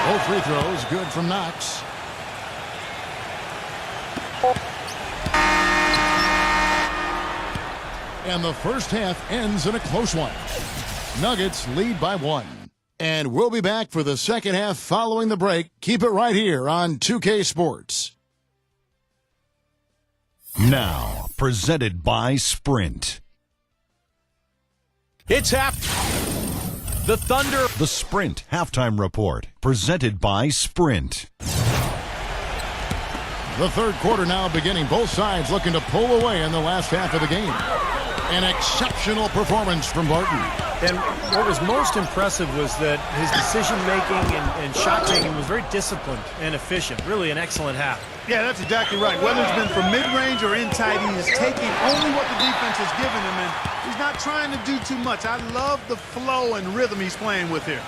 Both free throws good from Knox. And the first half ends in a close one. Nuggets lead by 1. And we'll be back for the second half following the break. Keep it right here on 2K Sports. Now, presented by Sprint. It's half. The Thunder. The Sprint Halftime Report, presented by Sprint. The third quarter now beginning. Both sides looking to pull away in the last half of the game. An exceptional performance from Barton. And what was most impressive was that his decision-making and shot-taking was very disciplined and efficient. Really an excellent half. Yeah, that's exactly right. Whether it's been from mid-range or in tight, he is taking only what the defense has given him, and he's not trying to do too much. I love the flow and rhythm he's playing with here.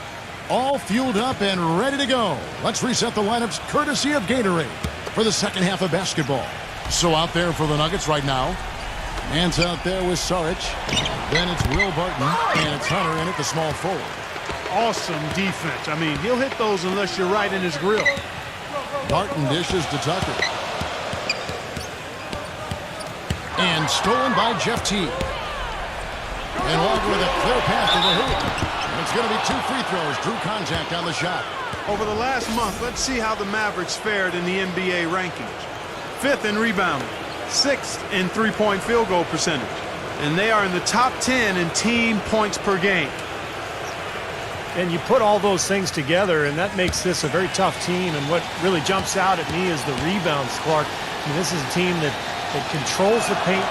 All fueled up and ready to go. Let's reset the lineups courtesy of Gatorade for the second half of basketball. So out there for the Nuggets right now. Nance out there with Saric. Then it's Will Barton, and it's Hunter in at the small forward. Awesome defense. I mean, he'll hit those unless you're right in his grill. Barton dishes to Tucker. And stolen by Jeff Teague. And Walker with a clear path to the hoop. And it's going to be 2 free throws. Drew contact on the shot. Over the last month, let's see how the Mavericks fared in the NBA rankings. 5th in rebounding. 6th in three-point field goal percentage. and they are in the top 10 in team points per game. And you put all those things together, and that makes this a very tough team. And what really jumps out at me is the rebounds, Clark. I mean, this is a team that controls the paint.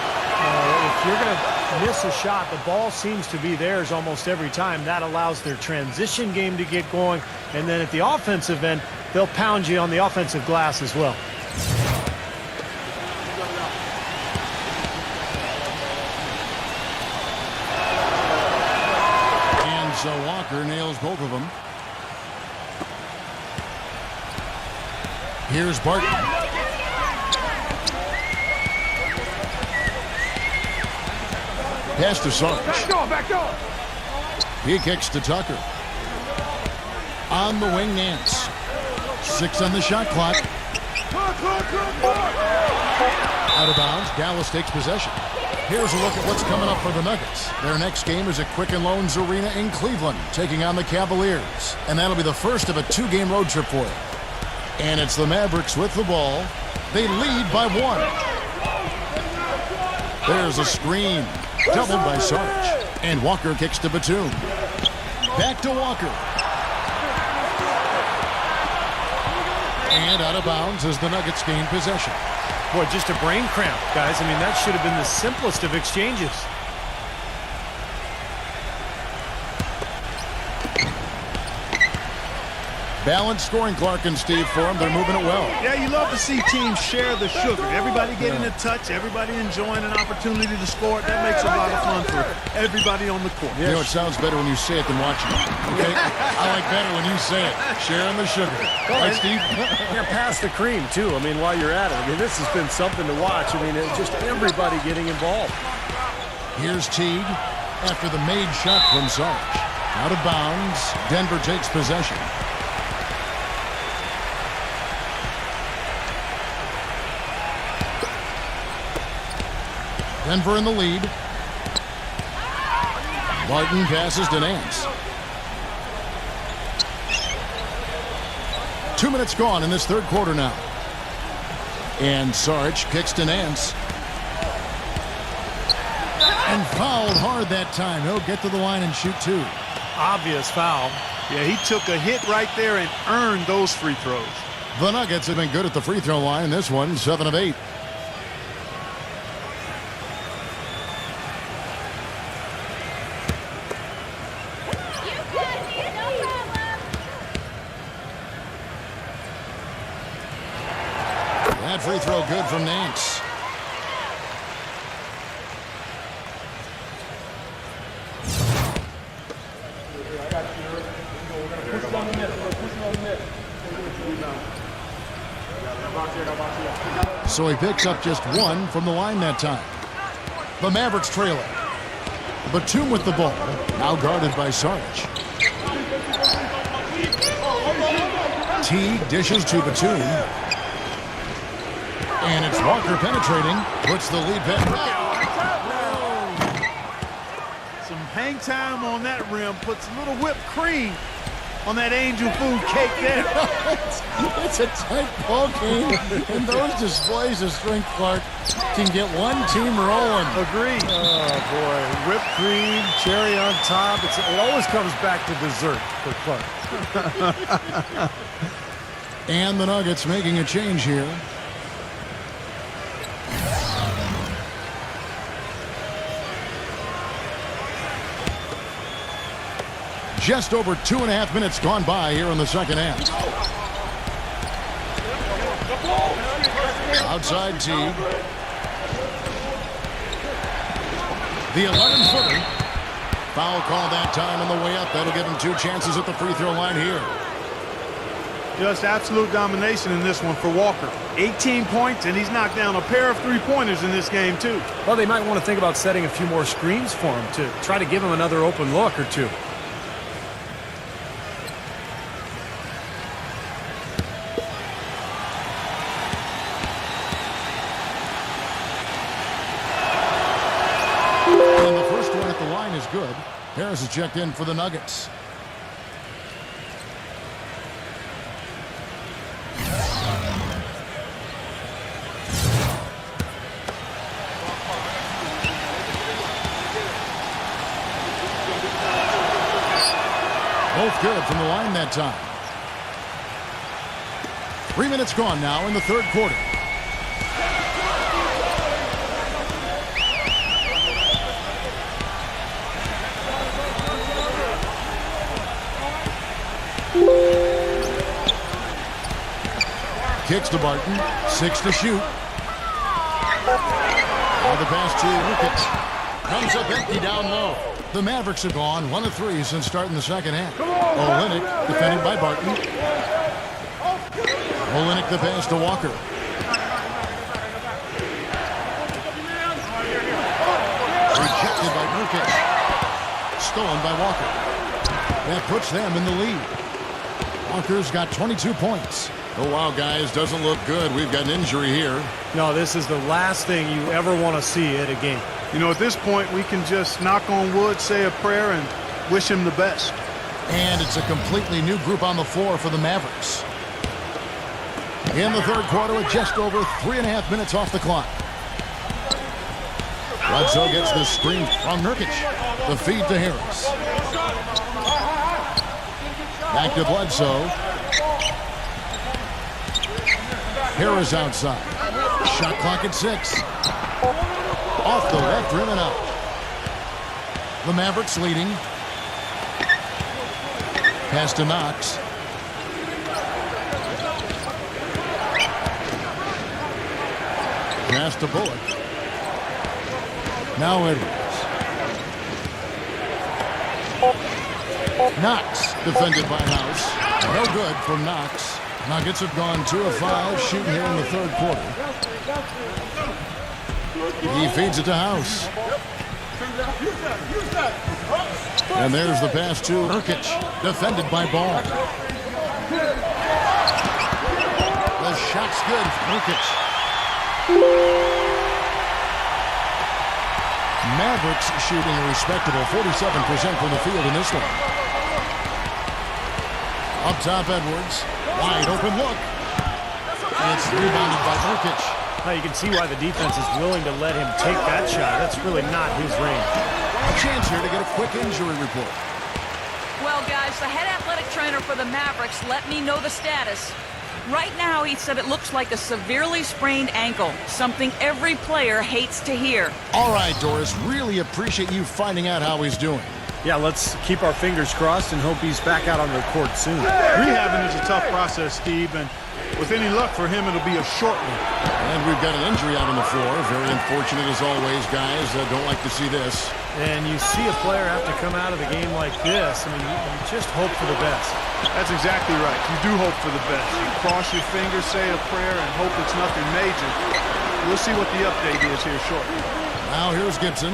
If you're going to miss a shot, the ball seems to be theirs almost every time. That allows their transition game to get going. And then at the offensive end, they'll pound you on the offensive glass as well. And so Walker nails both of them. Here's Barton. Pass to Sarge. Back door. He kicks to Tucker. On the wing, Nance. 6 on the shot clock. Out of bounds. Dallas takes possession. Here's a look at what's coming up for the Nuggets. Their next game is at Quicken Loans Arena in Cleveland, taking on the Cavaliers. And that'll be the first of a 2-game road trip for them. And it's the Mavericks with the ball. They lead by 1. There's a screen. Doubled by Sarge. And Walker kicks to Batum. Back to Walker. And out of bounds as the Nuggets gain possession. Boy, just a brain cramp, guys. I mean, that should have been the simplest of exchanges. Balanced scoring, Clark and Steve, for them. They're moving it well. Yeah, you love to see teams share the sugar. Everybody getting a touch, everybody enjoying an opportunity to score. That makes a lot of fun for everybody on the court. You know, it sounds better when you say it than watching it. Okay? I like better when you say it. Sharing the sugar. Right, Steve? Yeah, pass the cream, too. I mean, while you're at it. I mean, this has been something to watch. I mean, it's just everybody getting involved. Here's Teague after the made shot from Sarge. Out of bounds. Denver takes possession. Denver in the lead. Barton passes to Nance. 2 minutes gone in this third quarter now. And Sarge kicks to Nance. And fouled hard that time. He'll get to the line and shoot 2. Obvious foul. Yeah, he took a hit right there and earned those free throws. The Nuggets have been good at the free throw line. This one, 7 of 8. That free throw good from Nance. So he picks up just 1 from the line that time. The Mavericks trail it. Batum with the ball. Now guarded by Sarge. Teague dishes to Batum. And it's Walker penetrating. Puts the lead back. Some hang time on that rim. Puts a little whipped cream on that angel food cake there. It's a tight ball game. And those displays of strength, Clark, can get one team rolling. Agreed. Oh, boy. Whipped cream, cherry on top. It always comes back to dessert for Clark. And the Nuggets making a change here. Just over 2.5 minutes gone by here in the second half. Outside Teague. The 11-footer. Foul call that time on the way up. That'll give him 2 chances at the free throw line here. Just absolute domination in this one for Walker. 18 points, and he's knocked down a pair of three-pointers in this game, too. Well, they might want to think about setting a few more screens for him to try to give him another open look or two. And the first one at the line is good. Harris is checked in for the Nuggets. good from the line that time. 3 minutes gone now in the third quarter. Kicks to Barton. 6 to shoot. Now the pass to Lucas. Comes up empty down low. The Mavericks have gone 1 of 3 since starting the second half. Olynyk defended by Barton. Olynyk the pass to Walker. Rejected by Lucas. Stolen by Walker. That puts them in the lead. Walker's got 22 points. Oh, wow, guys, doesn't look good. We've got an injury here. No, this is the last thing you ever want to see at a game. You know, at this point, we can just knock on wood, say a prayer, and wish him the best. And it's a completely new group on the floor for the Mavericks. In the third quarter with just over 3.5 minutes off the clock. Bledsoe gets the screen from Nurkic. The feed to Harris. Back to Bledsoe. Harris outside. Shot clock at 6. Off the left rim and out. The Mavericks leading. Pass to Knox. Pass to Bullock. Now Edwards. Knox defended by House. No good from Knox. Nuggets have gone 2 of 5 shooting here in the third quarter. He feeds it to House. And there's the pass to Nurkic, defended by Ball. The shot's good for Nurkic. Mavericks shooting a respectable 47% from the field in this one. Up top, Edwards. Wide open look. And it's rebounded by Nurkic. Now you can see why the defense is willing to let him take that shot. That's really not his range. A chance here to get a quick injury report. Well, guys, the head athletic trainer for the Mavericks let me know the status. Right now, he said it looks like a severely sprained ankle, something every player hates to hear. All right, Doris, really appreciate you finding out how he's doing. Yeah, let's keep our fingers crossed and hope he's back out on the court soon. Rehabbing is a tough process, Steve, and with any luck for him, it'll be a short one. And we've got an injury out on the floor. Very unfortunate as always, guys. Don't like to see this. And you see a player have to come out of the game like this. I mean, you just hope for the best. That's exactly right. You do hope for the best. You cross your fingers, say a prayer, and hope it's nothing major. We'll see what the update is here shortly. Now here's Gibson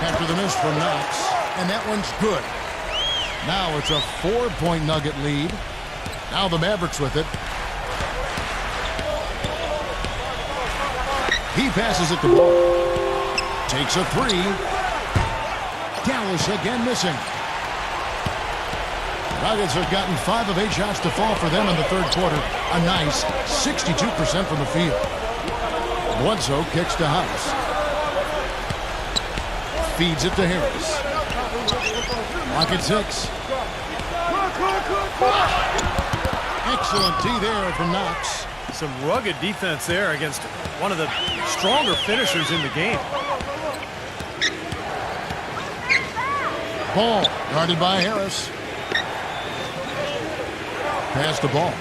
after the miss from Knox. And that one's good. Now it's a 4-point Nugget lead. Now the Mavericks with it. He passes it to Ball. Takes a 3. Dallas again missing. Nuggets have gotten 5 of 8 shots to fall for them in the third quarter. A nice 62% from the field. Bledsoe kicks to House. Feeds it to Harris. Lock at 6. Excellent D there from Knox. Some rugged defense there against one of the stronger finishers in the game. Ball guarded by Harris. Pass the ball.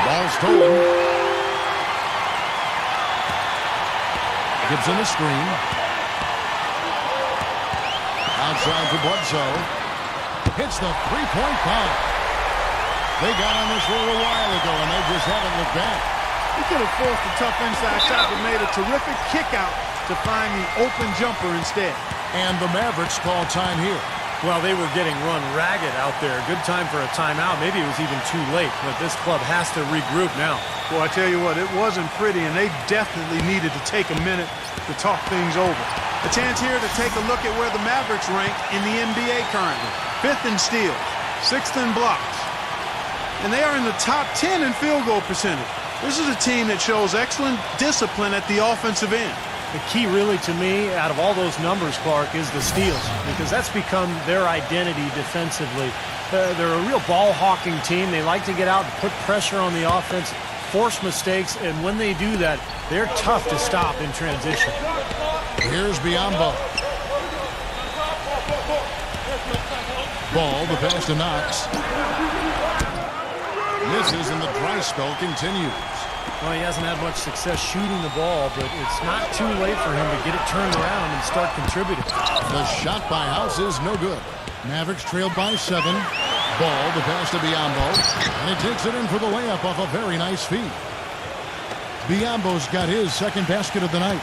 Ball stolen. Gibson a screen. Outside for Bledsoe. Hits the three-point bomb. They got on this roll a while ago, and they just haven't looked back. He could have forced a tough inside shot, but made a terrific kick out to find the open jumper instead. And the Mavericks call time here. Well, they were getting run ragged out there. Good time for a timeout. Maybe it was even too late, but this club has to regroup now. Well, I tell you what, it wasn't pretty, and they definitely needed to take a minute to talk things over. A chance here to take a look at where the Mavericks rank in the NBA currently. 5th in steals, 6th in blocks. And they are in the top 10 in field goal percentage. This is a team that shows excellent discipline at the offensive end. The key really to me out of all those numbers, Clark, is the steals, because that's become their identity defensively. They're a real ball-hawking team. They like to get out and put pressure on the offense, force mistakes, and when they do that, they're tough to stop in transition. Here's Biombo. Ball, the pass to Knox. Misses, and the dry spell continues. Well, he hasn't had much success shooting the ball, but it's not too late for him to get it turned around and start contributing. The shot by House is no good. Mavericks trailed by 7. Ball, the pass to Biombo. And he takes it in for the layup off a very nice feed. Biombo's got his second basket of the night.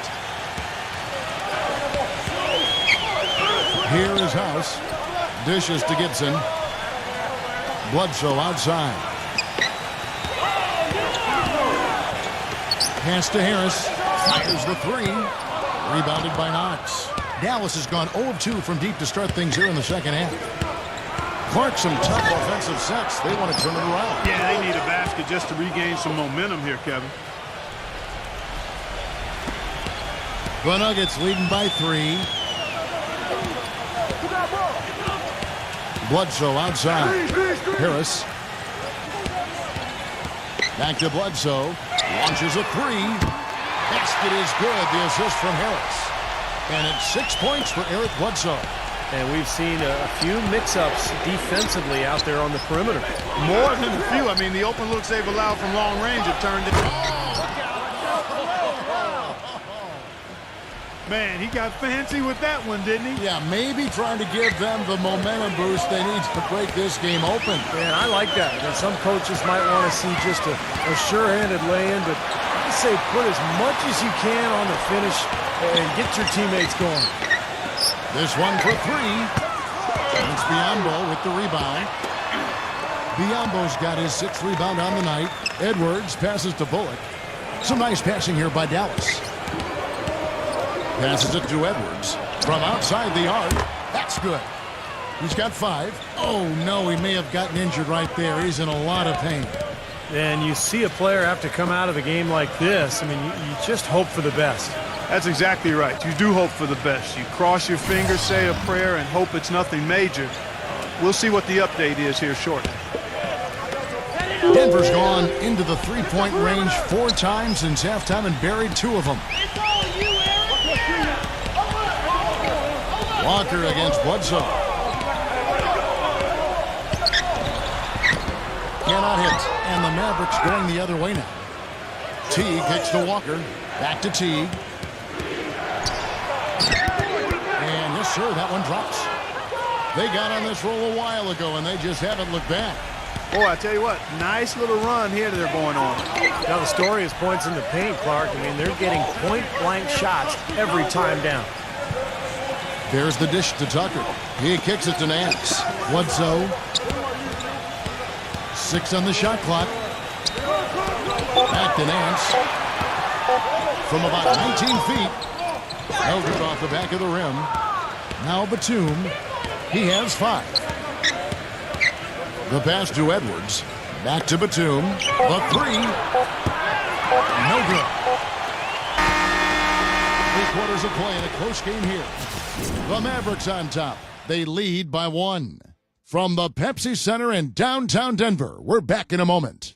Here is House. Dishes to Gibson. Bledsoe outside. Pass to Harris. Fires the 3. Rebounded by Knox. Dallas has gone 0 of 2 from deep to start things here in the second half. Clark, some tough offensive sets. They want to turn it around. Yeah, they need a basket just to regain some momentum here, Kevin. The Nuggets leading by 3. Bledsoe outside. Harris. Back to Bledsoe. Launches a 3. Basket is good. The assist from Harris. And it's 6 points for Eric Bledsoe. And we've seen a few mix-ups defensively out there on the perimeter. More than a few. I mean, the open looks they've allowed from long range have turned into... Man, he got fancy with that one, didn't he? Yeah, maybe trying to give them the momentum boost they need to break this game open. Man, I like that. And some coaches might want to see just a sure-handed lay-in, but I say put as much as you can on the finish and get your teammates going. This one for 3. It's Biombo with the rebound. Biombo's got his 6th rebound on the night. Edwards passes to Bullock. Some nice passing here by Dallas. Passes it to Edwards from outside the arc. That's good. He's got 5. Oh, no, he may have gotten injured right there. He's in a lot of pain. And you see a player have to come out of a game like this. I mean, you just hope for the best. That's exactly right. You do hope for the best. You cross your fingers, say a prayer, and hope it's nothing major. We'll see what the update is here shortly. Denver's gone into the three-point range 4 times since halftime and buried 2 of them. Walker against Bledsoe. Cannot hit. And the Mavericks going the other way now. Teague kicks to Walker. Back to Teague. And yes, sir, that one drops. They got on this roll a while ago, and they just haven't looked back. Boy, I tell you what, nice little run here that they're going on. Now the story is points in the paint, Clark. I mean, they're getting point-blank shots every time down. There's the dish to Tucker. He kicks it to Nance. Bledsoe. 6 on the shot clock. Back to Nance. From about 19 feet. Held it off the back of the rim. Now Batum. He has 5. The pass to Edwards. Back to Batum. The 3. No good. 3 quarters of play in a close game here. The Mavericks on top. They lead by 1. From the Pepsi Center in downtown Denver, we're back in a moment.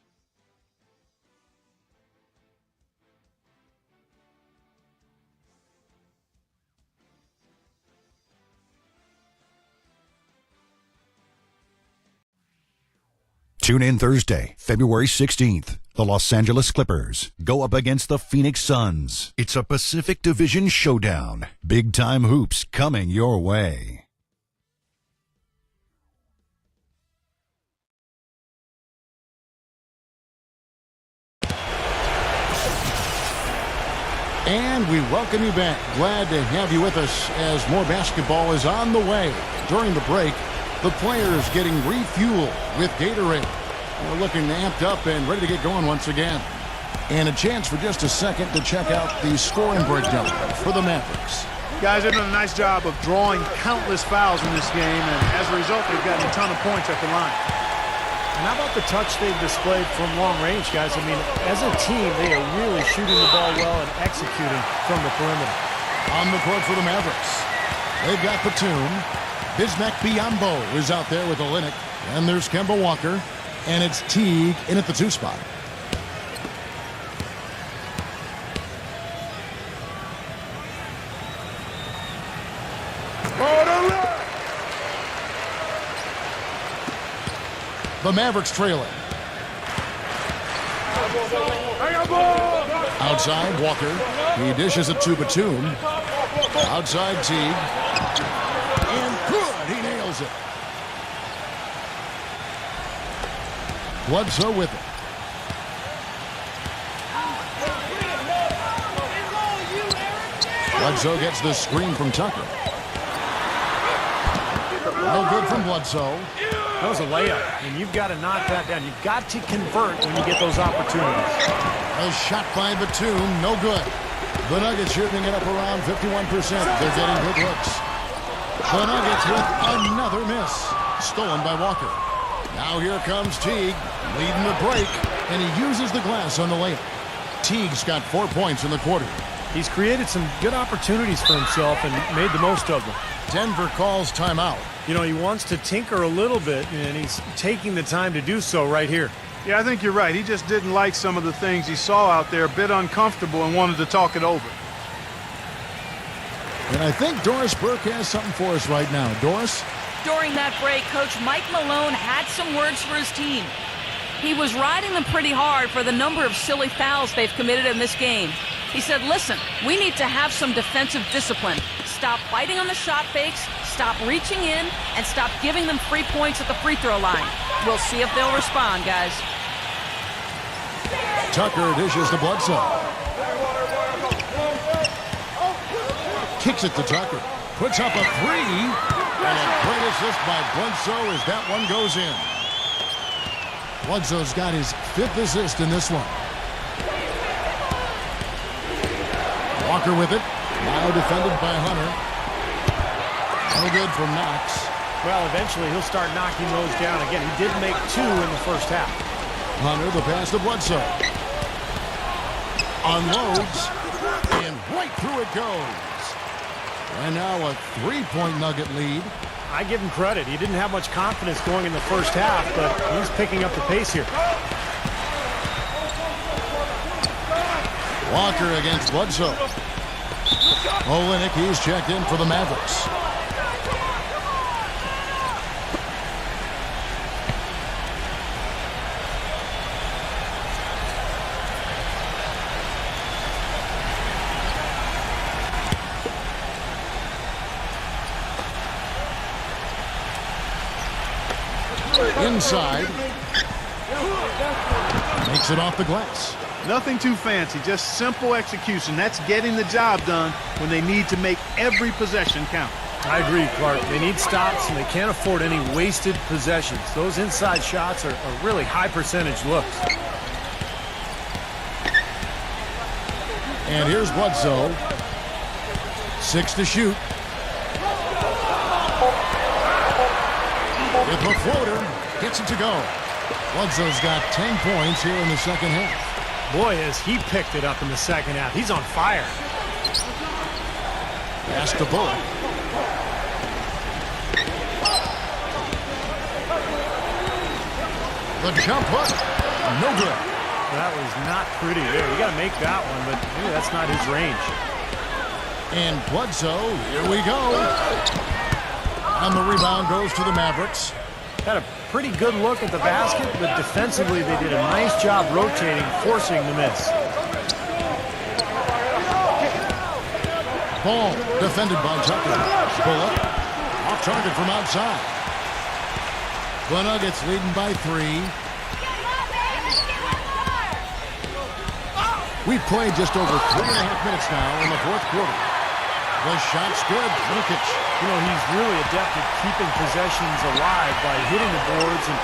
Tune in Thursday, February 16th. The Los Angeles Clippers go up against the Phoenix Suns. It's a Pacific Division showdown. Big-time hoops coming your way. And we welcome you back. Glad to have you with us as more basketball is on the way. During the break, the players getting refueled with Gatorade. We're looking amped up and ready to get going once again. And a chance for just a second to check out the scoring breakdown for the Mavericks. Guys, they've done a nice job of drawing countless fouls in this game, and as a result, they've gotten a ton of points at the line. And how about the touch they've displayed from long range, guys? I mean, as a team, they are really shooting the ball well and executing from the perimeter. On the court for the Mavericks, they've got Batum. Bismack Biyombo is out there with Olynyk. And there's Kemba Walker. And it's Teague in at the 2 spot. The Mavericks trailing. Outside, Walker. He dishes it to Batum. Outside, Teague. And good. He nails it. Bledsoe with it. Bledsoe gets the screen from Tucker. No good from Bledsoe. That was a layup, and you've got to knock that down. You've got to convert when you get those opportunities. A shot by Batum, no good. The Nuggets shooting it up around 51%. They're getting good looks. The Nuggets with another miss. Stolen by Walker. Now here comes Teague, leading the break, and he uses the glass on the layup. Teague's got 4 points in the quarter. He's created some good opportunities for himself and made the most of them. Denver calls timeout. You know, he wants to tinker a little bit, and he's taking the time to do so right here. Yeah, I think you're right. He just didn't like some of the things he saw out there, a bit uncomfortable, and wanted to talk it over. And I think Doris Burke has something for us right now. Doris? During that break, Coach Mike Malone had some words for his team. He was riding them pretty hard for the number of silly fouls they've committed in this game. He said, listen, we need to have some defensive discipline. Stop fighting on the shot fakes, stop reaching in, and stop giving them free points at the free throw line. We'll see if they'll respond, guys. Tucker dishes to Bledsoe. Kicks it to Tucker. Puts up a three. And a great assist by Bledsoe as that one goes in. Bledsoe's got his 5th assist in this one. Walker with it. Now defended by Hunter. No good from Knox. Well, eventually he'll start knocking those down. Again, he did make 2 in the first half. Hunter, the pass to Bledsoe. Unloads. And right through it goes. And now a 3-point Nugget lead. I give him credit. He didn't have much confidence going in the first half, but he's picking up the pace here. Walker against Bledsoe. Olynyk, he's checked in for the Mavericks. Inside. Makes it off the glass. Nothing too fancy, just simple execution. That's getting the job done when they need to make every possession count. I agree, Clark. They need stops, and they can't afford any wasted possessions. Those inside shots are really high percentage looks. And here's Bledsoe. 6 to shoot. With the floater, gets it to go. Bledsoe's got 10 points here in the second half. Boy, has he picked it up in the second half. He's on fire. Pass to Bullock. The jump hook. No good. That was not pretty there. You got to make that one, but maybe that's not his range. And Bledsoe, here we go. And the rebound goes to the Mavericks. Had a pretty good look at the basket, but defensively they did a nice job rotating, forcing the miss. Ball defended by Tucker. Bullock off target from outside. The Nuggets leading by 3. We've played just over 3.5 minutes now in the fourth quarter. The shot's good. Nurkic. You know, he's really adept at keeping possessions alive by hitting the boards and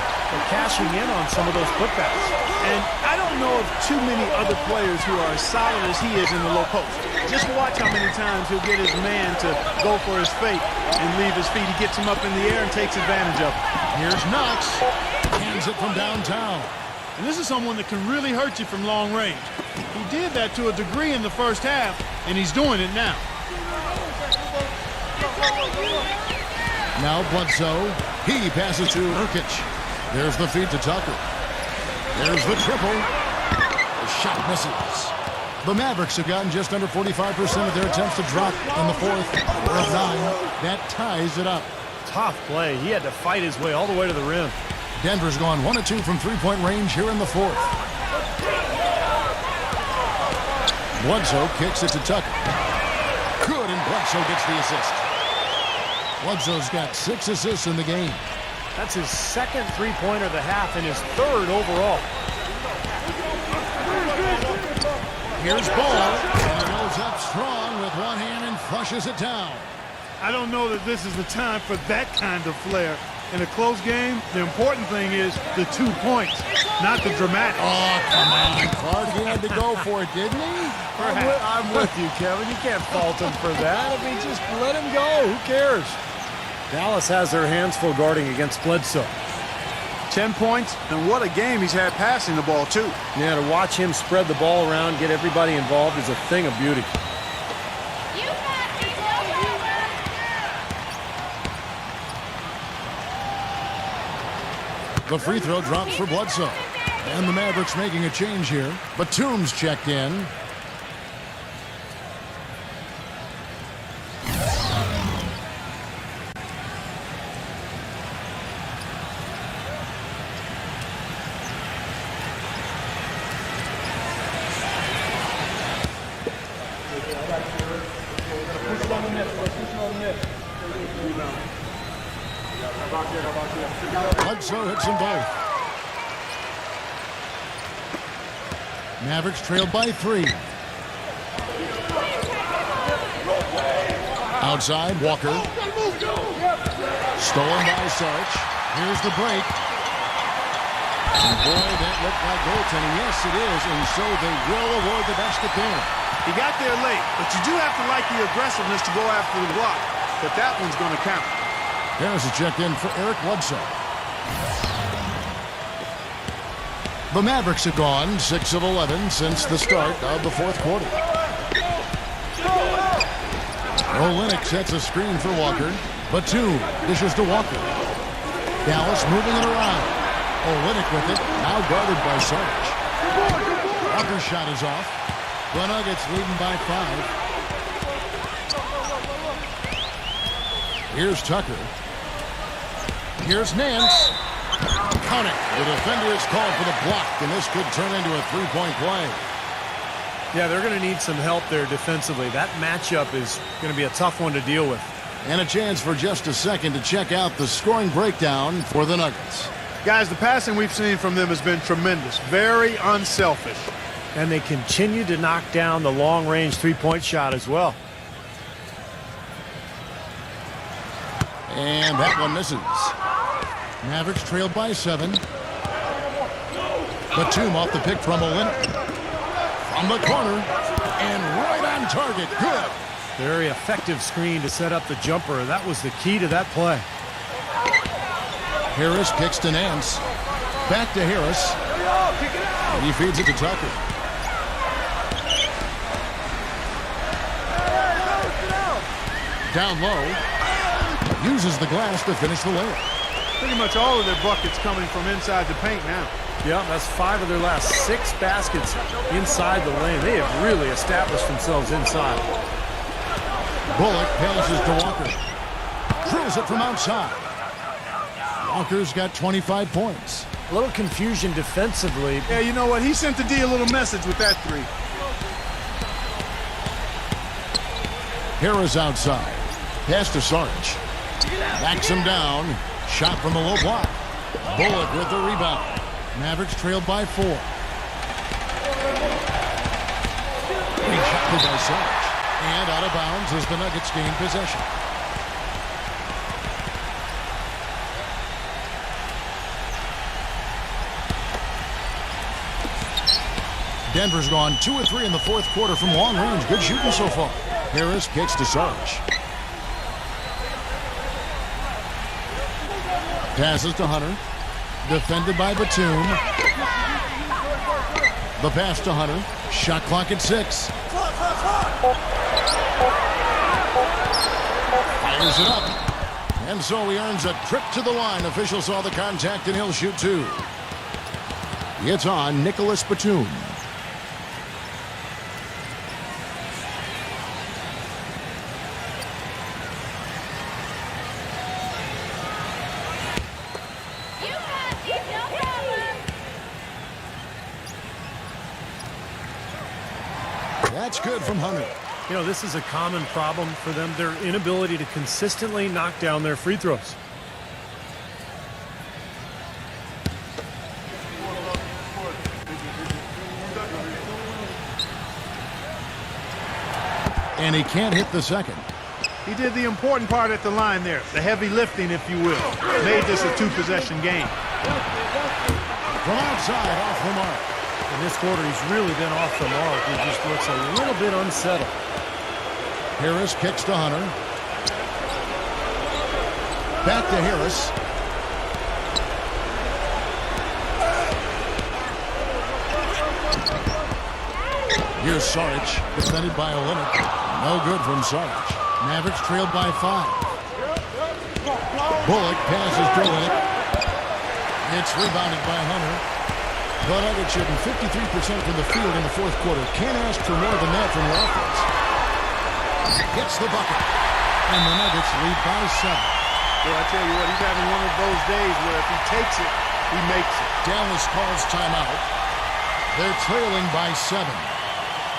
cashing in on some of those putbacks. And I don't know of too many other players who are as solid as he is in the low post. Just watch how many times he'll get his man to go for his fake and leave his feet. He gets him up in the air and takes advantage of it. Here's Knox. Hands it from downtown. And this is someone that can really hurt you from long range. He did that to a degree in the first half, and he's doing it now. Now Bledsoe. He passes to Nurkic. There's the feed to Tucker. There's the triple. The shot misses. The Mavericks have gotten just under 45% of their attempts to drop in the fourth. We're up 9. That ties it up. Tough play. He had to fight his way all the way to the rim. Denver's gone 1 of 2 from three-point range here in the fourth. Bledsoe kicks it to Tucker. Good, and Bledsoe gets the assist. Bledsoe's got 6 assists in the game. That's his second three-pointer of the half and his third overall. Here's Ball, and he goes up strong with one hand and flushes it down. I don't know that this is the time for that kind of flair. In a close game, the important thing is the 2 points, not the dramatic. Oh, come on. Clark, he had to go for it, didn't he? I'm with you, Kevin. You can't fault him for that. I mean, just let him go. Who cares? Dallas has their hands full guarding against Bledsoe. 10 points, and what a game he's had passing the ball, too. Yeah, to watch him spread the ball around, get everybody involved is a thing of beauty. You got me, no problem. The free throw drops for Bledsoe. And the Mavericks making a change here. Batum's checked in. Bledsoe hits them both. Mavericks trailed by 3. Outside, Walker. Stolen by Sarge. Here's the break. And boy, that looked like goaltending. Yes, it is. And so they will award the basket there. He got there late, but you do have to like the aggressiveness to go after the block. But that one's going to count. Harris is checked in for Eric Bledsoe. The Mavericks have gone 6 of 11 since the start of the fourth quarter. Olynyk sets a screen for Walker. Batum dishes to Walker. Dallas moving it around. Olynyk with it, now guarded by Sarge. Walker's shot is off. The Nuggets leading by 5. Here's Tucker. Here's Nance. Count it. The defender is called for the block, and this could turn into a three-point play. Yeah, they're going to need some help there defensively. That matchup is going to be a tough one to deal with. And a chance for just a second to check out the scoring breakdown for the Nuggets. Guys, the passing we've seen from them has been tremendous. Very unselfish. And they continue to knock down the long-range three-point shot as well. And that one misses. Mavericks trailed by 7. Batum off the pick from Olynyk. From the corner. And right on target. Good. Very effective screen to set up the jumper. That was the key to that play. Harris kicks to Nance. Back to Harris. He feeds it to Tucker. Down low. Uses the glass to finish the layup. Pretty much all of their buckets coming from inside the paint now. Yeah, that's 5 of their last 6 baskets inside the lane. They have really established themselves inside. Bullock passes to Walker. Drills it from outside. Walker's got 25 points. A little confusion defensively. Yeah, you know what? He sent the D a little message with that 3. Harris outside. Pass to Sarge. Backs him down. Shot from the low block. Bullock with the rebound. Mavericks trailed by 4. Great shot by Sarge. And out of bounds as the Nuggets gain possession. Denver's gone 2 of 3 in the fourth quarter from long range. Good shooting so far. Harris kicks to Sarge. Passes to Hunter. Defended by Batum. The pass to Hunter. Shot clock at 6. Fires it up. And so he earns a trip to the line. Official saw the contact and he'll shoot 2. It's on Nicholas Batum. That's good from Hunter. You know, this is a common problem for them, their inability to consistently knock down their free throws. And he can't hit the second. He did the important part at the line there, the heavy lifting, if you will. Made this a 2-possession game. From outside, off the mark. In this quarter, he's really been off the mark. He just looks a little bit unsettled. Harris kicks to Hunter. Back to Harris. Here's Sarge, defended by Olynyk. No good from Sarge. Mavericks trailed by 5. Bullock passes to Olynyk. It's rebounded by Hunter. The Nuggets shooting 53% from the field in the fourth quarter. Can't ask for more than that from the offense. Gets the bucket. And the Nuggets lead by 7. Well, I tell you what, he's having one of those days where if he takes it, he makes it. Dallas calls timeout. They're trailing by 7.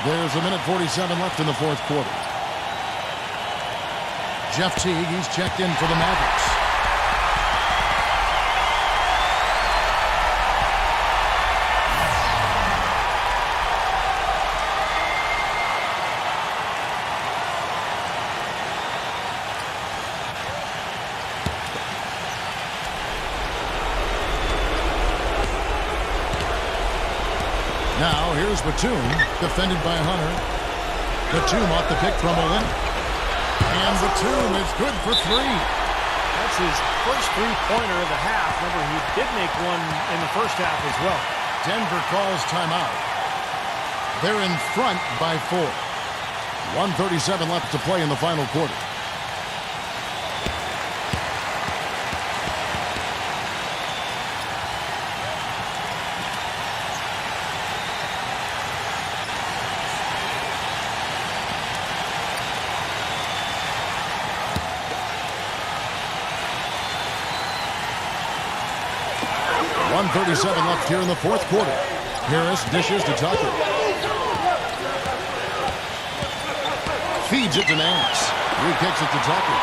There's a minute 47 left in the fourth quarter. Jeff Teague, he's checked in for the Mavericks. Now, here's Batum, defended by Hunter. Batum off the pick from Olynyk. And Batum is good for 3. That's his first three-pointer of the half. Remember, he did make one in the first half as well. Denver calls timeout. They're in front by 4. 1:37 left to play in the final quarter. .37 left here in the fourth quarter. Harris dishes to Tucker. Feeds it to Nance. He kicks it to Tucker.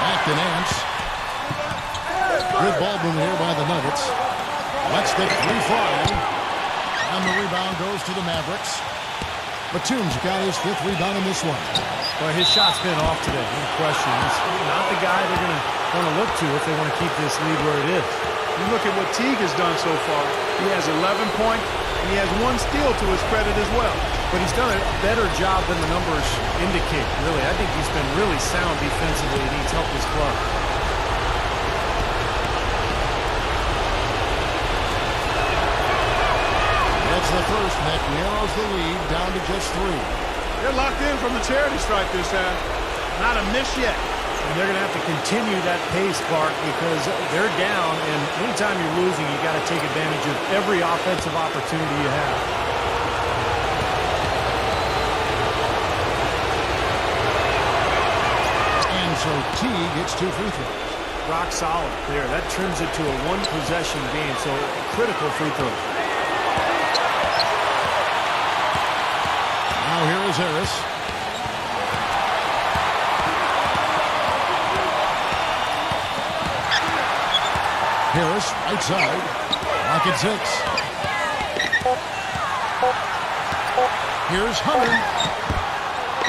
Back to Nance. Good ball movement here by the Nuggets. Lets the 3 fly. And the rebound goes to the Mavericks. Batum's got his 5th rebound in this one. Well, his shot's been off today, no question. He's not the guy they're going to want to look to if they want to keep this lead where it is. You look at what Teague has done so far. He has 11 points, and he has 1 steal to his credit as well. But he's done a better job than the numbers indicate, really. I think he's been really sound defensively, and he's helped his club. That's the first. That narrows the lead down to just 3. They're locked in from the charity stripe this time. Not a miss yet. And they're going to have to continue that pace, Clark, because they're down, and anytime you're losing, you got to take advantage of every offensive opportunity you have. And so Teague gets 2 free throws. Rock solid there. That trims it to a 1-possession game, so critical free throw. Now here is Harris. Harris, right side. Lock at 6. Here's Hunter.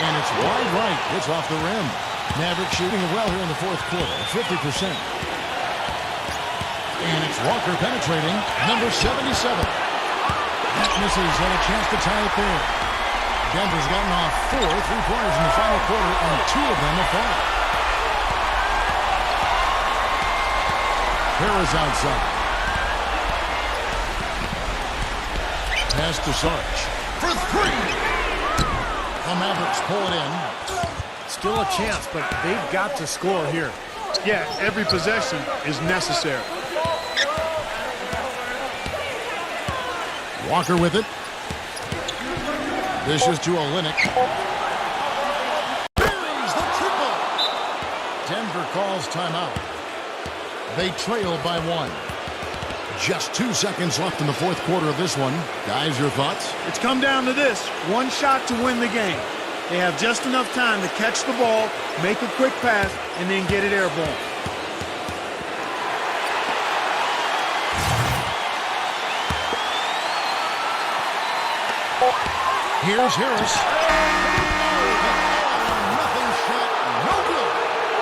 And it's wide right. It's off the rim. Mavericks shooting well here in the fourth quarter, 50%. And it's Walker penetrating, number 77. That misses, and a chance to tie it there. Denver's gotten off 4 3-pointers in the final quarter, and 2 of them have fallen. Harris outside. Pass to Sarge for 3. The Mavericks pull it in. Still a chance, but they've got to score here. Yeah, every possession is necessary. Walker with it. This is to Olynyk. Buries the triple. Denver calls timeout. They trail by 1. Just 2 seconds left in the fourth quarter of this one. Guys, your thoughts? It's come down to this. One shot to win the game. They have just enough time to catch the ball, make a quick pass, and then get it airborne. Here's Harris. Nothing shot, no good.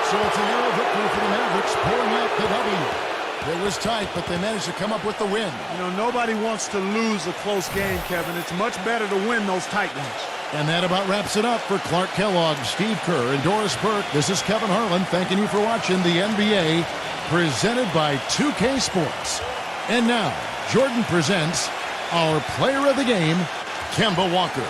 So it's a narrow victory for the Mavericks, pulling out the W. It was tight, but they managed to come up with the win. You know, nobody wants to lose a close game, Kevin. It's much better to win those tight ones. And that about wraps it up for Clark Kellogg, Steve Kerr, and Doris Burke. This is Kevin Harlan thanking you for watching the NBA presented by 2K Sports. And now, Jordan presents our player of the game, Kemba Walker.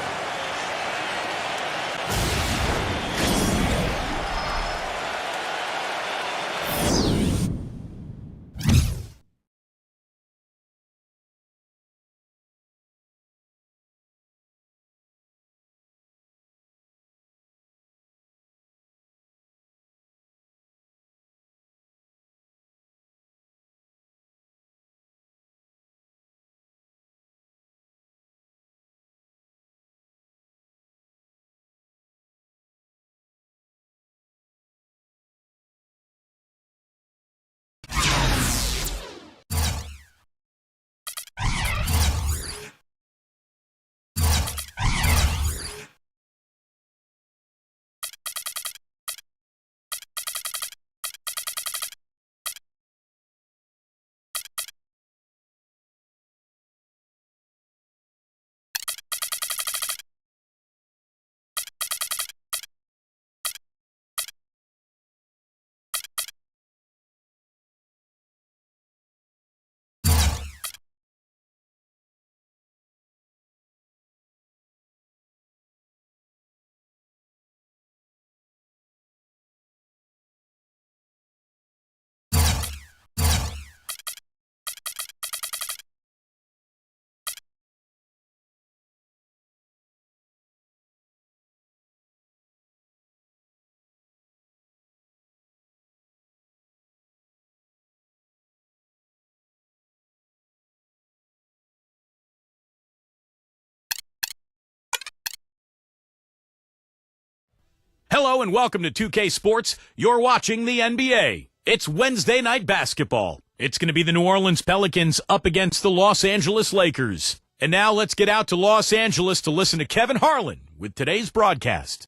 Hello and welcome to 2K Sports. You're watching the NBA. It's Wednesday night basketball. It's going to be the New Orleans Pelicans up against the Los Angeles Lakers. And now let's get out to Los Angeles to listen to Kevin Harlan with today's broadcast.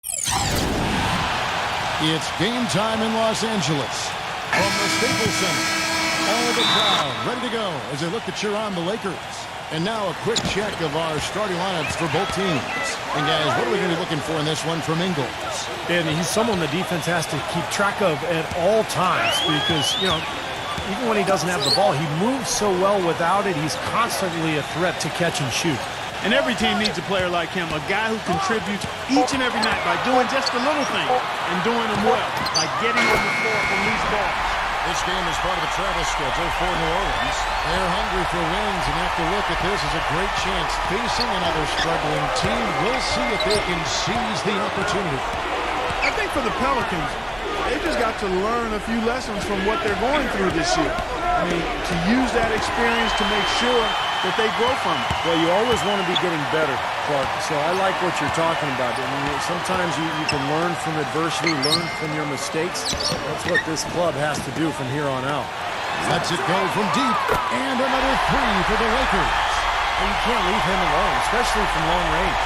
It's game time in Los Angeles from the Staples Center. All the crowd ready to go as they look to cheer on the Lakers. And now a quick check of our starting lineups for both teams. And guys, what are we going to be looking for in this one from Ingles? And he's someone the defense has to keep track of at all times because, you know, even when he doesn't have the ball, he moves so well without it. He's constantly a threat to catch and shoot. And every team needs a player like him, a guy who contributes each and every night by doing just the little things and doing them well, like getting on the floor from these balls. This game is part of the travel schedule for New Orleans. They're hungry for wins and have to look at this as a great chance. Facing another struggling team, we'll see if they can seize the opportunity. I think for the Pelicans, they just got to learn a few lessons from what they're going through this year. I mean, to use that experience to make sure that they grow from it. Well, you always want to be getting better, Clark. So I like what you're talking about. I mean, sometimes you can learn from adversity, learn from your mistakes. That's what this club has to do from here on out. Lets it go from deep, and another three for the Lakers. And you can't leave him alone, especially from long range.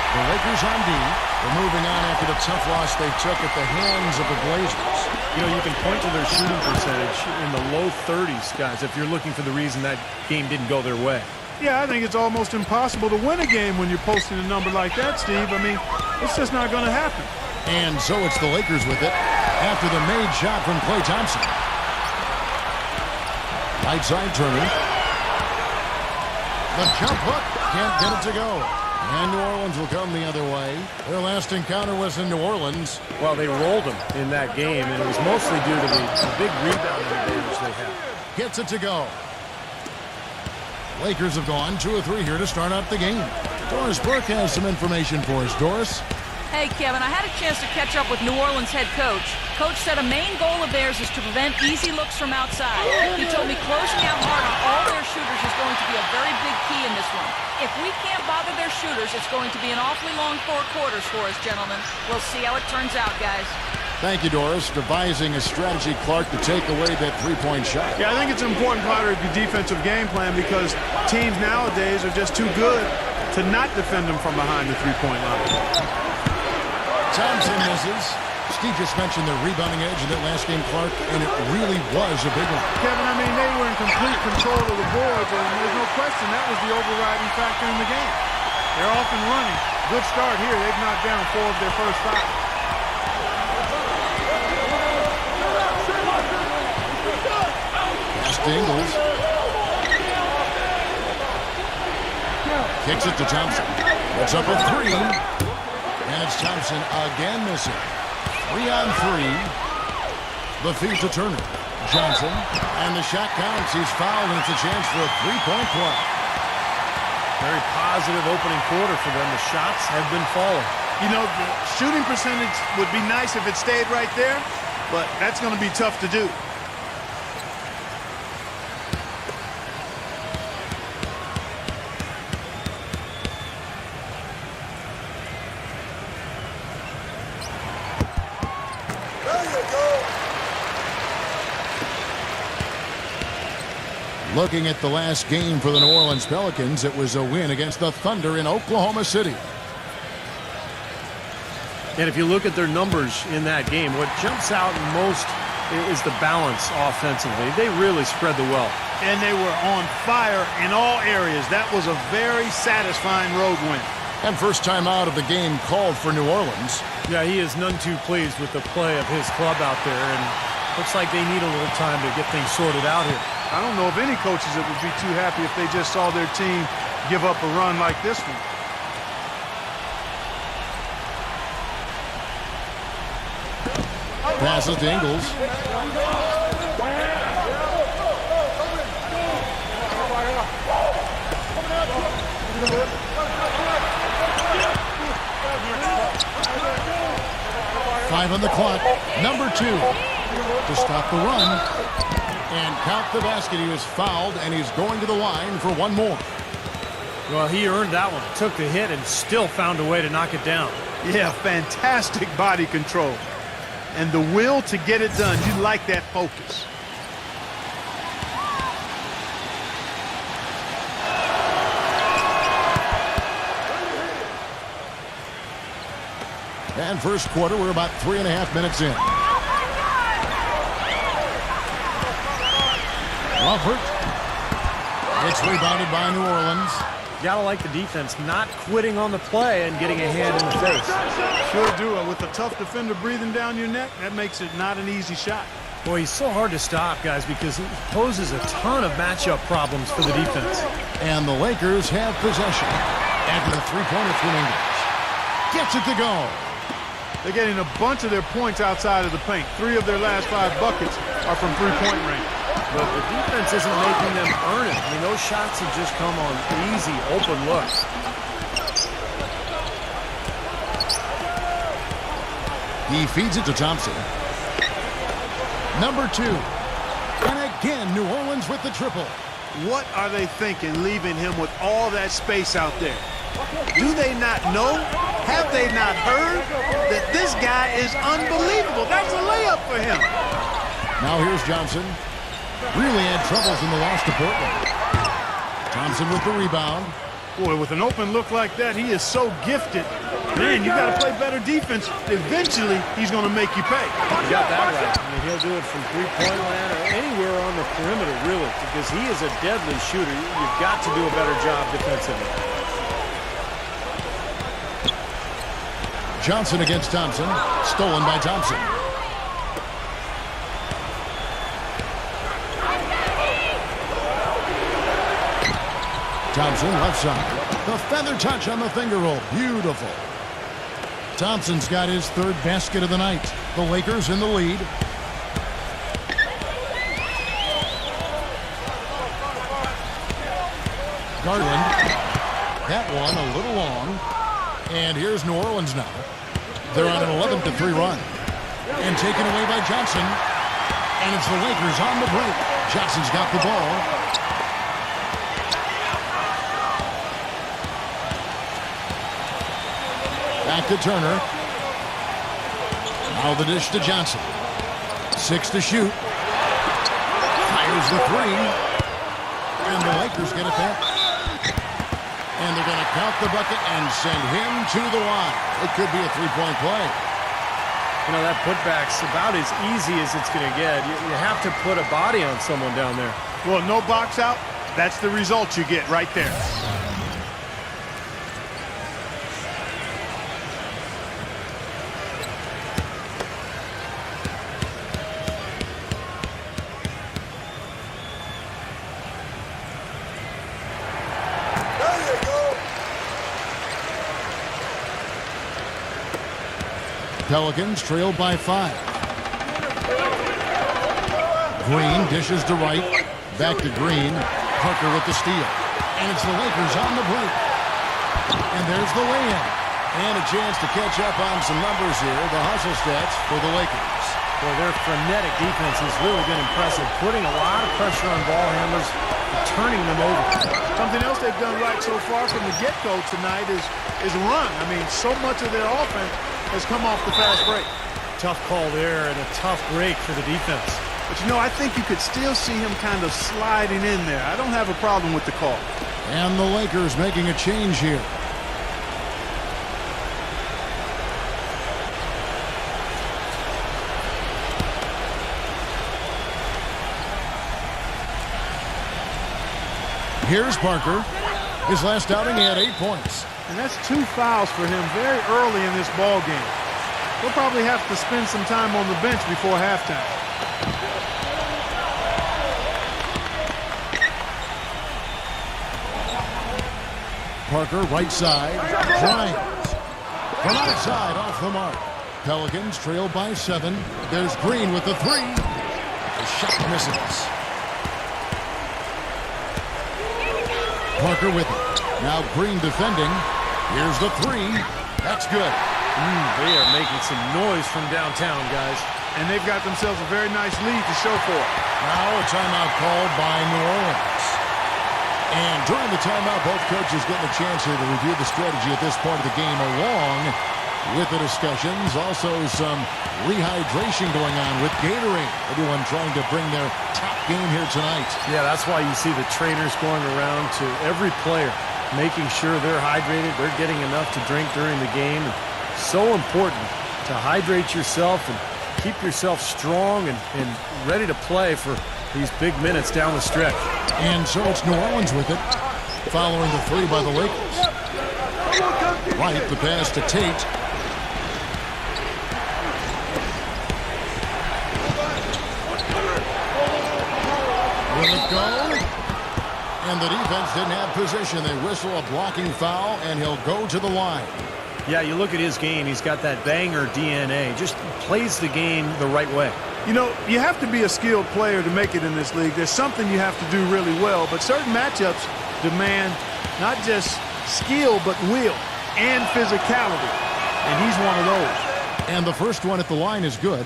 The Lakers on D. They're moving on after the tough loss they took at the hands of the Blazers. You know, you can point to their shooting percentage in the low 30s, guys, if you're looking for the reason that game didn't go their way. Yeah, I think it's almost impossible to win a game when you're posting a number like that, Steve. I mean, it's just not going to happen. And so it's the Lakers with it after the made shot from Klay Thompson. Right side Turner. The jump hook. Can't get it to go. And New Orleans will come the other way. Their last encounter was in New Orleans. Well, they rolled them in that game, and it was mostly due to the big rebounding advantage they had. Gets it to go. Lakers have gone 2 of 3 here to start out the game. Doris Burke has some information for us. Doris? Hey, Kevin, I had a chance to catch up with New Orleans head coach. Coach said a main goal of theirs is to prevent easy looks from outside. He told me closing out hard on all their shooters is going to be a very big key in this one. If we can't bother their shooters, it's going to be an awfully long 4 quarters for us, gentlemen. We'll see how it turns out, guys. Thank you, Doris. Devising a strategy, Clark, to take away that three-point shot. Yeah, I think it's an important part of your defensive game plan because teams nowadays are just too good to not defend them from behind the three-point line. Thompson misses. Steve just mentioned the rebounding edge in that last game, Clark, and it really was a big one. Kevin, I mean, they were in complete control of the boards, and there's no question that was the overriding factor in the game. They're off and running. Good start here. They've knocked down 4 of their first 5. Pass to Ingles. Kicks it to Thompson. It's up a 3. And it's Thompson again missing. 3 on 3. The feed to Turner. Johnson. And the shot counts. He's fouled, and it's a chance for a 3-point play. Very positive opening quarter for them. The shots have been falling. You know, the shooting percentage would be nice if it stayed right there, but that's going to be tough to do. Looking at the last game for the New Orleans Pelicans, it was a win against the Thunder in Oklahoma City. And if you look at their numbers in that game, what jumps out most is the balance offensively. They really spread the wealth. And they were on fire in all areas. That was a very satisfying road win. And first time out of the game called for New Orleans. Yeah, he is none too pleased with the play of his club out there, and looks like they need a little time to get things sorted out here. I don't know of any coaches that would be too happy if they just saw their team give up a run like this one. Passes to Ingles. Five on the clock. Number 2 to stop the run. And count the basket. He was fouled, and he's going to the line for 1 more. Well, he earned that one. Took the hit and still found a way to knock it down. Yeah, fantastic body control. And the will to get it done. You like that focus. And first quarter, we're about 3.5 minutes in. Ruffert. It's rebounded by New Orleans. Gotta like the defense not quitting on the play and getting a hand in the face. Sure do. With a tough defender breathing down your neck, that makes it not an easy shot. Boy, he's so hard to stop, guys, because he poses a ton of matchup problems for the defense. And the Lakers have possession after the three-pointer from Ingles. Gets it to go. They're getting a bunch of their points outside of the paint. 3 of their last 5 buckets are from three-point range. But the defense isn't making them earn it. I mean, those shots have just come on easy, open looks. He feeds it to Thompson. Number 2. And again, New Orleans with the triple. What are they thinking leaving him with all that space out there? Do they not know? Have they not heard that this guy is unbelievable? That's a layup for him. Now here's Johnson. Really had troubles in the loss to Portland. Thompson with the rebound. Boy, with an open look like that, he is so gifted. Man, you got to play better defense. Eventually, he's going to make you pay. You got that right. I mean, he'll do it from three-point land or anywhere on the perimeter, really, because he is a deadly shooter. You've got to do a better job defensively. Johnson against Thompson. Stolen by Thompson. Thompson left side. The feather touch on the finger roll. Beautiful. Thompson's got his third basket of the night. The Lakers in the lead. Garland. That one a little long. And here's New Orleans now. They're on an 11-3 run. And taken away by Johnson. And it's the Lakers on the break. Johnson's got the ball. Back to Turner. Now the dish to Johnson. 6 to shoot. Fires the three. And the Lakers get it back. And they're going to count the bucket and send him to the line. It could be a three-point play. You know, that putback's about as easy as it's going to get. You have to put a body on someone down there. Well, no box out. That's the result you get right there. Pelicans trailed by 5. Green dishes to Wright. Back to Green. Parker with the steal. And it's the Lakers on the break. And there's the lay-in. And a chance to catch up on some numbers here. The hustle stats for the Lakers. Boy, their frenetic defense has really been impressive, putting a lot of pressure on ball handlers and turning them over. Something else they've done right so far from the get-go tonight is run. I mean, so much of their offense has come off the fast break. Tough call there and a tough break for the defense. But, you know, I think you could still see him kind of sliding in there. I don't have a problem with the call. And the Lakers making a change here. Here's Parker. His last outing, he had 8 points. And that's 2 fouls for him very early in this ball game. He'll probably have to spend some time on the bench before halftime. Parker, right side, drives. From outside, off the mark. Pelicans trail by 7. There's Green with the 3. The shot misses. Parker with it. Now Green defending. Here's the 3. That's good. They are making some noise from downtown, guys. And they've got themselves a very nice lead to show for it. Now a timeout called by New Orleans. And during the timeout, both coaches getting a chance here to review the strategy at this point of the game, along with the discussions. Also some rehydration going on with Gatorade. Everyone trying to bring their top game here tonight. Yeah, that's why you see the trainers going around to every player, making sure they're hydrated, they're getting enough to drink during the game. And so important to hydrate yourself and keep yourself strong and ready to play for these big minutes down the stretch. And so it's New Orleans with it, following the 3 by the Lakers. Right, the pass to Tate. Will it go? And the defense didn't have position. They whistle a blocking foul, and he'll go to the line. Yeah, you look at his game. He's got that banger DNA. Just plays the game the right way. You know, you have to be a skilled player to make it in this league. There's something you have to do really well, but certain matchups demand not just skill, but will and physicality. And he's one of those. And the first one at the line is good.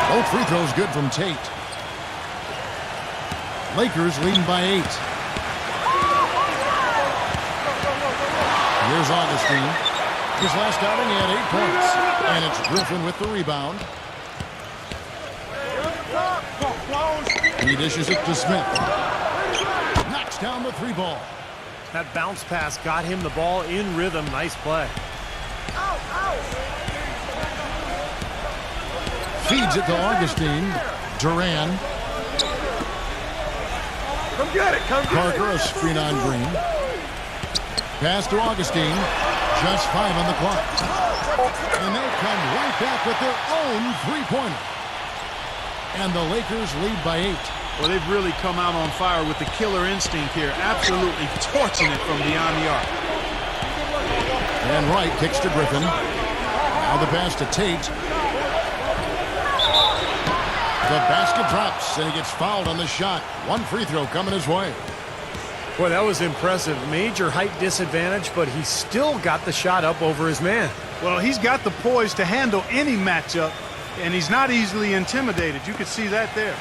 Both free throws good from Tate. Lakers leading by 8. Here's Augustine. His last outing, he had 8 points. And it's Griffin with the rebound. He dishes it to Smith. Knocks down the 3 ball. That bounce pass got him the ball in rhythm. Nice play. Feeds it to Augustine. Duran. Come get it. Parker, a screen on Green. Pass to Augustine. Just 5 on the clock. And they come right back with their own 3-pointer. And the Lakers lead by 8. Well, they've really come out on fire with the killer instinct here. Absolutely torching it from beyond the arc. And Wright kicks to Griffin. Now the pass to Tate. The basket drops, and he gets fouled on the shot. 1 free throw coming his way. Boy, that was impressive. Major height disadvantage, but he still got the shot up over his man. Well, he's got the poise to handle any matchup, and he's not easily intimidated. You could see that there.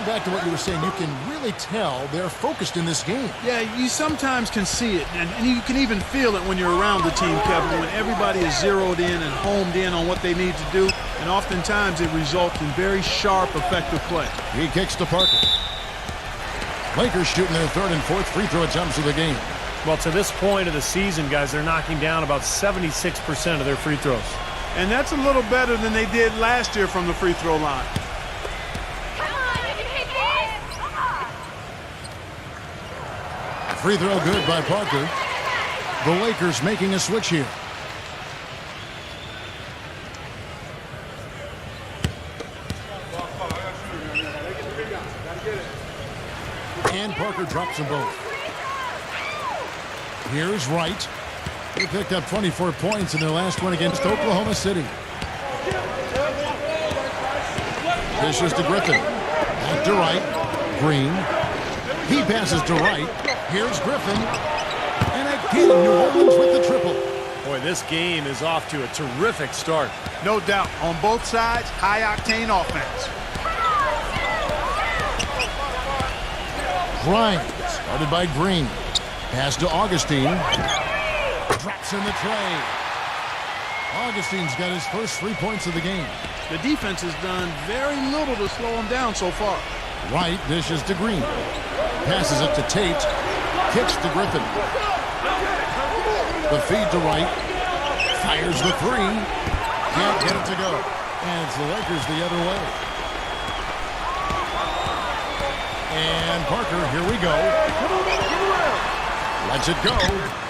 Back to what you were saying, you can really tell they're focused in this game. Yeah, you sometimes can see it, and you can even feel it when you're around the team, Kevin, when everybody is zeroed in and homed in on what they need to do, and oftentimes it results in very sharp, effective play. He kicks to Parker. Lakers shooting their 3rd and 4th free throw attempts of the game. Well, to this point of the season, guys, they're knocking down about 76% of their free throws. And that's a little better than they did last year from the free throw line. Free throw good by Parker. The Lakers making a switch here. And Parker drops them both. Here's Wright. He picked up 24 points in their last one against Oklahoma City. Dishes to Griffin. Back to Wright. Green. He passes to Wright. Here's Griffin. And again, New Orleans with the triple. Boy, this game is off to a terrific start. No doubt. On both sides, high-octane offense. Grimes, started by Green. Pass to Augustine. Drops in the tray. Augustine's got his first 3 points of the game. The defense has done very little to slow him down so far. Wright dishes to Green. Passes it to Tate. Kicks to Griffin. The feed to Wright. Fires the 3. Can't get it to go. And it's the Lakers the other way. And Parker, here we go. Lets it go.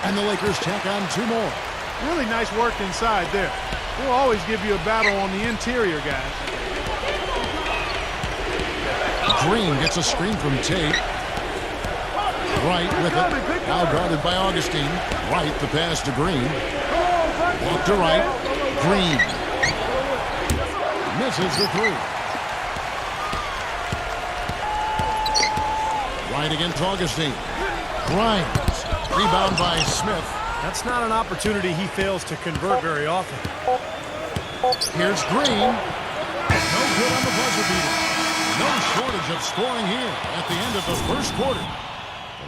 And the Lakers tack on 2 more. Really nice work inside there. We'll always give you a battle on the interior, guys. Green gets a screen from Tate. Wright with it. Now guarded by Augustine. Wright the pass to Green. Back to Wright. Green. Misses the 3. Wright against Augustine. Grimes. Rebound by Smith. That's not an opportunity he fails to convert very often. Here's Green. No good on the buzzer beater. No shortage of scoring here at the end of the first quarter.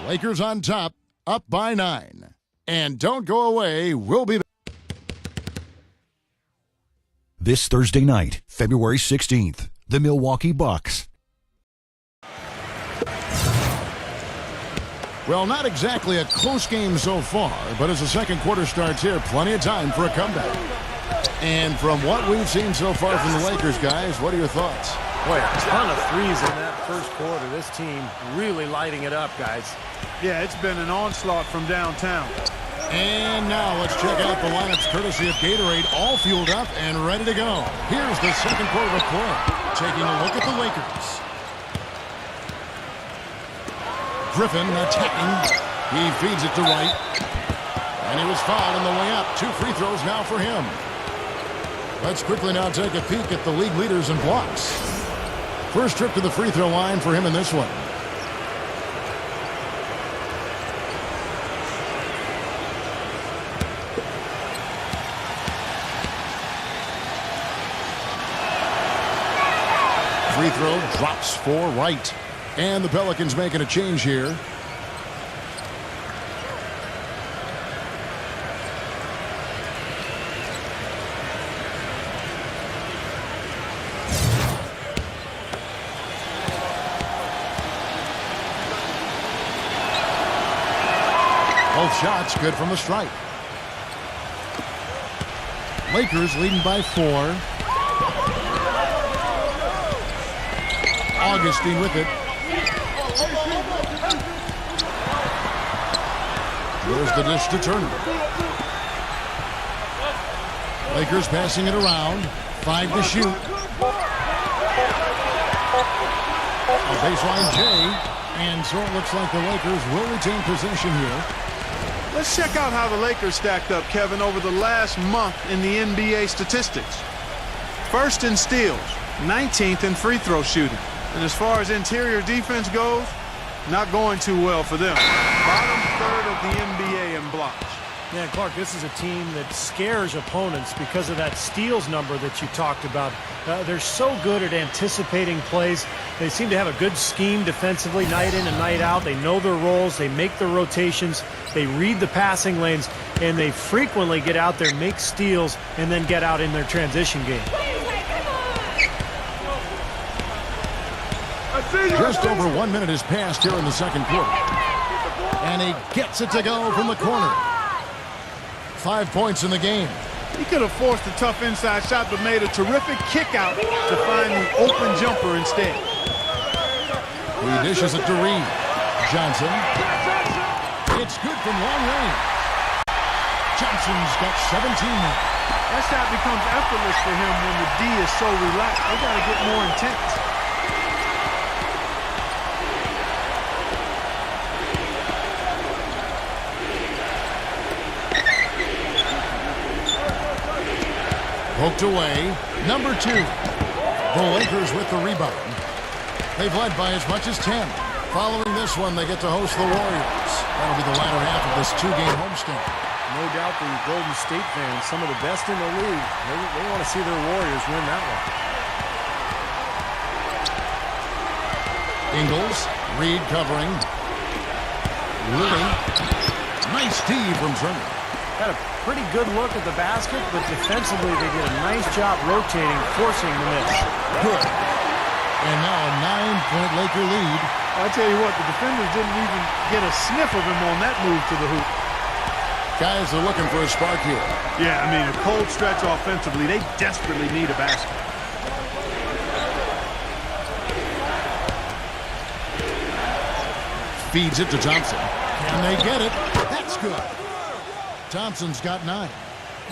The Lakers on top, up by 9. And don't go away, we'll be back. This Thursday night, February 16th, the Milwaukee Bucks. Well, not exactly a close game so far, but as the second quarter starts here, plenty of time for a comeback. And from what we've seen so far from the Lakers, guys, what are your thoughts? Boy, a ton of threes in that first quarter. This team really lighting it up, guys. Yeah, it's been an onslaught from downtown. And now let's check out the lineups courtesy of Gatorade, all fueled up and ready to go. Here's the second quarter of play. Taking a look at the Lakers. Griffin attacking. He feeds it to Wright. And he was fouled on the way up. 2 free throws now for him. Let's quickly now take a peek at the league leaders in blocks. First trip to the free throw line for him in this one. free throw drops for right. And the Pelicans making a change here. Both shots good from the stripe. Lakers leading by 4. Augustine with it. There's the dish to Turner. Lakers passing it around. 5 to shoot. A baseline J. And so it looks like the Lakers will retain possession here. Let's check out how the Lakers stacked up, Kevin, over the last month in the NBA statistics. First in steals, 19th in free throw shooting. And as far as interior defense goes, not going too well for them. Bottom third of the NBA in blocks. Yeah, Clark, this is a team that scares opponents because of that steals number that you talked about. They're so good at anticipating plays. They seem to have a good scheme defensively night in and night out. They know their roles. They make their rotations. They read the passing lanes, and they frequently get out there, make steals, and then get out in their transition game. Just over 1 minute has passed here in the second quarter. And he gets it to go from the corner. 5 points in the game. He could have forced a tough inside shot, but made a terrific kick out to find the open jumper instead. He dishes it to Reed. Johnson. It's good from long range. Johnson's got 17 now. That shot becomes effortless for him when the D is so relaxed. They got to get more intense. Poked away. Number 2. The Lakers with the rebound. They've led by as much as 10. Following this one, they get to host the Warriors. That'll be the latter half of this 2-game homestand. No doubt the Golden State fans, some of the best in the league, they want to see their Warriors win that one. Ingles. Reed covering. Lilly. Nice D from Turner. Had a pretty good look at the basket, but defensively they did a nice job rotating, forcing the miss. Good. And now a 9-point Laker lead. I tell you what, the defenders didn't even get a sniff of him on that move to the hoop. Guys are looking for a spark here. Yeah, I mean, a cold stretch offensively. They desperately need a basket. Feeds it to Thompson. And they get it. That's good. Thompson's got 9.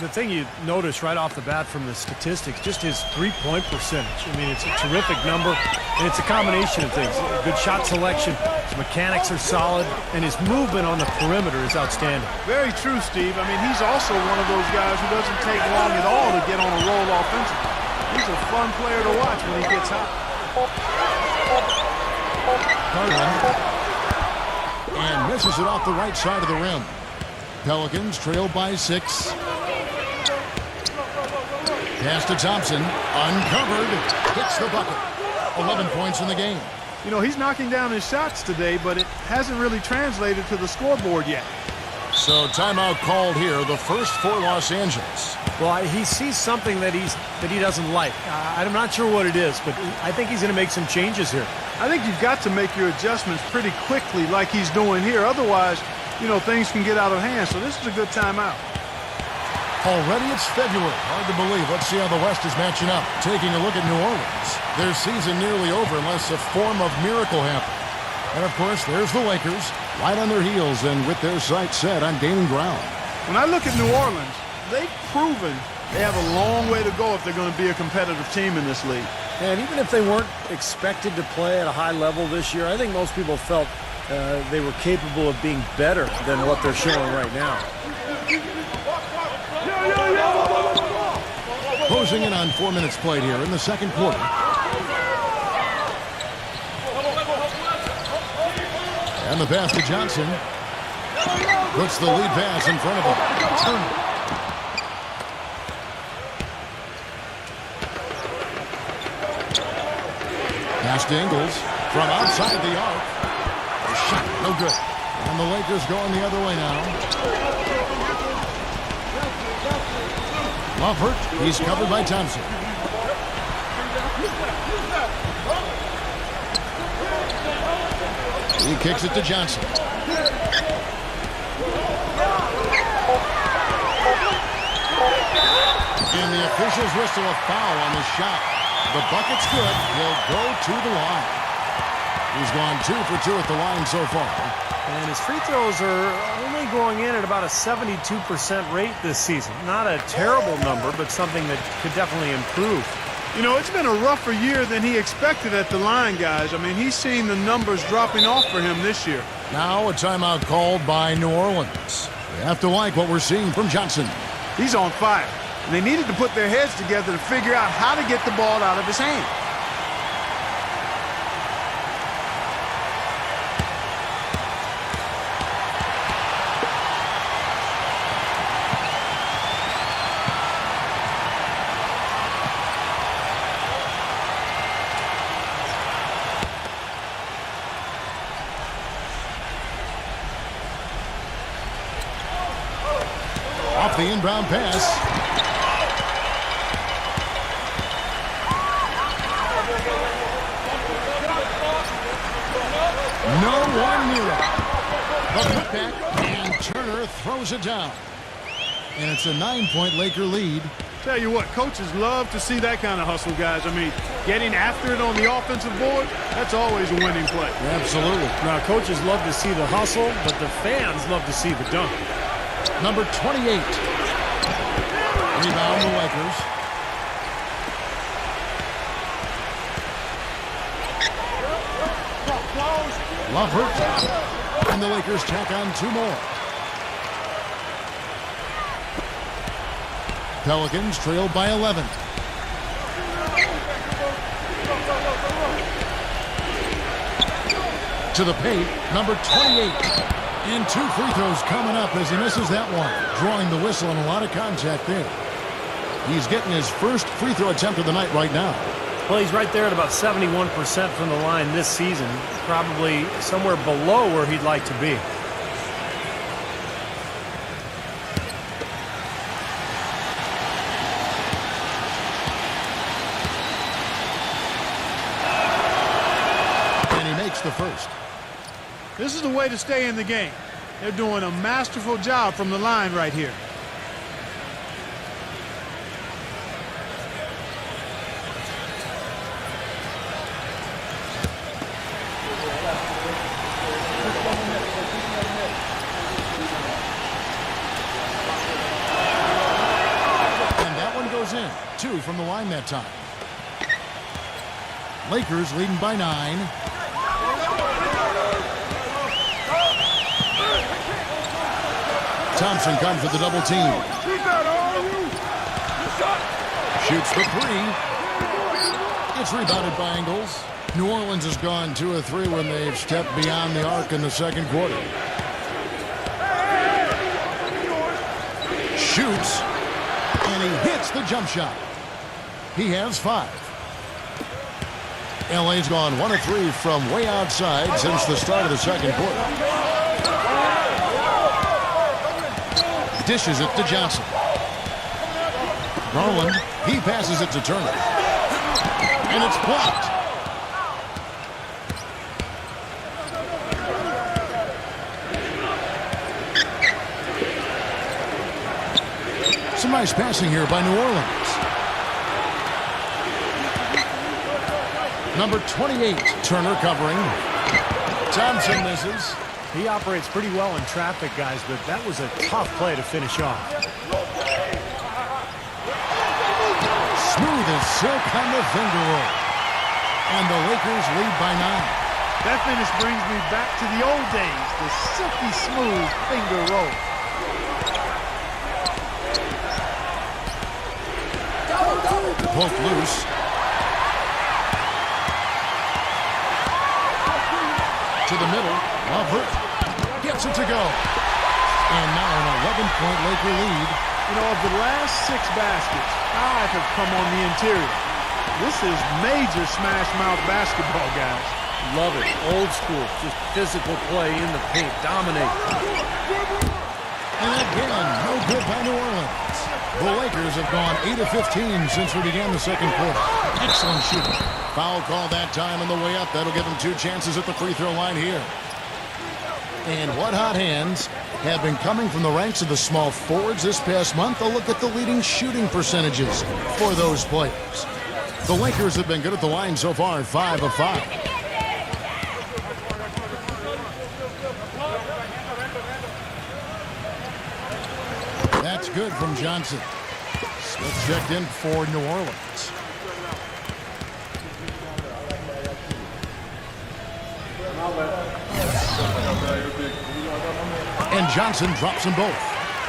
The thing you notice right off the bat from the statistics, just his three-point percentage. I mean, it's a terrific number, and it's a combination of things. Good shot selection, his mechanics are solid, and his movement on the perimeter is outstanding. Very true, Steve. I mean, he's also one of those guys who doesn't take long at all to get on a roll offensively. He's a fun player to watch when he gets hot. Garland. And misses it off the right side of the rim. Pelicans trail by 6. Pass to Thompson. Uncovered. Hits the bucket. 11 points in the game. You know, he's knocking down his shots today, but it hasn't really translated to the scoreboard yet. So timeout called here, the first for Los Angeles. Well, he sees something that he doesn't like. I'm not sure what it is, but I think he's going to make some changes here. I think you've got to make your adjustments pretty quickly like he's doing here. Otherwise, you know, things can get out of hand. So this is a good timeout. Already it's February. Hard to believe. Let's see how the West is matching up. Taking a look at New Orleans. Their season nearly over unless a form of miracle happens. And, of course, there's the Lakers, right on their heels and with their sights set on gaining ground. When I look at New Orleans, they've proven they have a long way to go if they're going to be a competitive team in this league. And even if they weren't expected to play at a high level this year, I think most people felt they were capable of being better than what they're showing right now. Closing in on 4 minutes played here in the second quarter. And the pass to Johnson. Puts the lead pass in front of him. Turner. Pass to Ingles from outside the arc. The shot, no good. And the Lakers going the other way now. Loeffert, he's covered by Thompson. He kicks it to Johnson. And the officials whistle a foul on the shot. The bucket's good. He'll go to the line. He's gone 2 for 2 at the line so far. And his free throws are only going in at about a 72% rate this season. Not a terrible number, but something that could definitely improve. You know, it's been a rougher year than he expected at the line, guys. I mean, he's seen the numbers dropping off for him this year. Now a timeout called by New Orleans. They have to like what we're seeing from Johnson. He's on fire. And they needed to put their heads together to figure out how to get the ball out of his hand. Off the inbound pass. No one near it. The putback, and Turner throws it down. And it's a 9-point Laker lead. Tell you what, coaches love to see that kind of hustle, guys. I mean, getting after it on the offensive board, that's always a winning play. Absolutely. Now, coaches love to see the hustle, but the fans love to see the dunk. Number 28. Rebound the Lakers. Loeffert. And the Lakers tack on 2 more. Pelicans trailed by 11. To the paint, number 28. And 2 free throws coming up as he misses that one. Drawing the whistle and a lot of contact there. He's getting his first free throw attempt of the night right now. Well, he's right there at about 71% from the line this season. Probably somewhere below where he'd like to be. And he makes the first. This is the way to stay in the game. They're doing a masterful job from the line right here. And that one goes in. 2 from the line that time. Lakers leading by 9. Thompson comes with the double team. Shoots the 3. It's rebounded by Ingles. New Orleans has gone 2 of 3 when they've stepped beyond the arc in the second quarter. Shoots. And he hits the jump shot. He has 5. LA's gone 1 of 3 from way outside since the start of the second quarter. Dishes it to Johnson. Garland, he passes it to Turner. And it's blocked. Some nice passing here by New Orleans. Number 28, Turner covering. Thompson misses. He operates pretty well in traffic, guys, but that was a tough play to finish off. Smooth as silk on the finger roll. And the Lakers lead by 9. That finish brings me back to the old days, the silky smooth finger roll. Poked loose. To the middle. Loeffert gets it to go. And now an 11-point Laker lead. You know, of the last 6 baskets, 5 have come on the interior. This is major smash mouth basketball, guys. Love it. Old school. Just physical play in the paint. Dominate. And again, no good by New Orleans. The Lakers have gone 8 of 15 since we began the second quarter. Excellent shooting. Foul call that time on the way up. That'll give them 2 chances at the free throw line here. And what hot hands have been coming from the ranks of the small forwards this past month. A look at the leading shooting percentages for those players. The Lakers have been good at the line so far, 5 of 5. That's good from Johnson. Smith checked in for New Orleans. And Johnson drops them both.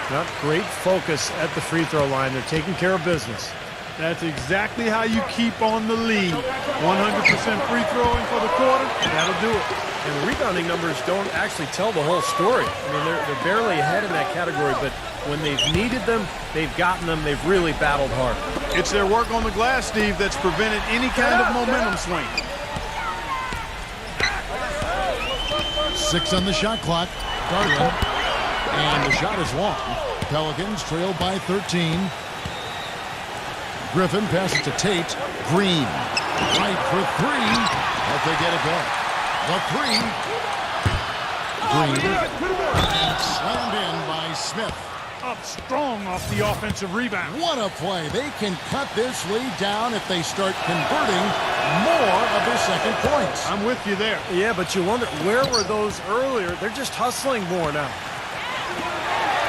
Not great focus at the free throw line. They're taking care of business. That's exactly how you keep on the lead. 100% free throwing for the quarter, that'll do it. And the rebounding numbers don't actually tell the whole story. I mean, they're barely ahead in that category, but when they've needed them, they've gotten them. They've really battled hard. It's their work on the glass, Steve, that's prevented any kind of momentum swing. 6 on the shot clock. Garland. And the shot is long. Pelicans trail by 13. Griffin passes to Tate. Green. Right for 3. But they get it back. The 3. Green. And slammed in by Smith. Up strong off the offensive rebound. What a play. They can cut this lead down if they start converting more of their second points. I'm with you there. Yeah, but you wonder, where were those earlier? They're just hustling more now.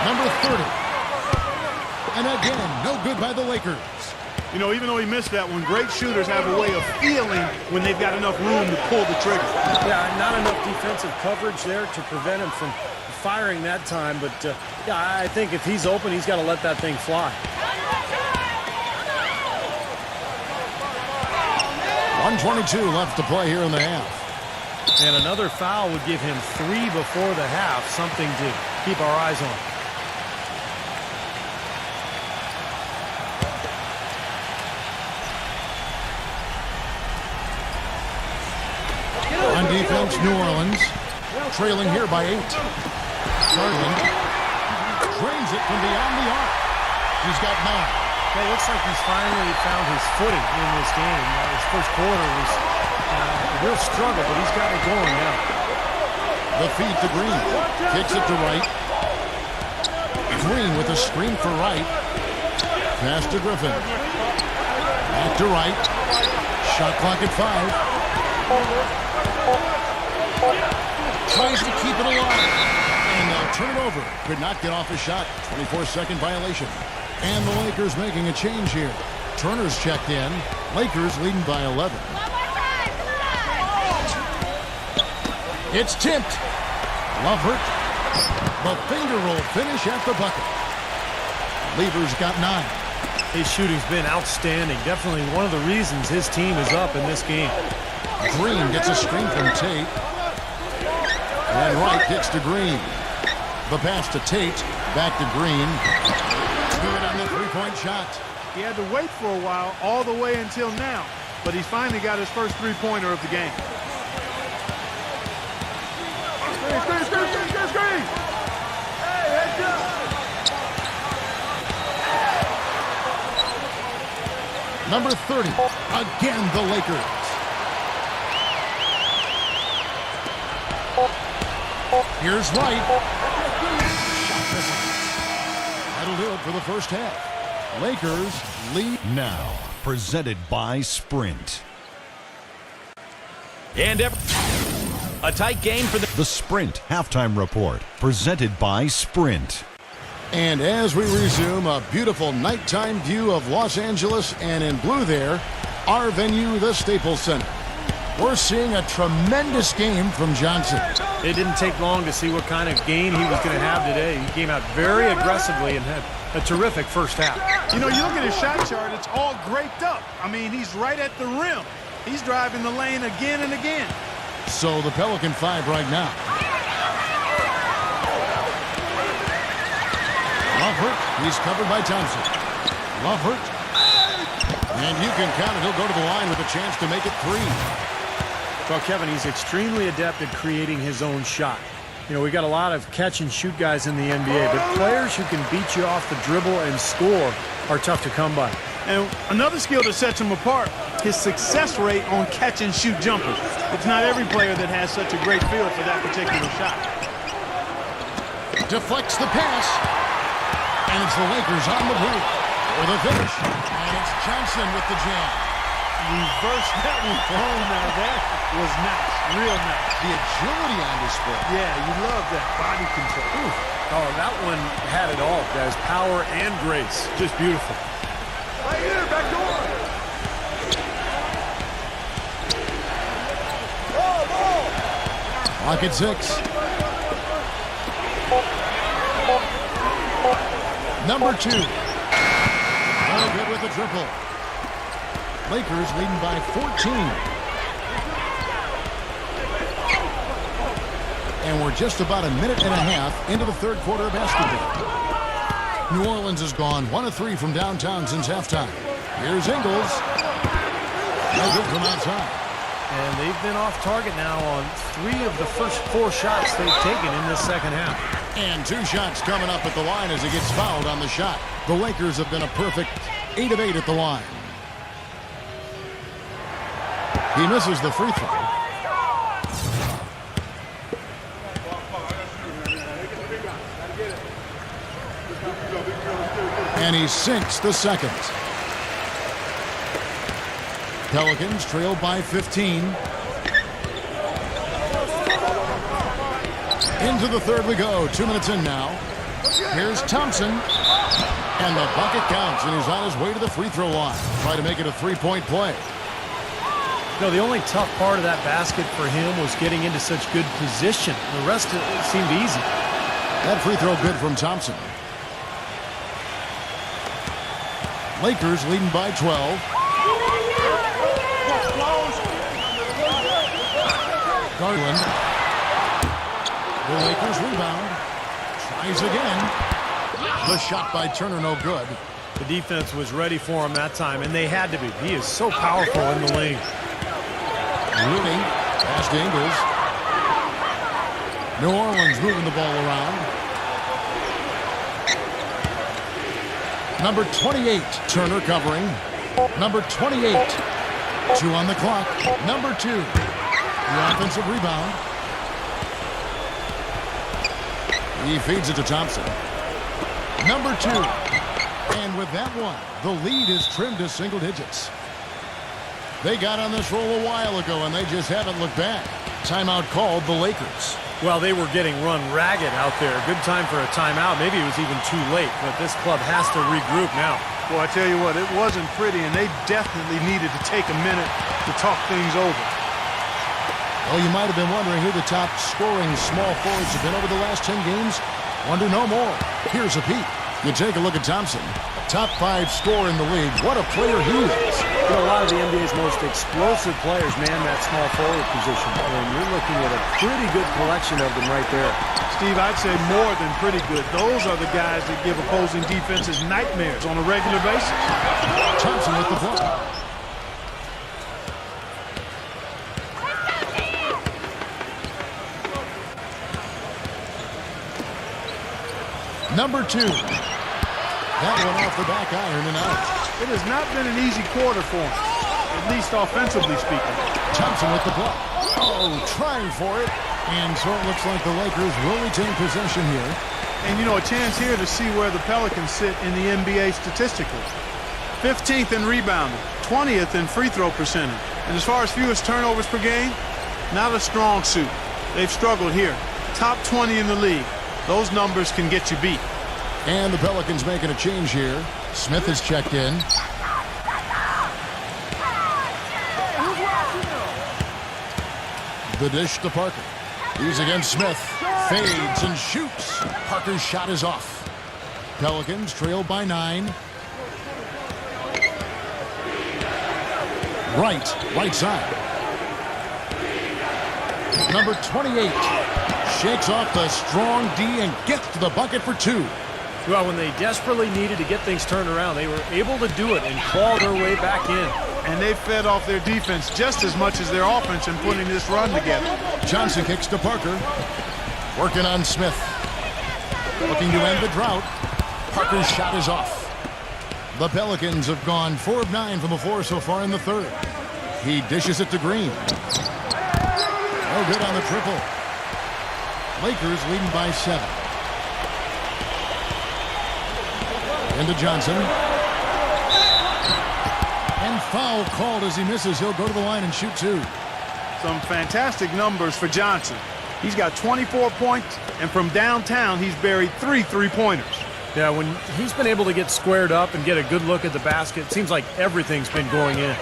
Number 30. And again, no good by the Lakers. You know, even though he missed that one, great shooters have a way of feeling when they've got enough room to pull the trigger. Yeah, not enough defensive coverage there to prevent him from firing that time. But, yeah, I think if he's open, he's got to let that thing fly. 1:22 left to play here in the half. And another foul would give him 3 before the half, something to keep our eyes on. On defense, New Orleans trailing here by 8. Garland drains it from beyond the arc. He's got 9. Well, it looks like he's finally found his footing in this game. His first quarter was a real struggle, but he's got it going now. The feed to Green. Kicks it to Wright. Green with a screen for Wright. Pass to Griffin. Back to Wright. Shot clock at 5. Tries to keep it alive. And they'll turn it over. Could not get off a shot. 24-second violation. And the Lakers making a change here. Turner's checked in. Lakers leading by 11. It's tipped. Lovert. The finger roll finish at the bucket. Lever's got 9. His shooting's been outstanding. Definitely one of the reasons his team is up in this game. Green gets a screen from Tate. And Wright gets to Green. The pass to Tate. Back to Green. Good on the three-point shot. He had to wait for a while, all the way until now. But he's finally got his first three-pointer of the game. Screen! Hey, heads up! Number 30. Again, the Lakers. Here's Wright. Shot misses. That'll do it for the first half. Lakers lead. Now, presented by Sprint. And a tight game for The Sprint Halftime Report, presented by Sprint. And as we resume a beautiful nighttime view of Los Angeles, and in blue there, our venue, the Staples Center. We're seeing a tremendous game from Johnson. It didn't take long to see what kind of game he was going to have today. He came out very aggressively and had a terrific first half. You know, you look at his shot chart, it's all graped up. I mean, he's right at the rim. He's driving the lane again and again. So the Pelican 5 right now. Lovert, he's covered by Thompson. Lovert, And you can count it. He'll go to the line with a chance to make it 3. Well, Kevin, he's extremely adept at creating his own shot. You know, we got a lot of catch-and-shoot guys in the NBA, but players who can beat you off the dribble and score are tough to come by. And another skill that sets him apart, his success rate on catch-and-shoot jumpers. It's not every player that has such a great feel for that particular shot. Deflects the pass. And it's the Lakers on the break for the finish. And it's Johnson with the jam. Reverse that one for home now. That was nice. Real nice. The agility on display. Yeah, you love that body control. Ooh. Oh, that one had it all, guys. Power and grace. Just beautiful. Right here, back door. Clock at 6. Number 2. No good with the triple. Lakers leading by 14. And we're just about a minute and a half into the third quarter of basketball. New Orleans has gone 1 of 3 from downtown since halftime. Here's Ingles. No good from outside. And they've been off target now on 3 of the first 4 shots they've taken in this second half. And 2 shots coming up at the line as he gets fouled on the shot. The Lakers have been a perfect 8 of 8 at the line. He misses the free throw. And he sinks the second. Pelicans trail by 15. Into the third we go. 2 minutes in now. Here's Thompson. And the bucket counts, and he's on his way to the free throw line. Try to make it a 3-point play. No, the only tough part of that basket for him was getting into such good position. The rest of it seemed easy. That free throw good from Thompson. Lakers leading by 12. Garland. The Lakers rebound. Tries again. The shot by Turner no good. The defense was ready for him that time, and they had to be. He is so powerful in the lane. Rooney, past Ingles. New Orleans moving the ball around. Number 28, Turner covering. Number 28, 2 on the clock. Number 2, the offensive rebound. He feeds it to Thompson. Number 2, and with that one, the lead is trimmed to single digits. They got on this roll a while ago, and they just haven't looked back. Timeout called the Lakers. Well, they were getting run ragged out there. Good time for a timeout. Maybe it was even too late, but this club has to regroup now. Well, I tell you what, it wasn't pretty, and they definitely needed to take a minute to talk things over. Well, you might have been wondering who the top scoring small forwards have been over the last 10 games. Wonder no more. Here's a peek. You take a look at Thompson. Top 5 scorer in the league. What a player he is. You know, a lot of the NBA's most explosive players man that small forward position, and you're looking at a pretty good collection of them right there. Steve, I'd say more than pretty good. Those are the guys that give opposing defenses nightmares on a regular basis. Thompson with the ball. Number 2. That one off the back iron and out. It has not been an easy quarter for him, at least offensively speaking. Thompson with the block. Oh, trying for it. And so it looks like the Lakers will retain possession here. And, you know, a chance here to see where the Pelicans sit in the NBA statistically. 15th in rebounding, 20th in free throw percentage. And as far as fewest turnovers per game, not a strong suit. They've struggled here. Top 20 in the league. Those numbers can get you beat. And the Pelicans making a change here. Smith is checked in. The dish to Parker. He's against Smith. Fades and shoots. Parker's shot is off. Pelicans trail by 9. Right side. Number 28 shakes off the strong D and gets to the bucket for 2. Well, when they desperately needed to get things turned around, they were able to do it and claw their way back in. And they fed off their defense just as much as their offense in putting this run together. Johnson kicks to Parker. Working on Smith. Looking to end the drought. Parker's shot is off. The Pelicans have gone 4 of 9 from the floor so far in the third. He dishes it to Green. No good on the triple. Lakers leading by 7. Into Johnson. And foul called as he misses. He'll go to the line and shoot 2. Some fantastic numbers for Johnson. He's got 24 points, and from downtown, he's buried 3 3-pointers. Yeah, when he's been able to get squared up and get a good look at the basket, it seems like everything's been going in.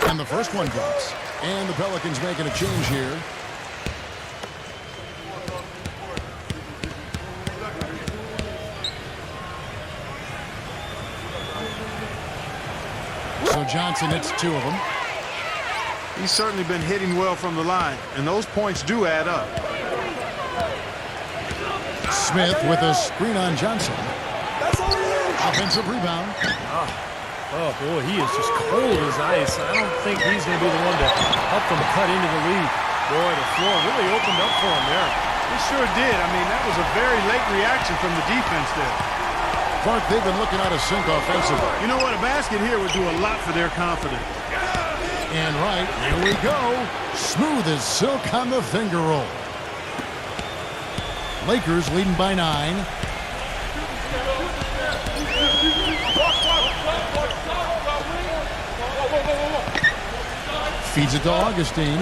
And the first one drops. And the Pelicans making a change here. So Johnson hits 2 of them. He's certainly been hitting well from the line, and those points do add up. Smith with a screen on Johnson. Offensive rebound. Oh, boy, he is just cold as ice. I don't think he's going to be the one to help them cut into the lead. Boy, the floor really opened up for him there. It sure did. I mean, that was a very late reaction from the defense there. Clark, they've been looking out of sync offensively. You know what? A basket here would do a lot for their confidence. And right, here we go. Smooth as silk on the finger roll. Lakers leading by 9. Feeds it to Augustine.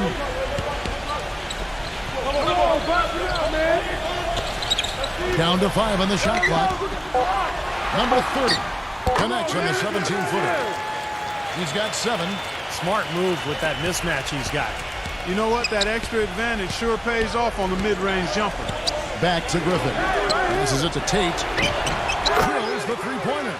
Down to 5 on the shot clock. Number 30 connects on the 17-footer. He's got 7. Smart move with that mismatch he's got. You know what? That extra advantage sure pays off on the mid-range jumper. Back to Griffin. Passes it to Tate. Drills the three-pointer.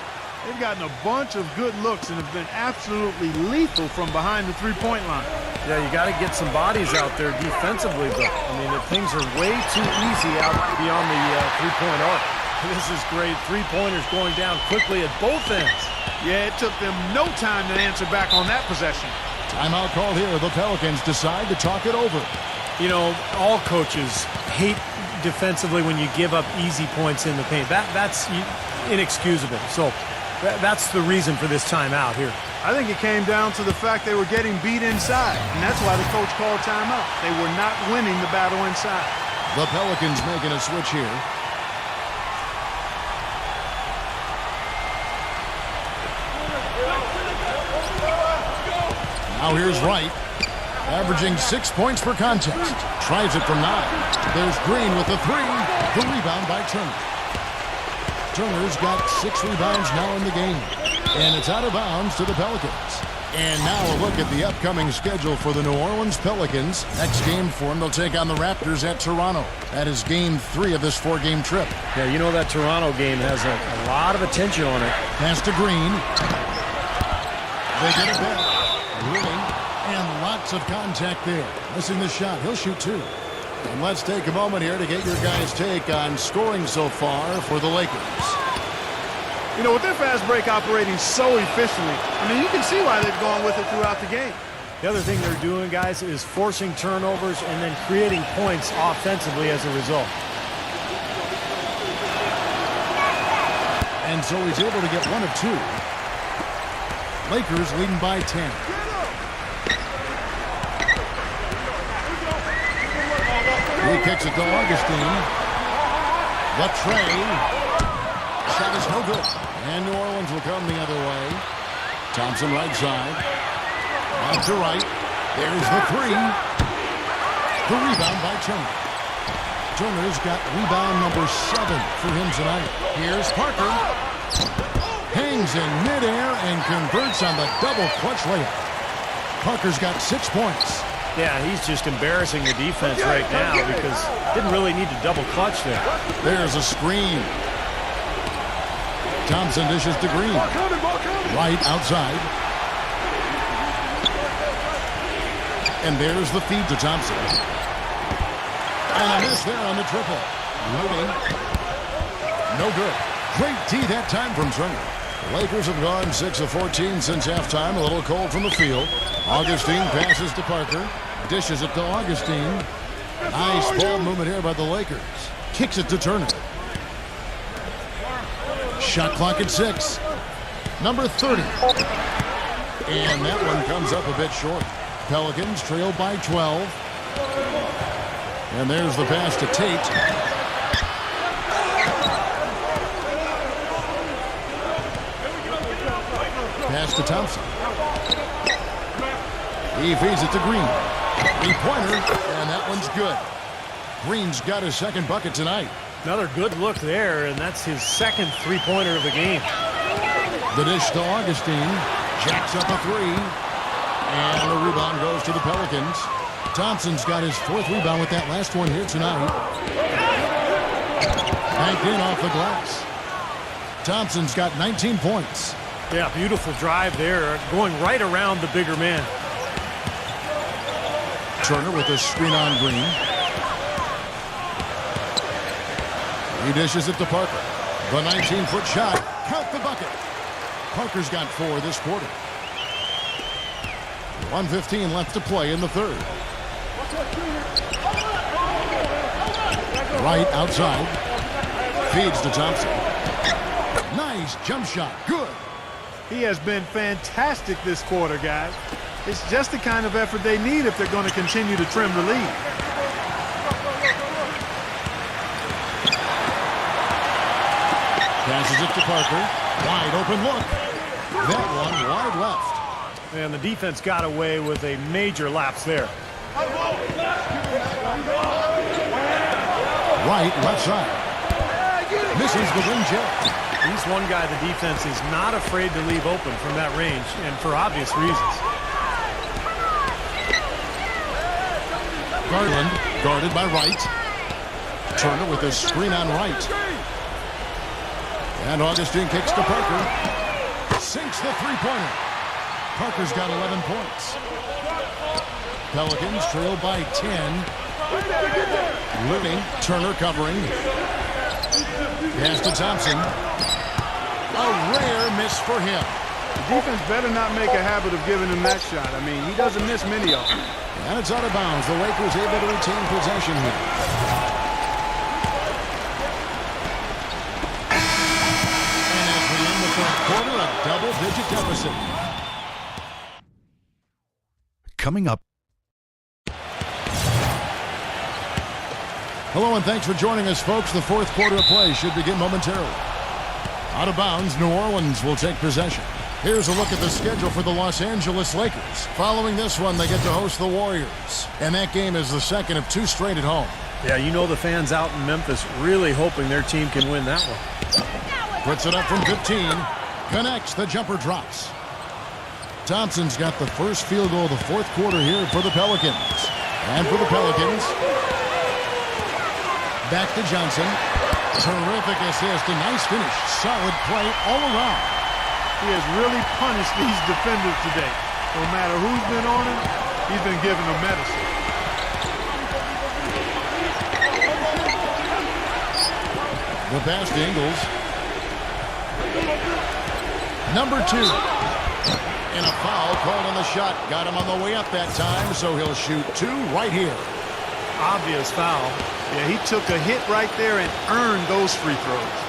They've gotten a bunch of good looks and have been absolutely lethal from behind the three-point line. Yeah, you got to get some bodies out there defensively, though. I mean, things are way too easy out beyond the three-point arc. This is great. Three-pointers going down quickly at both ends. Yeah, it took them no time to answer back on that possession. Timeout called here. The Pelicans decide to talk it over. You know, all coaches hate defensively when you give up easy points in the paint. That's inexcusable. So that's the reason for this timeout here. I think it came down to the fact they were getting beat inside, and that's why the coach called timeout. They were not winning the battle inside. The Pelicans making a switch here. Now here's Wright, averaging 6 points per contest. Tries it from 9. There's Green with the 3. The rebound by Turner. Turner's got 6 rebounds now in the game. And it's out of bounds to the Pelicans. And now a look at the upcoming schedule for the New Orleans Pelicans. Next game for them, they'll take on the Raptors at Toronto. That is game 3 of this 4-game trip. Yeah, you know that Toronto game has a lot of attention on it. Pass to Green. They get it back. Ruling. And lots of contact there. Missing the shot. He'll shoot 2. And let's take a moment here to get your guys' take on scoring so far for the Lakers. You know, with their fast break operating so efficiently, I mean, you can see why they've gone with it throughout the game. The other thing they're doing, guys, is forcing turnovers and then creating points offensively as a result. And so he's able to get 1 of 2. Lakers leading by 10. He kicks it to Augustine. The tray. Shot is no good. And New Orleans will come the other way. Thompson right side. Out to right. There's the 3. The rebound by Turner. Turner's got rebound number 7 for him tonight. Here's Parker. Hangs in midair and converts on the double clutch layup. Parker's got 6 points. Yeah, he's just embarrassing the defense right now because didn't really need to double clutch there. There's a screen. Thompson dishes to Green. Right outside. And there's the feed to Thompson. And a miss there on the triple. Loading. No good. Great D that time from Turner. The Lakers have gone 6 of 14 since halftime. A little cold from the field. Augustine passes to Parker. Dishes it to Augustine. Nice ball movement here by the Lakers. Kicks it to Turner. Shot clock at 6. Number 30. And that one comes up a bit short. Pelicans trail by 12. And there's the pass to Tate. Pass to Thompson. He feeds it to Green. Three-pointer, and that one's good. Green's got his second bucket tonight. Another good look there, and that's his second three-pointer of the game. The dish to Augustine. Jacks up a three. And the rebound goes to the Pelicans. Thompson's got his fourth rebound with that last one here tonight. Banked in off the glass. Thompson's got 19 points. Yeah, beautiful drive there, going right around the bigger man. Turner with a screen on Green. He dishes it to Parker. The 19-foot shot. Count the bucket. Parker's got 4 this quarter. 1:15 left to play in the third. Right outside. Feeds to Thompson. Nice jump shot. Good. He has been fantastic this quarter, guys. It's just the kind of effort they need if they're going to continue to trim the lead. Passes it to Parker. Wide open look. That one wide left. And the defense got away with a major lapse there. Right, left side. Misses the rim jet. He's one guy the defense is not afraid to leave open from that range, and for obvious reasons. Garland guarded by Wright. Turner with a screen on Wright. And Augustine kicks to Parker. Sinks the three-pointer. Parker's got 11 points. Pelicans trail by 10. Living. Turner covering. Pass to Thompson. A rare miss for him. The defense better not make a habit of giving him that shot. I mean, he doesn't miss many of them. And it's out of bounds. The Lakers able to retain possession here. And as we end the third quarter, a double-digit deficit. Coming up. Hello and thanks for joining us, folks. The fourth quarter of play should begin momentarily. Out of bounds, New Orleans will take possession. Here's a look at the schedule for the Los Angeles Lakers. Following this one, they get to host the Warriors. And that game is the second of 2 straight at home. Yeah, you know the fans out in Memphis really hoping their team can win that one. Puts it up from 15. Connects. The jumper drops. Thompson's got the first field goal of the fourth quarter here for the Pelicans. And for the Pelicans, back to Johnson. Terrific assist. A nice finish. Solid play all around. He has really punished these defenders today. No matter who's been on him, he's been giving them medicine. The pass to Ingles. Number 2. And a foul called on the shot. Got him on the way up that time, so he'll shoot 2 right here. Obvious foul. Yeah, he took a hit right there and earned those free throws.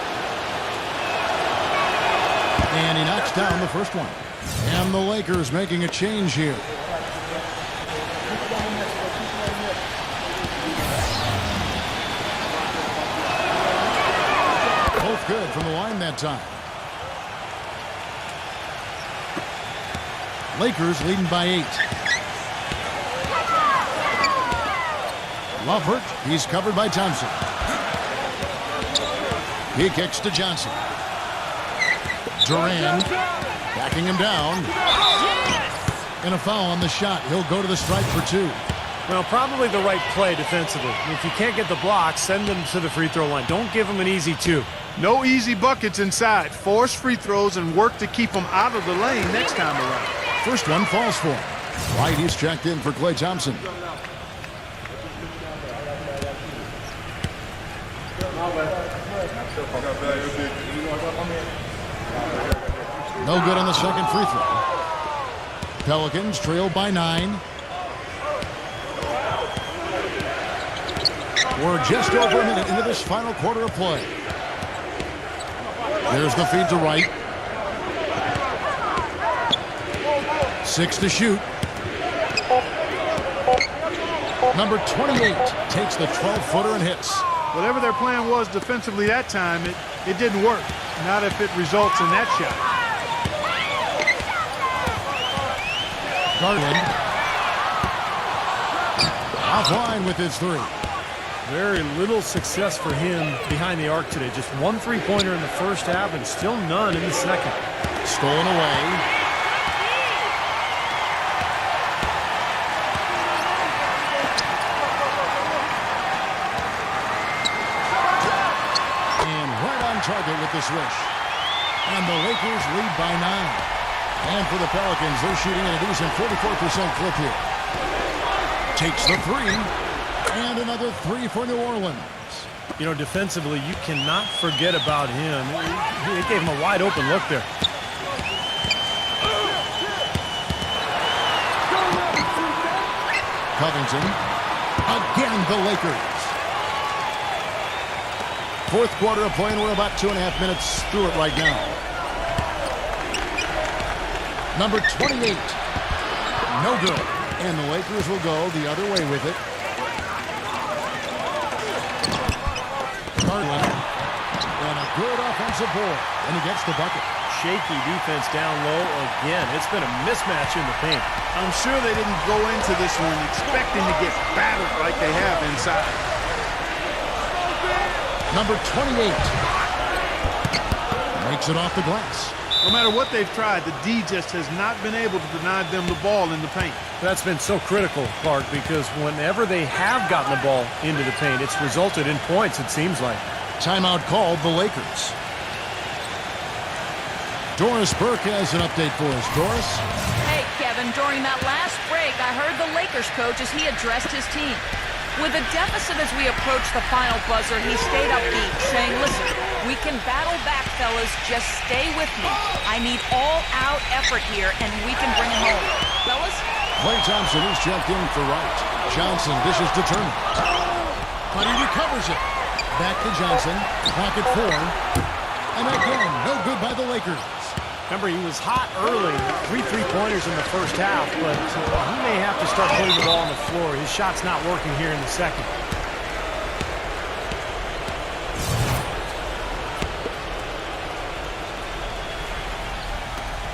And he knocks down the first one. And the Lakers making a change here. Both good from the line that time. Lakers leading by 8. Lovert, he's covered by Thompson. He kicks to Johnson. Duran backing him down. And a foul on the shot. He'll go to the stripe for 2. Well, probably the right play defensively. If you can't get the block, send them to the free throw line. Don't give them an easy 2. No easy buckets inside. Force free throws and work to keep them out of the lane next time around. First one falls for him. Right, he's checked in for Clay Thompson. No good on the second free throw. Pelicans trail by 9. We're just over a minute into this final quarter of play. There's the feed to Wright. 6 to shoot. Number 28 takes the 12-footer and hits. Whatever their plan was defensively that time, it didn't work. Not if it results in that shot. Garland offline with his 3. Very little success for him behind the arc today. Just 1 3-pointer in the first half and still none in the second. Stolen away. Target with the swish. And the Lakers lead by 9. And for the Pelicans, they're shooting at a decent 44% clip here. Takes the 3. And another 3 for New Orleans. You know, defensively, you cannot forget about him. It gave him a wide open look there. Covington. Again, the Lakers. Fourth quarter of play, and we're about 2.5 minutes through it right now. Number 28. No good. And the Lakers will go the other way with it. Garland. And a good offensive board. And he gets the bucket. Shaky defense down low again. It's been a mismatch in the paint. I'm sure they didn't go into this one expecting to get battered like they have inside. Number 28 makes it off the glass. No matter what they've tried, the D just has not been able to deny them the ball in the paint. That's been so critical, Clark, because whenever they have gotten the ball into the paint, it's resulted in points, it seems like. Timeout called the Lakers. Doris Burke has an update for us. Doris? Hey, Kevin, during that last break, I heard the Lakers coach as he addressed his team. With a deficit as we approach the final buzzer, he stayed upbeat, saying, listen, we can battle back, fellas. Just stay with me. I need all-out effort here, and we can bring it home. Fellas? Clay Thompson is checked in for Wright. Johnson dishes to Turner. But he recovers it. Back to Johnson. Clock at 4. And again, no good by the Lakers. Remember, he was hot early, 3 3-pointers in the first half, but he may have to start putting the ball on the floor. His shot's not working here in the second.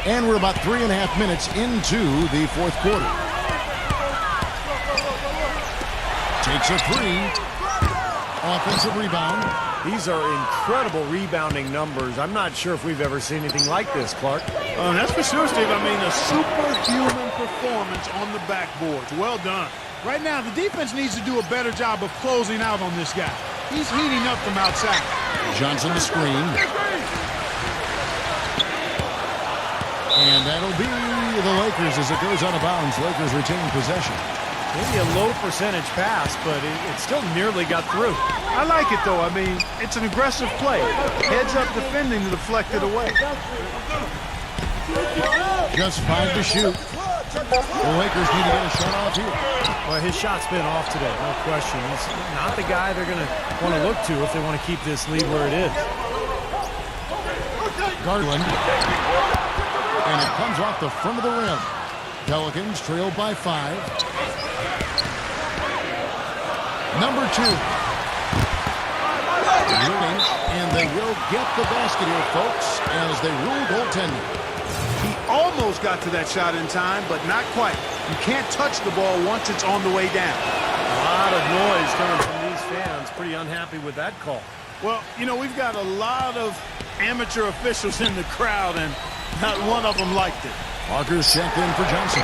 And we're about 3.5 minutes into the fourth quarter. Takes a 3. Offensive rebound. These are incredible rebounding numbers. I'm not sure if we've ever seen anything like this, Clark. That's for sure, Steve. I mean, a superhuman performance on the backboards. Well done. Right now, the defense needs to do a better job of closing out on this guy. He's heating up from outside. Johnson the screen. And that'll be the Lakers as it goes out of bounds. Lakers retain possession. Maybe a low percentage pass, but it still nearly got through. I like it, though. I mean, it's an aggressive play. Heads up defending to deflect it away. Just 5 to shoot. The Lakers need to get a shot off here. Well, his shot's been off today, no question. He's not the guy they're going to want to look to if they want to keep this lead where it is. Garland. And it comes off the front of the rim. Pelicans trail by 5. Number 2. Winning, and they will get the basket here, folks, as they rule goaltending. He almost got to that shot in time, but not quite. You can't touch the ball once it's on the way down. A lot of noise coming from these fans. Pretty unhappy with that call. Well, you know, we've got a lot of amateur officials in the crowd, and not one of them liked it. Walker's checked in for Johnson.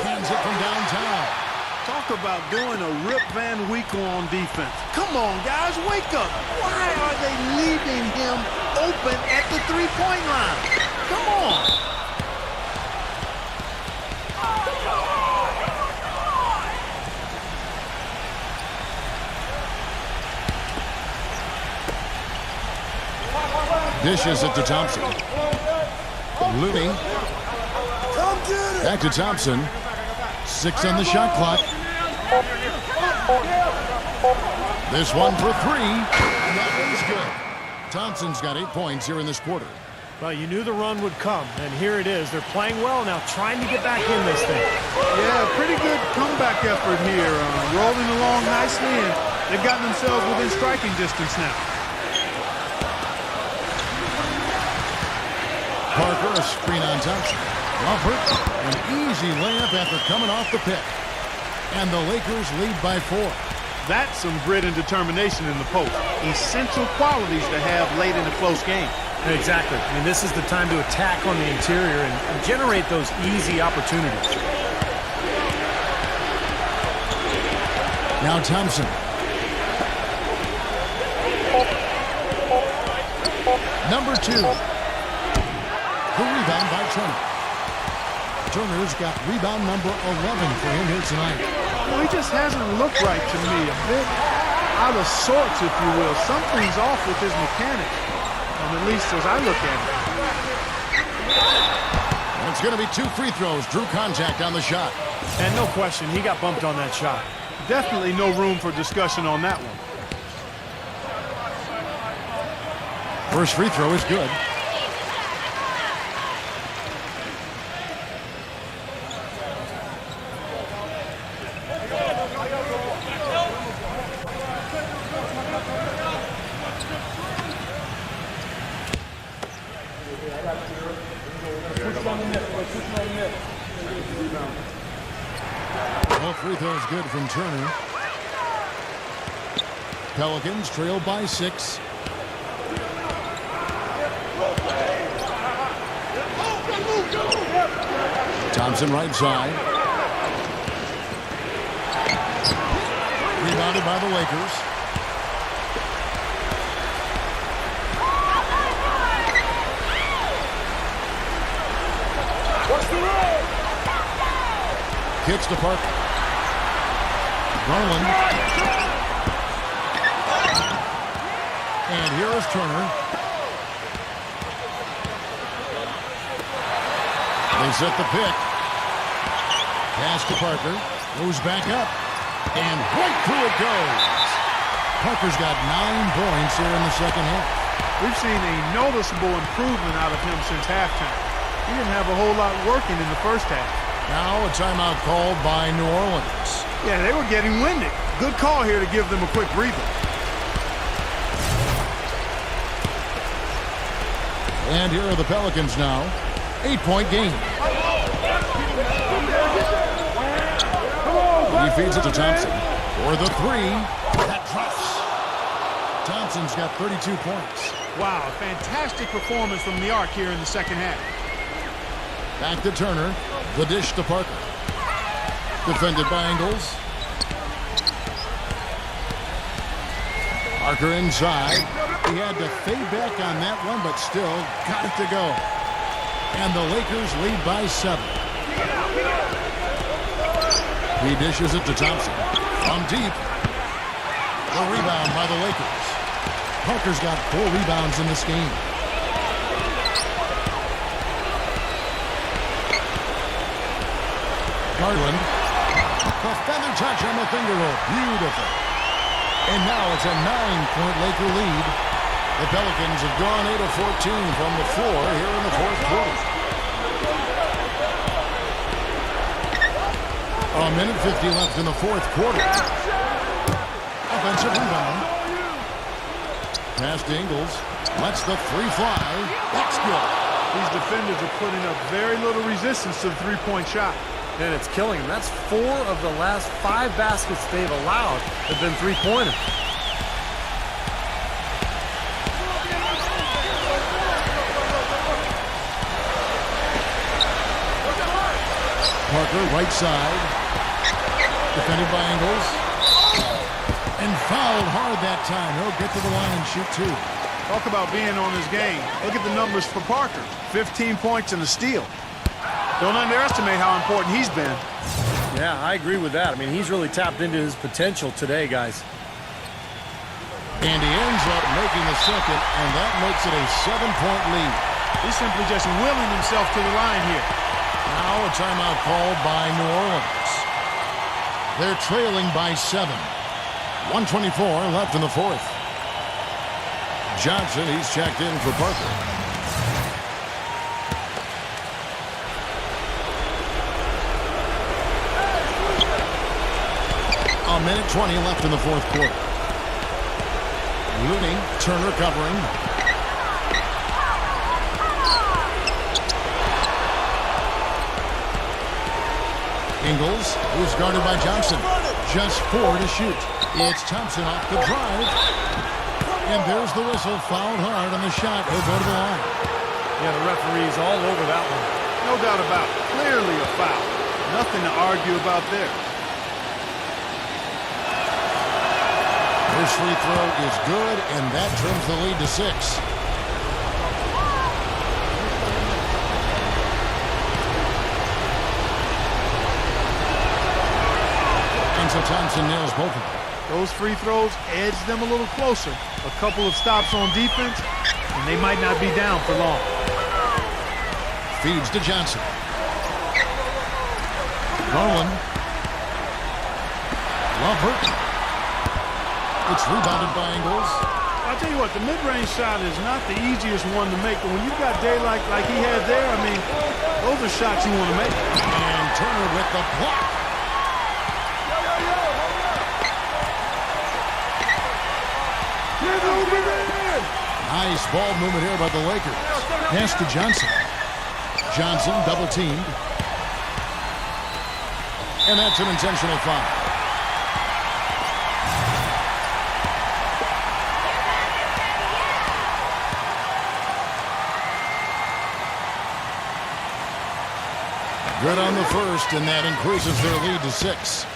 Hands it from downtown. Talk about doing a Rip Van Winkle on defense. Come on, guys, wake up. Why are they leaving him open at the three-point line? Come on. Dishes it to Thompson. Looney. Back to Thompson. 6 on the shot clock. This one for 3. And that one's good. Thompson's got 8 points here in this quarter. Well, you knew the run would come, and here it is. They're playing well now, trying to get back in this thing. Yeah, pretty good comeback effort here. Rolling along nicely, and they've gotten themselves within striking distance now. Parker, a screen on Thompson. Ruffert, an easy layup after coming off the pick. And the Lakers lead by 4. That's some grit and determination in the post. Essential qualities to have late in a close game. Exactly. I mean, this is the time to attack on the interior and generate those easy opportunities. Now Thompson. Number 2. The rebound by Turner. Turner's got rebound number 11 for him here tonight. Well, he just hasn't looked right to me. A bit out of sorts, if you will. Something's off with his mechanics. At least as I look at it. It's going to be 2 free throws. Drew contact on the shot. And no question, he got bumped on that shot. Definitely no room for discussion on that one. First free throw is good. Well, free throw is good from Turner. Pelicans trail by 6. Thompson right side. Rebounded by the Lakers. Kicks to Parker. Garland. And here is Turner. They set the pick. Pass to Parker. Goes back up. And right through it goes. Parker's got 9 points here in the second half. We've seen a noticeable improvement out of him since halftime. He didn't have a whole lot working in the first half. Now a timeout called by New Orleans. Yeah, they were getting winded. Good call here to give them a quick breather. And here are the Pelicans now. 8-point game. He feeds it to Thompson. For the 3. That drops. Thompson's got 32 points. Wow, fantastic performance from the arc here in the second half. Back to Turner. The dish to Parker. Defended by Ingles. Parker inside. He had to fade back on that one, but still got it to go. And the Lakers lead by 7. He dishes it to Thompson. From deep. The rebound by the Lakers. Parker's got 4 rebounds in this game. Garland. The feather touch on the finger roll. Beautiful. And now it's a 9-point Laker lead. The Pelicans have gone 8 of 14 from the floor here in the fourth quarter. A minute 50 left in the fourth quarter. Offensive rebound. Pass to Ingles. Lets the 3 fly. That's good. These defenders are putting up very little resistance to the three-point shot. And it's killing them. That's 4 of the last 5 baskets they've allowed have been three-pointers. Parker, right side. Defended by Ingles. And fouled hard that time. He'll get to the line and shoot 2. Talk about being on his game. Look at the numbers for Parker. 15 points and a steal. Don't underestimate how important he's been. Yeah, I agree with that. I mean, he's really tapped into his potential today, guys. And he ends up making the second, and that makes it a 7-point lead. He's simply just willing himself to the line here. Now a timeout called by New Orleans. They're trailing by 7. 1:24 left in the fourth. Johnson, he's checked in for Parker. A minute 20 left in the fourth quarter. Looney, Turner covering. Ingles, who's guarded by Johnson. Just 4 to shoot. It's Thompson off the drive. And there's the whistle. Fouled hard on the shot. He'll go to the line. Yeah, the referee's all over that one. No doubt about it. Clearly a foul. Nothing to argue about there. First free throw is good, and that turns the lead to 6. And so Thompson nails both of them. Those free throws edge them a little closer. A couple of stops on defense, and they might not be down for long. Feeds to Johnson. Garland. Love. It's rebounded by Ingles. I'll tell you what, the mid-range shot is not the easiest one to make, but when you've got daylight like he had there, I mean, those are shots you want to make. And Turner with the block. Nice ball movement here by the Lakers. Pass to Johnson. Johnson double teamed. And that's an intentional foul. Good on the first, and that increases their lead to 6.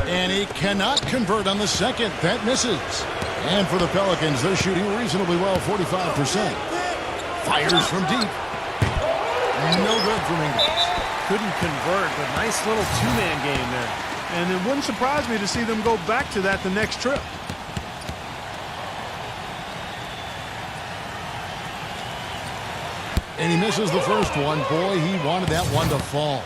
And he cannot convert on the second. That misses. And for the Pelicans, they're shooting reasonably well, 45%. Fires from deep. No good from Ingles. Couldn't convert, but nice little two-man game there. And it wouldn't surprise me to see them go back to that the next trip. And he misses the first one. Boy, he wanted that one to fall.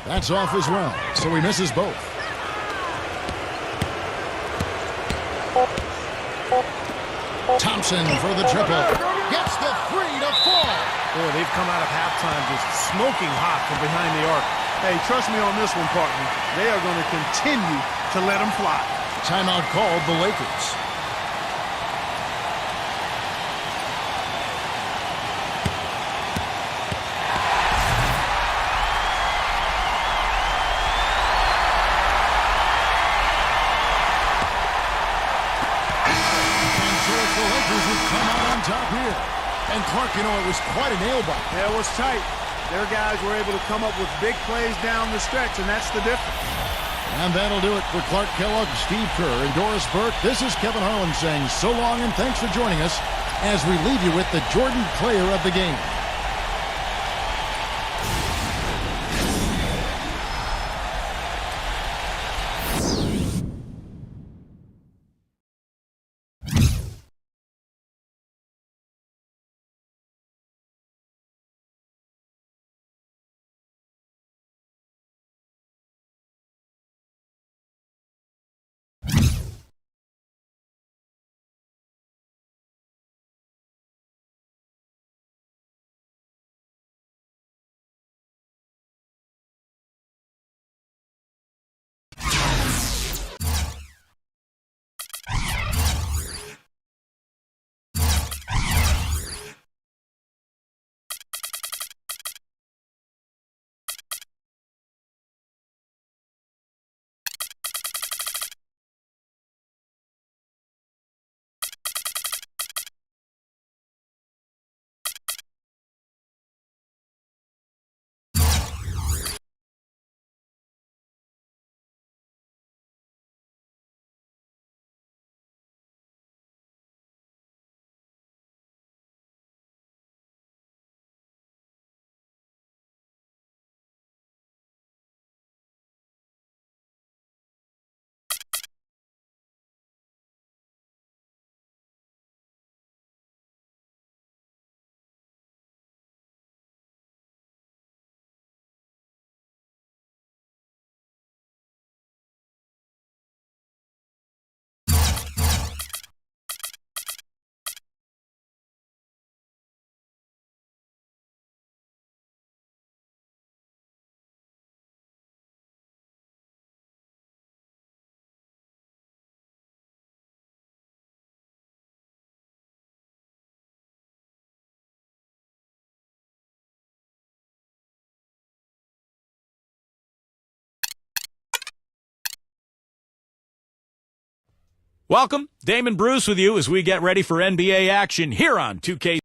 That's off as well, so he misses both. Thompson for the triple. Gets the 3 to fall. Boy, they've come out of halftime just smoking hot from behind the arc. Hey, trust me on this one, partner. They are going to continue to let them fly. Timeout called the Lakers. And so it's the Lakers who come out on top here. And Clark, you know, it was quite a nail-biter. Yeah, it was tight. Their guys were able to come up with big plays down the stretch, and that's the difference. And that'll do it for Clark Kellogg, Steve Kerr, and Doris Burke. This is Kevin Harlan saying so long and thanks for joining us as we leave you with the Jordan Player of the Game. Welcome, Damon Bruce with you as we get ready for NBA action here on 2K.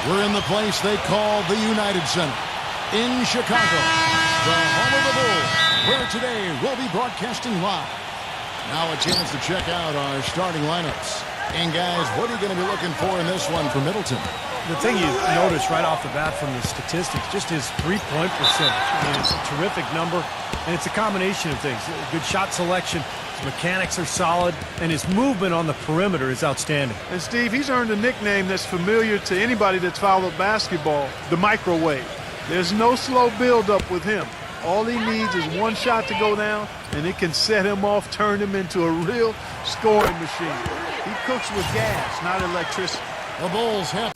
We're in the place they call the United Center in Chicago, the home of the Bulls, where today we'll be broadcasting live. Now a chance to check out our starting lineups. And guys, what are you going to be looking for in this one for Middleton? The thing you notice right off the bat from the statistics, just his three-point percentage. I mean, it's a terrific number, and it's a combination of things. Good shot selection, his mechanics are solid, and his movement on the perimeter is outstanding. And Steve, he's earned a nickname that's familiar to anybody that's followed basketball, the microwave. There's no slow build-up with him. All he needs is one shot to go down, and it can set him off, turn him into a real scoring machine. He cooks with gas, not electricity. The Bulls have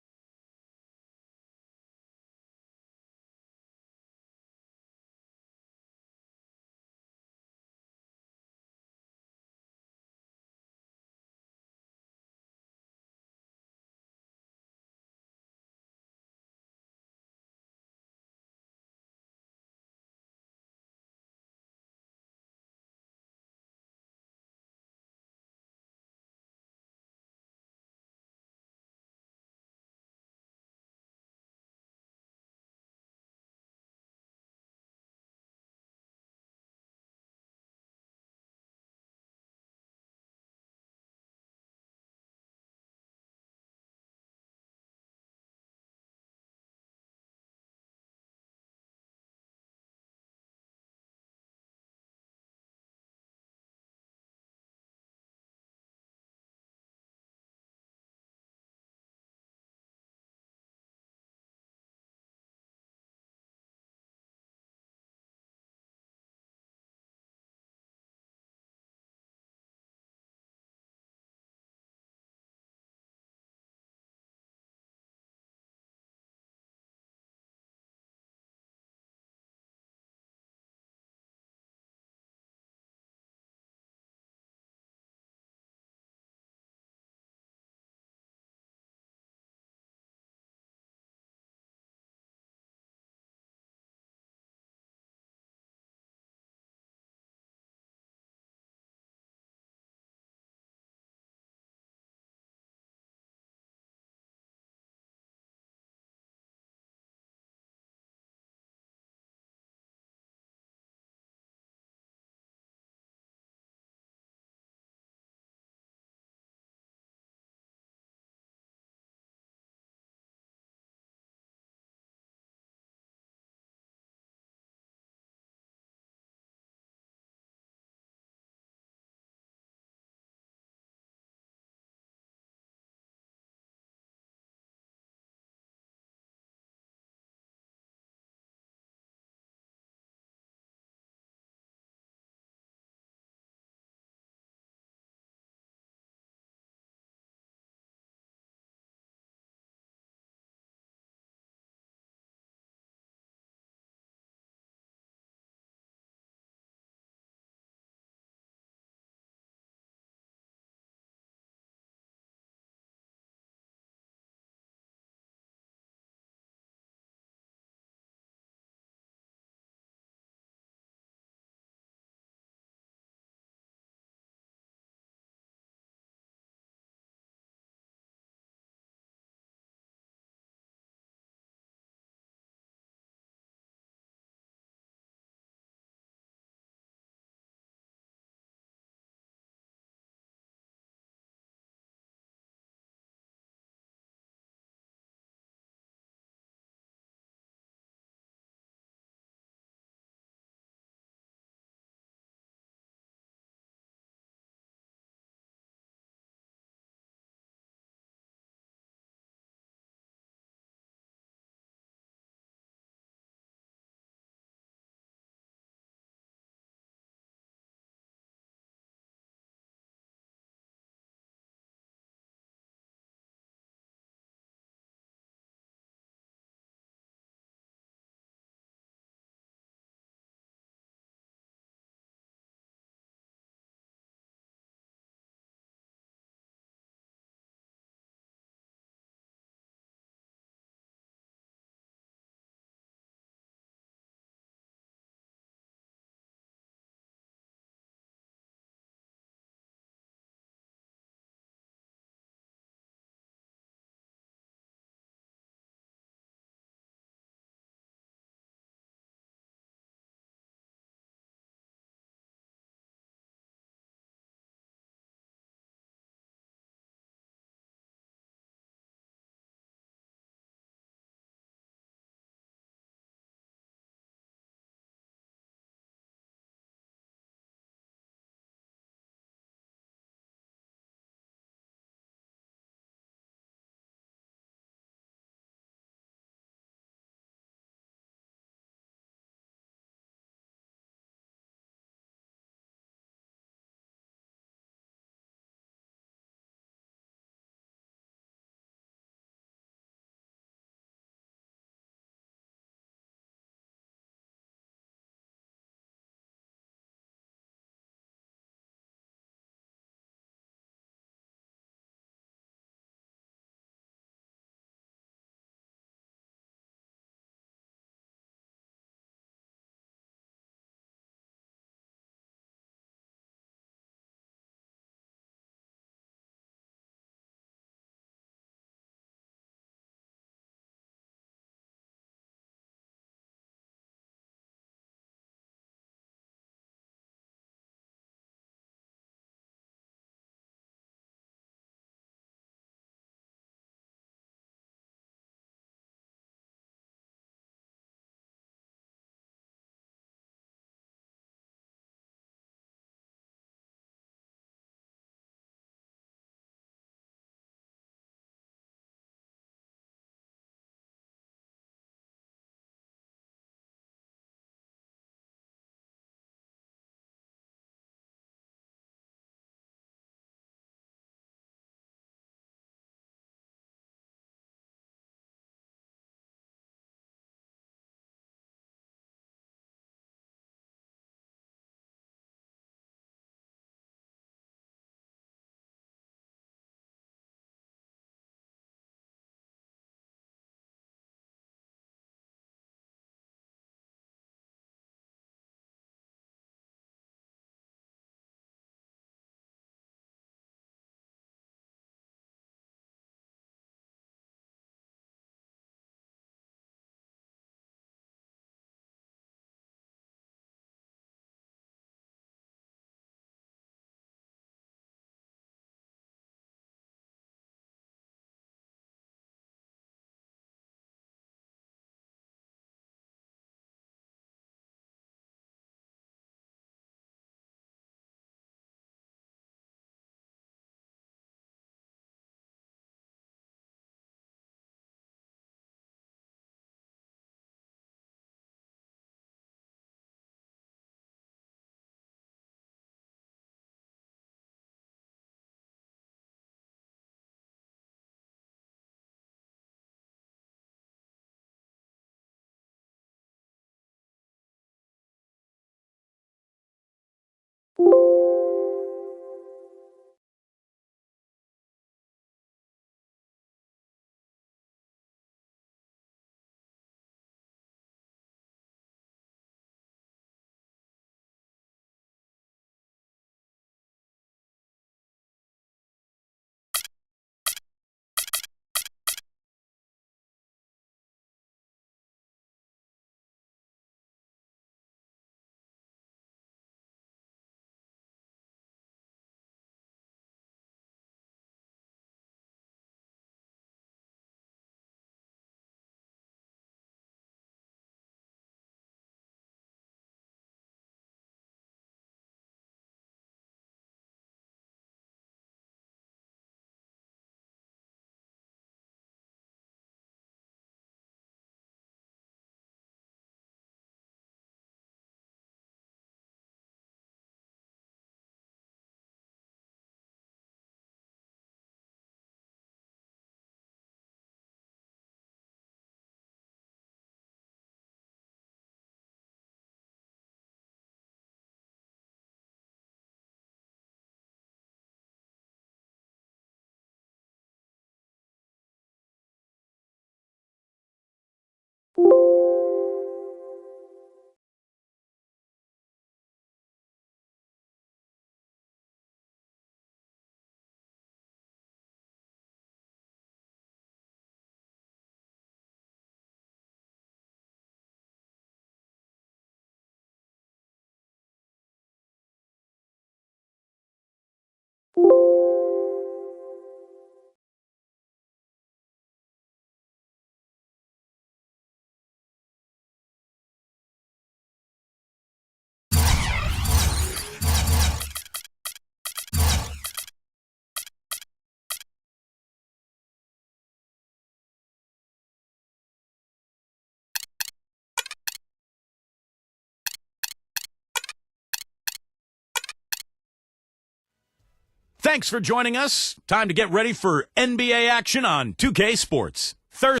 Thanks for joining us. Time to get ready for NBA action on 2K Sports. Thursday.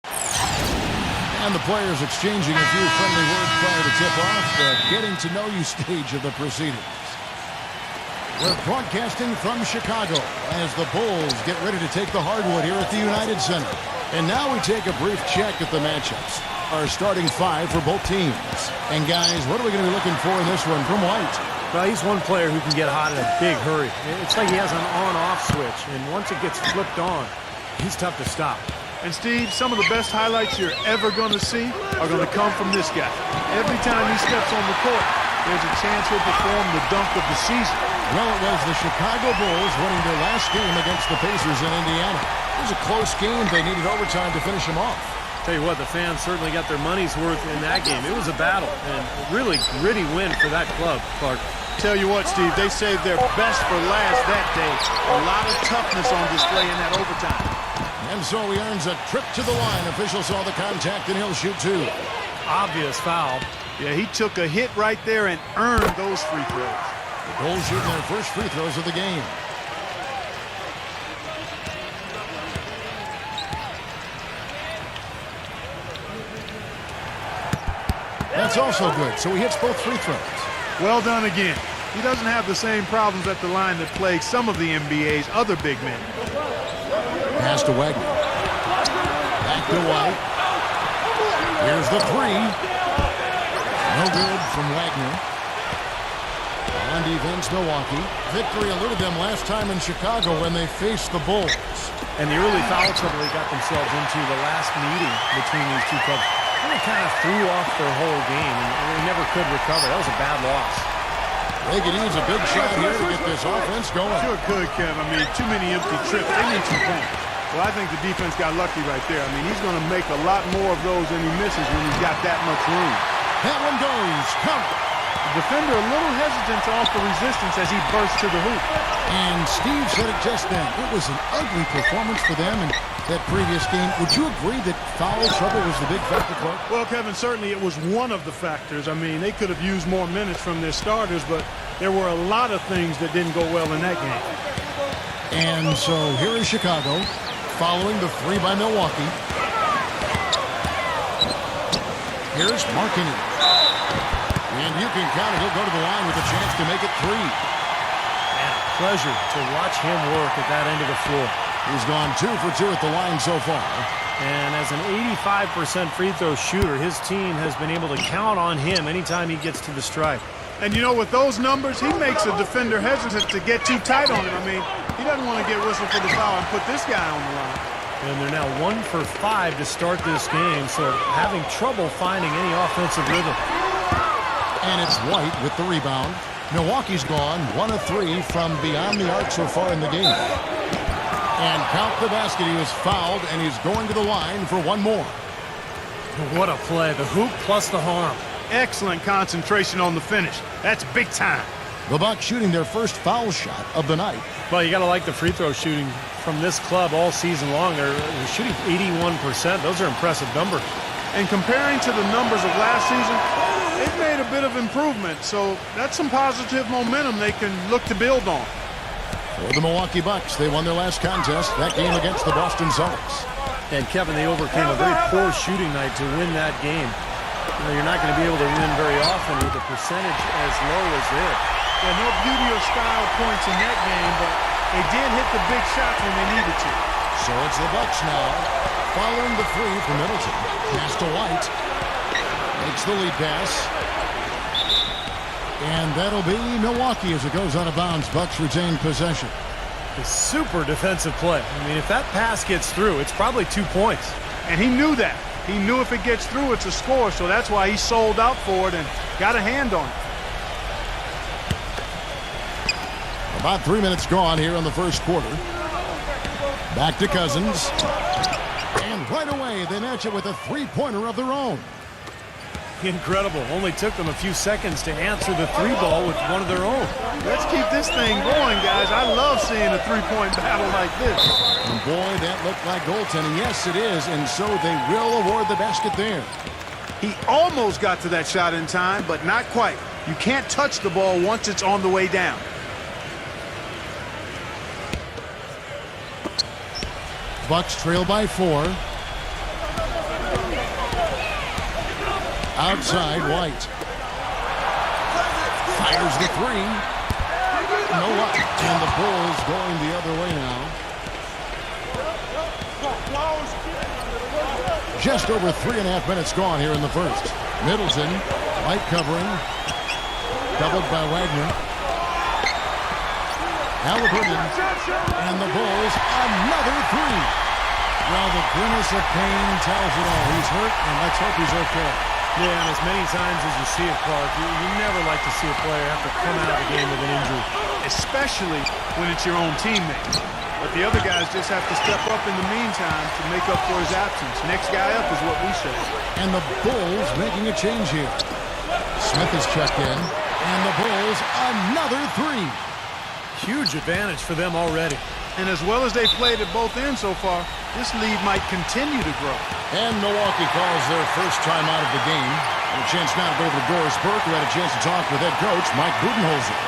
And the players exchanging a few friendly words prior to tip-off, the getting-to-know-you stage of the proceedings. We're broadcasting from Chicago as the Bulls get ready to take the hardwood here at the United Center. And now we take a brief check at the matchups. Our starting five for both teams. And guys, what are we going to be looking for in this one from White? Well, he's one player who can get hot in a big hurry. It's like he has an on-off switch, and once it gets flipped on, he's tough to stop. And Steve, some of the best highlights you're ever going to see are going to come from this guy. Every time he steps on the court, there's a chance he'll perform the dunk of the season. Well, it was the Chicago Bulls winning their last game against the Pacers in Indiana. It was a close game. They needed overtime to finish them off. Tell you what, the fans certainly got their money's worth in that game. It was a battle, and a really gritty win for that club, Clark. Tell you what, Steve, they saved their best for last that day. A lot of toughness on display in that overtime. And so he earns a trip to the line. Official saw the contact, and he'll shoot two. Obvious foul. Yeah, he took a hit right there and earned those free throws. The Bulls shooting their first free throws of the game. That's also good, so he hits both free throws. Well done again. He doesn't have the same problems at the line that plague some of the NBA's other big men. Pass to Wagner. Back to White. Here's the three. No good from Wagner. On defense, Milwaukee. Victory eluded them last time in Chicago when they faced the Bulls. And the early foul trouble they got themselves into the last meeting between these two clubs really kind of threw off their whole game, and they never could recover. That was a bad loss. They could use a big shot here to get this offense going. Sure could, Kev. I mean, too many empty trips. They need some points. Well, I think the defense got lucky right there. I mean, he's going to make a lot more of those than he misses when he's got that much room. That one goes. Count. The defender a little hesitant to offer resistance as he bursts to the hoop. And Steve said it just then. It was an ugly performance for them in that previous game. Would you agree that foul trouble was the big factor, Clark? Well, Kevin, certainly it was one of the factors. I mean, they could have used more minutes from their starters, but there were a lot of things that didn't go well in that game. And so here is Chicago following the three by Milwaukee. Here's Markkanen. And you can count it. He'll go to the line with a chance to make it three. Man, a pleasure to watch him work at that end of the floor. He's gone 2 for 2 at the line so far. And as an 85% free throw shooter, his team has been able to count on him anytime he gets to the stripe. And you know, with those numbers, he makes a defender hesitant to get too tight on him. I mean, he doesn't want to get whistled for the foul and put this guy on the line. And they're now 1 for 5 to start this game, so having trouble finding any offensive rhythm. And it's White with the rebound. Milwaukee's gone 1 of 3 from beyond the arc so far in the game. And count the basket. He was fouled, and he's going to the line for one more. What a play. The hoop plus the harm. Excellent concentration on the finish. That's big time. The Bucks shooting their first foul shot of the night. Well, you got to like the free throw shooting from this club all season long. They're shooting 81%. Those are impressive numbers. And comparing to the numbers of last season, they've made a bit of improvement. So that's some positive momentum they can look to build on. For the Milwaukee Bucks, they won their last contest, that game against the Boston Celtics. And Kevin, they overcame a very poor shooting night to win that game. You know, you're not going to be able to win very often with a percentage as low as this. Yeah, no beauty or style points in that game, but they did hit the big shots when they needed to. So it's the Bucks now, following the three from Middleton. Pass to White. Makes the lead pass. And that'll be Milwaukee as it goes out of bounds. Bucks retain possession. A super defensive play. I mean, if that pass gets through, it's probably 2 points. And he knew that. He knew if it gets through, it's a score, so that's why he sold out for it and got a hand on it. About 3 minutes gone here in the first quarter. Back to Cousins. And right away, they match it with a three-pointer of their own. Incredible. Only took them a few seconds to answer the three ball with one of their own. Let's keep this thing going, guys. I love seeing a three-point battle like this. And boy, that looked like goaltending. Yes, it is. And so they will award the basket there. He almost got to that shot in time, but not quite. You can't touch the ball once it's on the way down. Bucks trail by 4. Outside, White. Fires the 3. No luck. And the Bulls going the other way now. Just over 3.5 minutes gone here in the first. Middleton, White covering. Doubled by Wagner. Halliburton. And the Bulls, another 3. Well, the grimace of pain tells it all. He's hurt, and let's hope he's okay. Yeah, and as many times as you see it, Clark, you never like to see a player have to come out of the game with an injury. Especially when it's your own teammate. But the other guys just have to step up in the meantime to make up for his absence. Next guy up is what we say. And the Bulls making a change here. Smith is checked in, and the Bulls, another 3. Huge advantage for them already. And as well as they played at both ends so far, this lead might continue to grow. And Milwaukee calls their first time out of the game. And a chance now to go over to Doris Burke, who had a chance to talk with head coach Mike Budenholzer.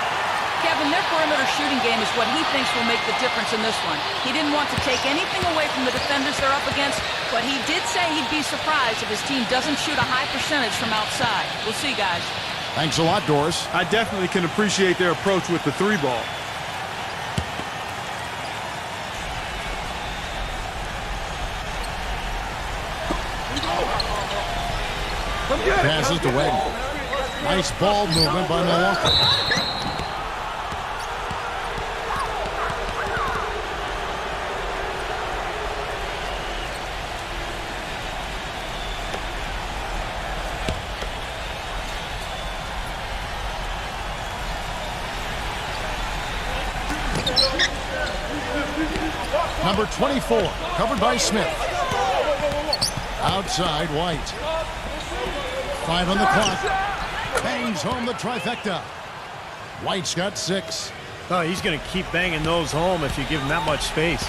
Kevin, their perimeter shooting game is what he thinks will make the difference in this one. He didn't want to take anything away from the defenders they're up against, but he did say he'd be surprised if his team doesn't shoot a high percentage from outside. We'll see, guys. Thanks a lot, Doris. I definitely can appreciate their approach with the 3-ball. Passes to Wagner. Nice ball movement by Milwaukee. Number 24, covered by Smith. Outside, White. 5 on the clock. Bangs home the trifecta. White's got 6. Oh, he's going to keep banging those home if you give him that much space.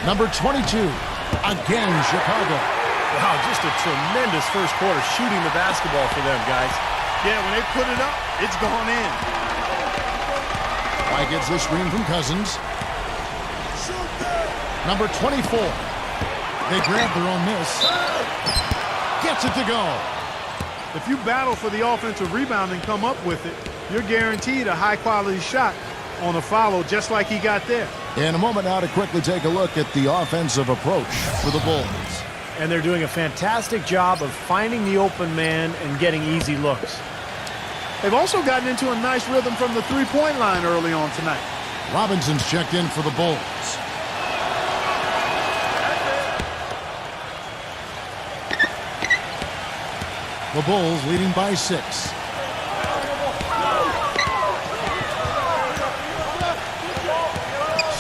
Number 22. Again, Chicago. Wow, just a tremendous first quarter shooting the basketball for them, guys. Yeah, when they put it up, it's gone in. White gets the screen from Cousins. Number 24. They grab their own miss. Gets it to go. If you battle for the offensive rebound and come up with it, you're guaranteed a high-quality shot on a follow just like he got there. In a moment now to quickly take a look at the offensive approach for the Bulls. And they're doing a fantastic job of finding the open man and getting easy looks. They've also gotten into a nice rhythm from the three-point line early on tonight. Robinson's checked in for the Bulls. The Bulls leading by 6.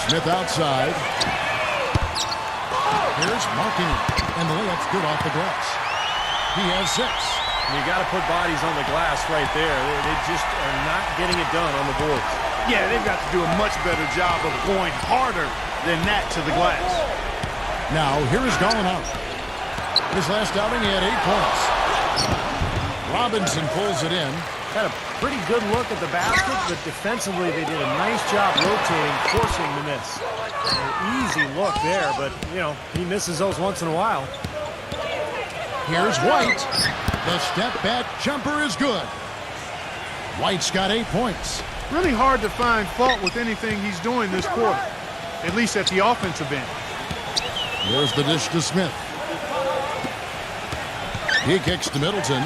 Smith outside. Here's marking it. And the layup's good off the glass. He has 6. You got to put bodies on the glass right there. They just are not getting it done on the boards. Yeah, they've got to do a much better job of going harder than that to the glass. Now, here is Garland out. His last outing, he had 8 points. Robinson pulls it in. Had a pretty good look at the basket, but defensively they did a nice job rotating, forcing the miss. An easy look there, but, you know, he misses those once in a while. Here's White. The step-back jumper is good. White's got 8 points. Really hard to find fault with anything he's doing this quarter, at least at the offensive end. There's the dish to Smith. He kicks to Middleton.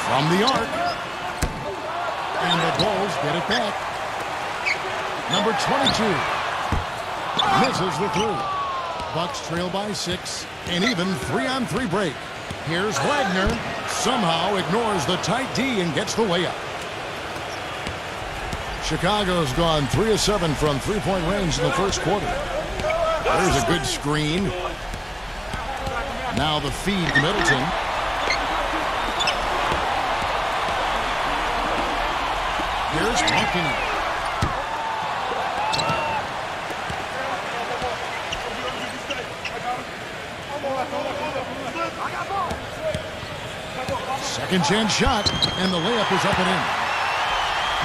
From the arc. And the Bulls get it back. Number 22. Misses the 3. Bucks trail by 6. And even 3-on-3 break. Here's Wagner. Somehow ignores the tight D and gets the layup. Chicago's gone 3 of 7 from three-point range in the first quarter. There's a good screen. Now the feed to Middleton. Here's Markkanen. Second chance shot, and the layup is up and in.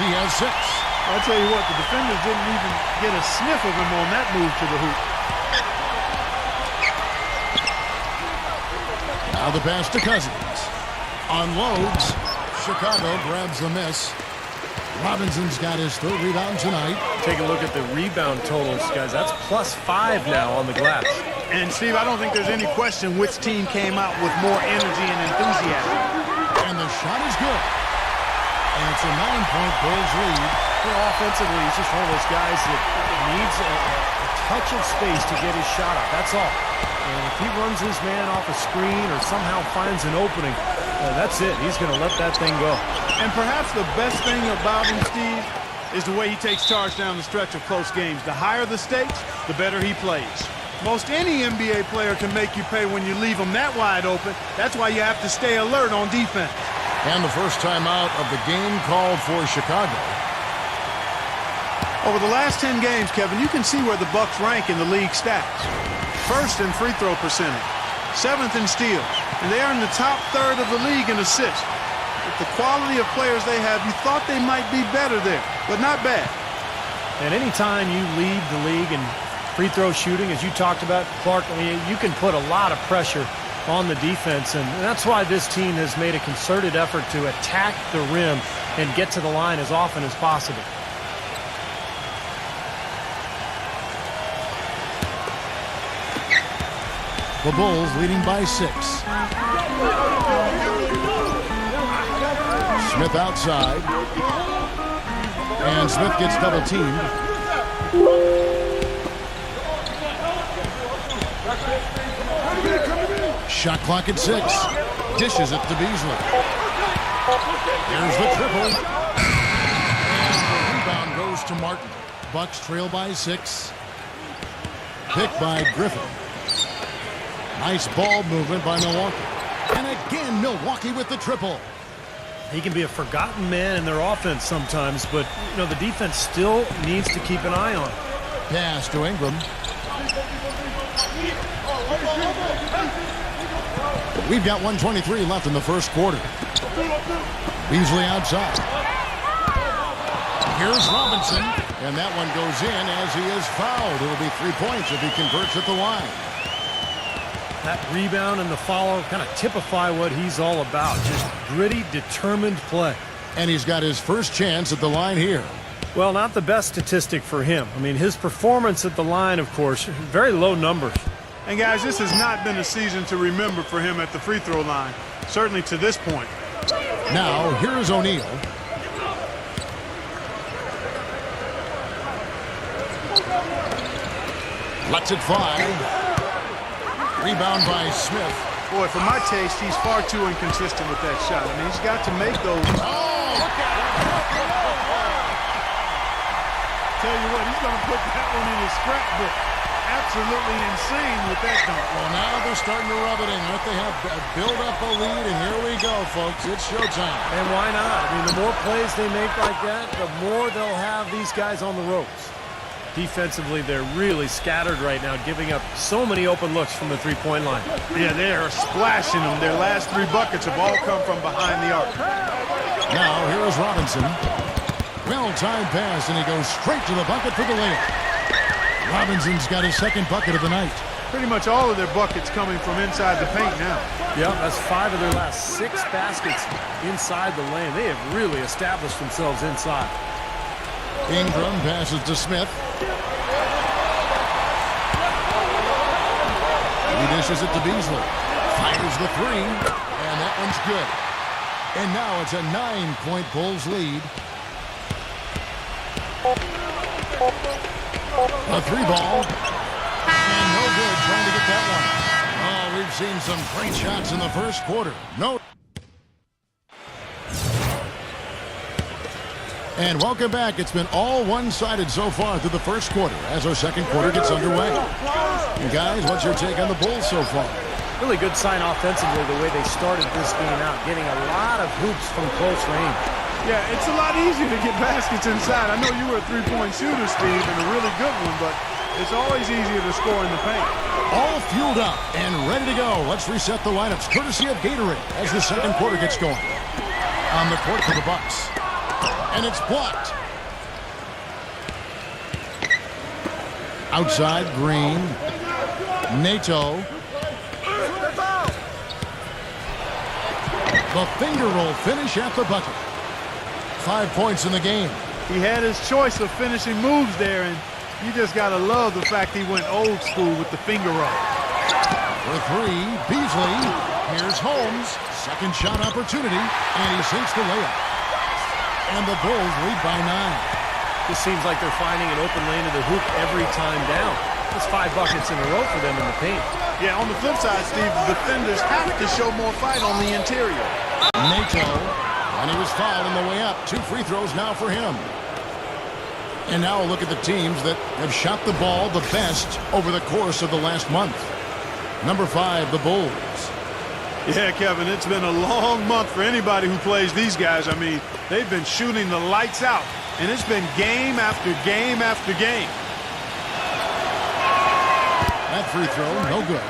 He has 6. I'll tell you what, the defenders didn't even get a sniff of him on that move to the hoop. Now the pass to Cousins. Unloads. Chicago grabs the miss. Robinson's got his 3rd rebound tonight. Take a look at the rebound totals, guys. That's +5 now on the glass. And, Steve, I don't think there's any question which team came out with more energy and enthusiasm. And the shot is good. And it's a 9-point Bulls lead. You know, offensively, he's just one of those guys that needs a touch of space to get his shot up. That's all. And if he runs his man off a screen or somehow finds an opening, that's it. He's going to let that thing go. And perhaps the best thing about him, Steve, is the way he takes charge down the stretch of close games. The higher the stakes, the better he plays. Most any NBA player can make you pay when you leave them that wide open. That's why you have to stay alert on defense. And the first timeout of the game called for Chicago. Over the last 10 games, Kevin, you can see where the Bucks rank in the league stats. 1st in free throw percentage, 7th in steals, and they are in the top 3rd of the league in assists. With the quality of players they have, you thought they might be better there, but not bad. And anytime you lead the league in free throw shooting, as you talked about, Clark, I mean, you can put a lot of pressure on the defense, and that's why this team has made a concerted effort to attack the rim and get to the line as often as possible. The Bulls leading by 6. Smith outside. And Smith gets double teamed. Shot clock at 6. Dishes it to Beasley. Here's the triple. And the rebound goes to Martin. Bucks trail by 6. Picked by Griffin. Nice ball movement by Milwaukee. And again, Milwaukee with the triple. He can be a forgotten man in their offense sometimes, but, you know, the defense still needs to keep an eye on him. Pass to Ingram. We've got 1:23 left in the first quarter. Beasley outside. Here's Robinson. And that one goes in as he is fouled. It'll be 3 points if he converts at the line. That rebound and the follow kind of typify what he's all about. Just gritty, determined play. And he's got his first chance at the line here. Well, not the best statistic for him. I mean, his performance at the line, of course, very low numbers. And, guys, this has not been a season to remember for him at the free throw line, certainly to this point. Now, here's O'Neal. Lets it fly. Rebound by Smith. Boy, for my taste, he's far too inconsistent with that shot. I mean, he's got to make those. Oh, look at it. Tell you what, he's going to put that one in his scrapbook. Absolutely insane with that dunk. Well, now they're starting to rub it in. Don't they have build up a lead? And here we go, folks. It's showtime. And why not? I mean, the more plays they make like that, the more they'll have these guys on the ropes. Defensively, they're really scattered right now, giving up so many open looks from the three-point line. Yeah, they are splashing them. Their last 3 buckets have all come from behind the arc. Now, here is Robinson. Well-timed pass, and he goes straight to the bucket for the layup. Robinson's got his second bucket of the night. Pretty much all of their buckets coming from inside the paint now. Yeah, that's 5 of their last 6 baskets inside the lane. They have really established themselves inside. Ingram passes to Smith. He dishes it to Beasley. Fires the 3, and that one's good. And now it's a 9-point Bulls lead. A 3 ball. And no good trying to get that one. Oh, we've seen some great shots in the first quarter. No. And welcome back. It's been all one-sided so far through the first quarter as our second quarter gets underway. And guys, what's your take on the Bulls so far? Really good sign offensively the way they started this game out, getting a lot of hoops from close range. Yeah, it's a lot easier to get baskets inside. I know you were a three-point shooter, Steve, and a really good one, but It's always easier to score in the paint. All fueled up and ready to go. Let's reset the lineups courtesy of Gatorade as the second quarter gets going. On the court for the Bucks. And it's blocked. Outside, Green. Nato. The finger roll finish at the bucket. 5 points in the game. He had his choice of finishing moves there, and you just got to love the fact he went old school with the finger roll. For three, Beasley. Here's Holmes. Second shot opportunity, and he sinks the layup. And the Bulls lead by 9. This seems like they're finding an open lane to the hoop every time down. That's 5 buckets in a row for them in the paint. Yeah, on the flip side, Steve, the defenders have to show more fight on the interior. Nato, and he was fouled on the way up. 2 free throws now for him. And now look at the teams that have shot the ball the best over the course of the last month. Number 5, the Bulls. Yeah, Kevin, it's been a long month for anybody who plays these guys. I mean, they've been shooting the lights out, and it's been game after game after game. That free throw, no good.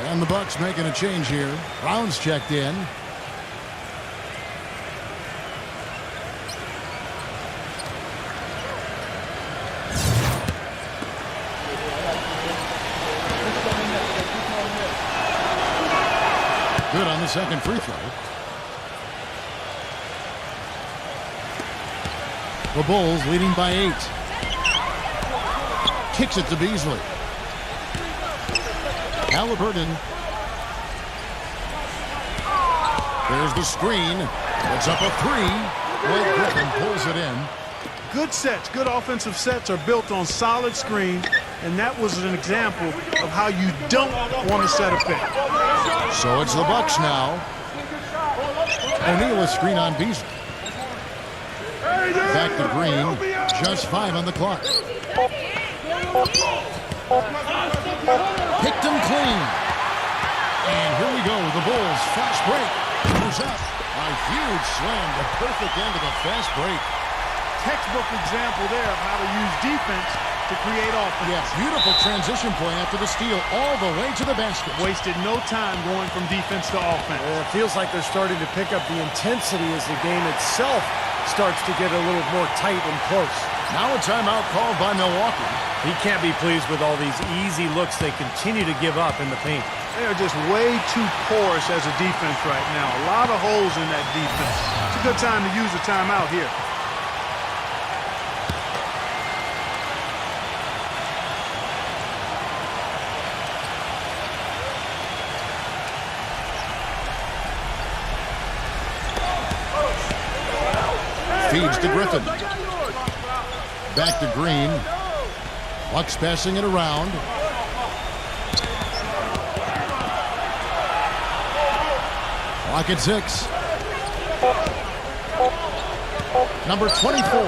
And the Bucks making a change here. Brown's checked in. Good on the second free throw. The Bulls leading by 8. Kicks it to Beasley. Halliburton. There's the screen. It's up a 3. Blake Griffin pulls it in. Good sets, good offensive sets are built on solid screens, and that was an example of how you don't want to set a pick. So it's the Bucks now. O'Neal a screen on Beasley. Back to Green. Just 5 on the clock. Picked him clean. And here we go. The Bulls fast break. Goes up. A huge slam. The perfect end of the fast break. Textbook example there of how to use defense to create offense. Yeah, beautiful transition play after the steal all the way to the basket. Wasted no time going from defense to offense. It feels like they're starting to pick up the intensity as the game itself starts to get a little more tight and close. Now a timeout called by Milwaukee. He can't be pleased with all these easy looks they continue to give up in the paint. They are just way too porous as a defense right now. A lot of holes in that defense. It's a good time to use a timeout here. Feeds to Griffin. Back to Green. Bucks passing it around. Clock at 6. Number 24.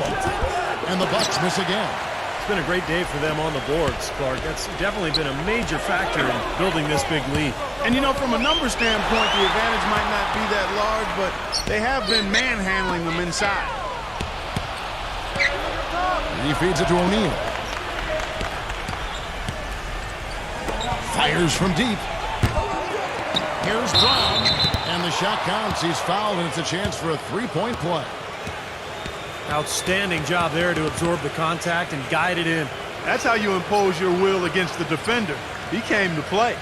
And the Bucks miss again. It's been a great day for them on the boards, Clark. That's definitely been a major factor in building this big lead. And, you know, from a number standpoint, the advantage might not be that large, but they have been manhandling them inside. He feeds it to O'Neal. Fires from deep. Here's Brown. And the shot counts. He's fouled, and it's a chance for a three-point play. Outstanding job there to absorb the contact and guide it in. That's how you impose your will against the defender. He came to play.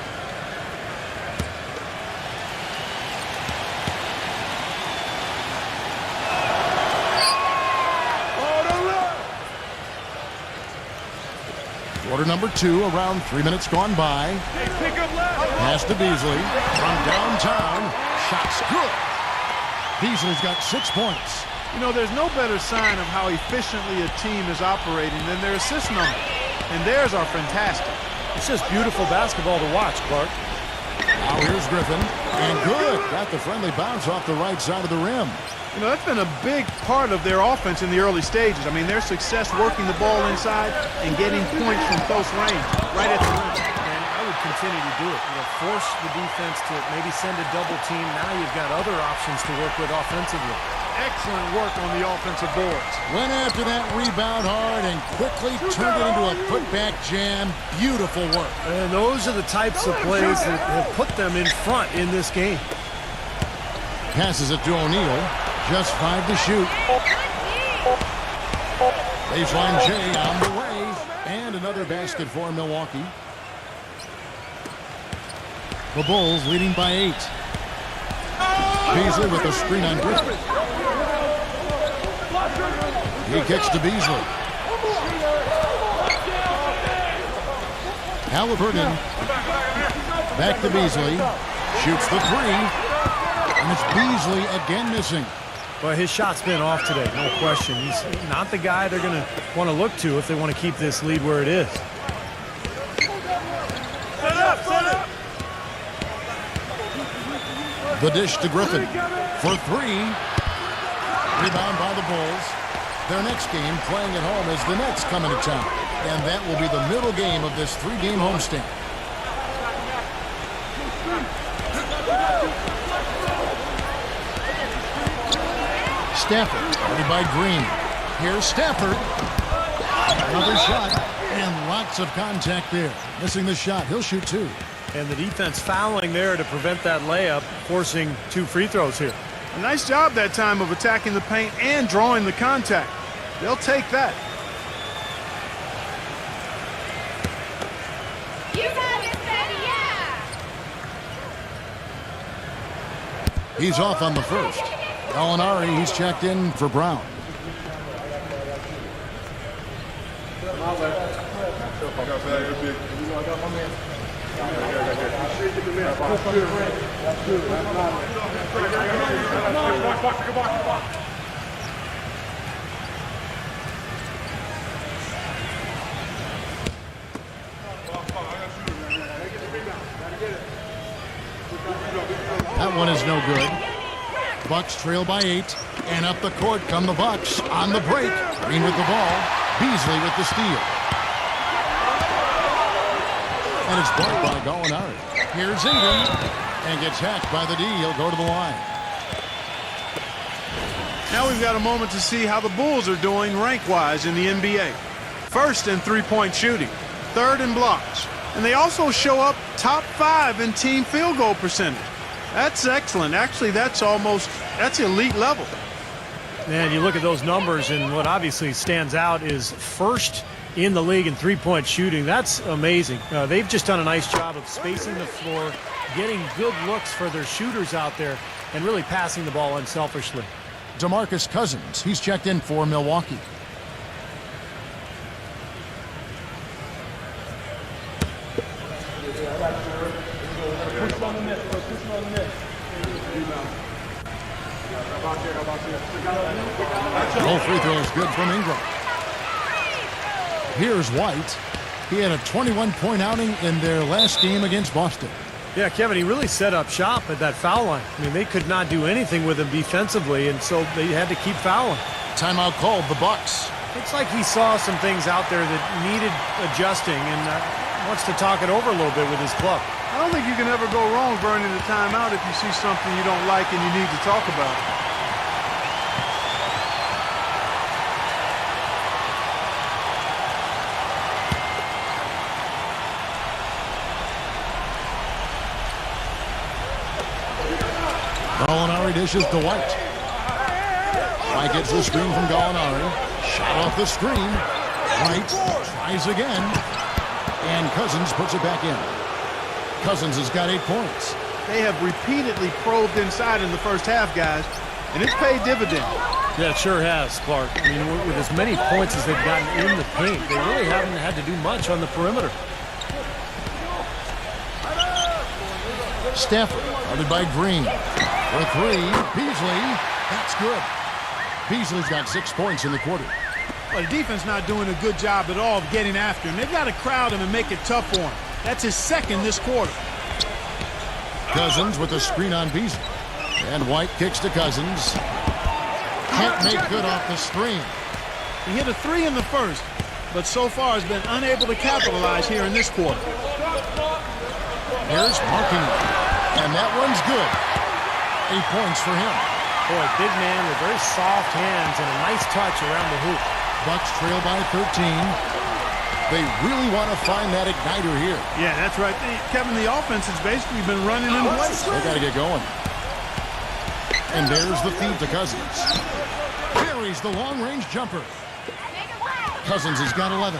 Quarter number 2, around 3 minutes gone by. Pass to Beasley. From downtown. Shot's good. Beasley's got 6 points. You know, there's no better sign of how efficiently a team is operating than their assist number. And theirs are fantastic. It's just beautiful basketball to watch, Clark. Now here's Griffin. And good. Got the friendly bounce off the right side of the rim. You know, that's been a big part of their offense in the early stages. I mean, their success working the ball inside and getting points from close range, right at the rim. And I would continue to do it. Force the defense to maybe send a double team. Now you've got other options to work with offensively. Excellent work on the offensive boards. Went after that rebound hard and quickly turned it into a putback jam. Beautiful work. And those are the types of plays that have put them in front in this game. Passes it to O'Neal. Just 5 to shoot. Baseline J on the way. And another basket for Milwaukee. The Bulls leading by 8. Beasley with a screen on Griffin. He kicks to Beasley. Halliburton. Back to Beasley. Shoots the 3. And it's Beasley again missing. Well, his shot's been off today, no question. He's not the guy they're going to want to look to if they want to keep this lead where it is. Set up, set up. The dish to Griffin for 3. Rebound by the Bulls. Their next game playing at home as the Nets coming to town. And that will be the middle game of this 3-game homestand. Stafford, guarded by Green. Here's Stafford. Another shot, and lots of contact there. Missing the shot. He'll shoot 2. And the defense fouling there to prevent that layup, forcing 2 free throws here. A nice job that time of attacking the paint and drawing the contact. They'll take that. You got it, baby, yeah! He's off on the first. Gallinari, he's checked in for Brown. That one is no good. Bucks trail by 8, and up the court come the Bucks on the break. Green with the ball, Beasley with the steal. And it's blocked by Gallinari. Here's Ingram, and gets hacked by the D. He'll go to the line. Now we've got a moment to see how the Bulls are doing rank-wise in the NBA. First in three-point shooting, third in blocks, and they also show up top 5 in team field goal percentage. That's excellent. Actually, that's elite level. Man, you look at those numbers, and what obviously stands out is first in the league in three-point shooting. That's amazing. They've just done a nice job of spacing the floor, getting good looks for their shooters out there, and really passing the ball unselfishly. DeMarcus Cousins, he's checked in for Milwaukee. No free throws good from Ingram. Here's White. He had a 21-point outing in their last game against Boston. Yeah, Kevin, he really set up shop at that foul line. I mean, they could not do anything with him defensively, and so they had to keep fouling. Timeout called, the Bucks. Looks like he saw some things out there that needed adjusting and wants to talk it over a little bit with his club. I don't think you can ever go wrong burning a timeout if you see something you don't like and you need to talk about. Gallinari dishes to White. White gets the screen from Gallinari. Shot off the screen. White tries again. And Cousins puts it back in. Cousins has got 8 points. They have repeatedly probed inside in the first half, guys, and it's paid dividends. Yeah, it sure has, Clark. I mean, with as many points as they've gotten in the paint, they really haven't had to do much on the perimeter. Stafford, guarded by Green. For 3, Beasley. That's good. Beasley's got 6 points in the quarter. Well, the defense not doing a good job at all of getting after him. They've got to crowd him and make it tough for him. That's his second this quarter. Cousins with a screen on Beasley. And White kicks to Cousins. Can't make good off the screen. He hit a 3 in the first, but so far has been unable to capitalize here in this quarter. Here's marking. And that one's good. 8 points for him. Boy, big man with very soft hands and a nice touch around the hoop. Bucks trail by 13. They really want to find that igniter here. Yeah, that's right. Kevin, the offense has basically been running in place. They got to get going. And there's the feed to Cousins. Buries the long-range jumper. Cousins has got 11.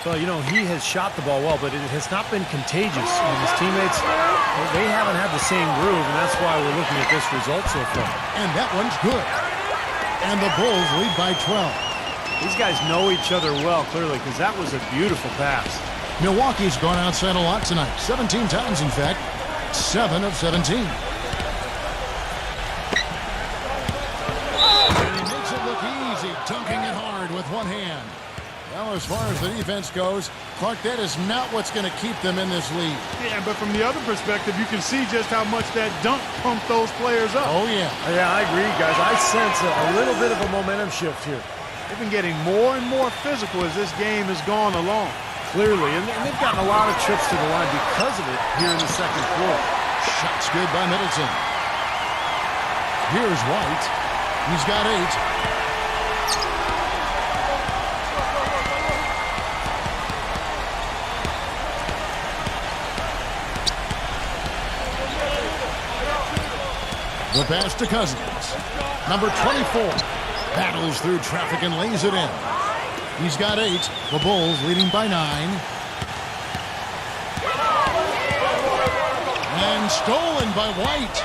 Well, you know, he has shot the ball well, but it has not been contagious. And his teammates, they haven't had the same groove, and that's why we're looking at this result so far. And that one's good. And the Bulls lead by 12. These guys know each other well, clearly, because that was a beautiful pass. Milwaukee's gone outside a lot tonight. 17 times, in fact. 7 of 17. And he makes it look easy, dunking it hard with one hand. Well, as far as the defense goes, Clark, that is not what's going to keep them in this lead. Yeah, but from the other perspective, you can see just how much that dunk pumped those players up. Oh, yeah. Yeah, I agree, guys. I sense a little bit of a momentum shift here. They've been getting more and more physical as this game has gone along. Clearly, and they've gotten a lot of trips to the line because of it here in the second quarter. Shot's good by Middleton. Here's White. He's got 8. The pass to Cousins. Number 24 battles through traffic and lays it in. He's got 8. The Bulls leading by 9. And stolen by White.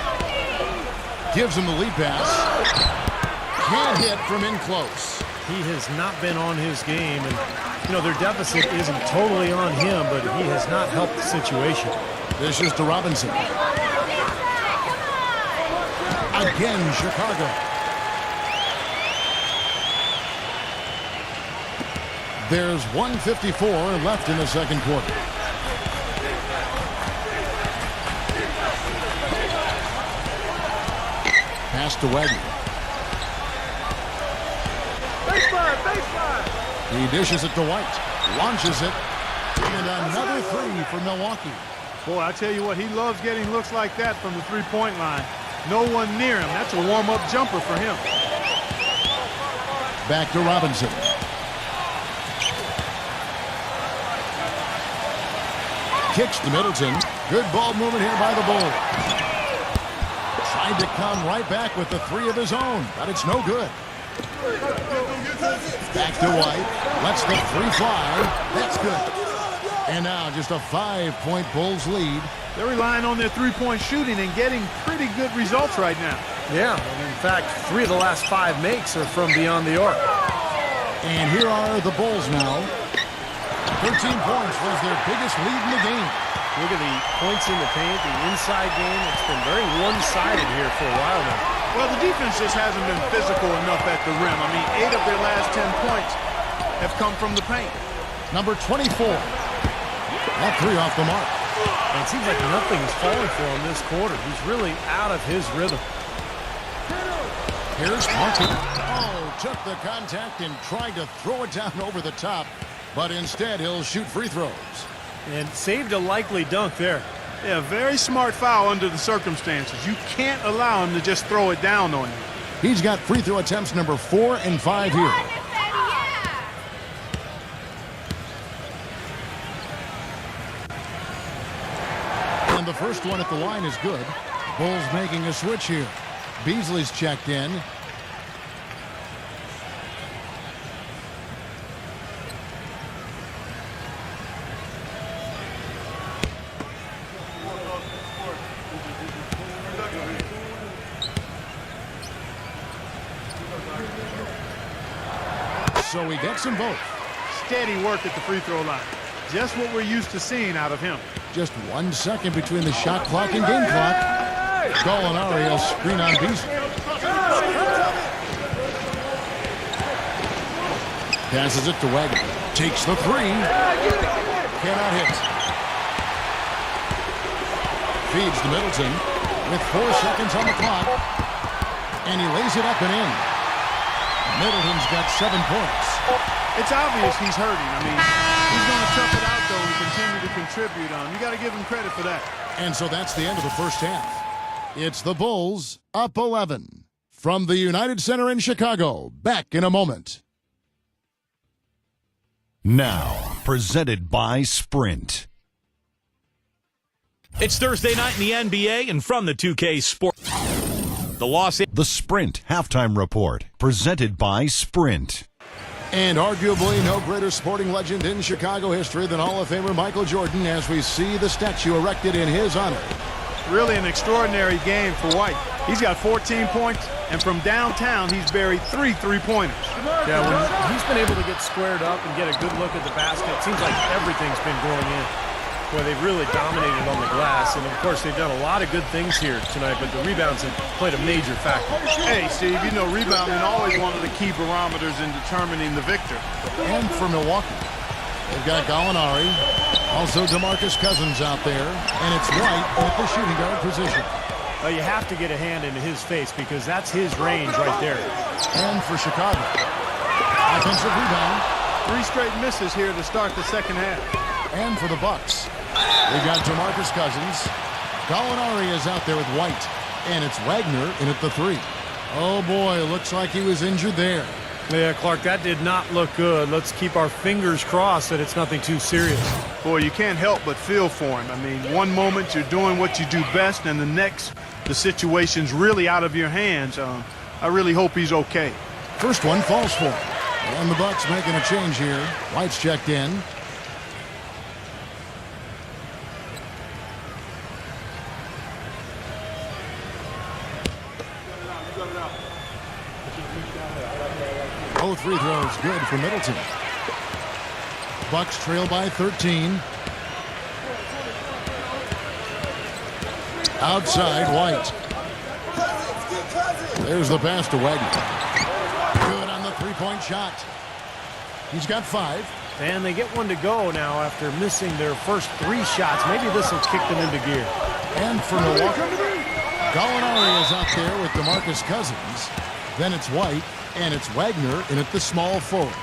Gives him the lead pass. Can't hit from in close. He has not been on his game, and you know their deficit isn't totally on him, but he has not helped the situation. This is to Robinson. Again, Chicago. There's 1:54 left in the second quarter. Pass to Wagner. He dishes it to White. Launches it. And another 3 for Milwaukee. Boy, I tell you what, he loves getting looks like that from the three-point line. No one near him. That's a warm-up jumper for him. Back to Robinson. Kicks to Middleton. Good ball movement here by the Bulls. Tried to come right back with the 3 of his own, but it's no good. Back to White. Lets the 3 fly. That's good. And now just a 5-point Bulls lead. They're relying on their three-point shooting and getting pretty good results right now. Yeah, and in fact, 3 of the last 5 makes are from beyond the arc. And here are the Bulls now. 13 points was their biggest lead in the game. Look at the points in the paint, the inside game. It's been very one-sided here for a while now. Well, the defense just hasn't been physical enough at the rim. I mean, 8 of their last 10 points have come from the paint. Number 24. That 3 off the mark. And it seems like nothing is falling for him this quarter. He's really out of his rhythm. Here's Martin. Oh, took the contact and tried to throw it down over the top, but instead he'll shoot free throws. And saved a likely dunk there. Yeah, very smart foul under the circumstances. You can't allow him to just throw it down on you. He's got free throw attempts number 4 and 5 here. And the first one at the line is good. Bulls making a switch here. Beasley's checked in. So he gets them both. Steady work at the free throw line. Just what we're used to seeing out of him. Just 1 second between the shot clock and game clock. Gallinari a screen on Beasley. Passes it to Wagner. Takes the 3. Cannot hit. Feeds to Middleton with 4 seconds on the clock. And he lays it up and in. Middleton's got 7 points. It's obvious he's hurting. I mean, he's going to tough it out, though, and continue to control contribute. You got to give him credit for that. And so that's the end of the first half. It's the Bulls up 11. From the United Center in Chicago, back in a moment. Now, presented by Sprint. It's Thursday night in the NBA, and from the 2K Sports, The Sprint Halftime Report, presented by Sprint. And arguably no greater sporting legend in Chicago history than Hall of Famer Michael Jordan as we see the statue erected in his honor. Really an extraordinary game for White. He's got 14 points, and from downtown, he's buried 3 3-pointers. Yeah, when he's been able to get squared up and get a good look at the basket, it seems like everything's been going in. Boy, they've really dominated on the glass, and of course they've done a lot of good things here tonight, but the rebounds have played a major factor. Hey, Steve, you know rebounding always one of the key barometers in determining the victor. And for Milwaukee, they've got Gallinari, also DeMarcus Cousins out there, and it's White at the shooting guard position. You have to get a hand into his face because that's his range right there. And for Chicago, offensive rebound. 3 straight misses here to start the second half. And for the Bucks, they've got DeMarcus Cousins. Gallinari is out there with White, and it's Wagner in at the 3. Oh boy, looks like he was injured there. Yeah, Clark, that did not look good. Let's keep our fingers crossed that it's nothing too serious. Boy, you can't help but feel for him. I mean, one moment you're doing what you do best, and the next, the situation's really out of your hands. I really hope he's okay. First one falls for him. And the Bucks making a change here. White's checked in. Both free throws good for Middleton. Bucks trail by 13. Outside, White. There's the pass to Wagner. Good on the three-point shot. He's got 5. And they get one to go now after missing their first 3 shots. Maybe this will kick them into gear. And for Milwaukee, Gallinari is out there with DeMarcus Cousins. Then it's White, and it's Wagner in at the small forward.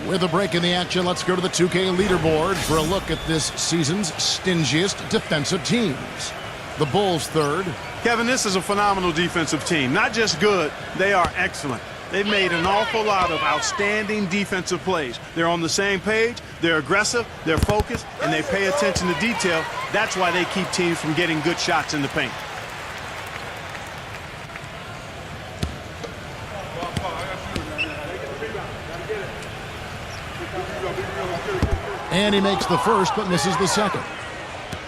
With a break in the action, let's go to the 2K leaderboard for a look at this season's stingiest defensive teams. The Bulls third. Kevin, this is a phenomenal defensive team. Not just good, they are excellent. They've made an awful lot of outstanding defensive plays. They're on the same page, they're aggressive, they're focused, and they pay attention to detail. That's why they keep teams from getting good shots in the paint. And he makes the first but misses the second.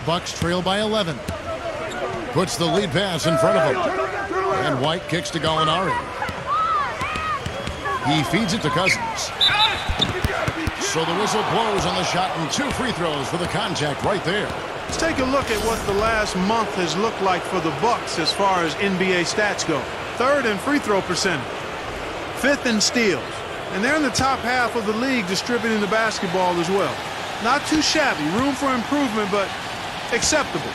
Bucks trail by 11. Puts the lead pass in front of him. And White kicks to Gallinari. He feeds it to Cousins. So the whistle blows on the shot and 2 free throws for the contact right there. Let's take a look at what the last month has looked like for the Bucks as far as NBA stats go. 3rd in free throw percentage. 5th in steals. And they're in the top half of the league distributing the basketball as well. Not too shabby. Room for improvement, but acceptable.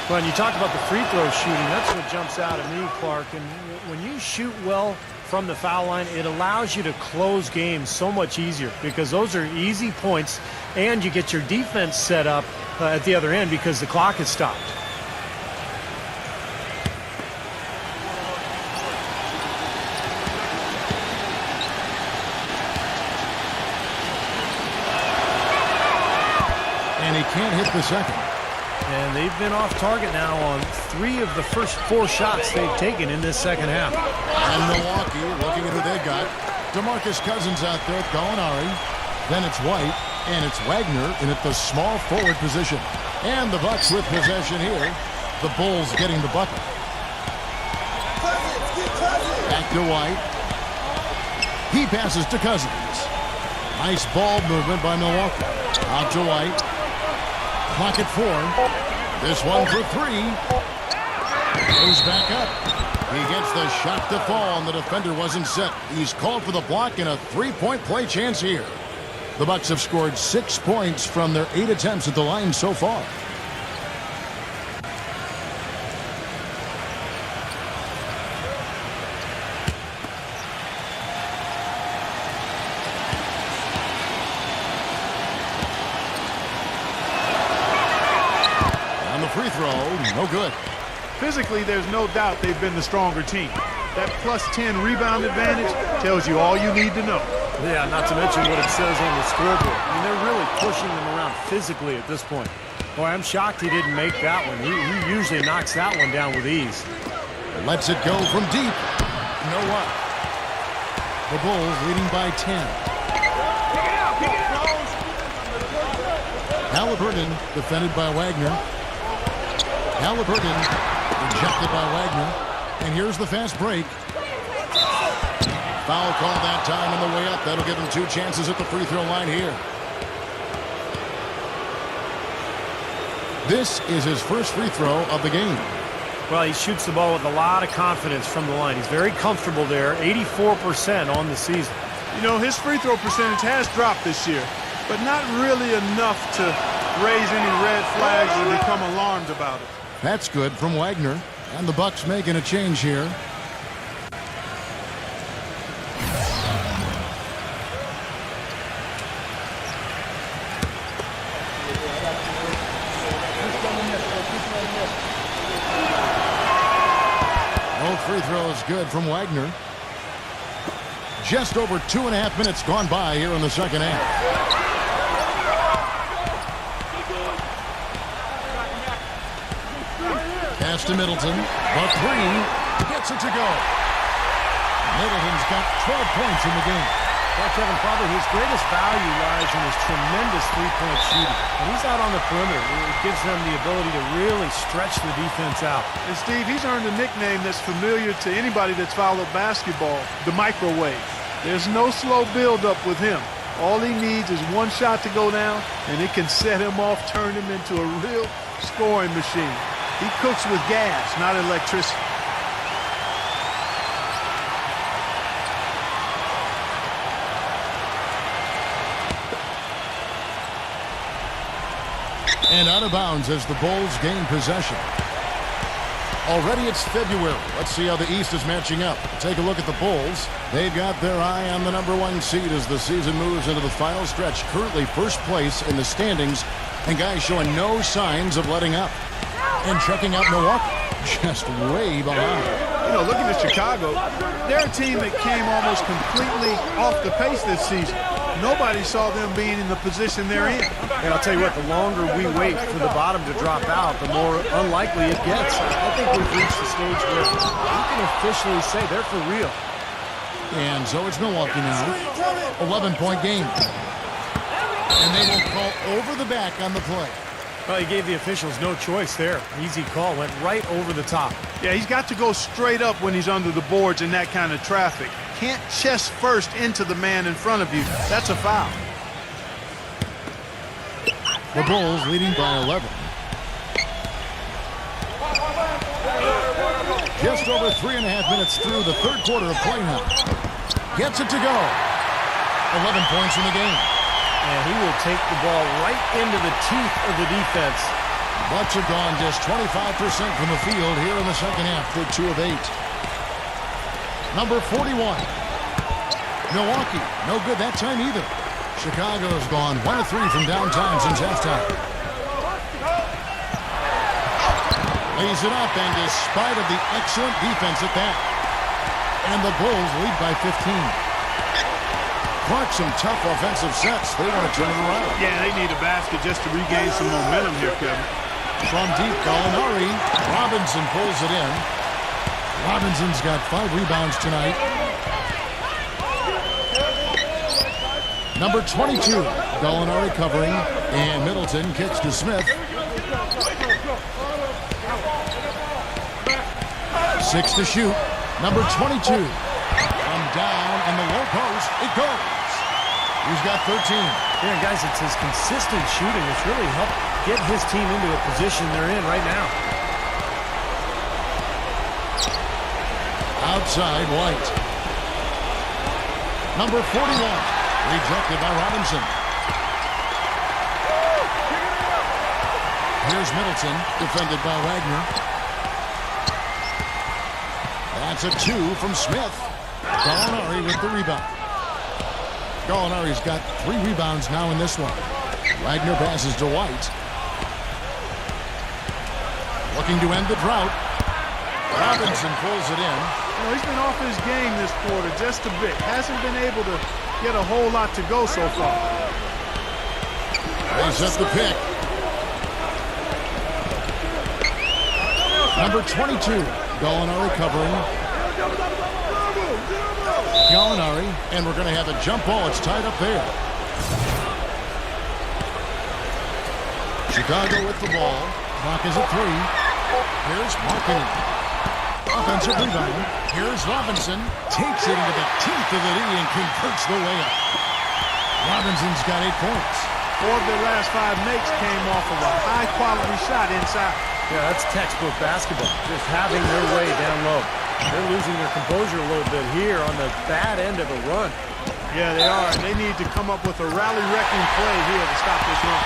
Well, and you talked about the free throw shooting. That's what jumps out at me, Clark. And when you shoot well from the foul line, it allows you to close games so much easier because those are easy points, and you get your defense set up at the other end because the clock is stopped. And he can't hit the second. And they've been off target now on 3 of the first 4 shots they've taken in this second half. And Milwaukee, looking at who they've got. DeMarcus Cousins out there, Gallinari. Then it's White, and it's Wagner in at the small forward position. And the Bucks with possession here. The Bulls getting the bucket. Back to White. He passes to Cousins. Nice ball movement by Milwaukee. Out to White. Clock at 4. This one for 3. Goes back up. He gets the shot to fall, and the defender wasn't set. He's called for the block and a 3-point play chance here. The Bucks have scored 6 points from their 8 attempts at the line so far. free throw, no good. Physically, there's no doubt they've been the stronger team. That plus 10 rebound advantage tells you all you need to know. Yeah, not to mention what it says on the scoreboard. I mean, they're really pushing them around physically at this point. Boy, I'm shocked he didn't make that one. He usually knocks that one down with ease. Lets it go from deep. No up. The Bulls leading by 10. Halliburton defended by Wagner. Halliburton rejected by Wagner. And here's the fast break. Foul call that time on the way up. That'll give him 2 chances at the free throw line here. This is his first free throw of the game. Well, he shoots the ball with a lot of confidence from the line. He's very comfortable there, 84% on the season. You know, his free throw percentage has dropped this year, but not really enough to raise any red flags or become alarmed about it. That's good from Wagner. And the Bucks making a change here. Both free throws good from Wagner. Just over 2.5 minutes gone by here in the second half. Pass to Middleton. The three gets it to go. Middleton's got 12 points in the game. Well, Kevin, probably his greatest value lies in his tremendous three-point shooting. When he's out on the perimeter, it gives them the ability to really stretch the defense out. And Steve, he's earned a nickname that's familiar to anybody that's followed basketball, the microwave. There's no slow build-up with him. All he needs is one shot to go down, and it can set him off, turn him into a real scoring machine. He cooks with gas, not electricity. And out of bounds as the Bulls gain possession. Already it's February. Let's see how the East is matching up. Take a look at the Bulls. They've got their eye on the #1 seed as the season moves into the final stretch. Currently first place in the standings, and guys showing no signs of letting up. And checking out Milwaukee, just way behind. You know, looking at Chicago, they're a team that came almost completely off the pace this season. Nobody saw them being in the position they're in. And I'll tell you what, the longer we wait for the bottom to drop out, the more unlikely it gets. I think we've reached the stage where we can officially say they're for real. And so it's Milwaukee now. 11-point game. And they will call over the back on the play. Well, he gave the officials no choice there. Easy call, went right over the top. Yeah, he's got to go straight up when he's under the boards in that kind of traffic. Can't chest first into the man in front of you. That's a foul. The Bulls leading by 11. Just over 3.5 minutes through the third quarter of play now. Gets it to go. 11 points in the game. And he will take the ball right into the teeth of the defense. Bucks have gone just 25% from the field here in the second half. They're 2 of 8. Number 41. Milwaukee, no good that time either. Chicago's gone 1 of 3 from downtown since halftime. Lays it up, and despite of the excellent defense at that. And the Bulls lead by 15. Clark, some tough offensive sets. They want to turn it around. Yeah, they need a basket just to regain some momentum here, Kevin. From deep, Gallinari. Robinson pulls it in. Robinson's got 5 rebounds tonight. Number 22, Gallinari covering, and Middleton kicks to Smith. 6 to shoot. Number 22. From down in the low post, it goes. He's got 13. Yeah, guys, it's his consistent shooting that's really helped get his team into a position they're in right now. Outside, White. Number 41. Rejected by Robinson. Here's Middleton, defended by Wagner. That's a 2 from Smith. Gallinari with the rebound. Gallinari's got 3 rebounds now in this one. Wagner passes to White. Looking to end the drought. Robinson pulls it in. You know, he's been off his game this quarter just a bit. Hasn't been able to get a whole lot to go so far. They set the pick. Number 22, Gallinari covering. Gallinari, and we're going to have a jump ball. It's tied up there. Chicago with the ball. Clock is at 3. Here's Markkinen. Offensive rebound. Here's Robinson. Takes it into the teeth of the knee and converts the layup. Robinson's got 8 points. 4 of their last 5 makes came off of a high-quality shot inside. Yeah, that's textbook basketball. Just having their way down low. They're losing their composure a little bit here on the bad end of a run. Yeah, they are. And they need to come up with a rally-wrecking play here to stop this run.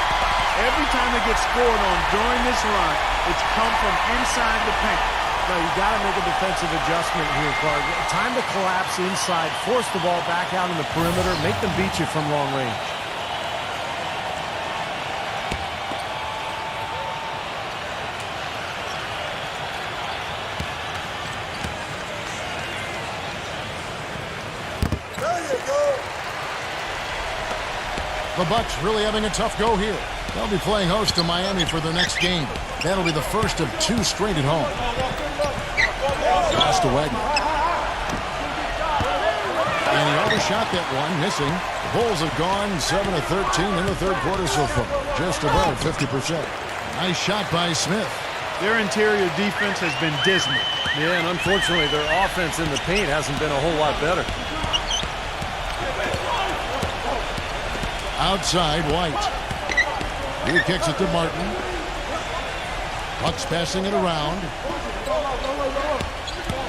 Every time they get scored on during this run, it's come from inside the paint. No, you got to make a defensive adjustment here, Clark. Time to collapse inside, force the ball back out in the perimeter, make them beat you from long range. The Bucks really having a tough go here. They'll be playing host to Miami for their next game. That'll be the first of 2 straight at home. Pass to Wagner. And he overshot that one, missing. The Bulls have gone 7 of 13 in the third quarter so far. Just above 50%. Nice shot by Smith. Their interior defense has been dismal. Yeah, and unfortunately, their offense in the paint hasn't been a whole lot better. Outside, White. He kicks it to Martin. Bucks passing it around.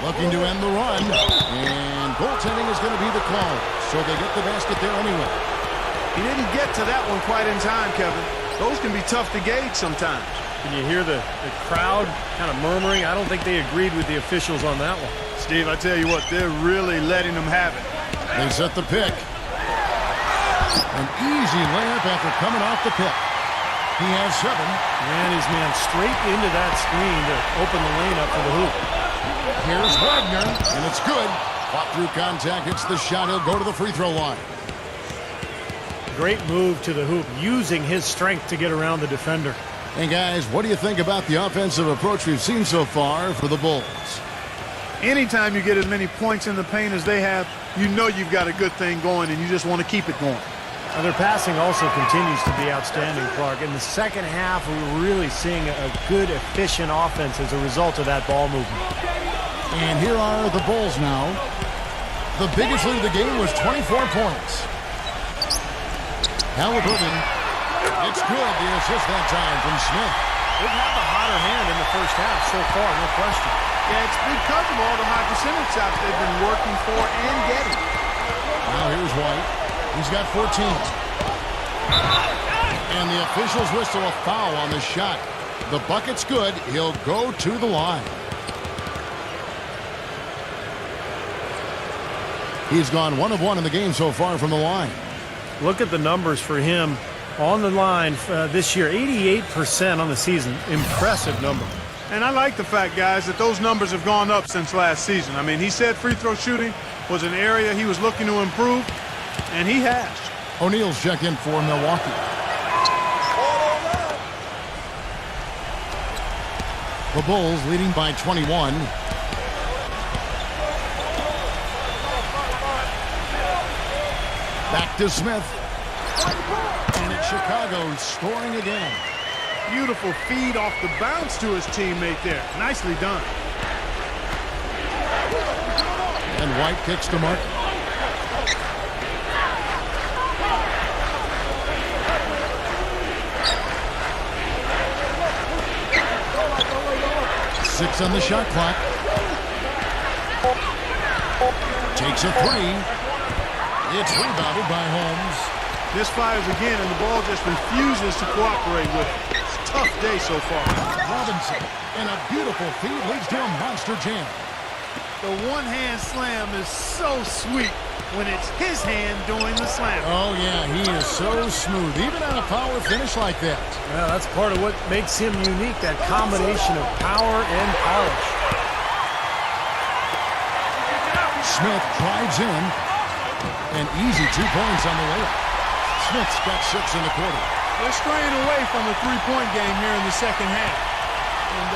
Looking to end the run. And goaltending is going to be the call. So they get the basket there anyway. He didn't get to that one quite in time, Kevin. Those can be tough to gauge sometimes. Can you hear the crowd kind of murmuring? I don't think they agreed with the officials on that one. Steve, I tell you what, they're really letting them have it. They set the pick. An easy layup after coming off the pick. He has 7. Ran his man straight into that screen to open the lane up for the hoop. Here's Wagner, and it's good. Fought through contact, hits the shot. He'll go to the free throw line. Great move to the hoop, using his strength to get around the defender. And guys, what do you think about the offensive approach we've seen so far for the Bulls? Anytime you get as many points in the paint as they have, you know you've got a good thing going, and you just want to keep it going. Now, their passing also continues to be outstanding, Clark. In the second half, we were really seeing a good, efficient offense as a result of that ball movement. And here are the Bulls now. The biggest lead of the game was 24 points. Halliburton. It's good. The assist that time from Smith. They've had the hotter hand in the first half so far, no question. Yeah, it's because of all the high percentage shots they've been working for and getting. Now here's White. He's got 14. And the officials whistle a foul on the shot. The bucket's good. He'll go to the line. He's gone 1 of 1 in the game so far from the line. Look at the numbers for him on the line this year. 88% on the season. Impressive number. And I like the fact, guys, that those numbers have gone up since last season. I mean, he said free throw shooting was an area he was looking to improve, and he has. O'Neal's checked in for Milwaukee. The Bulls leading by 21. Back to Smith. And it's Chicago scoring again. Beautiful feed off the bounce to his teammate there. Nicely done. And White kicks to Martin. Six on the shot clock. Takes a 3. It's rebounded by Holmes. This fires again, and the ball just refuses to cooperate with it. It's a tough day so far. Robinson, and a beautiful feed leads to a monster jam. The one-hand slam is so sweet. when it's his hand doing the slam. Oh, yeah, he is so smooth, even on a power finish like that. Yeah, that's part of what makes him unique, that combination of power and polish. Smith drives in. An easy 2 points on the layup. Smith's got 6 in the quarter. They're straying away from the three-point game here in the second half. And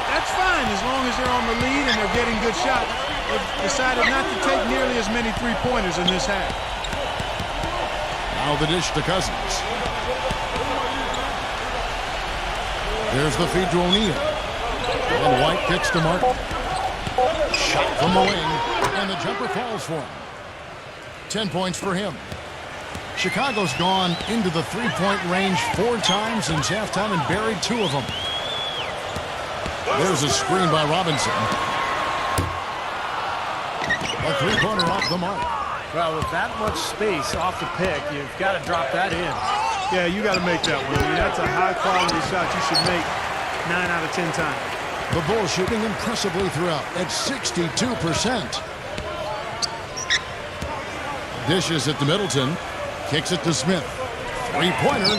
that's fine as long as they're on the lead and they're getting good shots. They've decided not to take nearly as many three-pointers in this half. Now the dish to Cousins. There's the feed to O'Neal. And White kicks to Martin. Shot from the wing, and the jumper falls for him. 10 points for him. Chicago's gone into the three-point range 4 times since halftime and buried 2 of them. There's a screen by Robinson. A three-pointer off the mark. Well, with that much space off the pick, you've got to drop that in. Yeah, you got to make that one. I mean, that's a high-quality shot you should make 9 out of 10 times. The Bulls shooting impressively throughout at 62%. Dishes it to Middleton. Kicks it to Smith. Three-pointer.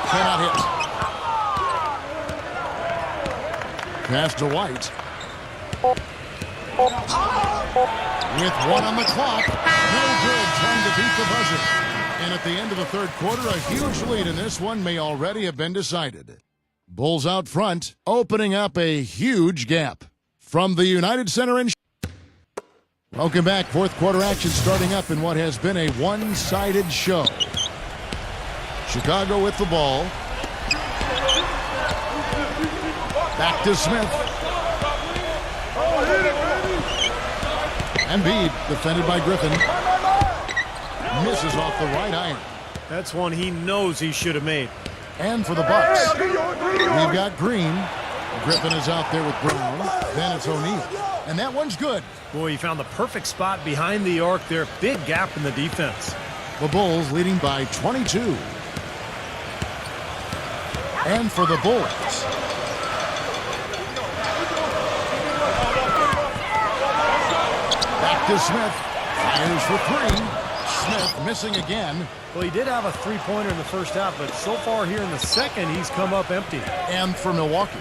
Cannot hit. Pass to White. With 1 on the clock. No good trying to beat the buzzer. And at the end of the third quarter, a huge lead in this one may already have been decided. Bulls out front, opening up a huge gap. From the United Center in... Welcome back. Fourth quarter action starting up in what has been a one-sided show. Chicago with the ball. Back to Smith. Embiid defended by Griffin. Misses off the right iron. That's one he knows he should have made. And for the Bucks, we've got Green. Griffin is out there with Brown. Then it's O'Neal. And that one's good. Boy, he found the perfect spot behind the arc there. Big gap in the defense. The Bulls leading by 22. And for the Bulls, back to Smith. Fires for 3. Smith missing again. Well, he did have a three-pointer in the first half, but so far here in the second, he's come up empty. And for Milwaukee,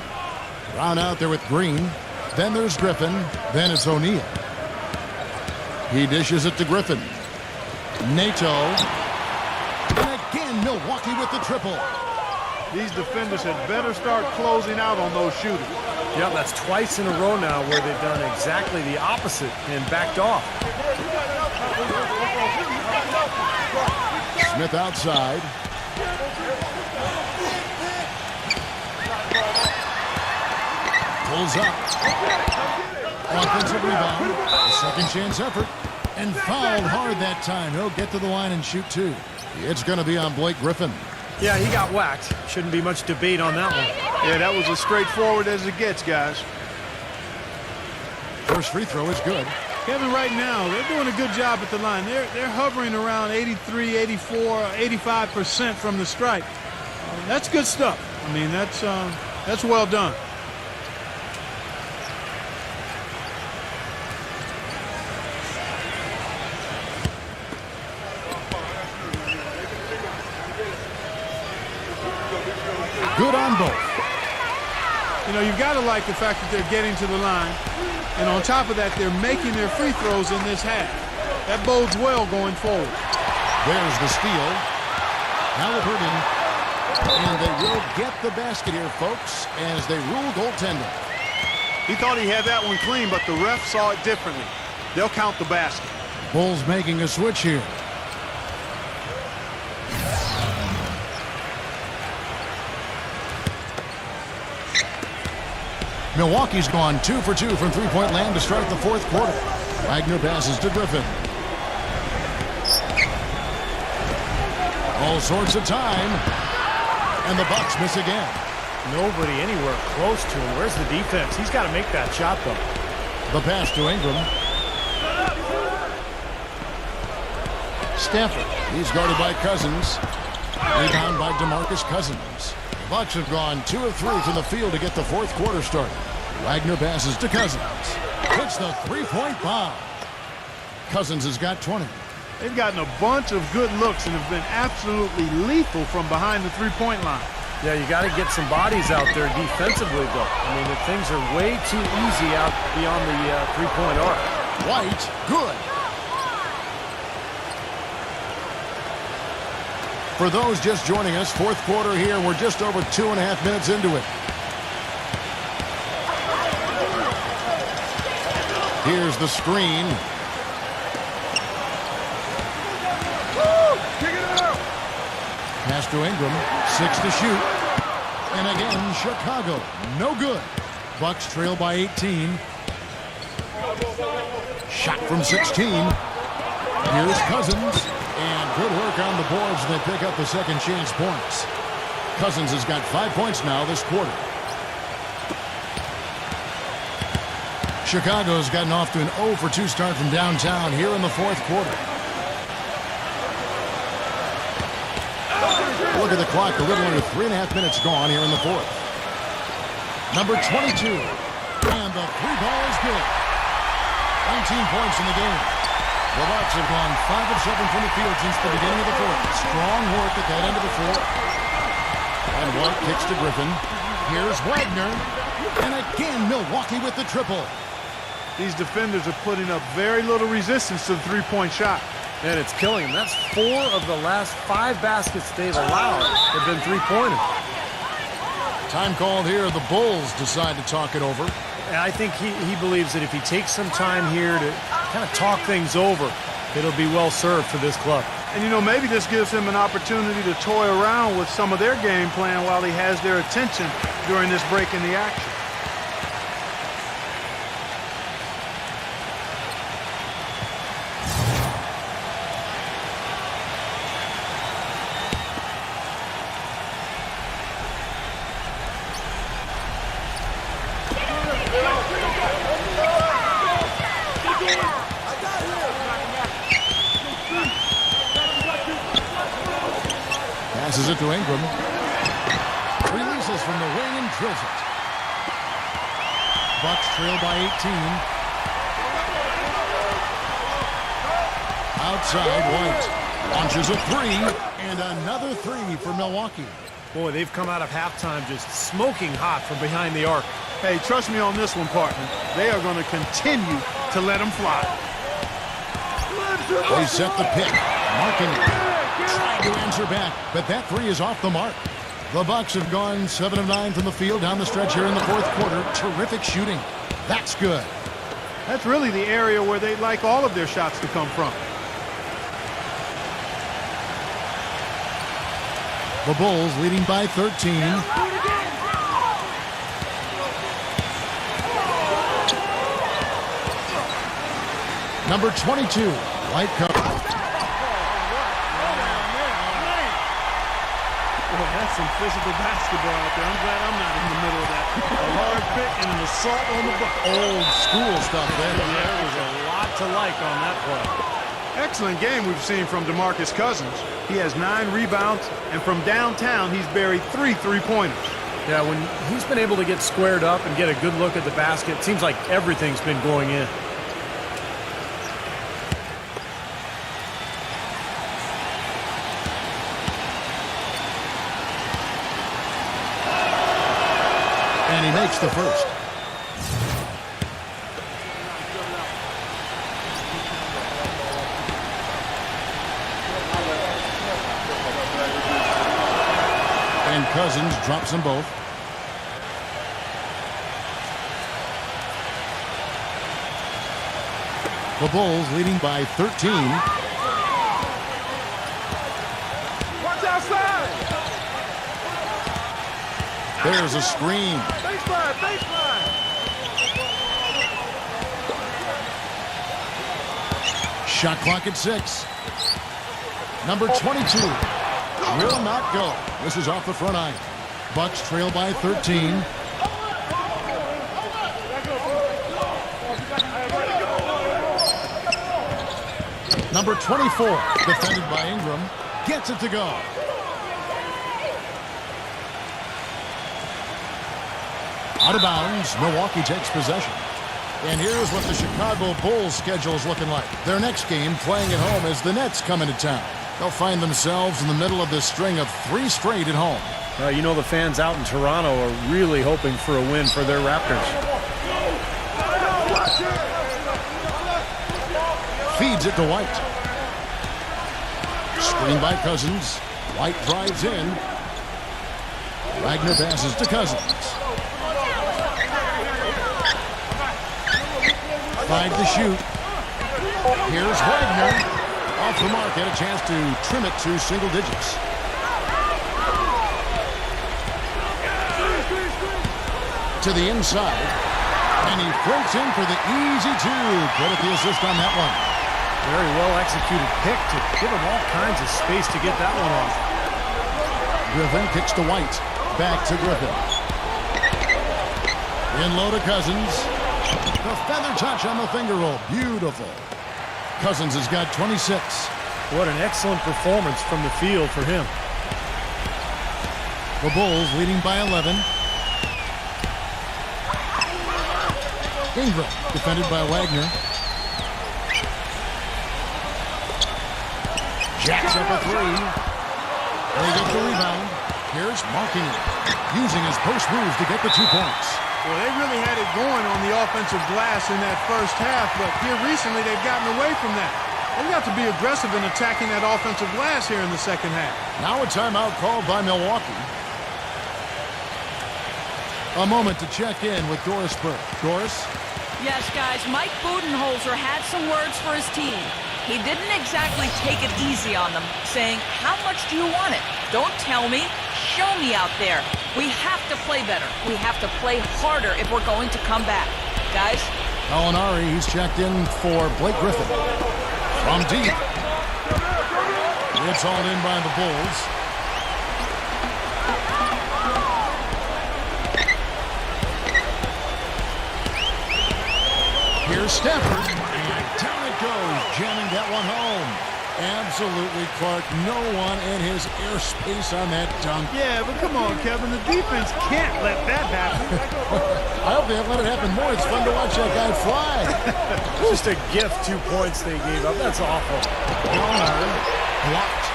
Brown out there with Green. Then there's Griffin. Then it's O'Neal. He dishes it to Griffin. Nato. And again, Milwaukee with the triple. These defenders had better start closing out on those shooters. Yeah, that's twice in a row now where they've done exactly the opposite and backed off. Smith outside. Pulls up. Offensive rebound. A second chance effort. And fouled hard that time. He'll get to the line and shoot 2. It's going to be on Blake Griffin. Yeah, he got whacked. Shouldn't be much debate on that one. Yeah, that was as straightforward as it gets, guys. First free throw is good. Kevin, right now, they're doing a good job at the line. They're hovering around 83, 84, 85% from the stripe. That's good stuff. I mean, that's well done. Good on both. You know, you've got to like the fact that they're getting to the line. And on top of that, they're making their free throws in this half. That bodes well going forward. There's the steal. Halliburton. And they will get the basket here, folks, as they rule goaltending. He thought he had that one clean, but the ref saw it differently. They'll count the basket. Bulls making a switch here. Milwaukee's gone 2 for 2 from three-point land to start the fourth quarter. Wagner passes to Griffin. All sorts of time. And the Bucks miss again. Nobody anywhere close to him. Where's the defense? He's got to make that shot, though. The pass to Ingram. Stanford. He's guarded by Cousins. Rebound by DeMarcus Cousins. The Bucks have gone 2 of 3 from the field to get the fourth quarter started. Wagner passes to Cousins. Hits the three-point bomb. Cousins has got 20. They've gotten a bunch of good looks and have been absolutely lethal from behind the three-point line. Yeah, you got to get some bodies out there defensively, though. I mean, the things are way too easy out beyond the three-point arc. White, good. For those just joining us, fourth quarter here. We're just over 2.5 minutes into it. Here's the screen. Pass to Ingram, 6 to shoot. And again, Chicago, no good. Bucks trail by 18. Shot from 16. Here's Cousins. And good work on the boards, and they pick up the second chance points. Cousins has got 5 points now this quarter. Chicago's gotten off to an 0 for 2 start from downtown here in the fourth quarter. Look at the clock, a little under 3.5 minutes gone here in the fourth. Number 22, and the three ball is good. 19 points in the game. The Bucks have gone 5 of 7 from the field since the beginning of the fourth. Strong work at that end of the fourth. And White kicks to Griffin. Here's Wagner. And again, Milwaukee with the triple. These defenders are putting up very little resistance to the three-point shot. And it's killing them. That's 4 of the last 5 baskets they've allowed have been three-pointers. Time called here. The Bulls decide to talk it over. And I think he believes that if he takes some time here to kind of talk things over, it'll be well served for this club. And, you know, maybe this gives him an opportunity to toy around with some of their game plan while he has their attention during this break in the action. Passes it to Ingram. Releases from the wing and drills it. Bucks trail by 18. Outside, White launches a 3, and another 3 for Milwaukee. Boy, they've come out of halftime just smoking hot from behind the arc. Hey, trust me on this one, partner. They are going to continue to let them fly. They set the pick. Marking it. Trying to answer back, but that 3 is off the mark. The Bucks have gone 7 of 9 from the field down the stretch here in the fourth quarter. Terrific shooting. That's good. That's really the area where they'd like all of their shots to come from. The Bulls leading by 13. Number 22, White cover. Boy, that's some physical basketball out there. I'm glad I'm not in the middle of that. A hard pick and an assault on the bucket. Old school stuff there. There was a lot to like on that play. Excellent game we've seen from DeMarcus Cousins. He has 9 rebounds, and from downtown, he's buried 3 three-pointers. Yeah, when he's been able to get squared up and get a good look at the basket, it seems like everything's been going in. And he makes the first. And Cousins drops them both. The Bulls leading by 13. Watch outside! There's a screen. Baseline, baseline! Shot clock at 6. Number 22 will not go. This is off the front eye. Bucks trail by 13. Number 24, defended by Ingram, gets it to go. Out of bounds, Milwaukee takes possession. And here's what the Chicago Bulls schedule is looking like. Their next game playing at home as the Nets come into town. They'll find themselves in the middle of this string of 3 straight at home. You know the fans out in Toronto are really hoping for a win for their Raptors. Feeds it to White. Screen by Cousins. White drives in. Wagner passes to Cousins. 5 to shoot. Here's Wagner. Off the mark, had a chance to trim it to single digits. To the inside. And he floats in for the easy 2. Credit the assist on that one. Very well executed pick to give him all kinds of space to get that one off. Griffin kicks to White. Back to Griffin. In low to Cousins. The feather touch on the finger roll. Beautiful. Cousins has got 26. What an excellent performance from the field for him. The Bulls leading by 11. Ingram defended by Wagner. Jacks up a 3. They get the rebound. Here's marking it. Using his post moves to get the 2 points. Well, they really had it going on the offensive glass in that first half, but here recently they've gotten away from that. They've got to be aggressive in attacking that offensive glass here in the second half. Now a timeout called by Milwaukee. A moment to check in with Doris Burke. Doris? Yes, guys, Mike Budenholzer had some words for his team. He didn't exactly take it easy on them, saying, how much do you want it? Don't tell me. Show me out there. We have to play better. We have to play harder if we're going to come back. Guys? Alinari, he's checked in for Blake Griffin. From deep. It's all in by the Bulls. Here's Stafford. And down it goes, jamming that one home. Absolutely, Clark. No one in his airspace on that dunk. Yeah, but come on, Kevin. The defense can't let that happen. I hope they haven't let it happen more. It's fun to watch that guy fly. Just a gift, 2 points they gave up. That's awful. Garner blocked.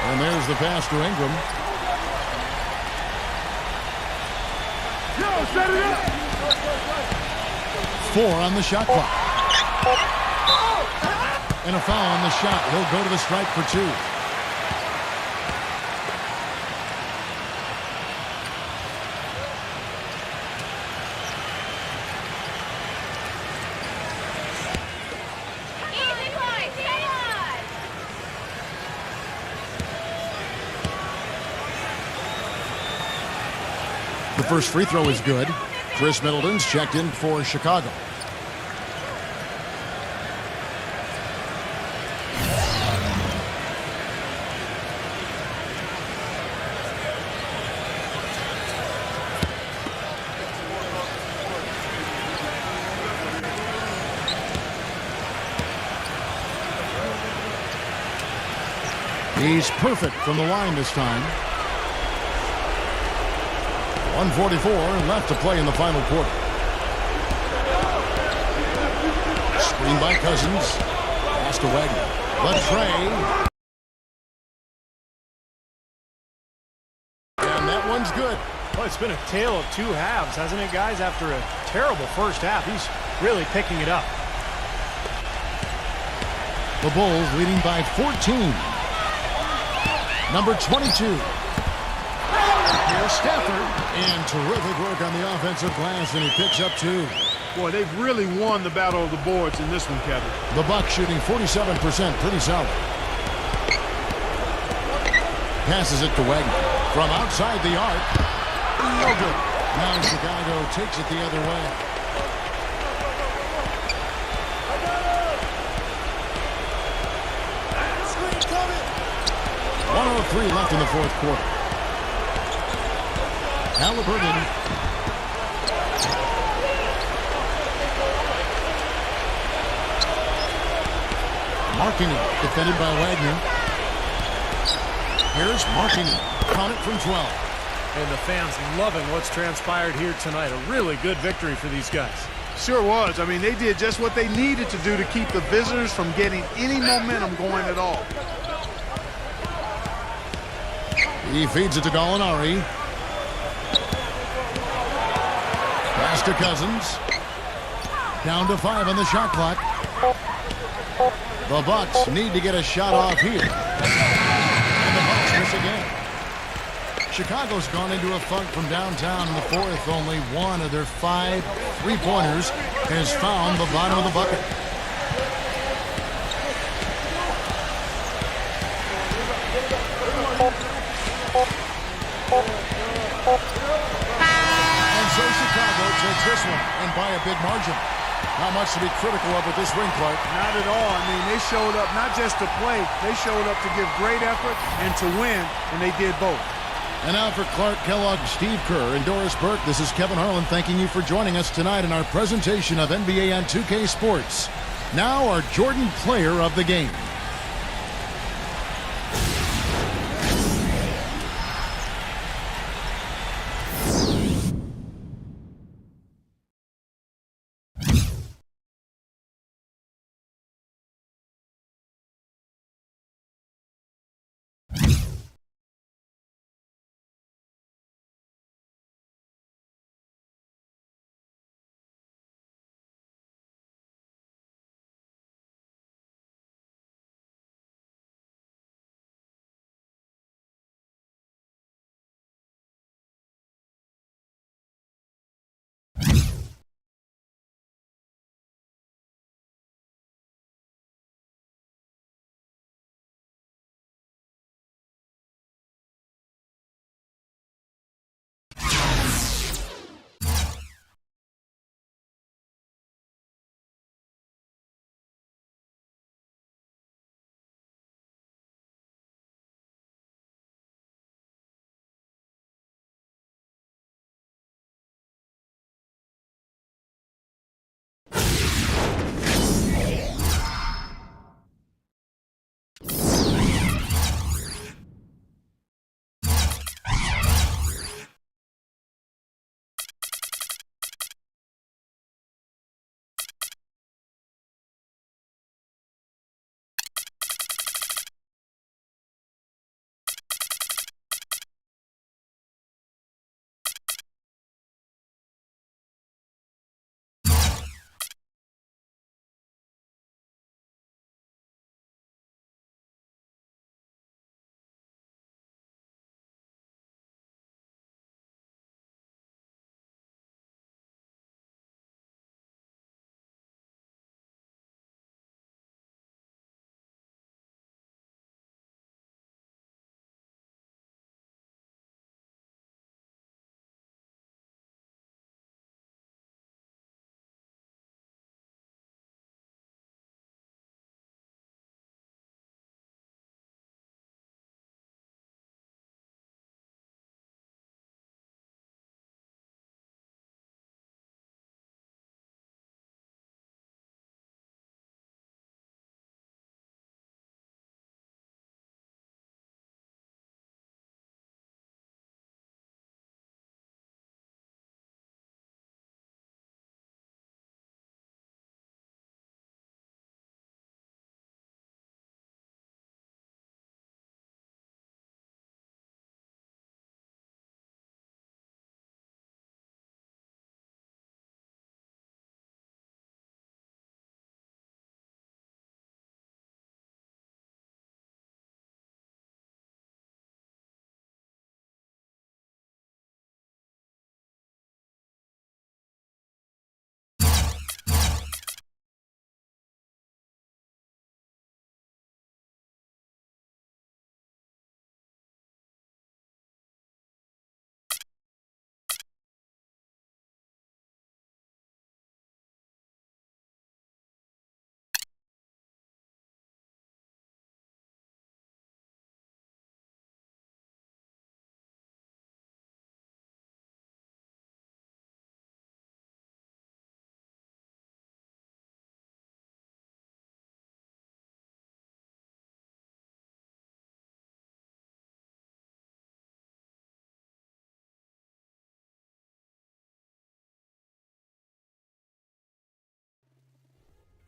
And there's the pass to Ingram. Set it up. 4 on the shot clock. And a foul on the shot. He'll go to the stripe for 2. Easy play. Stay on. The first free throw is good. Chris Middleton's checked in for Chicago. He's perfect from the line this time. 1:44 left to play in the final quarter. Screen by Cousins. Pass to Wagner. Latrey. And that one's good. Well, it's been a tale of 2 halves, hasn't it, guys? After a terrible first half, he's really picking it up. The Bulls leading by 14. Number 22. Here's Stafford, and terrific work on the offensive glass, and he picks up 2. Boy, they've really won the battle of the boards in this one, Kevin. The Bucks shooting 47%, pretty solid. Passes it to Wagner from outside the arc. No good. Now Chicago takes it the other way. .103 left in the fourth quarter. Halliburton. Marking it, defended by Wagner. Here's marking. Count it from 12. And the fans loving what's transpired here tonight. A really good victory for these guys. Sure was. I mean, they did just what they needed to do to keep the visitors from getting any momentum going at all. He feeds it to Gallinari. Pass to Cousins. Down to 5 on the shot clock. The Bucks need to get a shot off here. And the Bucks miss again. Chicago's gone into a funk from downtown in the fourth. Only one of their 5 3-pointers has found the bottom of the bucket. And so Chicago takes this one, and by a big margin. Not much to be critical of with this win, Clark. Not at all. I mean, they showed up not just to play, they showed up to give great effort and to win, and they did both. And now for Clark Kellogg, Steve Kerr, and Doris Burke, this is Kevin Harlan thanking you for joining us tonight in our presentation of NBA on 2K Sports. Now our Jordan Player of the Game.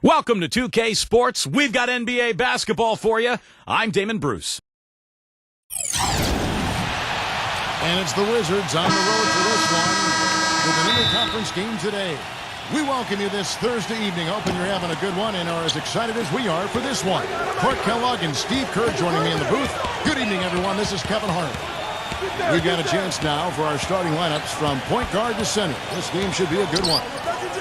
Welcome to 2K Sports. We've got NBA basketball for you. I'm Damon Bruce. And it's the Wizards on the road for this one with an interconference game today. We welcome you this Thursday evening. Hoping you're having a good one and are as excited as we are for this one. Clark Kellogg and Steve Kerr joining me in the booth. Good evening, everyone. This is Kevin Harlan. We've got a chance now for our starting lineups from point guard to center. This game should be a good one.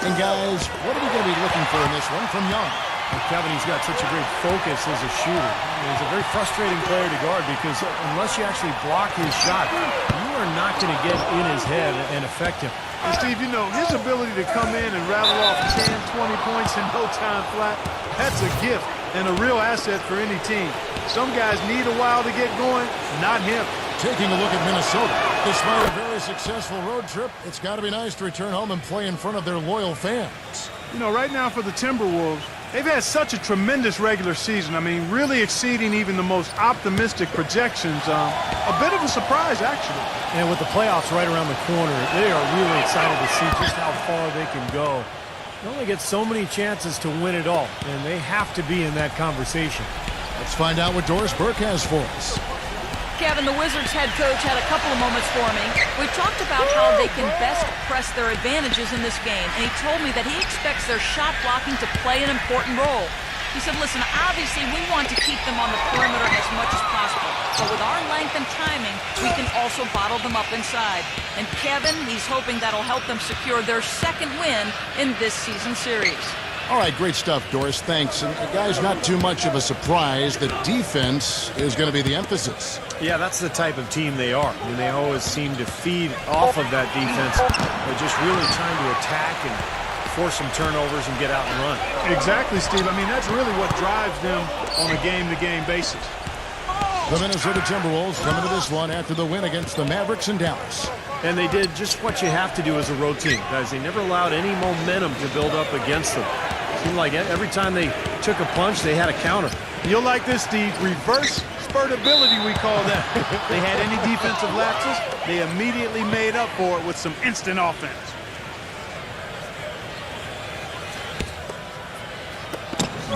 And guys, what are we going to be looking for in this one from Young? Well, Kevin, he's got such a great focus as a shooter. He's a very frustrating player to guard because unless you actually block his shot, you are not going to get in his head and affect him. And Steve, you know, his ability to come in and rattle off 10, 20 points in no time flat, that's a gift and a real asset for any team. Some guys need a while to get going, not him. Taking a look at Minnesota. Despite a very successful road trip, it's got to be nice to return home and play in front of their loyal fans. You know, right now for the Timberwolves, they've had such a tremendous regular season. I mean, really exceeding even the most optimistic projections. A bit of a surprise, actually. And with the playoffs right around the corner, they are really excited to see just how far they can go. They only get so many chances to win it all, and they have to be in that conversation. Let's find out what Doris Burke has for us. Kevin, the Wizards head coach had a couple of moments for me. We talked about how they can best press their advantages in this game, and he told me that he expects their shot blocking to play an important role. He said, listen, obviously we want to keep them on the perimeter as much as possible, but with our length and timing, we can also bottle them up inside. And Kevin, he's hoping that'll help them secure their second win in this season series. All right, great stuff, Doris. Thanks. And guys, not too much of a surprise that defense is going to be the emphasis. Yeah, that's the type of team they are. I mean, they always seem to feed off of that defense. They're just really trying to attack and force some turnovers and get out and run. Exactly, Steve. I mean, that's really what drives them on a game-to-game basis. The Minnesota Timberwolves come into this one after the win against the Mavericks in Dallas. And they did just what you have to do as a road team, guys. They never allowed any momentum to build up against them. It seemed like every time they took a punch, they had a counter. You'll like this, Steve. Reverse spurtability, we call that. They had any defensive lapses, they immediately made up for it with some instant offense.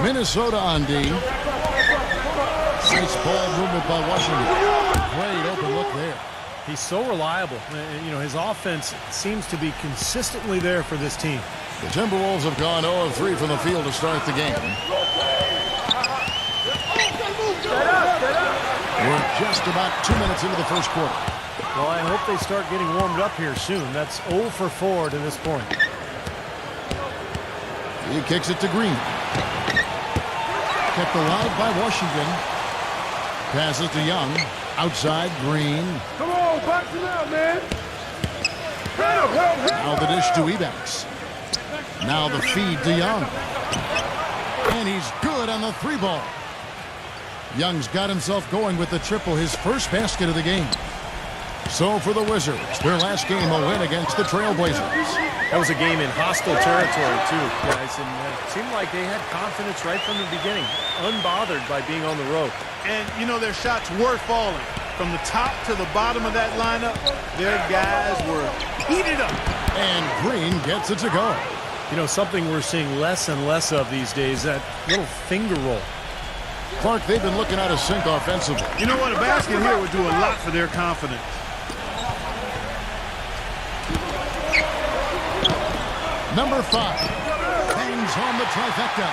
Minnesota on D. Nice ball movement by Washington. Great open look there. He's so reliable. You know, his offense seems to be consistently there for this team. The Timberwolves have gone 0 of 3 from the field to start the game. We're just about 2 minutes into the first quarter. Well, I hope they start getting warmed up here soon. That's 0 for 4 to this point. He kicks it to Green. Kept alive by Washington. Passes to Young. Outside, Green. Come on, box it out, man. Now the dish to Ebanks. Now the feed to Young. And he's good on the 3-ball. Young's got himself going with the triple, his first basket of the game. So for the Wizards, their last game a win against the Trailblazers. That was a game in hostile territory, too, guys. And it seemed like they had confidence right from the beginning, unbothered by being on the road. And, you know, their shots were falling. From the top to the bottom of that lineup, their guys were heated up. And Green gets it to go. You know, something we're seeing less and less of these days, that little finger roll. Clark, they've been looking out of sync offensively. You know what? A basket here would do a lot for their confidence. Number 5 bangs home the trifecta.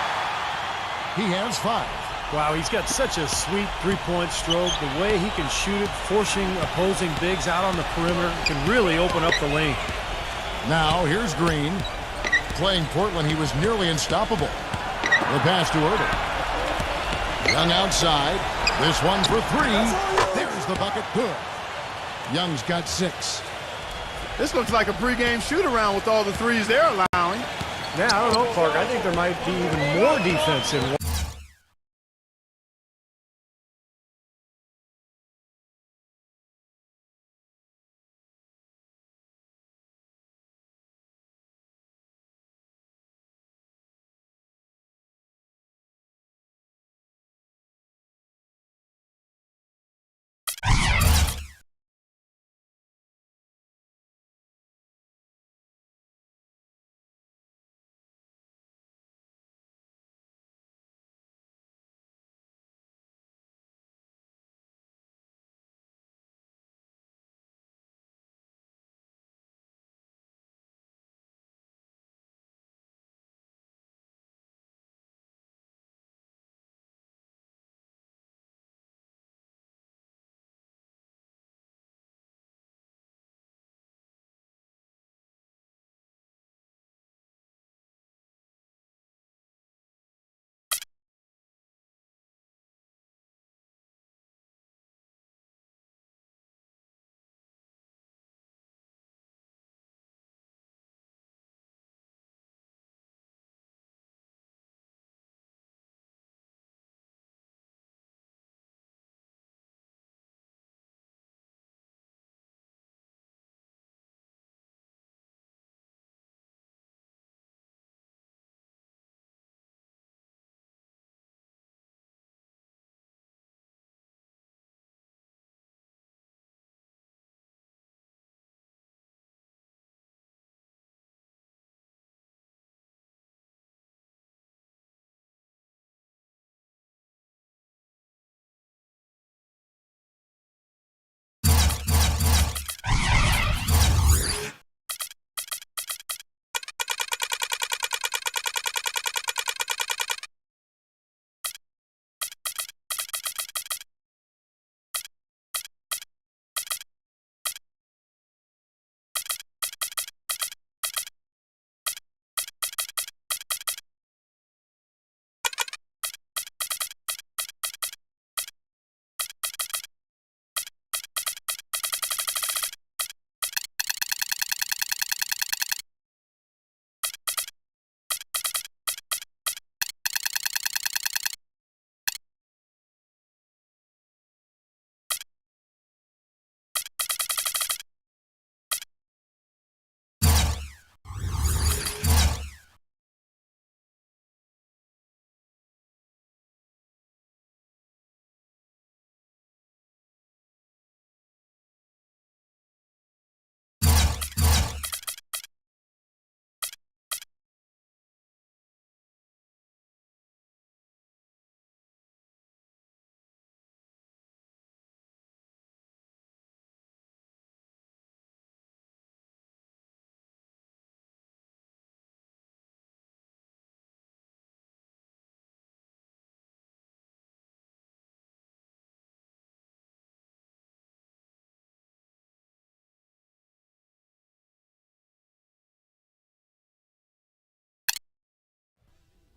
He has 5. Wow, he's got such a sweet three-point stroke. The way he can shoot it, forcing opposing bigs out on the perimeter, can really open up the lane. Now here's Green. Playing Portland, he was nearly unstoppable. The pass to Irving. Young outside. This one for 3. There's the bucket. Good. Young's got 6. This looks like a pregame shoot-around with all the threes they're allowing. Yeah, I don't know, Clark. I think there might be even more defense in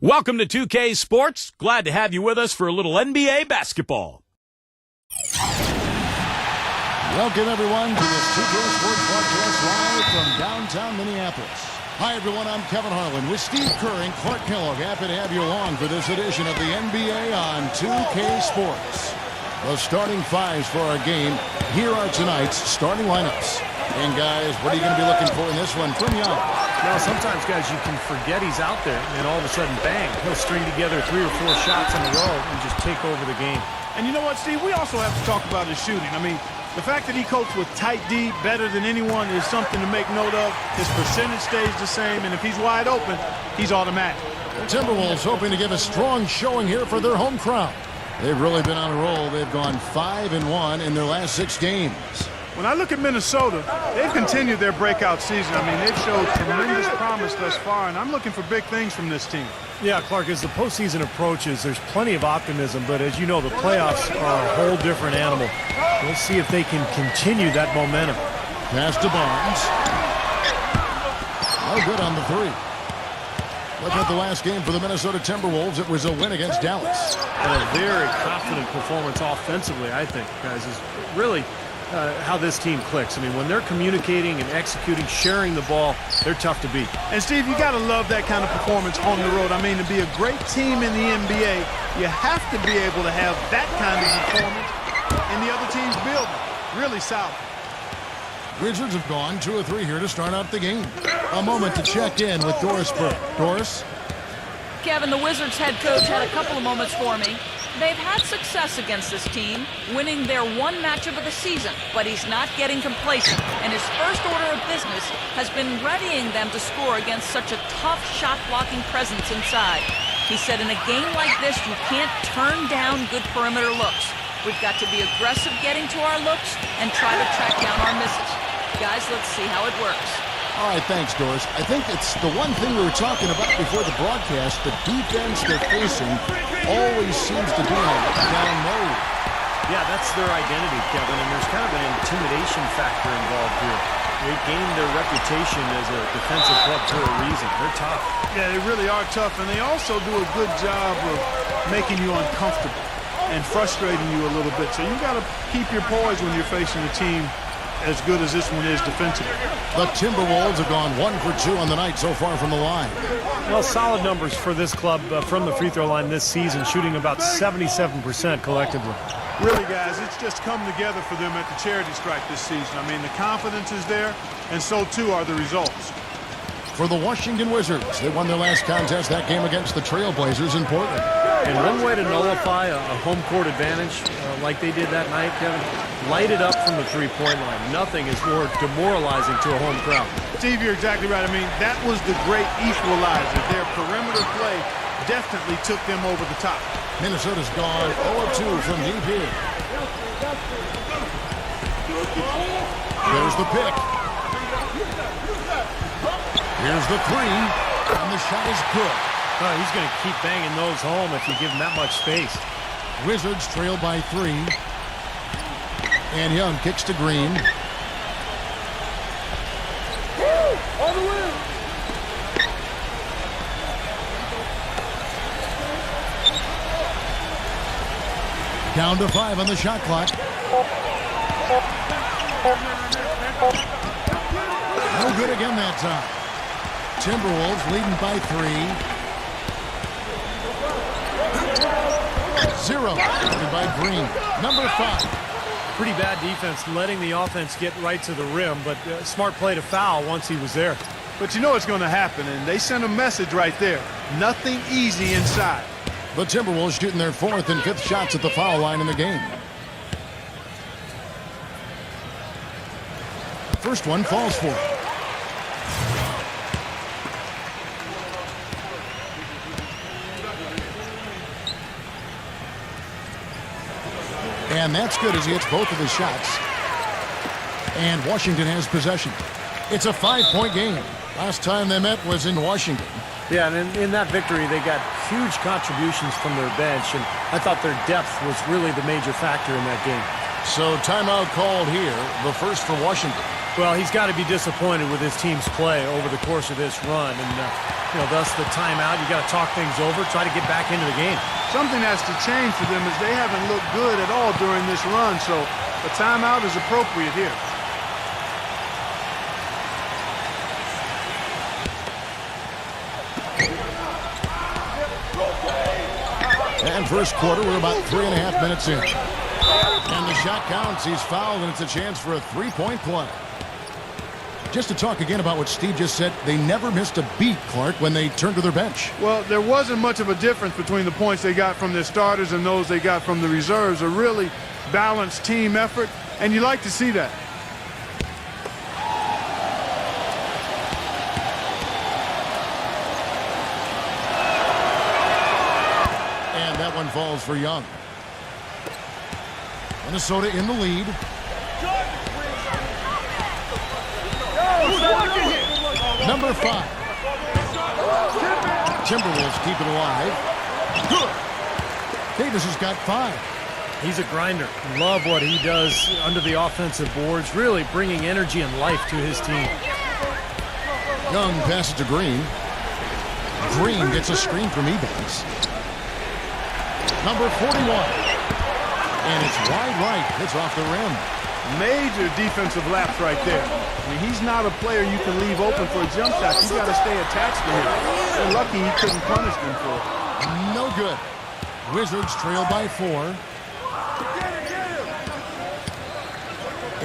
Welcome to 2K Sports. Glad to have you with us for a little NBA basketball. Welcome, everyone, to this 2K Sports broadcast live from downtown Minneapolis. Hi, everyone. I'm Kevin Harlan with Steve Kerr and Clark Kellogg. Happy to have you along for this edition of the NBA on 2K Sports. The starting fives for our game. Here are tonight's starting lineups. And, guys, what are you going to be looking for in this one from Young? Now, sometimes, guys, you can forget he's out there, and all of a sudden, bang, he'll string together 3 or 4 shots in a row and just take over the game. And you know what, Steve? We also have to talk about his shooting. I mean, the fact that he copes with tight D better than anyone is something to make note of. His percentage stays the same, and if he's wide open, he's automatic. The Timberwolves hoping to give a strong showing here for their home crowd. They've really been on a roll. They've gone 5-1 in their last 6 games. When I look at Minnesota, they've continued their breakout season. I mean, they've showed tremendous promise thus far, and I'm looking for big things from this team. Yeah, Clark, as the postseason approaches, there's plenty of optimism, but as you know, the playoffs are a whole different animal. We'll see if they can continue that momentum. Pass to Barnes. No good on the 3. Looking at the last game for the Minnesota Timberwolves, it was a win against Dallas. And a very confident performance offensively, I think, guys, is really how this team clicks. I mean, when they're communicating and executing, sharing the ball, they're tough to beat. And, Steve, you got to love that kind of performance on the road. I mean, to be a great team in the NBA, you have to be able to have that kind of performance in the other team's building. Really solid. Wizards have gone 2 or 3 here to start out the game. A moment to check in with Doris Burke. Doris? Kevin, the Wizards head coach had a couple of moments for me. They've had success against this team, winning their one matchup of the season, but he's not getting complacent, and his first order of business has been readying them to score against such a tough shot-blocking presence inside. He said in a game like this, you can't turn down good perimeter looks. We've got to be aggressive getting to our looks and try to track down our misses. Guys, let's see how it works. All right, thanks, Doris. I think it's the one thing we were talking about before the broadcast. The defense they're facing always seems to be in a down mode. Yeah, that's their identity, Kevin, and there's kind of an intimidation factor involved here. They gained their reputation as a defensive club for a reason. They're tough. Yeah, they really are tough, and they also do a good job of making you uncomfortable and frustrating you a little bit. So you got to keep your poise when you're facing a team as good as this one is defensively. The Timberwolves have gone 1 for 2 on the night so far from the line. Well, solid numbers for this club from the free throw line this season, shooting about 77% collectively. Really, guys, it's just come together for them at the charity stripe this season. I mean, the confidence is there, and so too are the results. For the Washington Wizards, they won their last contest, that game against the Trailblazers in Portland. And one way to nullify a home court advantage like they did that night, Kevin, light it up from the three-point line. Nothing is more demoralizing to a home crowd. Steve, you're exactly right. I mean, that was the great equalizer. Their perimeter play definitely took them over the top. Minnesota's gone 0-2 from deep here. There's the pick. Here's the 3, and the shot is good. Oh, he's going to keep banging those home if you give him that much space. Wizards trail by 3. And Young kicks to Green. On the win. Down to 5 on the shot clock. No good again that time. Timberwolves leading by 3. 0 by Green. Number 5. Pretty bad defense, letting the offense get right to the rim, but smart play to foul once he was there. But you know it's going to happen, and they sent a message right there. Nothing easy inside. The Timberwolves shooting their 4th and 5th shots at the foul line in the game. First one falls for it. And that's good as he hits both of his shots. And Washington has possession. It's a 5-point game. Last time they met was in Washington. Yeah, and in that victory, they got huge contributions from their bench, and I thought their depth was really the major factor in that game. So timeout called here, the first for Washington. Well, he's got to be disappointed with his team's play over the course of this run. And, thus the timeout. You got to talk things over, try to get back into the game. Something has to change for them as they haven't looked good at all during this run. So a timeout is appropriate here. And first quarter, we're about 3.5 minutes in. And the shot counts. He's fouled, and it's a chance for a three-point play. Just to talk again about what Steve just said, they never missed a beat, Clark, when they turned to their bench. Well, there wasn't much of a difference between the points they got from their starters and those they got from the reserves. A really balanced team effort, and you like to see that. And that one falls for Young. Minnesota in the lead. Number 5. Timberwolves keep it alive. Good. Davis has got 5. He's a grinder. Love what he does under the offensive boards, really bringing energy and life to his team. Young passes to Green. Green gets a screen from Ebanks. Number 41. And it's wide right. It's off the rim. Major defensive lapse right there. I mean, he's not a player you can leave open for a jump shot. You got to stay attached to him. They're lucky he couldn't punish them for it. No good. Wizards trail by 4.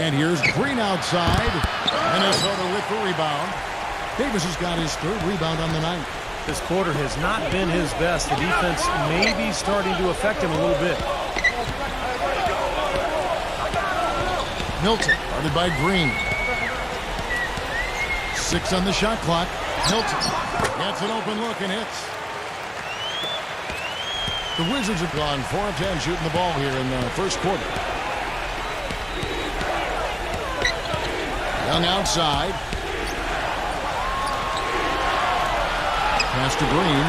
And here's Green outside. Minnesota with the rebound. Davis has got his 3rd rebound on the night. This quarter has not been his best. The defense may be starting to affect him a little bit. Milton, guarded by Green. 6 on the shot clock. Milton gets an open look and hits. The Wizards have gone 4 of 10 shooting the ball here in the first quarter. Young outside. Pass to Green.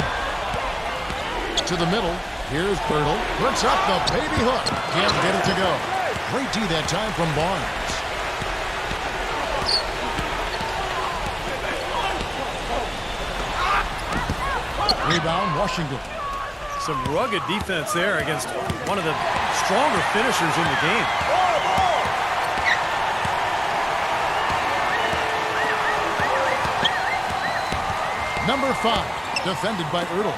To the middle. Here's Birtle. Puts up the baby hook. Can't get it to go. Great D that time from Barnes. Rebound, Washington. Some rugged defense there against one of the stronger finishers in the game. Number 5, defended by Ertl.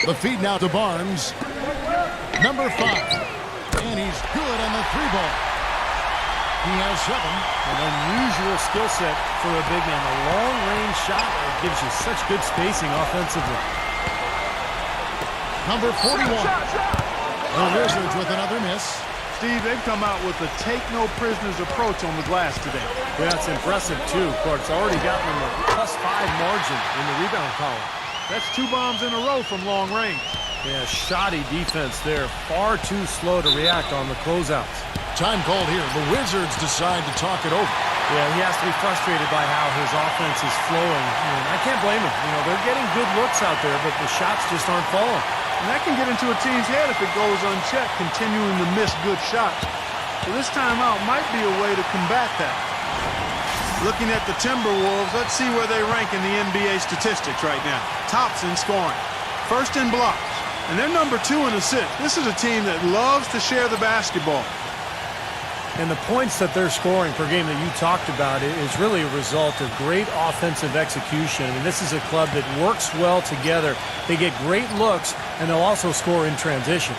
The feed now to Barnes. Number 5. And he's good on the 3-ball. He has 7. An unusual skill set for a big man. A long-range shot that gives you such good spacing offensively. Number 41. The Wizards with another miss. Steve, they've come out with a take-no-prisoners approach on the glass today. Yeah, it's impressive, too. Clark's already gotten them a +5 margin in the rebound column. That's 2 bombs in a row from long range. Yeah, shoddy defense there. Far too slow to react on the closeouts. Time called here. The Wizards decide to talk it over. Yeah, he has to be frustrated by how his offense is flowing. And I can't blame him. They're getting good looks out there, but the shots just aren't falling. And that can get into a team's head if it goes unchecked, continuing to miss good shots. So this timeout might be a way to combat that. Looking at the Timberwolves, let's see where they rank in the NBA statistics right now. Tops in scoring. First in blocks. And they're number 2 in assists. This is a team that loves to share the basketball. And the points that they're scoring per game that you talked about is really a result of great offensive execution. And this is a club that works well together. They get great looks, and they'll also score in transition.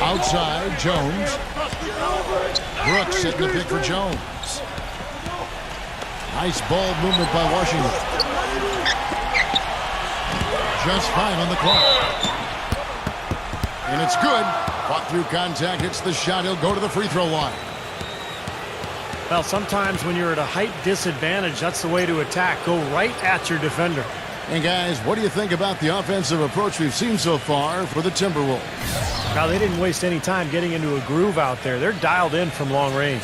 Outside, Jones. Brooks setting the pick for Jones. Nice ball movement by Washington. Just 5 on the clock. And it's good. Fought through contact, hits the shot. He'll go to the free throw line. Well, sometimes when you're at a height disadvantage, that's the way to attack. Go right at your defender. And guys, what do you think about the offensive approach we've seen so far for the Timberwolves? Now, they didn't waste any time getting into a groove out there. They're dialed in from long range.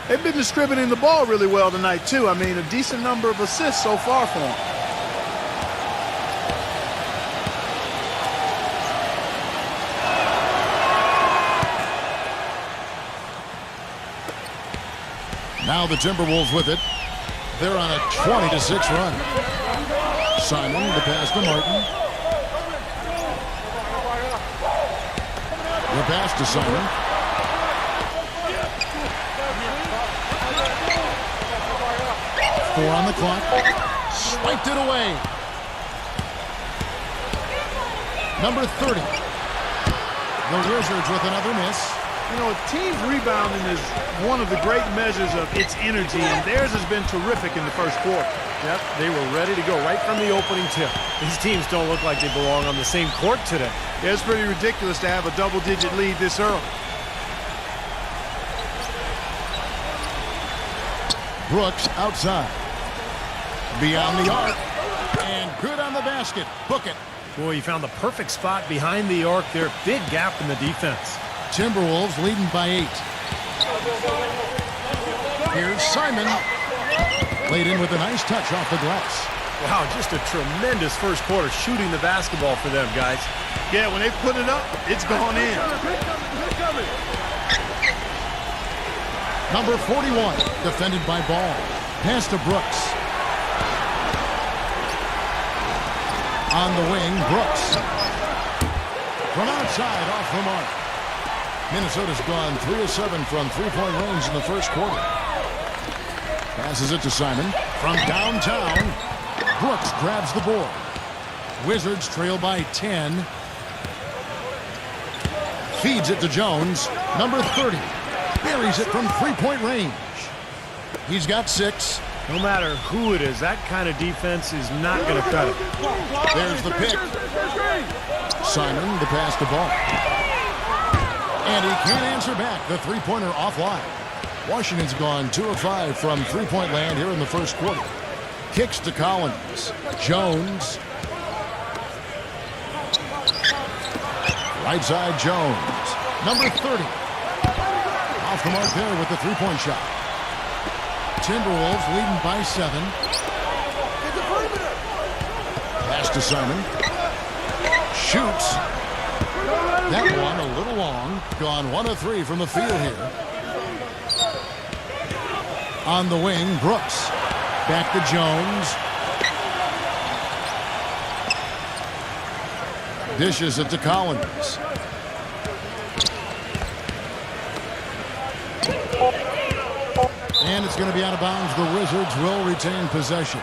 They've been distributing the ball really well tonight, too. I mean, a decent number of assists so far for them. Now the Timberwolves with it. They're on a 20-6 run. Simon, the pass to Martin. The pass to Simon. Four on the clock. Swiped it away. Number 30. The Wizards with another miss. You know, a team's rebounding is one of the great measures of its energy, and theirs has been terrific in the first quarter. Yep, they were ready to go right from the opening tip. These teams don't look like they belong on the same court today. Yeah, it's pretty ridiculous to have a double-digit lead this early. Brooks outside. Beyond the arc. And good on the basket. Book it. Boy, he found the perfect spot behind the arc there. Big gap in the defense. Timberwolves leading by 8. Here's Simon. Laid in with a nice touch off the glass. Wow, just a tremendous first quarter shooting the basketball for them, guys. Yeah, when they put it up, it's gone in. Number 41, defended by Ball. Pass to Brooks. On the wing, Brooks. From outside, off the mark. Minnesota's gone 3 of 7 from three-point range in the first quarter. Passes it to Simon. From downtown, Brooks grabs the board. Wizards trail by 10. Feeds it to Jones. Number 30. Buries it from three-point range. He's got 6. No matter who it is, that kind of defense is not going to cut it. There's the pick. Simon, the pass to Ball. And he can't answer back. The three-pointer offline. Washington's gone 2 of 5 from three-point land here in the first quarter. Kicks to Collins. Jones. Right side, Jones. Number 30. Off the mark there with the three-point shot. Timberwolves leading by 7. Pass to Simon. Shoots. That one a little long. Gone 1 of 3 from the field here. On the wing, Brooks. Back to Jones. Dishes it to Collins. And it's going to be out of bounds. The Wizards will retain possession.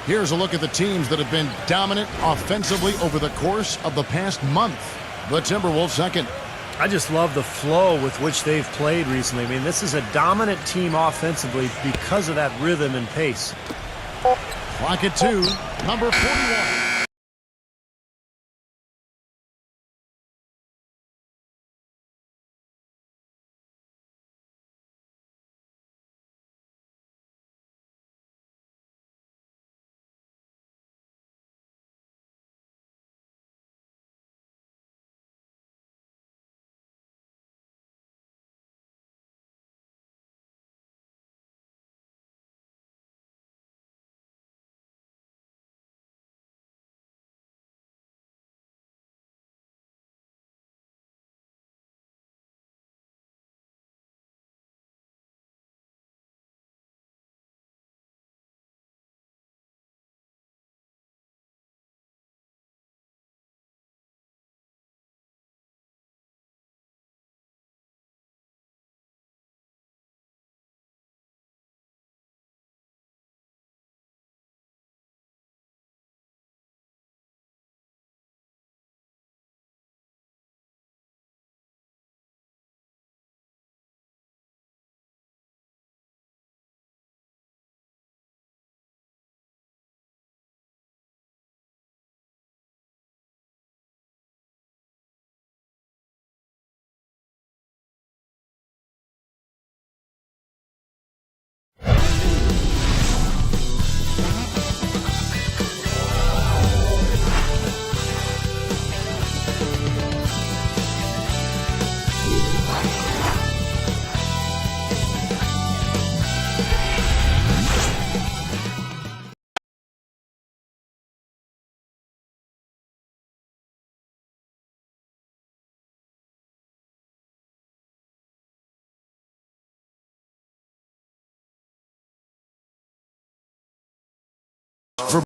Here's a look at the teams that have been dominant offensively over the course of the past month. The Timberwolves second. I just love the flow with which they've played recently. I mean, this is a dominant team offensively because of that rhythm and pace. Clock at 2. Number 41. For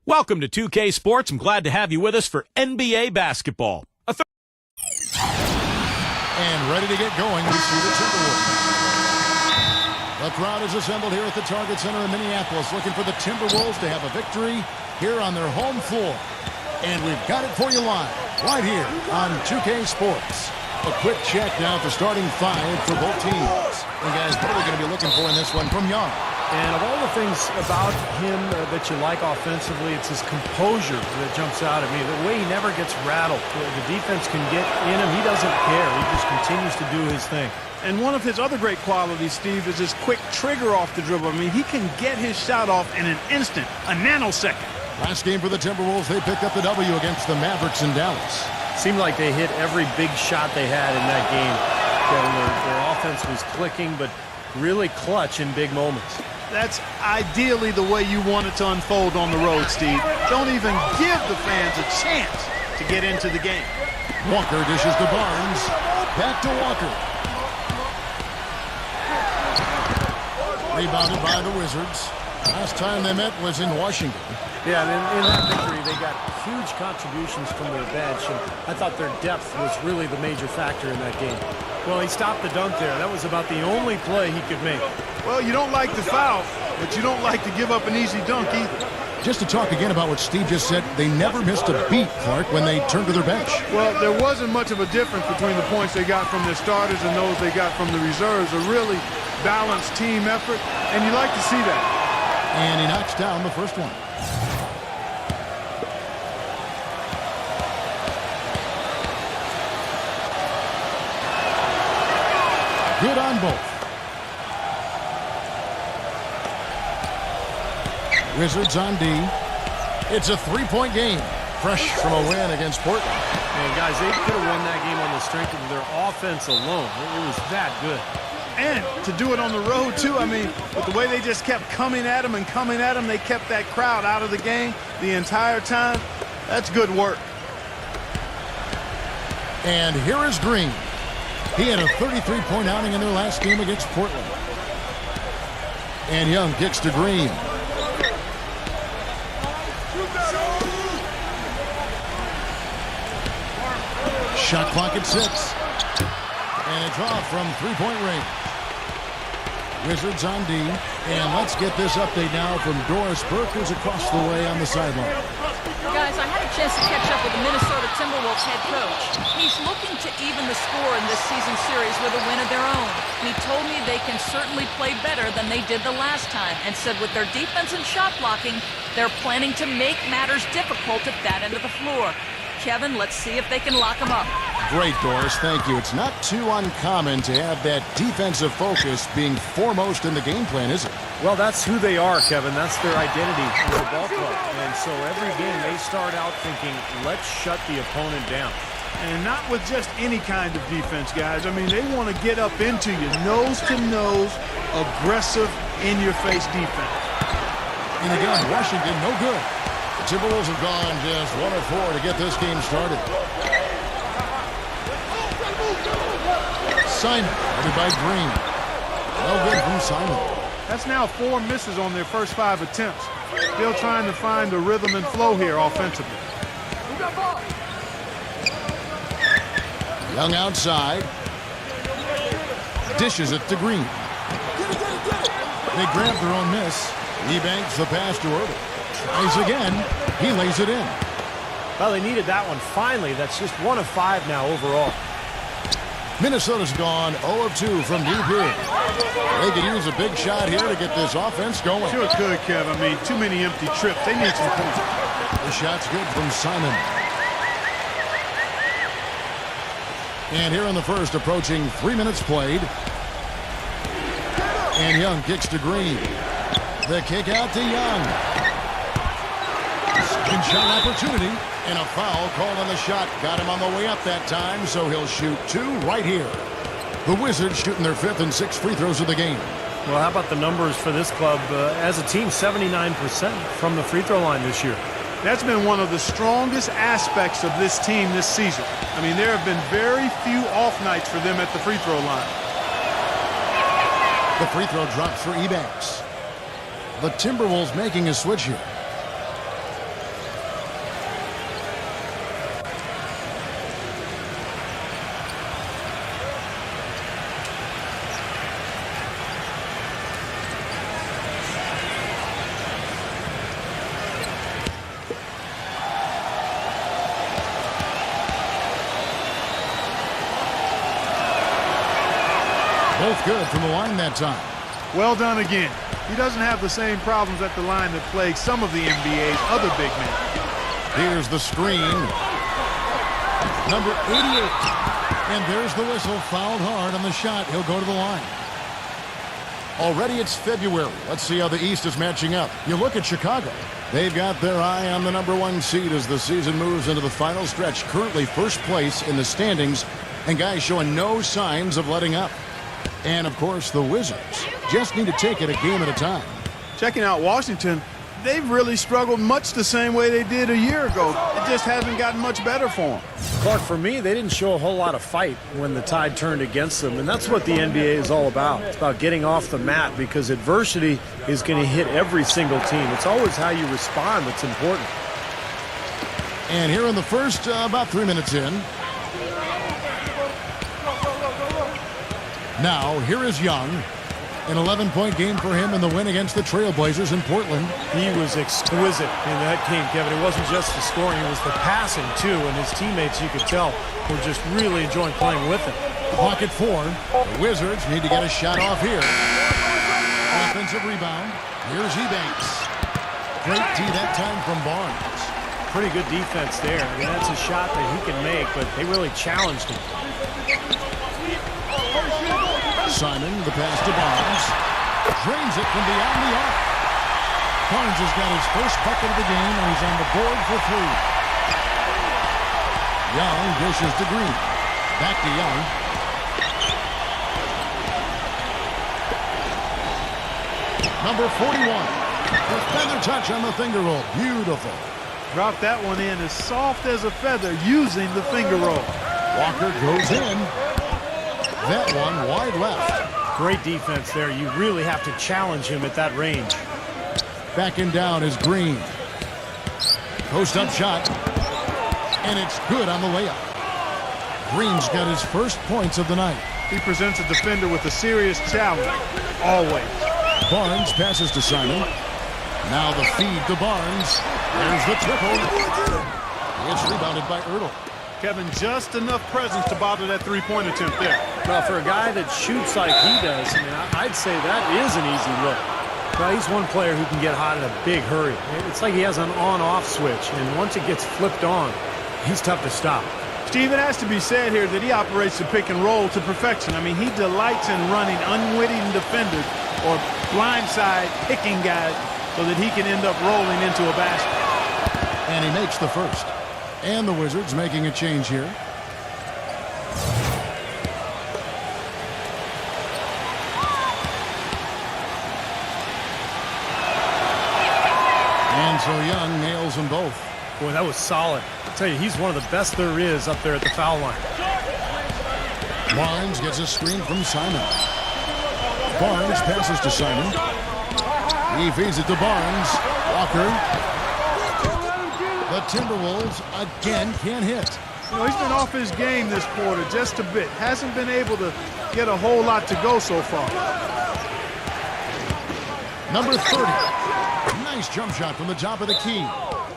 Welcome to 2K Sports. I'm glad to have you with us for NBA basketball. And ready to get going, we see the Timberwolves. The crowd is assembled here at the Target Center in Minneapolis, looking for the Timberwolves to have a victory here on their home floor. And we've got it for you live, right here on 2K Sports. A quick check now at the starting five for both teams. And guys, what are we going to be looking for in this one from Young? And of all the things about him that you like offensively, it's his composure that jumps out at me. The way he never gets rattled. The defense can get in him. He doesn't care. He just continues to do his thing. And one of his other great qualities, Steve, is his quick trigger off the dribble. I mean, he can get his shot off in an instant, a nanosecond. Last game for the Timberwolves, they picked up the W against the Mavericks in Dallas. Seemed like they hit every big shot they had in that game. Their offense was clicking, but really clutch in big moments. That's ideally the way you want it to unfold on the road, Steve. Don't even give the fans a chance to get into the game. Walker dishes to Barnes. Back to Walker. Rebounded by the Wizards. Last time they met was in Washington. Yeah, and in that victory, they got huge contributions from their bench, and I thought their depth was really the major factor in that game. Well, he stopped the dunk there. That was about the only play he could make. Well, you don't like the foul, but you don't like to give up an easy dunk either. Just to talk again about what Steve just said, they never missed a beat, Clark, when they turned to their bench. Well, there wasn't much of a difference between the points they got from their starters and those they got from the reserves. A really balanced team effort, and you like to see that. And he knocks down the first one. Good on both. Wizards on D. It's a three-point game. Fresh from a win against Portland. And guys, they could have won that game on the strength of their offense alone. It was that good. And to do it on the road, too. I mean, with the way they just kept coming at them, they kept that crowd out of the game the entire time. That's good work. And here is Green. He had a 33-point outing in their last game against Portland. And Young kicks to Green. Shot clock at 6. And it's off from three-point range. Wizards on D. And let's get this update now from Doris Burke, who's across the way on the sideline. Guys, I had a chance to catch up with the Minnesota Timberwolves head coach. He's looking to even the score in this season series with a win of their own. He told me they can certainly play better than they did the last time and said with their defense and shot blocking, they're planning to make matters difficult at that end of the floor. Kevin, let's see if they can lock them up. Great, Doris. Thank you. It's not too uncommon to have that defensive focus being foremost in the game plan, is it? Well, that's who they are, Kevin. That's their identity as a ball club. And so every game they start out thinking, let's shut the opponent down. And not with just any kind of defense, guys. I mean, they want to get up into you, nose-to-nose, aggressive, in-your-face defense. And again, Washington, no good. The Timberwolves have gone just 1 of 4 to get this game started. Simon, headed by Green. No good from Simon. That's now 4 misses on their first 5 attempts. Still trying to find the rhythm and flow here offensively. Young outside. Dishes it to Green. They grab their own miss. He banks the pass to Irving. Tries again. He lays it in. Well, they needed that one finally. That's just 1 of 5 now overall. Minnesota's gone 0 of 2 from deep here. They could use a big shot here to get this offense going. Sure could, Kev. I mean, too many empty trips. They need some points. The shot's good from Simon. And here in the first, approaching 3 minutes played. And Young kicks to Green. The kick out to Young. Second shot opportunity. And a foul called on the shot. Got him on the way up that time, so he'll shoot 2 right here. The Wizards shooting their 5th and 6th free throws of the game. Well, how about the numbers for this club? As a team, 79% from the free throw line this year. That's been one of the strongest aspects of this team this season. I mean, there have been very few off nights for them at the free throw line. The free throw drops for Ebanks. The Timberwolves making a switch here. Both good from the line that time. Well done again. He doesn't have the same problems at the line that plague some of the NBA's other big men. Here's the screen. Number 88. And there's the whistle. Fouled hard on the shot. He'll go to the line. Already it's February. Let's see how the East is matching up. You look at Chicago. They've got their eye on the number 1 seed as the season moves into the final stretch. Currently first place in the standings. And guys showing no signs of letting up. And, of course, the Wizards just need to take it a game at a time. Checking out Washington, they've really struggled much the same way they did a year ago. It just hasn't gotten much better for them. Clark, for me, they didn't show a whole lot of fight when the tide turned against them, and that's what the NBA is all about. It's about getting off the mat because adversity is going to hit every single team. It's always how you respond that's important. And here in the first, about 3 minutes in. Now, here is Young. An 11-point game for him in the win against the Trailblazers in Portland. He was exquisite in that game, Kevin. It wasn't just the scoring, it was the passing, too. And his teammates, you could tell, were just really enjoying playing with him. Pocket 4. The Wizards need to get a shot off here. Offensive rebound. Here's Ebanks. Great D that time from Barnes. Pretty good defense there. I mean, that's a shot that he can make, but they really challenged him. Simon, the pass to Barnes. Drains it from beyond the arc. Barnes has got his first bucket of the game, and he's on the board for 3. Young dishes to Green. Back to Young. Number 41. The feather touch on the finger roll. Beautiful. Dropped that one in as soft as a feather using the finger roll. Walker goes in. That one wide left. Great defense there. You really have to challenge him at that range. Backing down is Green. Post-up shot. And it's good on the layup. Green's got his first points of the night. He presents a defender with a serious challenge. Always. Barnes passes to Simon. Now the feed to Barnes. There's the triple. It's rebounded by Ertl. Kevin, just enough presence to bother that three-point attempt there. Well, for a guy that shoots like he does, I mean, I'd say that is an easy look. Well, he's one player who can get hot in a big hurry. It's like he has an on-off switch, and once it gets flipped on, he's tough to stop. Steve, it has to be said here that he operates the pick and roll to perfection. I mean, he delights in running unwitting defenders or blindside picking guys so that he can end up rolling into a basket. And he makes the first. And the Wizards making a change here. And so Young nails them both. Boy, that was solid. I'll tell you, he's one of the best there is up there at the foul line. Barnes gets a screen from Simon. Barnes passes to Simon. He feeds it to Barnes. Walker. The Timberwolves again can't hit. You know, he's been off his game this quarter just a bit. Hasn't been able to get a whole lot to go so far. Number 30. Nice jump shot from the top of the key.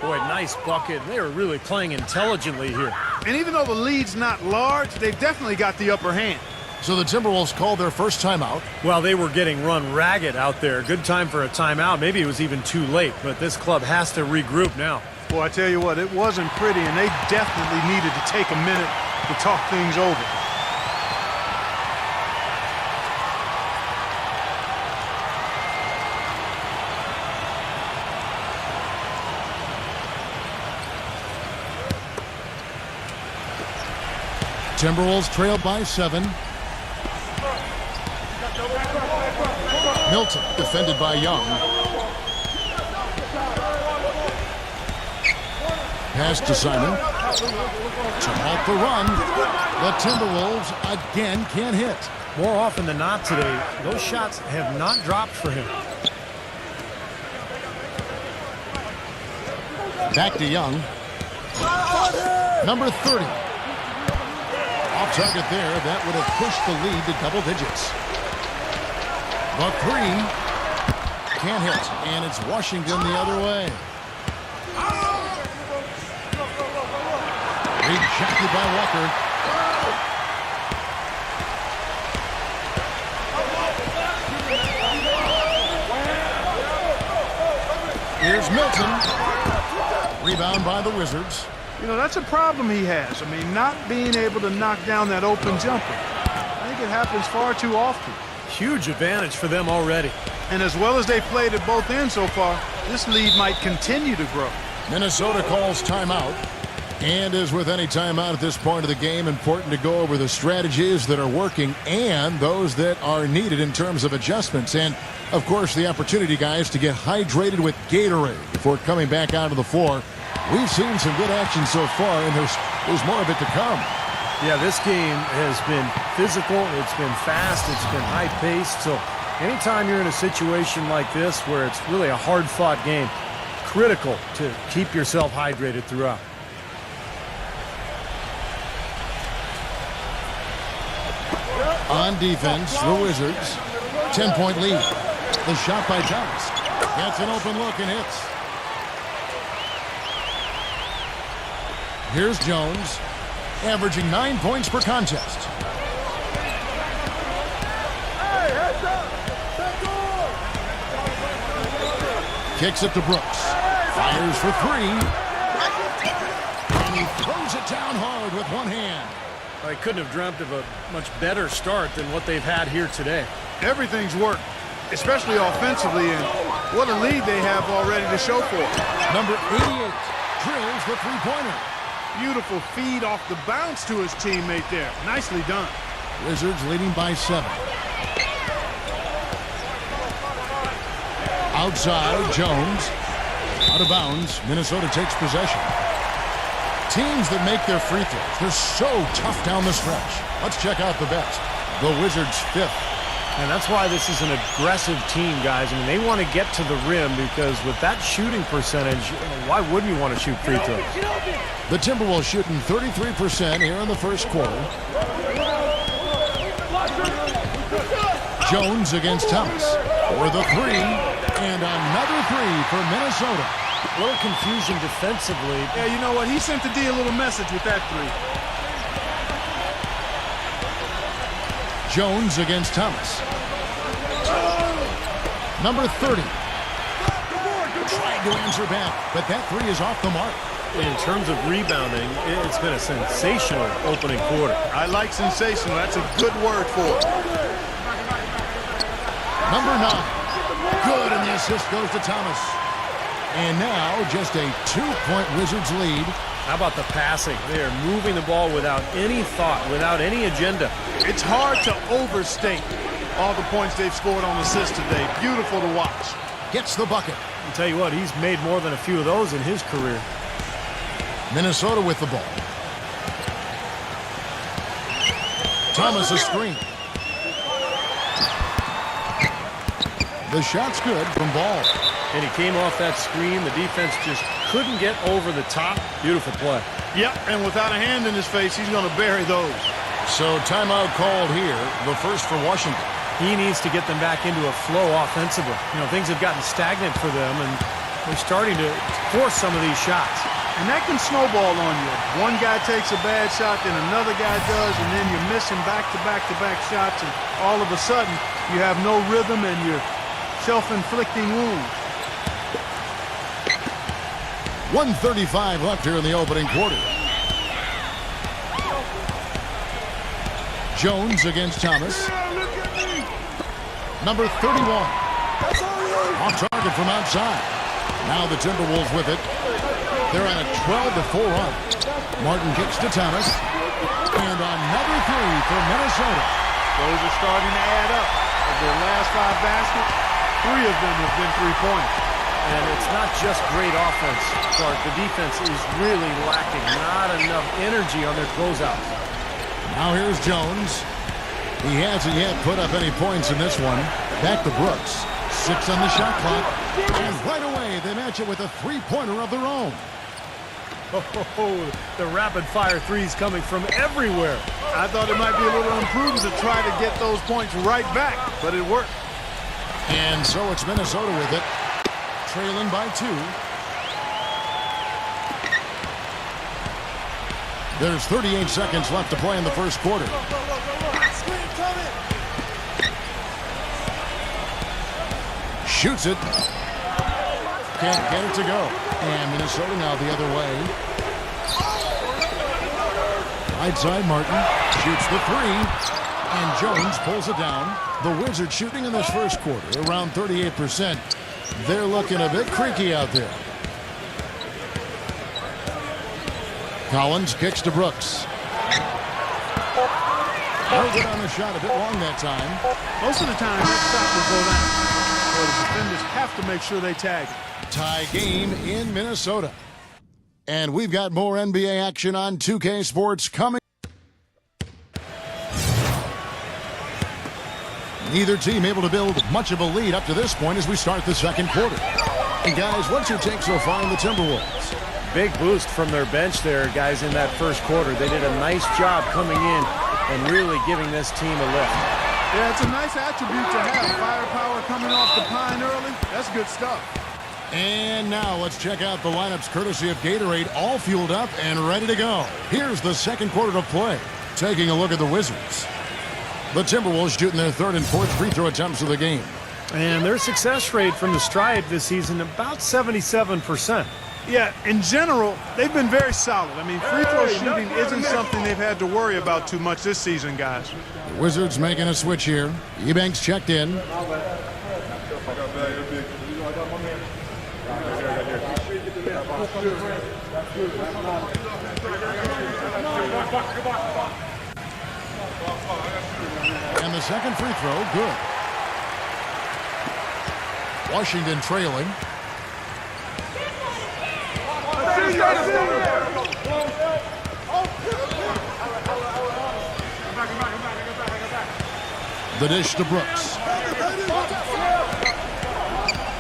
Boy, nice bucket. They were really playing intelligently here. And even though the lead's not large, they've definitely got the upper hand. So the Timberwolves called their first timeout. Well, they were getting run ragged out there. Good time for a timeout. Maybe it was even too late, but this club has to regroup now. Boy, I tell you what, it wasn't pretty, and they definitely needed to take a minute to talk things over. Timberwolves trailed by 7. Milton defended by Young. Pass to Simon. To halt the run. The Timberwolves again can't hit. More often than not today, those shots have not dropped for him. Back to Young. Number 30. Off target there. That would have pushed the lead to double digits. The 3 can't hit. And it's Washington the other way. Rejected by Walker. Here's Milton. Rebound by the Wizards. You know, that's a problem he has. I mean, not being able to knock down that open jumper. I think it happens far too often. Huge advantage for them already. And as well as they played at both ends so far, this lead might continue to grow. Minnesota calls timeout. And as with any timeout at this point of the game, important to go over the strategies that are working and those that are needed in terms of adjustments. And, of course, the opportunity, guys, to get hydrated with Gatorade before coming back onto the floor. We've seen some good action so far, and there's more of it to come. Yeah, this game has been physical, it's been fast, it's been high-paced. So anytime you're in a situation like this where it's really a hard-fought game, critical to keep yourself hydrated throughout. On defense, the Wizards, 10-point lead. The shot by Thomas. Gets an open look and hits. Here's Jones, averaging 9 points per contest. Kicks it to Brooks. Fires for three. And he throws it down hard with one hand. I couldn't have dreamt of a much better start than what they've had here today. Everything's worked, especially offensively, and what a lead they have already to show for it. Number 88 drills the three-pointer. Beautiful feed off the bounce to his teammate there. Nicely done. Wizards leading by 7. Outside, Jones. Out of bounds, Minnesota takes possession. Teams that make their free throws, they're so tough down the stretch. Let's check out the best. The Wizards 5th. And that's why this is an aggressive team, guys. I mean, they want to get to the rim because with that shooting percentage, why wouldn't you want to shoot free throws? The Timberwolves shooting 33% here in the first quarter. Jones against Thomas for the three, and another three for Minnesota. A little confusion defensively. Yeah, you know what? He sent the D a little message with that three. Jones against Thomas. Number 30. Trying to answer back, but that three is off the mark. In terms of rebounding, it's been a sensational opening quarter. I like sensational. That's a good word for it. Number 9. Good, and the assist goes to Thomas. And now just a 2-point Wizards lead. How about the passing? They are moving the ball without any thought, without any agenda. It's hard to overstate all the points they've scored on assists today. Beautiful to watch. Gets the bucket. I'll tell you what, he's made more than a few of those in his career. Minnesota with the ball. Thomas a screen. The shot's good from Ball. And he came off that screen. The defense just couldn't get over the top. Beautiful play. Yep, and without a hand in his face, he's going to bury those. So timeout called here, the first for Washington. He needs to get them back into a flow offensively. You know, things have gotten stagnant for them, and they're starting to force some of these shots. And that can snowball on you. One guy takes a bad shot, then another guy does, and then you're missing back-to-back-to-back shots, and all of a sudden, you have no rhythm and you're self-inflicting wounds. 1:35 left here in the opening quarter. Jones against Thomas. Number 31. Off target from outside. Now the Timberwolves with it. They're on a 12-4 run. Martin kicks to Thomas. And another three for Minnesota. Those are starting to add up. Of their last 5 baskets, 3 of them have been three-pointers. And it's not just great offense, Clark. The defense is really lacking. Not enough energy on their closeouts. Now here's Jones. He hasn't yet put up any points in this one. Back to Brooks. 6 on the shot clock. And right away, they match it with a three-pointer of their own. Oh, the rapid-fire threes coming from everywhere. I thought it might be a little imprudent to try to get those points right back, but it worked. And so it's Minnesota with it. Trailing by 2. There's 38 seconds left to play in the first quarter. Shoots it. Can't get it to go. And Minnesota now the other way. Right side, Martin shoots the three. And Jones pulls it down. The Wizards shooting in this first quarter around 38%. They're looking a bit creaky out there. Collins kicks to Brooks. No good on the shot, a bit long that time. Most of the time, that shot will go down. So the defenders have to make sure they tag it. Tie game in Minnesota. And we've got more NBA action on 2K Sports coming. Neither team able to build much of a lead up to this point as we start the second quarter. And guys, what's your take so far on the Timberwolves? Big boost from their bench there, guys, in that first quarter. They did a nice job coming in and really giving this team a lift. Yeah, it's a nice attribute to have. Firepower coming off the pine early. That's good stuff. And now let's check out the lineups courtesy of Gatorade, all fueled up and ready to go. Here's the second quarter of play. Taking a look at the Wizards. The Timberwolves shooting their third and fourth free throw attempts of the game. And their success rate from the stripe this season, about 77%. Yeah, in general, they've been very solid. I mean, free throw shooting isn't something they've had to worry about too much this season, guys. The Wizards making a switch here. Eubanks checked in. And the second free throw, good. Washington trailing. The dish to Brooks.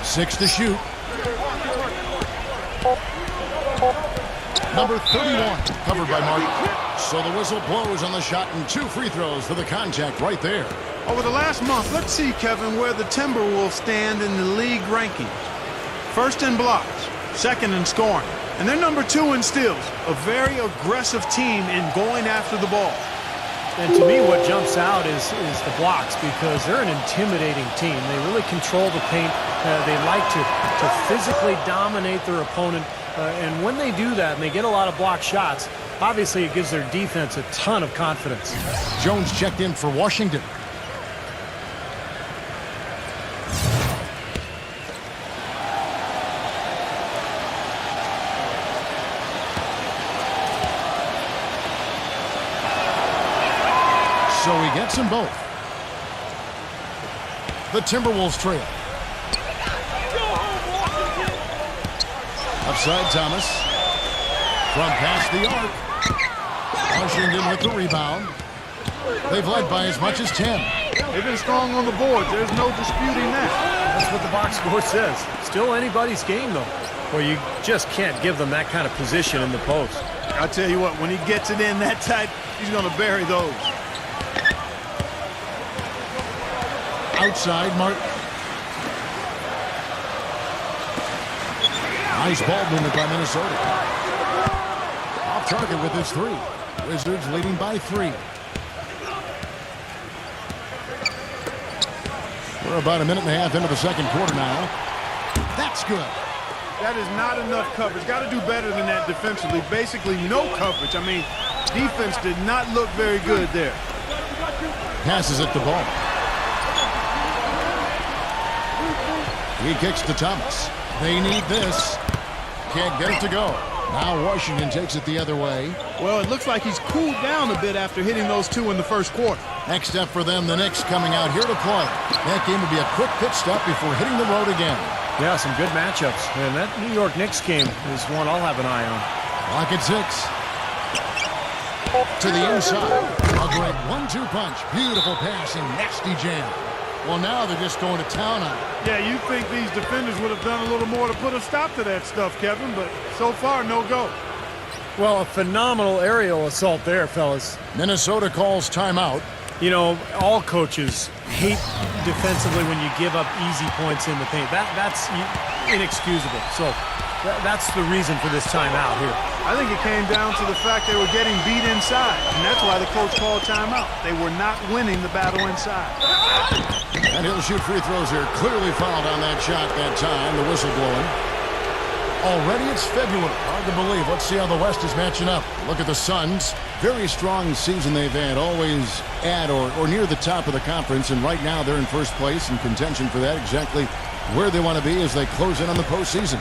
6 to shoot. Number 31, covered by Martin. So the whistle blows on the shot and 2 free throws for the contact right there. Over the last month, let's see, Kevin, where the Timberwolves stand in the league rankings. First in blocks, second in scoring, and they're number 2 in steals. A very aggressive team in going after the ball. And to me, what jumps out is the blocks, because they're an intimidating team. They really control the paint. They like to physically dominate their opponent. And when they do that and they get a lot of block shots, obviously it gives their defense a ton of confidence. Jones checked in for Washington. So he gets them both. The Timberwolves trail. Upside Thomas. From past the arc. Washington with the rebound. They've led by as much as 10. They've been strong on the board. There's no disputing that. That's what the box score says. Still anybody's game, though. Well, you just can't give them that kind of position in the post. I'll tell you what, when he gets it in that tight, he's going to bury those. Outside, Martin. Nice ball movement by Minnesota. Off target with his 3. Wizards leading by 3. We're about a minute and a half into the second quarter now. That's good. That is not enough coverage. Got to do better than that defensively. Basically, no coverage. I mean, defense did not look very good there. Passes it the ball. He kicks to Thomas. They need this. Can't get it to go. Now Washington takes it the other way. Well, it looks like he's cooled down a bit after hitting those 2 in the first quarter. Next up for them, the Knicks coming out here to play. That game will be a quick pit stop before hitting the road again. Yeah, some good matchups. And that New York Knicks game is one I'll have an eye on. Clock at 6. To the inside. A great 1-2 punch. Beautiful pass and nasty jam. Well, now they're just going to town on it. Yeah, you'd think these defenders would have done a little more to put a stop to that stuff, Kevin, but so far, no go. Well, a phenomenal aerial assault there, fellas. Minnesota calls timeout. You know, all coaches hate defensively when you give up easy points in the paint. That's inexcusable. So that's the reason for this timeout here. I think it came down to the fact they were getting beat inside, and that's why the coach called timeout. They were not winning the battle inside. And he'll shoot free throws here. Clearly fouled on that shot that time. The whistle blowing. Already it's February. Hard to believe. Let's see how the West is matching up. Look at the Suns. Very strong season they've had. Always at or near the top of the conference. And right now they're in first place in contention for that. Exactly where they want to be as they close in on the postseason.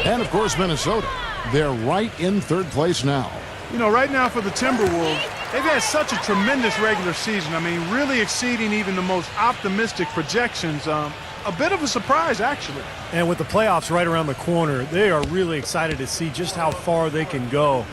And, of course, Minnesota. They're right in third place now. You know, right now for the Timberwolves, they've had such a tremendous regular season. I mean, really exceeding even the most optimistic projections. A bit of a surprise, actually. And with the playoffs right around the corner, they are really excited to see just how far they can go.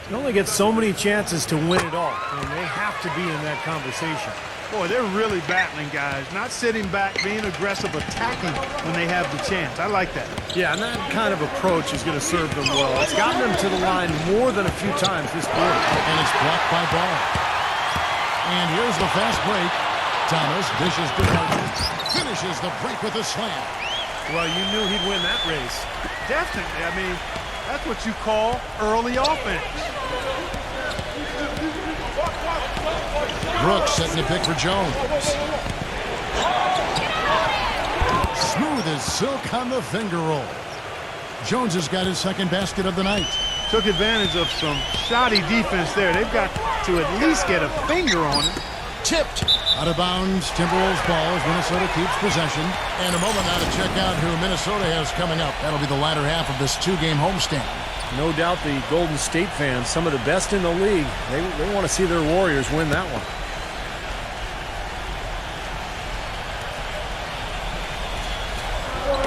You only get so many chances to win it all, and they have to be in that conversation. Boy, they're really battling, guys. Not sitting back, being aggressive, attacking when they have the chance. I like that. Yeah, and that kind of approach is going to serve them well. It's gotten them to the line more than a few times this quarter. And it's blocked by Ball. And here's the fast break. Thomas dishes to Martin. Finishes the break with a slam. Well, you knew he'd win that race. Definitely. I mean, that's what you call early offense. Brooks setting the pick for Jones. Smooth as silk on the finger roll. Jones has got his second basket of the night. Took advantage of some shoddy defense there. They've got to at least get a finger on it. Tipped. Out of bounds, Timberwolves ball as Minnesota keeps possession. And a moment now to check out who Minnesota has coming up. That'll be the latter half of this two-game homestand. No doubt the Golden State fans, some of the best in the league, they want to see their Warriors win that one.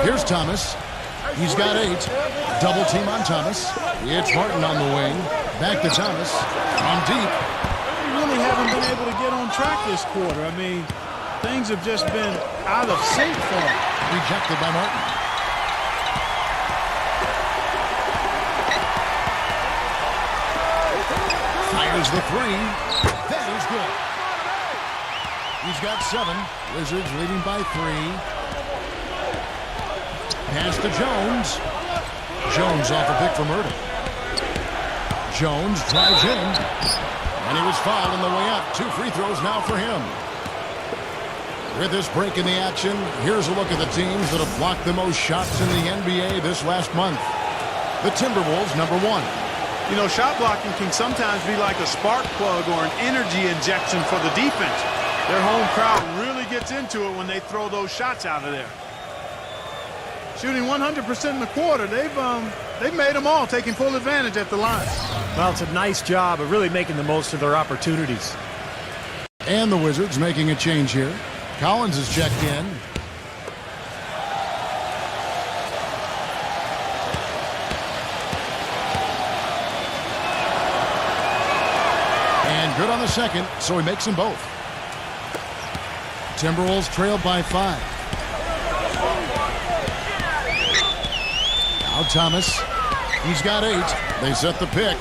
Here's Thomas. He's got 8. Double team on Thomas. It's Martin on the wing. Back to Thomas. On deep. Really haven't been able to get on track this quarter. I mean, things have just been out of sync for him. Rejected by Martin. Fires the 3. That is good. He's got 7. Wizards leading by 3. Pass to Jones. Jones off a pick from Murder. Jones drives in. And he was fouled on the way up. 2 free throws now for him. With this break in the action, here's a look at the teams that have blocked the most shots in the NBA this last month. The Timberwolves, number 1. You know, shot blocking can sometimes be like a spark plug or an energy injection for the defense. Their home crowd really gets into it when they throw those shots out of there. Shooting 100% in the quarter, they've made them all, taking full advantage at the line. Well, it's a nice job of really making the most of their opportunities. And the Wizards making a change here. Collins is checked in. And good on the second, so he makes them both. Timberwolves trailed by 5. Now Thomas. He's got 8. They set the pick.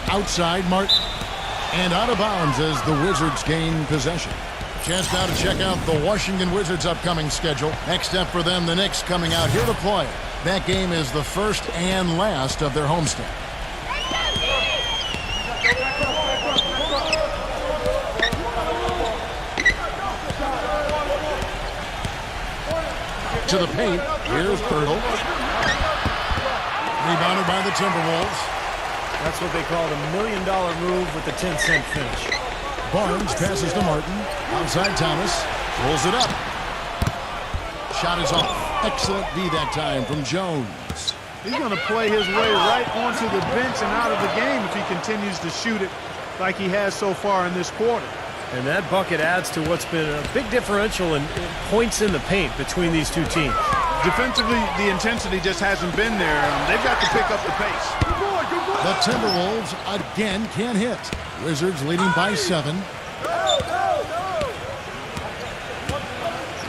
Outside Martin. And out of bounds as the Wizards gain possession. Chance now to check out the Washington Wizards' upcoming schedule. Next up for them, the Knicks coming out here to play. That game is the first and last of their homestand. To the paint. Here's Pirtle. Rebounded by the Timberwolves. That's what they call the $1 million move with the 10-cent finish. Barnes passes to Martin. Outside Thomas. Pulls it up. Shot is off. Excellent D that time from Jones. He's going to play his way right onto the bench and out of the game if he continues to shoot it like he has so far in this quarter. And that bucket adds to what's been a big differential in points in the paint between these two teams. Defensively, the intensity just hasn't been there. They've got to pick up the pace. The Timberwolves again can't hit. Wizards leading by 7.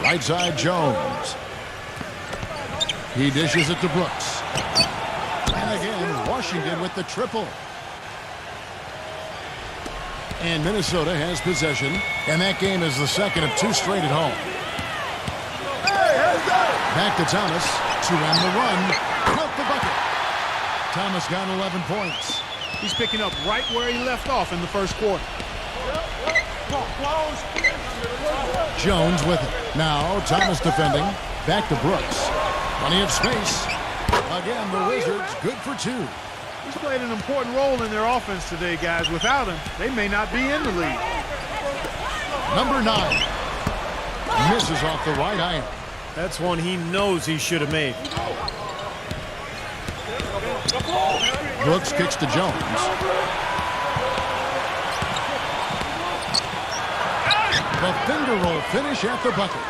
Right side Jones. He dishes it to Brooks. And again, Washington with the triple. And Minnesota has possession. And that game is the second of 2 straight at home. Back to Thomas. 2 on the run. Count the bucket. Thomas got 11 points. He's picking up right where he left off in the first quarter. Jones with it. Now Thomas defending. Back to Brooks. Plenty of space. Again, the Wizards good for 2. He's played an important role in their offense today, guys. Without him, they may not be in the lead. Number 9. Misses off the right iron. That's one he knows he should have made. Brooks kicks to Jones. The finger roll finish at the bucket.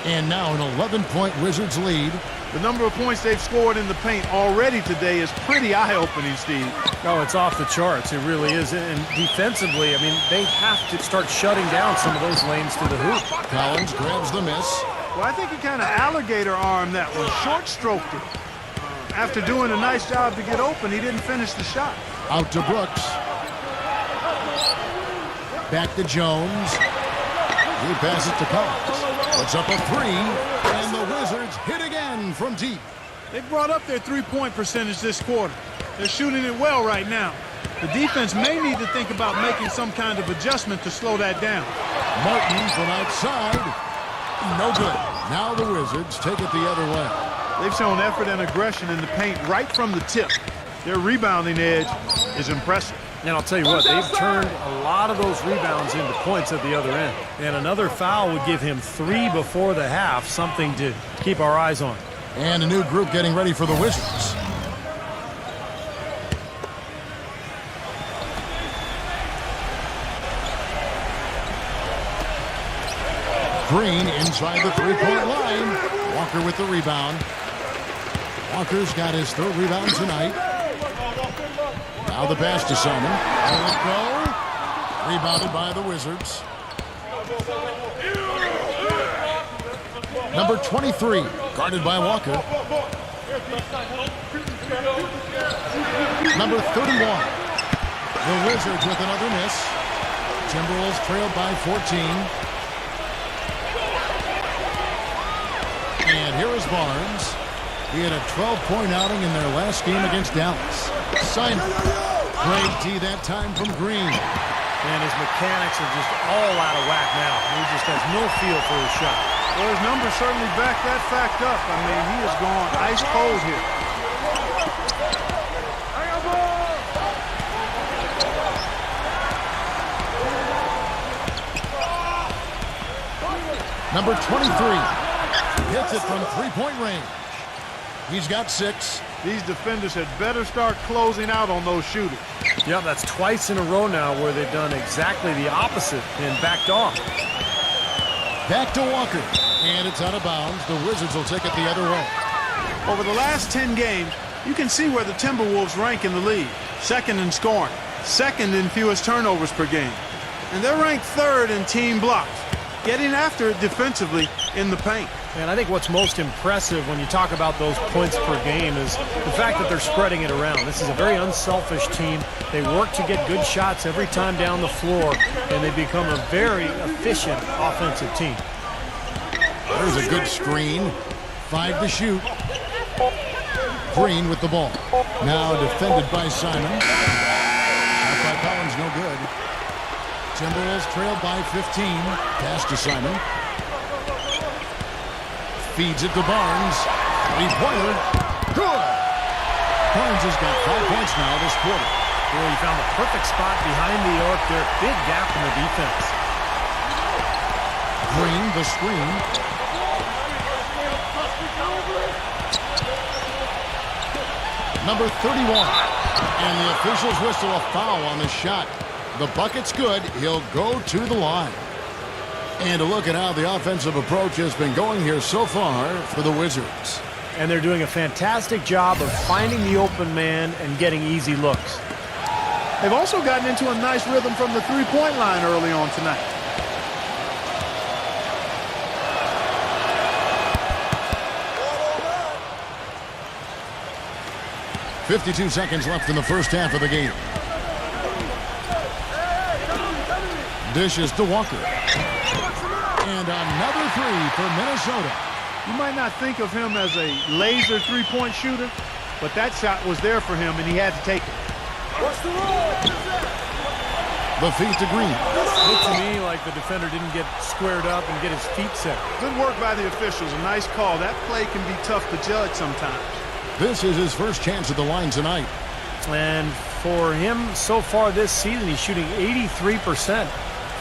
And now an 11-point Wizards lead. The number of points they've scored in the paint already today is pretty eye-opening, Steve. Oh, it's off the charts. It really is. And defensively, I mean, they have to start shutting down some of those lanes to the hoop. Collins grabs the miss. Well, I think he kind of alligator-armed that one, short-stroked it. After doing a nice job to get open, he didn't finish the shot. Out to Brooks. Back to Jones. He passes to Collins. Puts up a 3, and the Wizards hit again from deep. They brought up their three-point percentage this quarter. They're shooting it well right now. The defense may need to think about making some kind of adjustment to slow that down. Martin from outside. No good. Now the Wizards take it the other way. They've shown effort and aggression in the paint right from the tip. Their rebounding edge is impressive. And I'll tell you what, they've turned a lot of those rebounds into points at the other end. And another foul would give him 3 before the half, something to keep our eyes on. And a new group getting ready for the Wizards. Green inside the three-point line. Walker with the rebound. Walker's got his 3rd rebound tonight. Now the pass to Simon. Let it go. Rebounded by the Wizards. Number 23, guarded by Walker. Number 31. The Wizards with another miss. Timberwolves trailed by 14. And here is Barnes. He had a 12-point outing in their last game against Dallas. Simon. Great D that time from Green. And his mechanics are just all out of whack now. He just has no feel for his shot. Well, his numbers certainly back that fact up. I mean, he has gone ice cold here. Number 23 hits it from three-point range. He's got 6. These defenders had better start closing out on those shooters. Yeah, that's twice in a row now where they've done exactly the opposite and backed off. Back to Walker. And it's out of bounds. The Wizards will take it the other way. Over the last 10 games, you can see where the Timberwolves rank in the league. 2nd in scoring, 2nd in fewest turnovers per game. And they're ranked 3rd in team blocks, getting after it defensively in the paint. And I think what's most impressive when you talk about those points per game is the fact that they're spreading it around. This is a very unselfish team. They work to get good shots every time down the floor, and they become a very efficient offensive team. There's a good screen. 5 to shoot. Green with the ball. Now defended by Simon. Shot by Collins, no good. Timberwolves trailed by 15. Pass to Simon. Feeds it to Barnes. 3-pointer. Good. Barnes has got 5 points now this quarter. Well, he found the perfect spot behind the arc there. Big gap in the defense. Green, the screen. Number 31. And the officials whistle a foul on the shot. The bucket's good. He'll go to the line. And a look at how the offensive approach has been going here so far for the Wizards. And they're doing a fantastic job of finding the open man and getting easy looks. They've also gotten into a nice rhythm from the three-point line early on tonight. .52 seconds left in the first half of the game. Dishes to Walker. And another 3 for Minnesota. You might not think of him as a laser three-point shooter, but that shot was there for him, and he had to take it. The feed to Green. Looked to me like the defender didn't get squared up and get his feet set. Good work by the officials. A nice call. That play can be tough to judge sometimes. This is his first chance at the line tonight. And for him, so far this season, he's shooting 83%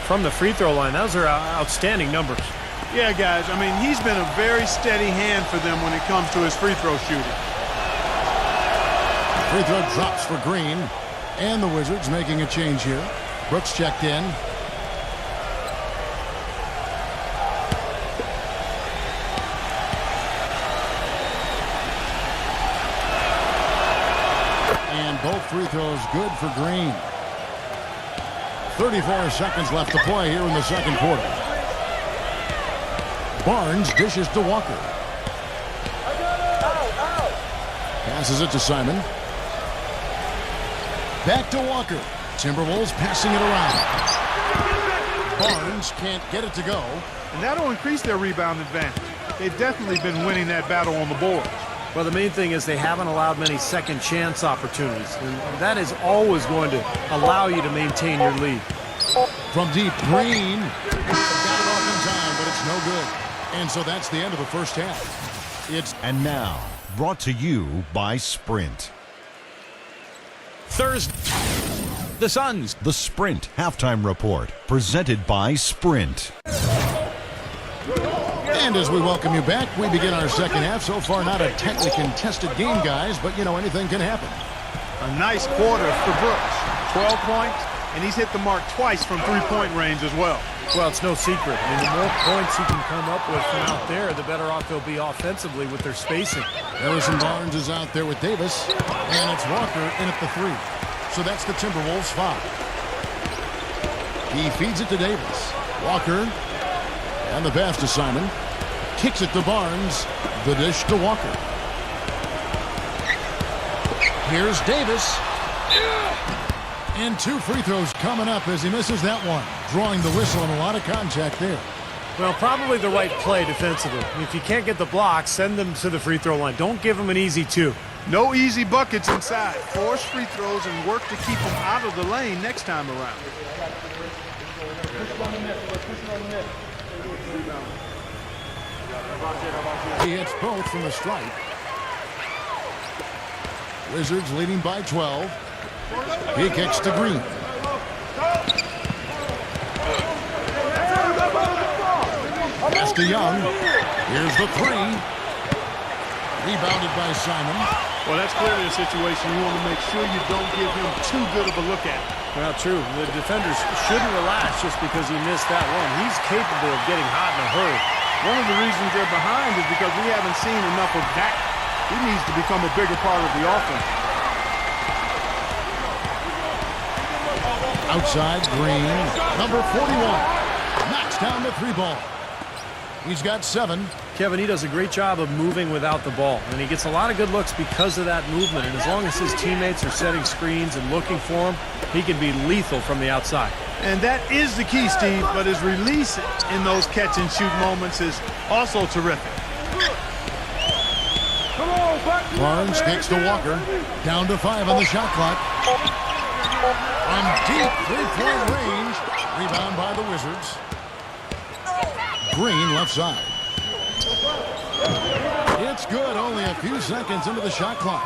from the free throw line. Those are outstanding numbers. Yeah, guys, I mean, he's been a very steady hand for them when it comes to his free throw shooting. Free throw drops for Green. And the Wizards making a change here. Brooks checked in. And both free throws good for Green. 34 seconds left to play here in the second quarter. Barnes dishes to Walker. Passes it to Simon. Back to Walker. Timberwolves passing it around. Barnes can't get it to go. And that'll increase their rebound advantage. They've definitely been winning that battle on the board. Well, the main thing is they haven't allowed many second chance opportunities. And that is always going to allow you to maintain your lead. From deep, Green. Got it off in time, but it's no good. And so that's the end of the first half. And now, brought to you by Sprint. Thursday, the Suns. The Sprint Halftime Report, presented by Sprint. And as we welcome you back, we begin our second half. So far, not a tightly contested game, guys, but, you know, anything can happen. A nice quarter for Brooks. 12 points, and he's hit the mark twice from three-point range as well. Well, it's no secret. I mean, the more points he can come up with from out there, the better off they'll be offensively with their spacing. Harrison Barnes is out there with Davis, and it's Walker in at the three. So that's the Timberwolves foul. He feeds it to Davis. Walker, and the pass to Simon. Kicks it to Barnes. The dish to Walker. Here's Davis. And two free throws coming up as he misses that one. Drawing the whistle and a lot of contact there. Well, probably the right play defensively. If you can't get the block, send them to the free throw line. Don't give them an easy two. No easy buckets inside. Force free throws and work to keep them out of the lane next time around. He hits both from the stripe. Wizards leading by 12. He kicks to Green. Pass to Young. Here's the three. Rebounded by Simon. Well, that's clearly a situation you want to make sure you don't give him too good of a look at. Well, true. The defenders shouldn't relax just because he missed that one. He's capable of getting hot in a hurry. One of the reasons they're behind is because we haven't seen enough of that. He needs to become a bigger part of the offense. Outside, Green. Number 41. Knocks down the three ball. He's got 7. Kevin, he does a great job of moving without the ball, and he gets a lot of good looks because of that movement. And as long as his teammates are setting screens and looking for him, he can be lethal from the outside. And that is the key, Steve, but his release in those catch-and-shoot moments is also terrific. Barnes kicks to Walker. Down to 5 on the shot clock. From deep three-point range. Rebound by the Wizards. Green left side. It's good. Only a few seconds into the shot clock.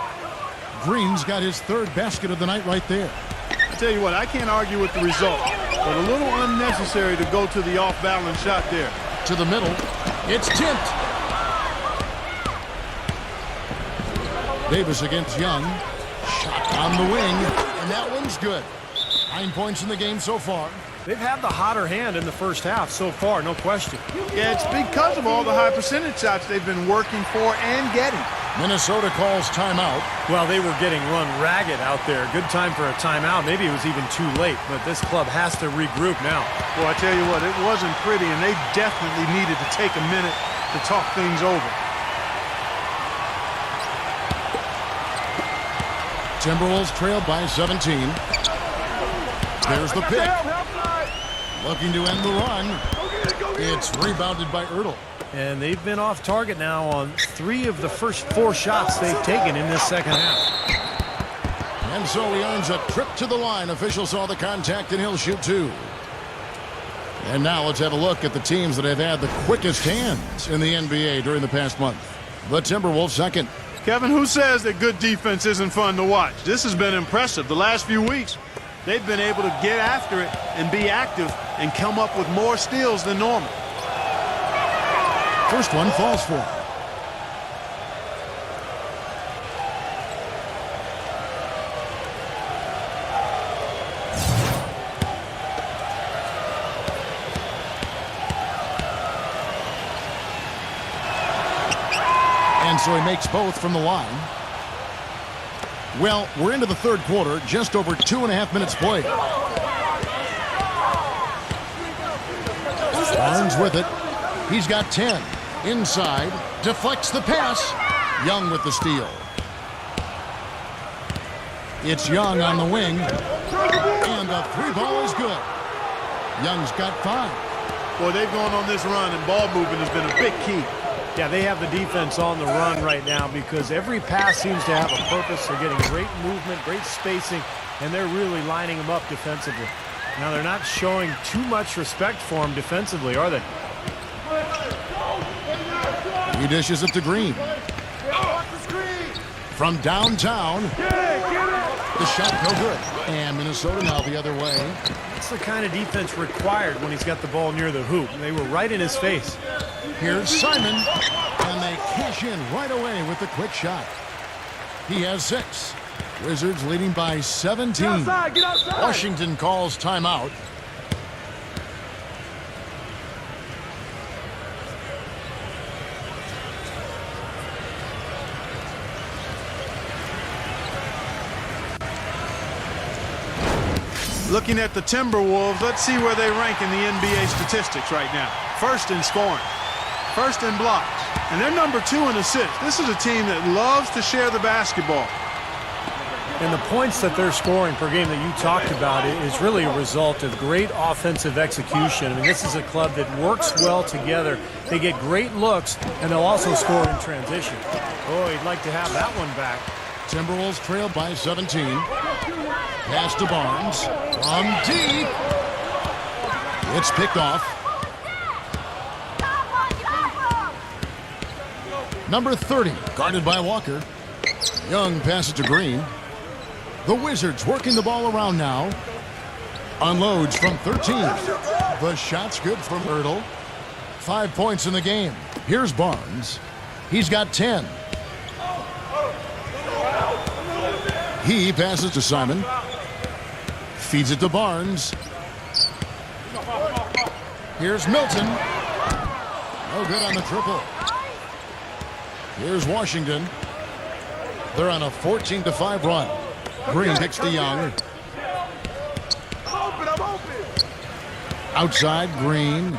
Green's got his third basket of the night right there. I tell you what, I can't argue with the result, but a little unnecessary to go to the off-balance shot there. To the middle. It's tipped. Davis against Young. Shot on the wing. And that one's good. 9 points in the game so far. They've had the hotter hand in the first half so far, no question. Yeah, it's because of all the high percentage shots they've been working for and getting. Minnesota calls timeout. Well, they were getting run ragged out there. Good time for a timeout. Maybe it was even too late, but this club has to regroup now. Well, I tell you what, it wasn't pretty, and they definitely needed to take a minute to talk things over. Timberwolves trailed by 17. There's the pick. Looking to end the run. It's rebounded by Ertl. And they've been off target now on 3 of the first 4 shots they've taken in this second half. And so he earns a trip to the line. Official saw the contact and he'll shoot 2. And now let's have a look at the teams that have had the quickest hands in the NBA during the past month. The Timberwolves second. Kevin, who says that good defense isn't fun to watch? This has been impressive. The last few weeks, they've been able to get after it and be active and come up with more steals than normal. First one falls for him. And so he makes both from the line. Well, we're into the third quarter, just over 2.5 minutes played. Barnes with it. He's got 10. Inside, deflects the pass. Young with the steal. It's Young on the wing. And the three ball is good. Young's got 5. Boy, they've gone on this run, and ball movement has been a big key. Yeah, they have the defense on the run right now because every pass seems to have a purpose. They're getting great movement, great spacing, and they're really lining them up defensively. Now, they're not showing too much respect for him defensively, are they? He dishes it to Green. From downtown. The shot no good. And Minnesota now the other way. That's the kind of defense required when he's got the ball near the hoop. They were right in his face. Here's Simon. And they cash in right away with the quick shot. He has 6. Wizards leading by 17. Get outside. Washington calls timeout. Looking at the Timberwolves, let's see where they rank in the NBA statistics right now. First in scoring, first in blocks, and they're number 2 in assists. This is a team that loves to share the basketball. And the points that they're scoring per game that you talked about is really a result of great offensive execution. I mean, this is a club that works well together. They get great looks, and they'll also score in transition. Oh, he'd like to have that one back. Timberwolves trail by 17. Pass to Barnes. From deep. It's picked off. Number 30, guarded by Walker. Young passes to Green. The Wizards working the ball around now. Unloads from 13. The shot's good from Ertl. 5 points in the game. Here's Barnes. He's got 10. He passes to Simon. Feeds it to Barnes. Here's Milton. No good on the triple. Here's Washington. They're on a 14-5 run. Green picks to Young. Outside, Green.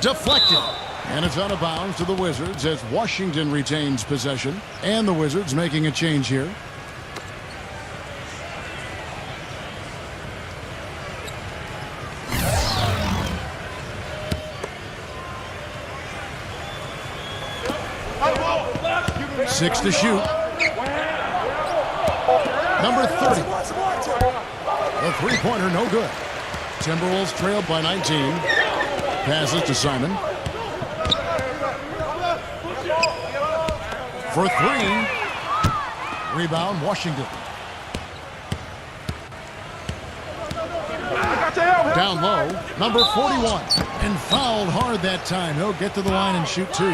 Deflected. And it's out of bounds to the Wizards as Washington retains possession. And the Wizards making a change here. Six to shoot. Number 30. The three-pointer, no good. Timberwolves trailed by 19. Passes to Simon. For 3. Rebound, Washington. Down low, number 41. And fouled hard that time. He'll get to the line and shoot 2.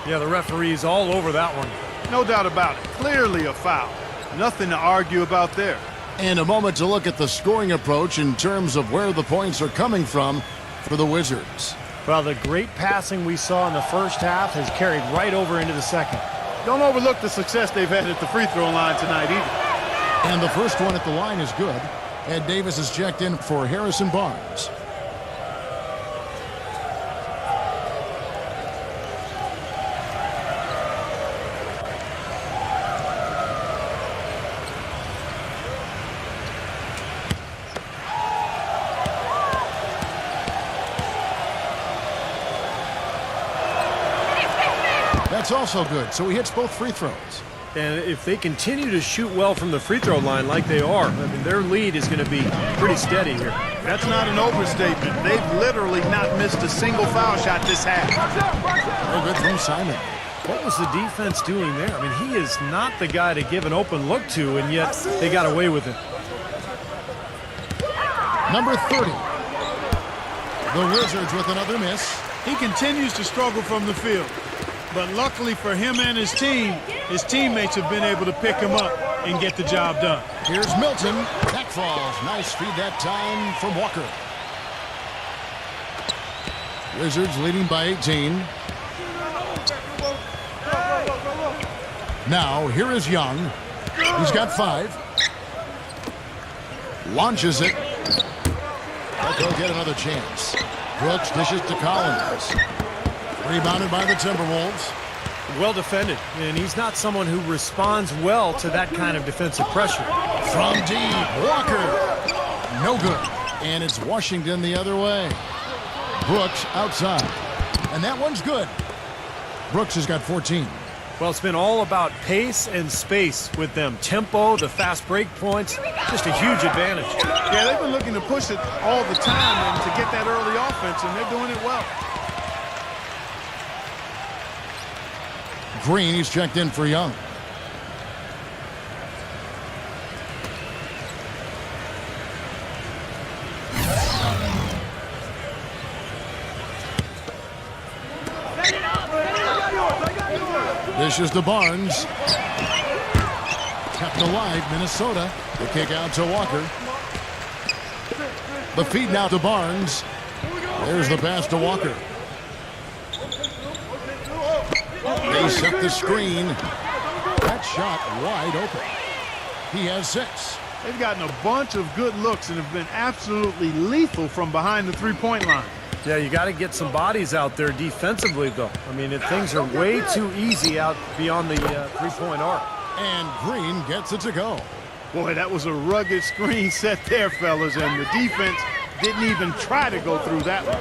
Yeah, the referee's all over that one. No doubt about it. Clearly a foul. Nothing to argue about there. And a moment to look at the scoring approach in terms of where the points are coming from for the Wizards. Well, the great passing we saw in the first half has carried right over into the second. Don't overlook the success they've had at the free throw line tonight either. And the first one at the line is good. Ed Davis is checked in for Harrison Barnes. That's also good, so he hits both free throws. And if they continue to shoot well from the free throw line like they are, I mean, their lead is going to be pretty steady here. That's not an overstatement. They've literally not missed a single foul shot this half. No good from Simon. What was the defense doing there? I mean, he is not the guy to give an open look to, and yet they got away with it. Number 30. The Wizards with another miss. He continues to struggle from the field. But luckily for him and his team, his teammates have been able to pick him up and get the job done. Here's Milton. That falls. Nice feed that time from Walker. Wizards leading by 18. Now, here is Young. He's got 5. Launches it. They'll get another chance. Brooks dishes to Collins. Rebounded by the Timberwolves. Well defended, and he's not someone who responds well to that kind of defensive pressure. From deep, Walker. No good. And it's Washington the other way. Brooks outside. And that one's good. Brooks has got 14. Well, it's been all about pace and space with them. Tempo, the fast break points, just a huge advantage. Yeah, they've been looking to push it all the time and to get that early offense, and they're doing it well. Green, he's checked in for Young. Dishes to Barnes. Kept alive, Minnesota. The kick out to Walker. The feed now to Barnes. There's the pass to Walker. They set the screen. That shot wide open. He has 6. They've gotten a bunch of good looks and have been absolutely lethal from behind the three-point line. Yeah, you got to get some bodies out there defensively, though. I mean, things are way too easy out beyond the three-point arc. And Green gets it to go. Boy, that was a rugged screen set there, fellas, and the defense didn't even try to go through that one.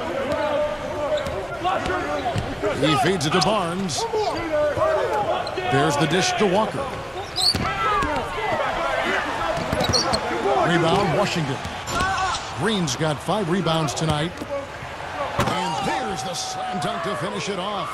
He feeds it to Barnes. There's the dish to Walker. Rebound, Washington. Green's got 5 rebounds tonight. And there's the slam dunk to finish it off.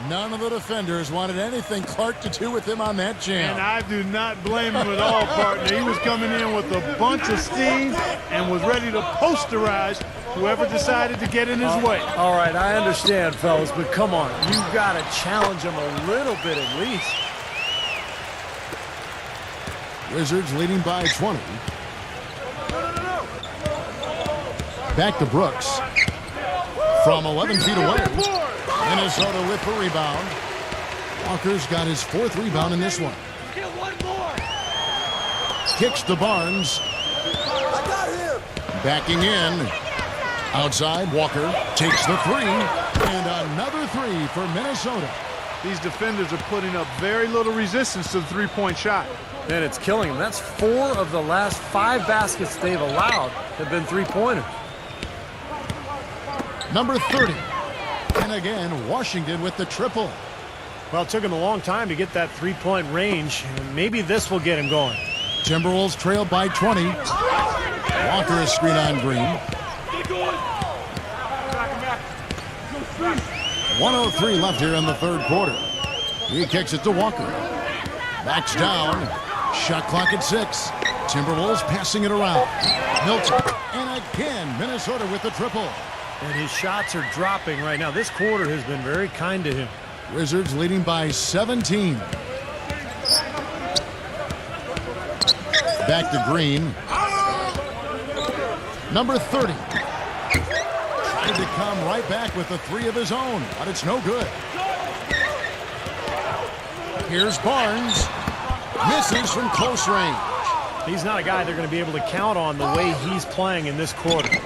None of the defenders wanted anything Clark to do with him on that jam. And I do not blame him at all, partner. He was coming in with a bunch of steam and was ready to posterize whoever decided to get in his way. All right, I understand, fellas, but come on. You've got to challenge him a little bit at least. Wizards leading by 20. Back to Brooks. From 11 feet away. Minnesota with the rebound. Walker's got his 4th rebound in this one. Kicks to Barnes. Backing in. Outside, Walker takes the 3. And another 3 for Minnesota. These defenders are putting up very little resistance to the three-point shot. And it's killing them. That's 4 of the last 5 baskets they've allowed have been three-pointers. Number 30. And again, Washington with the triple. Well, it took him a long time to get that three-point range. And maybe this will get him going. Timberwolves trail by 20. Walker is screen on Green. 1:03 left here in the 3rd quarter. He kicks it to Walker. Backs down. Shot clock at 6. Timberwolves passing it around. Milton. And again, Minnesota with the triple. And his shots are dropping right now. This quarter has been very kind to him. Wizards leading by 17. Back to Green. Number 30. Trying to come right back with a 3 of his own, but it's no good. Here's Barnes. Misses from close range. He's not a guy they're going to be able to count on the way he's playing in this quarter.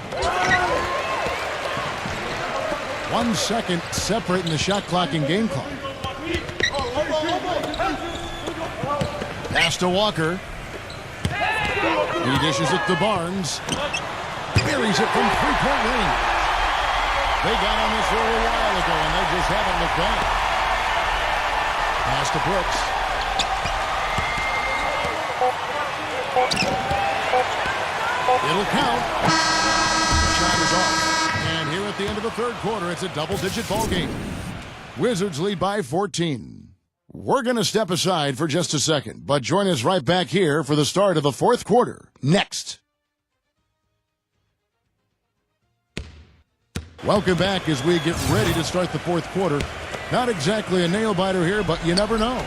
1 second separating the shot clock and game clock. Pass to Walker. He dishes it to Barnes. Buries it from 3-point range. They got on this a little while ago, and they just haven't looked back. Pass to Brooks. It'll count. The shot is off. And here at the end of the 3rd quarter, it's a double-digit ball game. Wizards lead by 14. We're going to step aside for just a second, but join us right back here for the start of the fourth quarter. Next. Welcome back as we get ready to start the fourth quarter. Not exactly a nail-biter here, but you never know.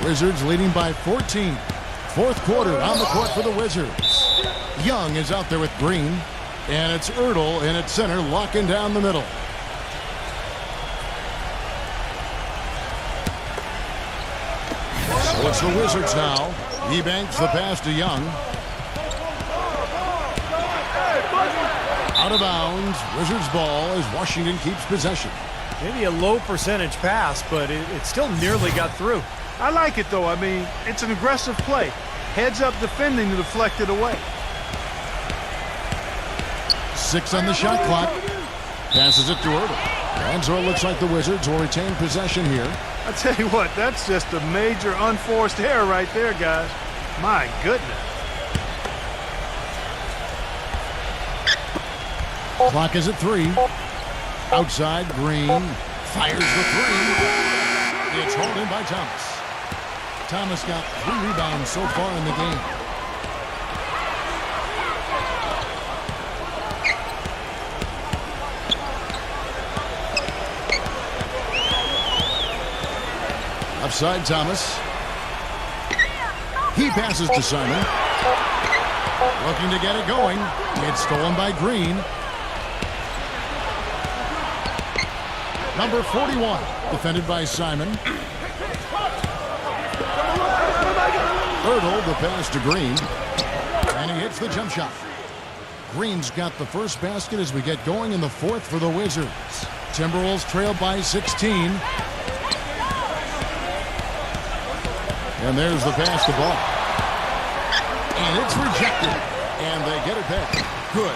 Wizards leading by 14. Fourth quarter on the court for the Wizards. Young is out there with Green, and it's Ertl in at center, locking down the middle. So it's the Wizards now. He banks the pass to Young. Out of bounds. Wizards ball as Washington keeps possession. Maybe a low percentage pass, but it still nearly got through. I like it, though. I mean, it's an aggressive play. Heads up defending to deflect it away. 6 on the shot clock. Passes it to Ertl. And so it looks like the Wizards will retain possession here. I tell you what, that's just a major unforced error right there, guys. My goodness. Clock is at 3. Outside, Green fires the 3. It's hauled in by Thomas. Thomas got 3 rebounds so far in the game. Upside, Thomas. He passes to Simon. Looking to get it going. It's stolen by Green. Number 41, defended by Simon. Ertl, the pass to Green. And he hits the jump shot. Green's got the first basket as we get going in the fourth for the Wizards. Timberwolves trail by 16. And there's the pass to Ball. And it's rejected. And they get it back. Good.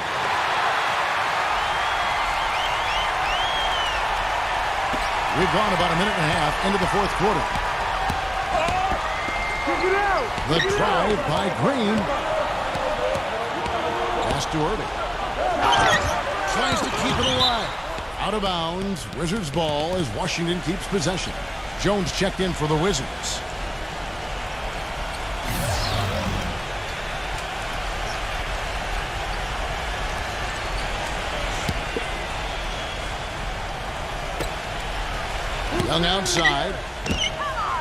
We've gone about a minute and a half into the fourth quarter. The drive by Green. Pass to Ertl. Tries to keep it alive. Out of bounds. Wizards ball as Washington keeps possession. Jones checked in for the Wizards. Young outside.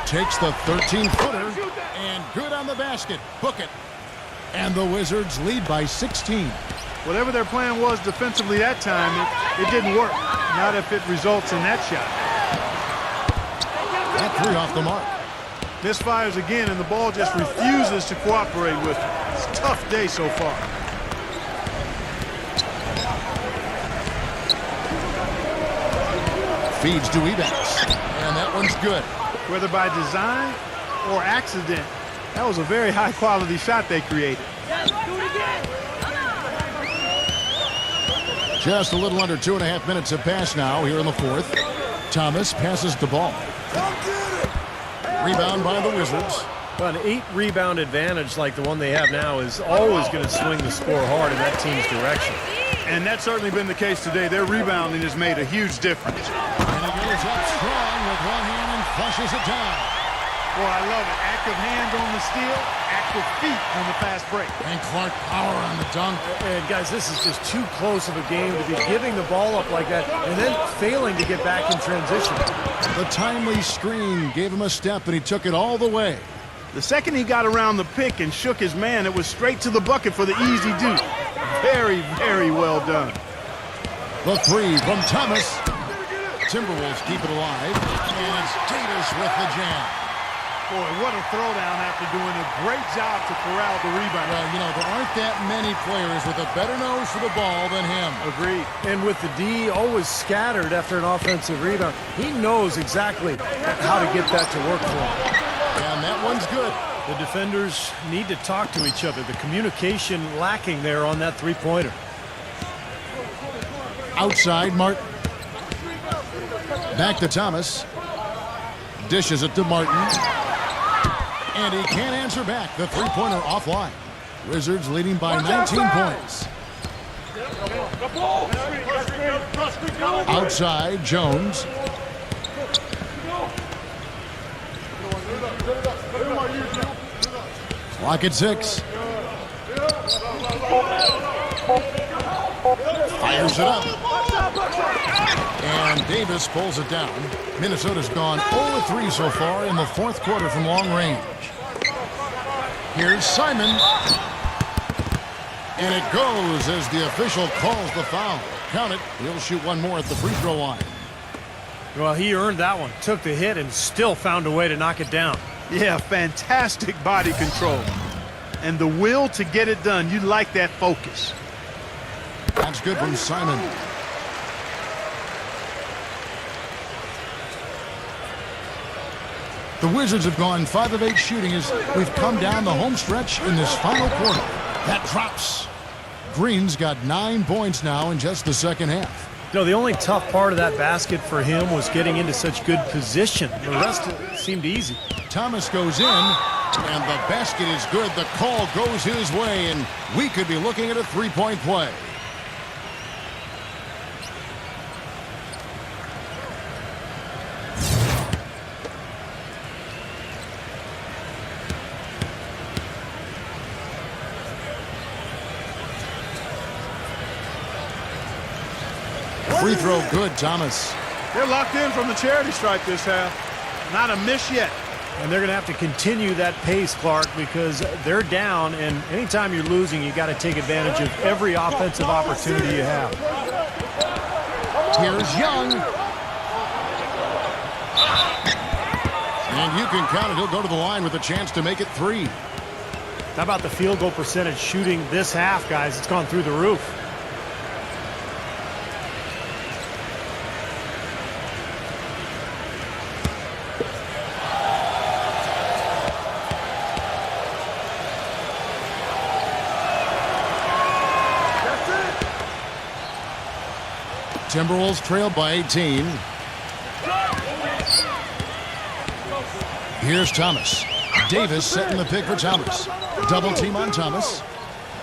Takes the 13-footer. And good on the basket. Book it. And the Wizards lead by 16. Whatever their plan was defensively that time, it didn't work. Not if it results in that shot. That 3 off the mark. Misfires again, and the ball just refuses to cooperate with it. It's a tough day so far. Feeds to Ebax. And that one's good. Whether by design or accident, that was a very high-quality shot they created. Just a little under 2.5 minutes have passed now here in the fourth. Thomas passes the ball. Rebound by the Wizards. But an 8-rebound advantage like the one they have now is always going to swing the score hard in that team's direction. And that's certainly been the case today. Their rebounding has made a huge difference. And he goes up strong with one hand and flushes it down. Boy, I love it. Active hands on the steal, active feet on the fast break. And Clark power on the dunk. And guys, this is just too close of a game to be giving the ball up like that and then failing to get back in transition. The timely screen gave him a step, and he took it all the way. The second he got around the pick and shook his man, it was straight to the bucket for the easy deuce. Very, very well done. The 3 from Thomas. Timberwolves keep it alive. And it's Davis with the jam. Boy, what a throwdown after doing a great job to corral the rebound. Well, you know, there aren't that many players with a better nose for the ball than him. Agreed. And with the D always scattered after an offensive rebound, he knows exactly how to get that to work for him. And that one's good. The defenders need to talk to each other. The communication lacking there on that three-pointer. Outside, Martin. Back to Thomas. Dishes it to Martin. And he can't answer back. The three-pointer offline. Wizards leading by 19 points. Outside, Jones. Clock at 6. Fires it up. And Davis pulls it down. Minnesota's gone 0-3 so far in the fourth quarter from long range. Here's Simon. And it goes as the official calls the foul. Count it. He'll shoot one more at the free throw line. Well, he earned that one. Took the hit and still found a way to knock it down. Yeah, fantastic body control. And the will to get it done. You like that focus. That's good from Simon. The Wizards have gone 5 of 8 shooting as we've come down the home stretch in this final quarter. That drops. Green's got 9 points now in just the second half. You know, the only tough part of that basket for him was getting into such good position. The rest of it seemed easy. Thomas goes in, and the basket is good. The call goes his way, and we could be looking at a three-point play. Free throw good, Thomas. They're locked in from the charity stripe this half. Not a miss yet. And they're going to have to continue that pace, Clark, because they're down, and anytime you're losing, you got to take advantage of every offensive opportunity you have. Here's Young. And you can count it. He'll go to the line with a chance to make it 3. How about the field goal percentage shooting this half, guys? It's gone through the roof. Timberwolves trail by 18. Here's Thomas. Davis setting the pick for Thomas. Double team on Thomas.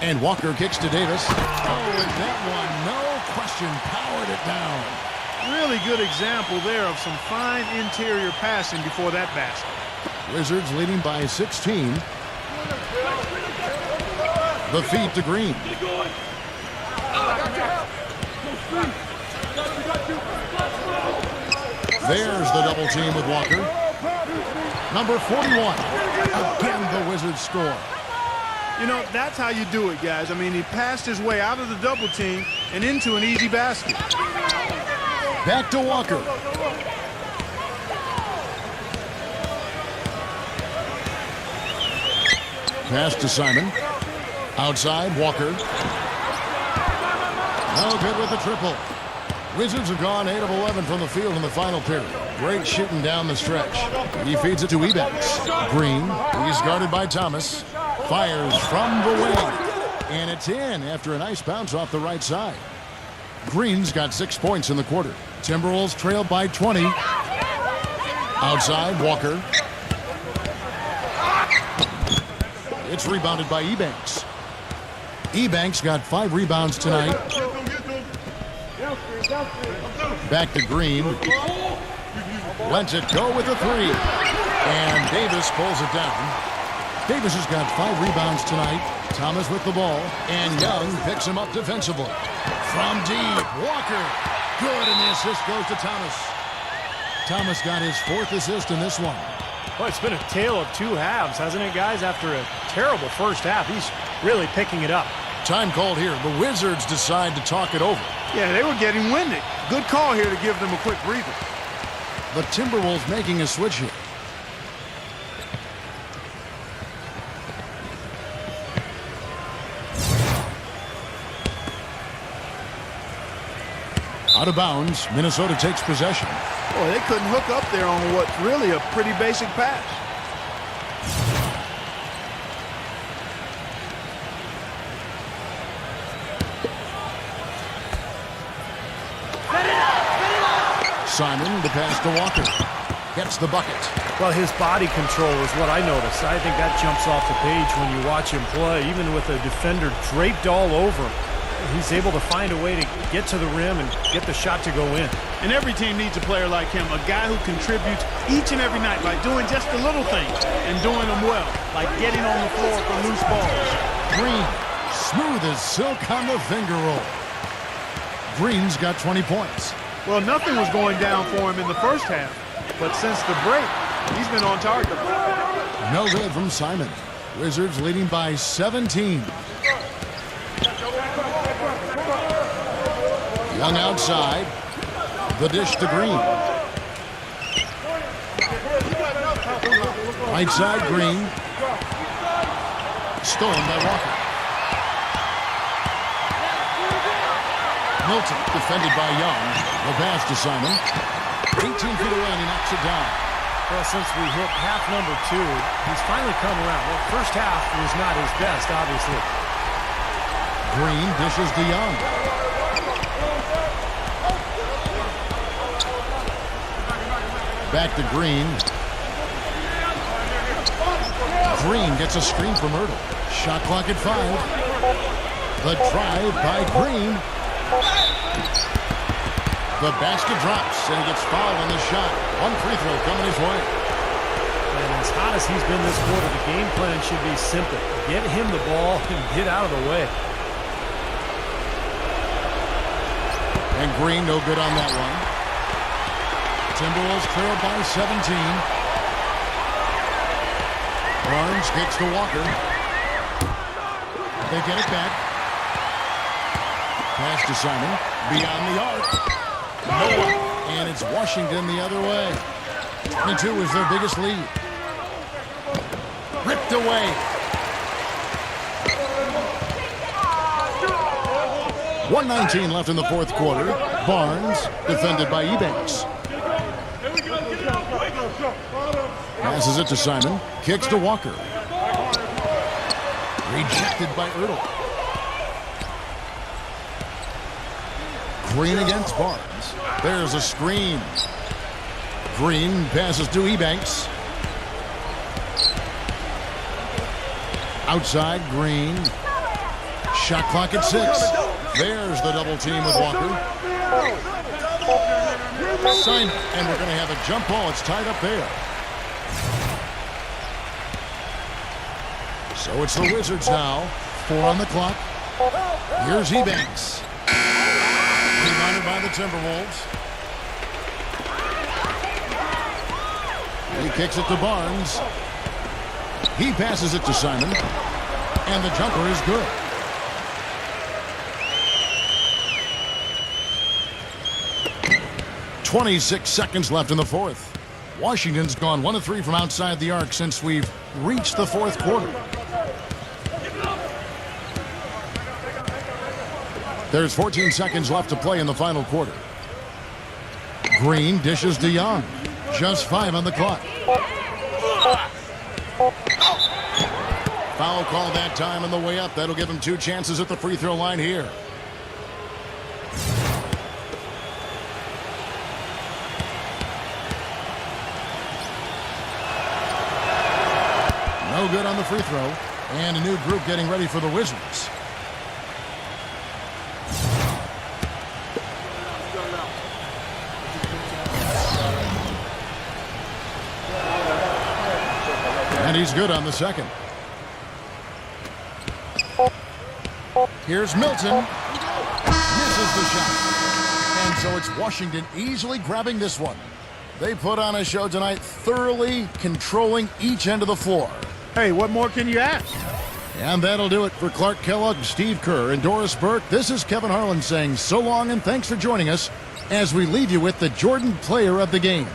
And Walker kicks to Davis. Oh, and that one, no question, powered it down. Really good example there of some fine interior passing before that basket. Wizards leading by 16. The feed to Green. There's the double team with Walker. Number 41. Again, the Wizards score. You know, that's how you do it, guys. I mean, he passed his way out of the double team and into an easy basket. Back to Walker. Pass to Simon. Outside, Walker. No good with the triple. Wizards have gone 8 of 11 from the field in the final period. Great shooting down the stretch. He feeds it to Ebanks. Green, he's guarded by Thomas. Fires from the wing. And it's in after a nice bounce off the right side. Green's got 6 points in the quarter. Timberwolves trail by 20. Outside, Walker. It's rebounded by Ebanks. Ebanks got 5 rebounds tonight. Back to Green. Lets it go with a 3. And Davis pulls it down. Davis has got 5 rebounds tonight. Thomas with the ball. And Young picks him up defensively. From deep, Walker. Good, and the assist goes to Thomas. Thomas got his 4th assist in this one. Well, it's been a tale of 2 halves, hasn't it, guys? After a terrible first half, he's really picking it up. Time called here. The Wizards decide to talk it over. Yeah, they were getting winded. Good call here to give them a quick breather. The Timberwolves making a switch here. Out of bounds, Minnesota takes possession. Boy, they couldn't hook up there on what's really a pretty basic pass. Simon, the pass to Walker. Gets the bucket. Well, his body control is what I noticed. I think that jumps off the page when you watch him play, even with a defender draped all over him. he's able to find a way to get to the rim and get the shot to go in. And every team needs a player like him, a guy who contributes each and every night by doing just the little things and doing them well, like getting on the floor for loose balls. Green, smooth as silk on the finger roll. Green's got 20 points. Well, nothing was going down for him in the first half, but since the break, he's been on target. No good from Simon. Wizards leading by 17. Young outside. The dish to Green. Right side, Green. Stolen by Walker. Milton defended by Young. The pass to Simon. 18 feet away and he knocks it down. Well, since we hit half number 2, he's finally come around. Well, first half was not his best, obviously. Green dishes to Young. Back to Green. Green gets a screen from Ertl. Shot clock at 5. The drive by Green. The basket drops, and he gets fouled on the shot. One free throw coming his way. And as hot as he's been this quarter, the game plan should be simple. Get him the ball and get out of the way. And Green no good on that one. Timberwolves clear by 17. Barnes kicks to Walker. They get it back. Pass to Simon. Beyond the arc. No one. And it's Washington the other way. 22 is their biggest lead. Ripped away. .119 left in the fourth quarter. Barnes defended by Ebanks. Passes it to Simon. Kicks to Walker. Rejected by Ertl. Green against Barnes. There's a screen. Green passes to Ebanks. Outside, Green. Shot clock at 6. There's the double team with Walker. Simon, and we're going to have a jump ball. It's tied up there. So it's the Wizards now. 4 on the clock. Here's Ebanks. Rebounded by the Timberwolves. He kicks it to Barnes. He passes it to Simon. And the jumper is good. .26 seconds left in the fourth. Washington's gone 1 of 3 from outside the arc since we've reached the fourth quarter. There's 14 seconds left to play in the final quarter. Green dishes to Young. Just 5 on the clock. Foul call that time on the way up. That'll give him 2 chances at the free throw line here. No good on the free throw. And a new group getting ready for the Wizards. And he's good on the second. Here's Milton. Misses the shot. And so it's Washington easily grabbing this one. They put on a show tonight, thoroughly controlling each end of the floor. Hey, what more can you ask? And that'll do it for Clark Kellogg, Steve Kerr, and Doris Burke. This is Kevin Harlan saying so long and thanks for joining us as we leave you with the Jordan Player of the Game.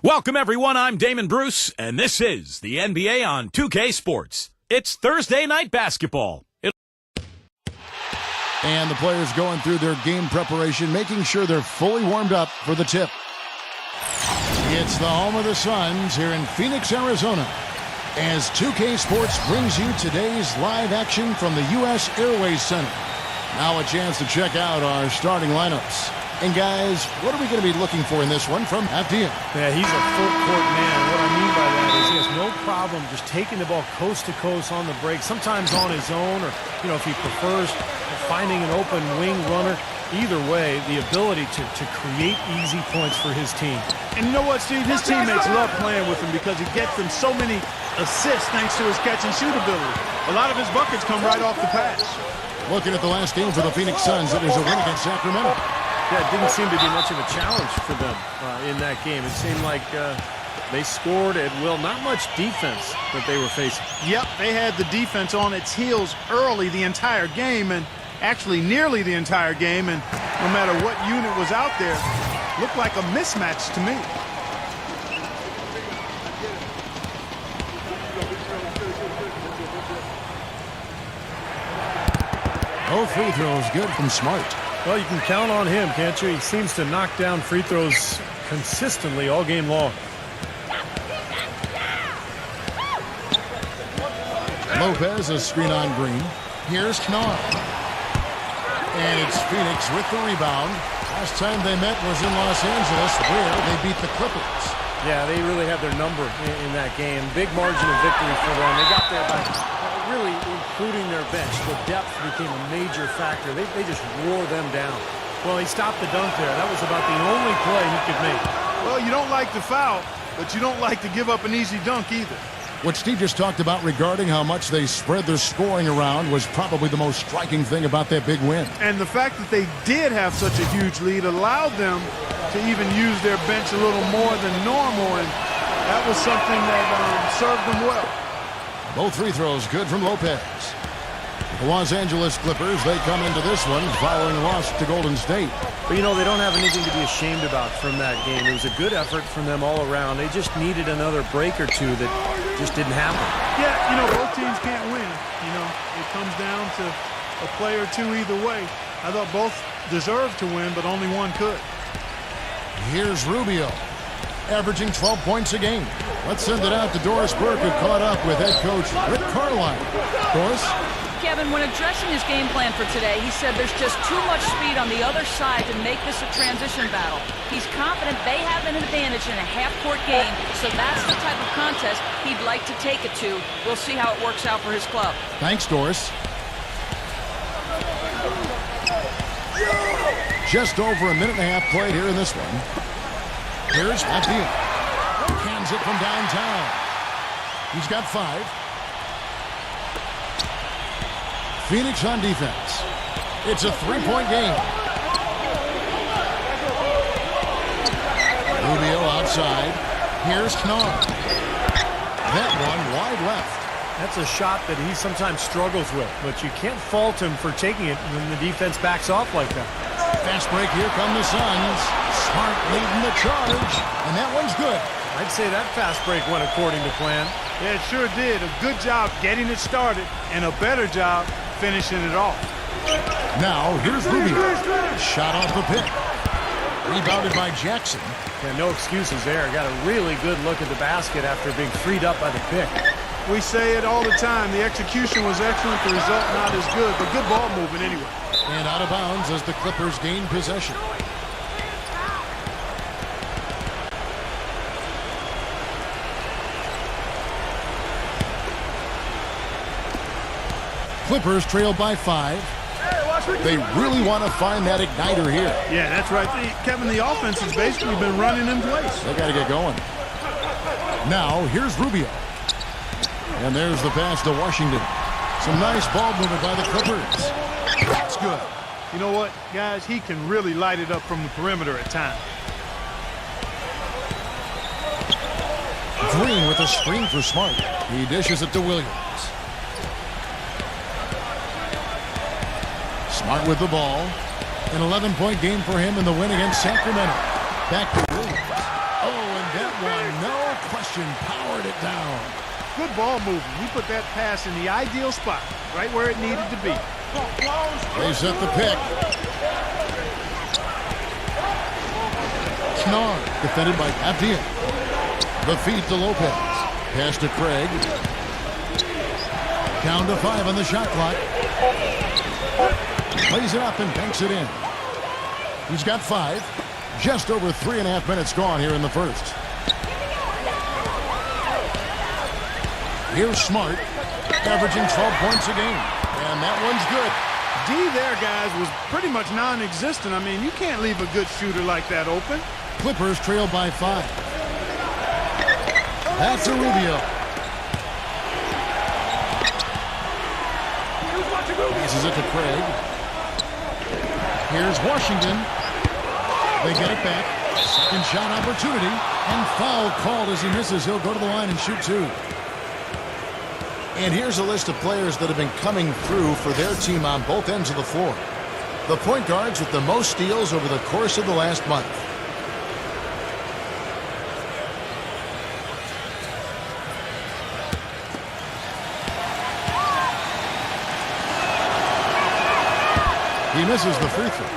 Welcome, everyone. I'm Damon Bruce, and this is the NBA on 2K Sports. It's Thursday night basketball. And the players going through their game preparation, making sure they're fully warmed up for the tip. It's the home of the Suns here in Phoenix, Arizona, as 2K Sports brings you today's live action from the U.S. Airways Center. Now a chance to check out our starting lineups. And guys, what are we going to be looking for in this one from FDM? Yeah, he's a full-court man. What I mean by that is he has no problem just taking the ball coast to coast on the break, sometimes on his own, or, if he prefers, finding an open wing runner. Either way, the ability to create easy points for his team. And you know what, Steve? His teammates love playing with him because he gets them so many assists thanks to his catch-and-shoot ability. A lot of his buckets come right off the pass. Looking at the last game for the Phoenix Suns, it was a win against Sacramento. Yeah, it didn't seem to be much of a challenge for them in that game. It seemed like they scored at will. Not much defense that they were facing. Yep, they had the defense on its heels early the entire game, and actually nearly the entire game, and no matter what unit was out there, looked like a mismatch to me. Oh, free throws good from Smart. Well, you can count on him, can't you? He seems to knock down free throws consistently all game long. Lopez, a screen on Green. Here's Knar. And it's Phoenix with the rebound. Last time they met was in Los Angeles, where they beat the Clippers. Yeah, they really had their number in that game. Big margin of victory for them. They got there by really including their bench. The depth became a major factor. They just wore them down. Well, he stopped the dunk there. That was about the only play he could make. Well, you don't like to foul, but you don't like to give up an easy dunk either. What Steve just talked about regarding how much they spread their scoring around was probably the most striking thing about that big win. And the fact that they did have such a huge lead allowed them to even use their bench a little more than normal, and that was something that served them well. Both free throws good from Lopez. The Los Angeles Clippers, they come into this one following a loss to Golden State. But, they don't have anything to be ashamed about from that game. It was a good effort from them all around. They just needed another break or two that just didn't happen. Yeah, both teams can't win. It comes down to a play or two either way. I thought both deserved to win, but only one could. Here's Rubio, averaging 12 points a game. Let's send it out to Doris Burke, who caught up with head coach Rick Carlisle. Doris? Kevin, when addressing his game plan for today, he said there's just too much speed on the other side to make this a transition battle. He's confident they have an advantage in a half-court game, so that's the type of contest he'd like to take it to. We'll see how it works out for his club. Thanks, Doris. Just over a minute and a half played here in this one. Here's Matthew. Cans it from downtown. He's got 5. Phoenix on defense. It's a 3-point game. Rubio outside. Here's Knar. That one wide left. That's a shot that he sometimes struggles with, but you can't fault him for taking it when the defense backs off like that. Fast break, here come the Suns. Smart leading the charge, and that one's good. I'd say that fast break went according to plan. Yeah, it sure did. A good job getting it started, and a better job finishing it off. Now, here's Rubio. Shot off the pick. Rebounded by Jackson. Yeah, no excuses there. Got a really good look at the basket after being freed up by the pick. We say it all the time. The execution was excellent. The result not as good, but good ball movement anyway. And out of bounds as the Clippers gain possession. Clippers trailed by 5. They really want to find that igniter here. Yeah, that's right. Kevin, the offense has basically been running in place. They got to get going. Now, here's Rubio. And there's the pass to Washington. Some nice ball movement by the Clippers. That's good. You know what, guys? He can really light it up from the perimeter at times. Green with a screen for Smart. He dishes it to Williams. Smart with the ball. An 11-point game for him in the win against Sacramento. Back to Williams. Oh, and that one, no question, powered it down. Good ball movement. He put that pass in the ideal spot, right where it needed to be. They set the pick. Knar, defended by Abdian. The feed to Lopez. Pass to Craig. Down to 5 on the shot clock. Plays it up and banks it in. He's got 5. Just over 3.5 minutes gone here in the first. Here's Smart, averaging 12 points a game. And that one's good. D there, guys, was pretty much non-existent. I mean, you can't leave a good shooter like that open. Clippers trail by 5. That's a Rubio. Passes it to Craig. Here's Washington. They get it back. Second shot opportunity. And foul called as he misses. He'll go to the line and shoot 2. And here's a list of players that have been coming through for their team on both ends of the floor. The point guards with the most steals over the course of the last month. He misses the free throw.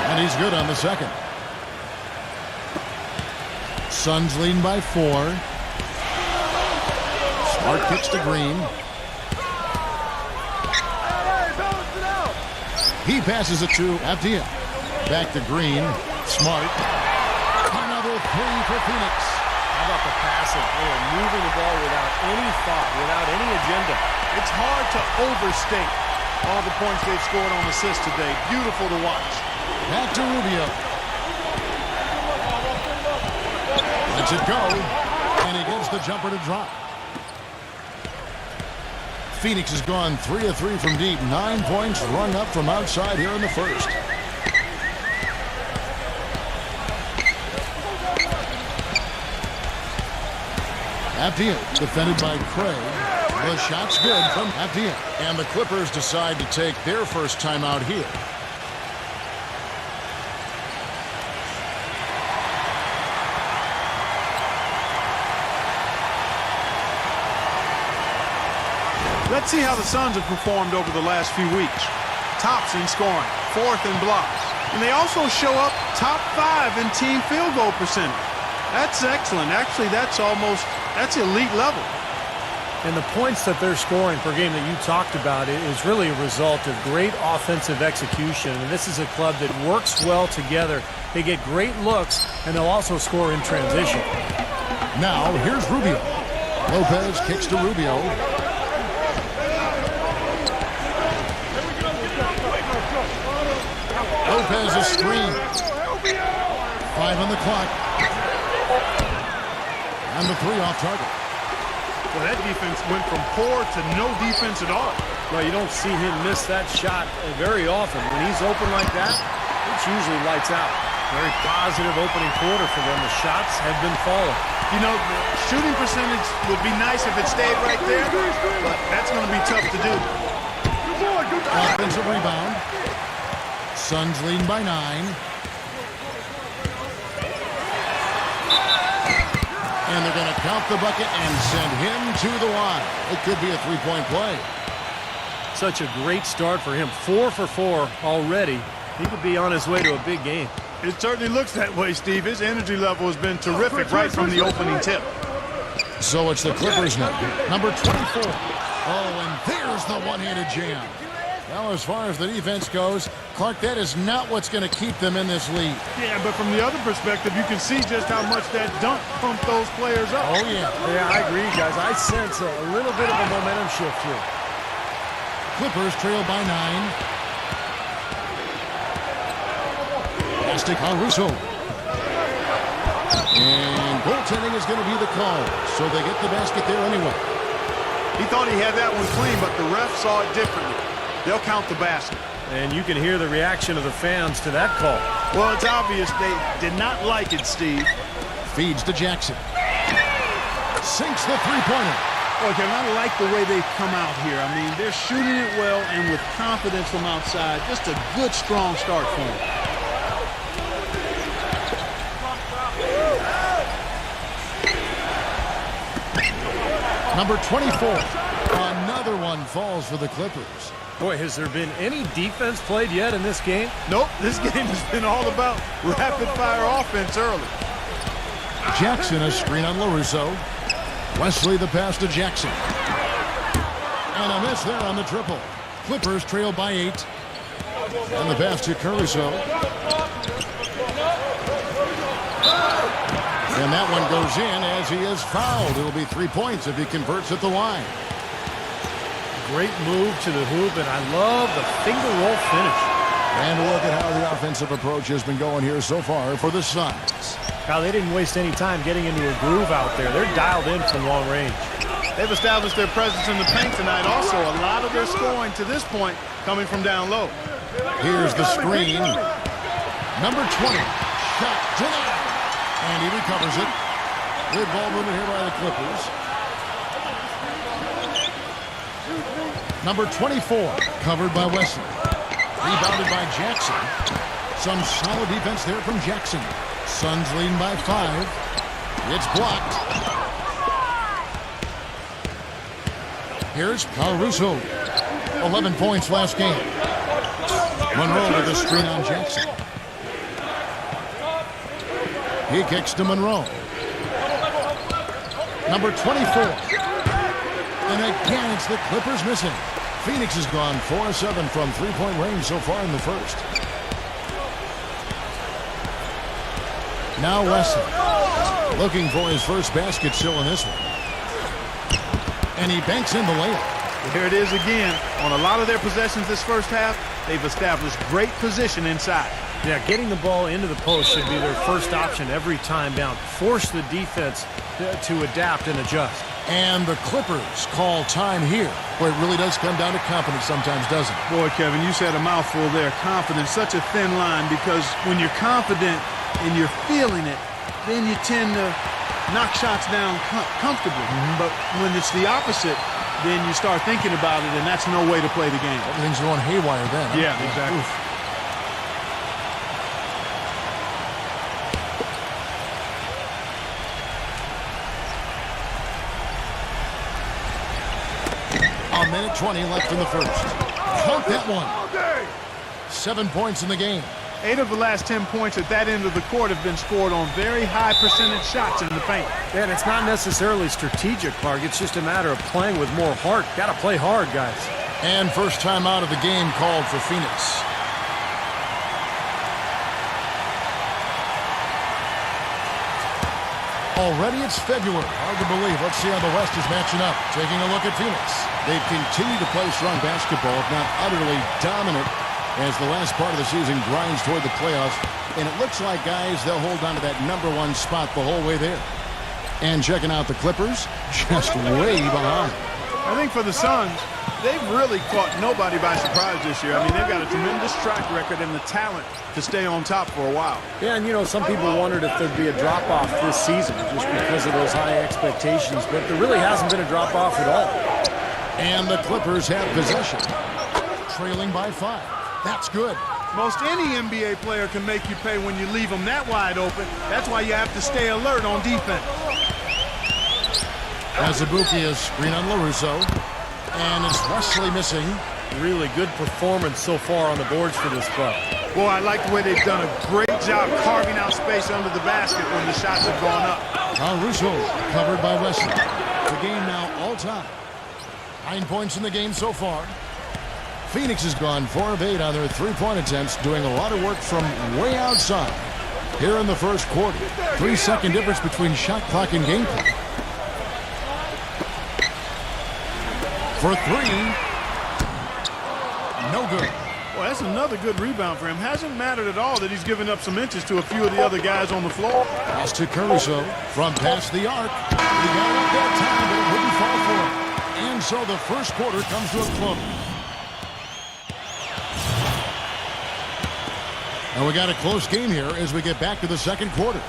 And he's good on the second. Suns leading by 4. Smart kicks to Green. He passes it to Abdian. Back to Green. Smart. Another 3 for Phoenix. How about the passing? They are moving the ball without any thought, without any agenda. It's hard to overstate all the points they've scored on assists today. Beautiful to watch. Back to Rubio. Lets it go. And he gets the jumper to drop. Phoenix has gone 3 of 3 from deep. 9 points rung up from outside here in the first. Abdian, defended by Craig. The shot's good from Abdian. And the Clippers decide to take their first timeout here. Let's see how the Suns have performed over the last few weeks. Tops in scoring, 4th in blocks. And they also show up top 5 in team field goal percentage. That's excellent. Actually, that's elite level. And the points that they're scoring per game that you talked about is really a result of great offensive execution. And this is a club that works well together. They get great looks, and they'll also score in transition. Now, here's Rubio. Lopez kicks to Rubio. Lopez a screen. 5 on the clock. And the 3 off target. Well, that defense went from poor to no defense at all. Well, you don't see him miss that shot very often. When he's open like that, it's usually lights out. Very positive opening quarter for them. The shots have been falling. You know, the shooting percentage would be nice if it stayed right there, but that's going to be tough to do. Offensive rebound. Suns leading by 9. And they're going to count the bucket and send him to the line. It could be a 3-point play. Such a great start for him. 4 for 4 already. He could be on his way to a big game. It certainly looks that way, Steve. His energy level has been terrific right from the opening tip. So it's the Clippers now. Number 24. Oh, and there's the one-handed jam. Well, as far as the defense goes, Clark, that is not what's going to keep them in this league. Yeah, but from the other perspective, you can see just how much that dunk pumped those players up. Oh, yeah. Yeah, I agree, guys. I sense a little bit of a momentum shift here. Clippers trail by 9. Pass to Caruso. And goaltending is going to be the call, so they get the basket there anyway. He thought he had that one clean, but the ref saw it differently. They'll count the basket. And you can hear the reaction of the fans to that call. Well, it's obvious they did not like it, Steve. Feeds to Jackson. Sinks the three-pointer. Boy, Kevin, I like the way they come out here. I mean, they're shooting it well and with confidence from outside. Just a good, strong start for them. Number 24. Another one falls for the Clippers. Boy, has there been any defense played yet in this game? Nope, this game has been all about rapid-fire offense early. Jackson, a screen on LaRusso. Wesley, the pass to Jackson. And a miss there on the triple. Clippers trail by 8. And the pass to Caruso. And that one goes in as he is fouled. It'll be 3 points if he converts at the line. Great move to the hoop, and I love the finger roll finish. And look at how the offensive approach has been going here so far for the Suns. Now, they didn't waste any time getting into a groove out there. They're dialed in from long range. They've established their presence in the paint tonight. Also, a lot of their scoring to this point coming from down low. Here's the screen. Number 20. Shot denied. And he recovers it. Good ball movement here by the Clippers. Number 24. Covered by Wesley. Rebounded by Jackson. Some solid defense there from Jackson. Suns leading by 5. It's blocked. Here's Caruso. 11 points last game. Monroe with a screen on Jackson. He kicks to Monroe. Number 24. And again, it's the Clippers missing. Phoenix has gone 4-7 from three-point range so far in the first. Now Wesley. Looking for his first basket still in this one. And he banks in the layup. Here it is again. On a lot of their possessions this first half, they've established great position inside. Yeah, getting the ball into the post should be their first option every time down. Force the defense to adapt and adjust. And the Clippers call time here, where it really does come down to confidence sometimes, doesn't it? Boy, Kevin, you said a mouthful there. Confidence, such a thin line, because when you're confident and you're feeling it, then you tend to knock shots down comfortably. But when it's the opposite, then you start thinking about it, and that's no way to play the game. Everything's going haywire then. Huh? Yeah, exactly. Oof. A minute 20 left in the first. Count that one. 7 points in the game. 8 of the last 10 points at that end of the court have been scored on very high percentage shots in the paint. And it's not necessarily strategic, Clark. It's just a matter of playing with more heart. Got to play hard, guys. And first time out of the game called for Phoenix. Already it's February. Hard to believe. Let's see how the West is matching up. Taking a look at Phoenix. They've continued to play strong basketball, if not utterly dominant, as the last part of the season grinds toward the playoffs. And it looks like, guys, they'll hold on to that #1 spot the whole way there. And checking out the Clippers, just way behind. I think for the Suns, they've really caught nobody by surprise this year. I mean, they've got a tremendous track record and the talent to stay on top for a while. Yeah, and, you know, some people wondered if there'd be a drop-off this season just because of those high expectations, but there really hasn't been a drop-off at all. And the Clippers have possession, trailing by 5. That's good. Most any NBA player can make you pay when you leave them that wide open. That's why you have to stay alert on defense. Azubuike is screen on LaRusso. And it's Wesley missing. Really good performance so far on the boards for this club. Boy, I like the way they've done a great job carving out space under the basket when the shots have gone up. Caruso covered by Wesley. The game now all time. 9 points in the game so far. Phoenix has gone 4 of 8 on their three-point attempts, doing a lot of work from way outside. Here in the first quarter, 3-second difference between shot clock and game clock. For 3, no good. Well, that's another good rebound for him. Hasn't mattered at all that he's given up some inches to a few of the other guys on the floor. Pass to Caruso from past the arc. He got it that time, but it wouldn't fall for him. And so the first quarter comes to a close. And we got a close game here as we get back to the second quarter.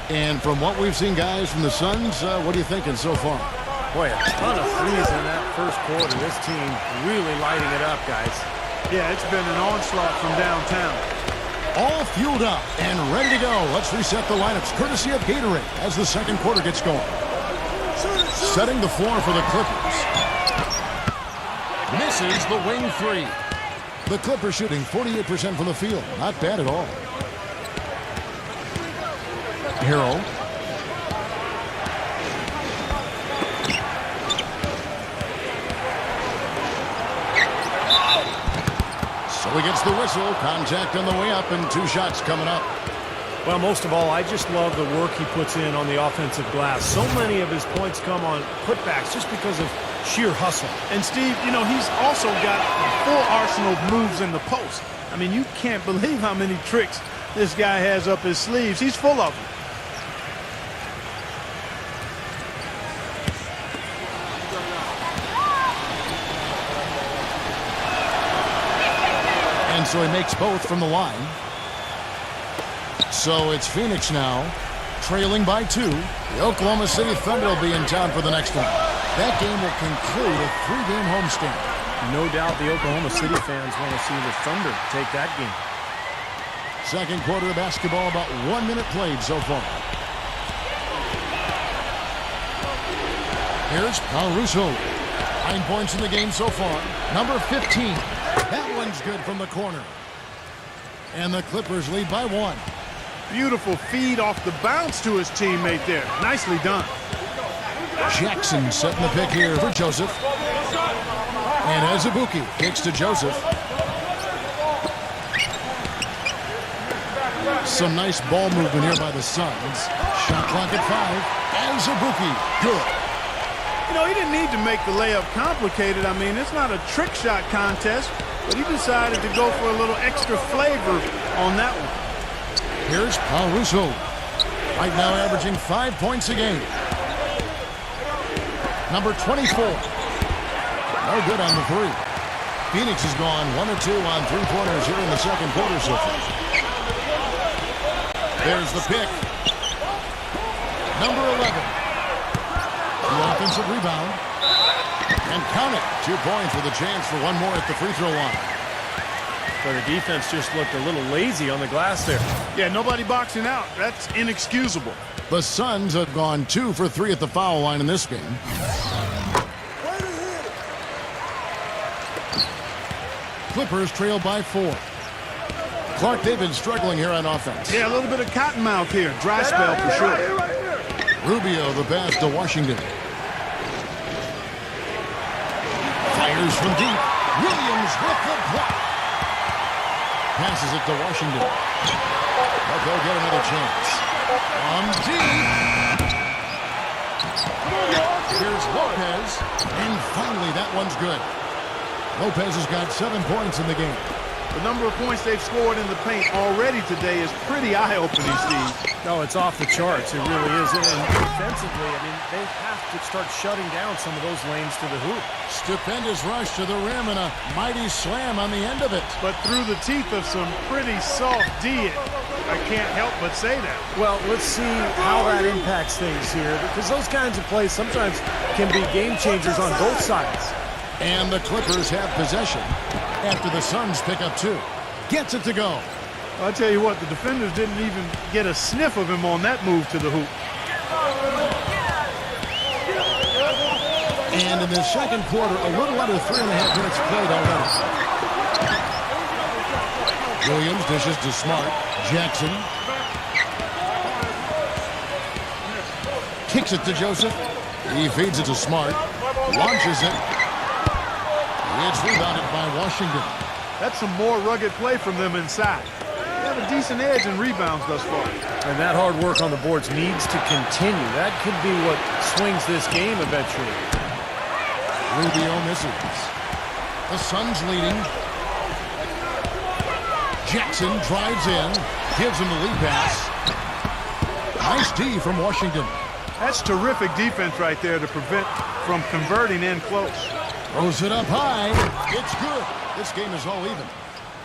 And from what we've seen, guys, from the Suns, what are you thinking so far? Boy, a ton of threes in that first quarter. This team really lighting it up, guys. Yeah, it's been an onslaught from downtown. All fueled up and ready to go. Let's reset the lineups courtesy of Gatorade as the second quarter gets going. Setting the floor for the Clippers. Misses the wing three. The Clippers shooting 48% from the field. Not bad at all. Hero. So he gets the whistle. Contact on the way up and 2 shots coming up. Well, most of all, I just love the work he puts in on the offensive glass. So many of his points come on putbacks just because of sheer hustle. And Steve, you know, he's also got a full arsenal of moves in the post. I mean, you can't believe how many tricks this guy has up his sleeves. He's full of them. And so he makes both from the line. So it's Phoenix now, trailing by 2. The Oklahoma City Thunder will be in town for the next one. That game will conclude a 3-game homestand. No doubt the Oklahoma City fans want to see the Thunder take that game. Second quarter of basketball, about 1 minute played so far. Here's Caruso. 9 points in the game so far. Number 15. That one's good from the corner. And the Clippers lead by 1. Beautiful feed off the bounce to his teammate there. Nicely done. Jackson setting the pick here for Joseph. And Azubuike kicks to Joseph. Some nice ball movement here by the Suns. Shot clock at 5. Azubuike, good. You know, he didn't need to make the layup complicated. I mean, it's not a trick shot contest, but he decided to go for a little extra flavor on that one. Here's Caruso. Right now averaging 5 points a game. Number 24. No good on the 3. Phoenix has gone 1 of 2 on 3-pointers here in the second quarter so far. There's the pick. Number 11. The offensive rebound. And count it. 2 points with a chance for one more at the free throw line. But the defense just looked a little lazy on the glass there. Yeah, nobody boxing out. That's inexcusable. The Suns have gone 2 for 3 at the foul line in this game. Clippers trail by 4. Clark David struggling here on offense. Yeah, a little bit of cottonmouth here. Dry spell for sure. Rubio the pass to Washington. Fires from deep. Williams with the block. Passes it to Washington. But they'll get another chance. On deep. Here's Lopez. And finally, that one's good. Lopez has got 7 points in the game. The number of points they've scored in the paint already today is pretty eye-opening, Steve. No, it's off the charts. It really is. And defensively, I mean, they have to start shutting down some of those lanes to the hoop. Stupendous rush to the rim and a mighty slam on the end of it. But through the teeth of some pretty soft D, I can't help but say that. Well, let's see how that impacts things here, because those kinds of plays sometimes can be game changers on both sides. And the Clippers have possession after the Suns pick up 2. Gets it to go. I'll tell you what, the defenders didn't even get a sniff of him on that move to the hoop. And in the second quarter, a little under 3.5 minutes played already. Williams dishes to Smart. Jackson. Kicks it to Joseph. He feeds it to Smart. Launches it. It's rebounded by Washington. That's some more rugged play from them inside. They have a decent edge in rebounds thus far. And that hard work on the boards needs to continue. That could be what swings this game eventually. Rubio misses. The Suns leading. Jackson drives in. Gives him the lead pass. Nice D from Washington. That's terrific defense right there to prevent from converting in close. Throws it up high. It's good. This game is all even.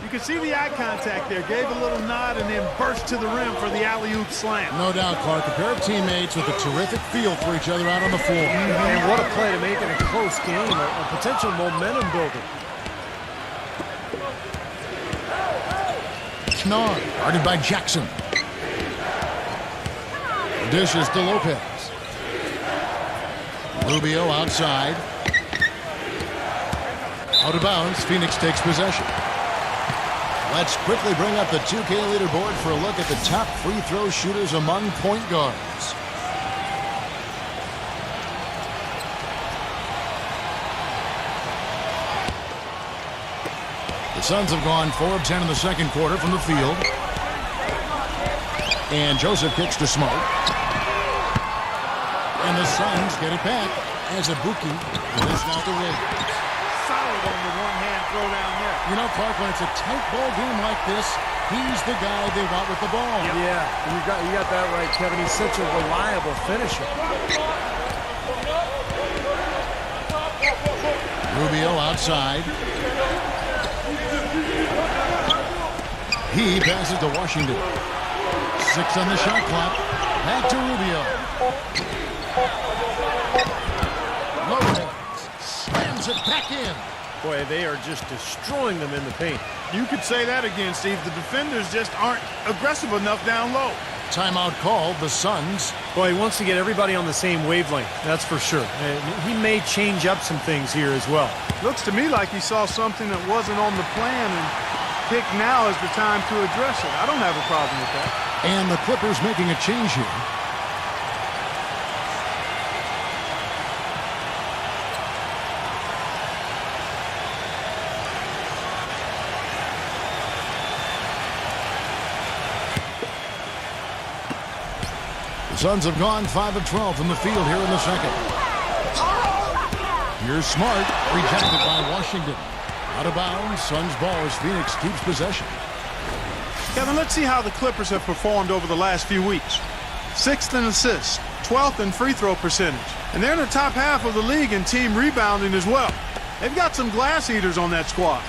You can see the eye contact there. Gave a little nod and then burst to the rim for the alley-oop slam. No doubt, Clark. A pair of teammates with a terrific feel for each other out on the floor. And what a play to make in a close game, a potential momentum builder. Knard, guarded by Jackson. Dishes to Lopez. Rubio outside. Out of bounds. Phoenix takes possession. Let's quickly bring up the 2K leaderboard for a look at the top free throw shooters among point guards. The Suns have gone 4 of 10 in the second quarter from the field. And Joseph kicks to Smart. And the Suns get it back as Ibuki is out the way. Solid on the one-hand throw down there. You know, Clark, when it's a tight ball game like this, he's the guy they want with the ball. Yeah, you got that right, Kevin. He's such a reliable finisher. Rubio outside. He passes to Washington. 6 on the shot clock. Back to Rubio. Lopez slams it back in. Boy, they are just destroying them in the paint. You could say that again, Steve. The defenders just aren't aggressive enough down low. Timeout called. The Suns. Boy, he wants to get everybody on the same wavelength, that's for sure. And he may change up some things here as well. Looks to me like he saw something that wasn't on the plan and picked now as the time to address it. I don't have a problem with that. And the Clippers making a change here. The Suns have gone 5 of 12 from the field here in the second. Here's Smart, rejected by Washington. Out of bounds, Suns ball as Phoenix keeps possession. Kevin, let's see how the Clippers have performed over the last few weeks. 6th in assists, 12th in free throw percentage. And they're in the top half of the league in team rebounding as well. They've got some glass eaters on that squad.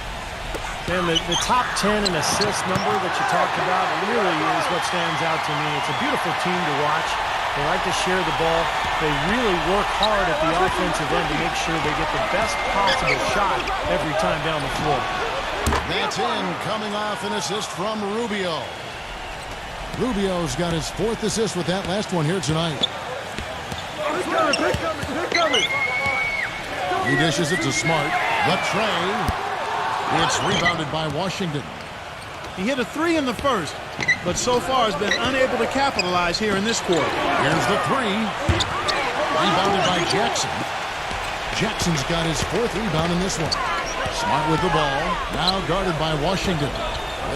And the top 10 in assist number that you talked about really is what stands out to me. It's a beautiful team to watch. They like to share the ball. They really work hard at the offensive end to make sure they get the best possible shot every time down the floor. That's in, coming off an assist from Rubio. Rubio's got his 4th assist with that last one here tonight. He dishes it to Smart. The tray. It's rebounded by Washington. He hit a 3 in the first, but so far has been unable to capitalize here in this quarter. Here's the 3. Rebounded by Jackson. Jackson's got his 4th rebound in this one. Smart with the ball. Now guarded by Washington.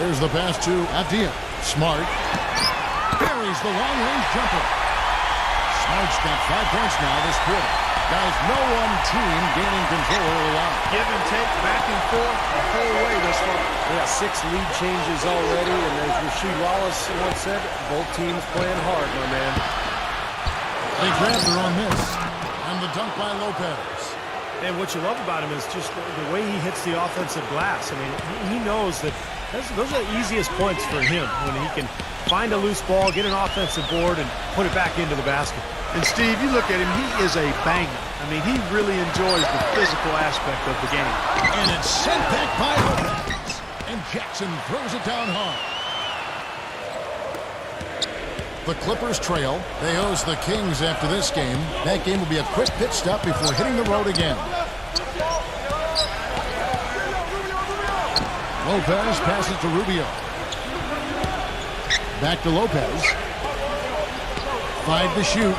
There's the pass to Avdia. Smart buries the long-range jumper. Smart's got 5 points now this quarter. Guys, no one team gaining control early on. Give and take, back and forth, the whole way this far. They got 6 lead changes already, and as Rasheed Wallace once said, both teams playing hard, my man. They grab their own miss. And the dunk by Lopez. And what you love about him is just the way he hits the offensive glass. I mean, he knows that those are the easiest points for him, when he can find a loose ball, get an offensive board, and put it back into the basket. And Steve, you look at him, he is a banger. I mean, he really enjoys the physical aspect of the game. And it's sent back by Lopez. And Jackson throws it down hard. The Clippers trail. They host the Kings after this game. That game will be a quick pit stop before hitting the road again. Lopez passes to Rubio. Back to Lopez. 5 to shoot.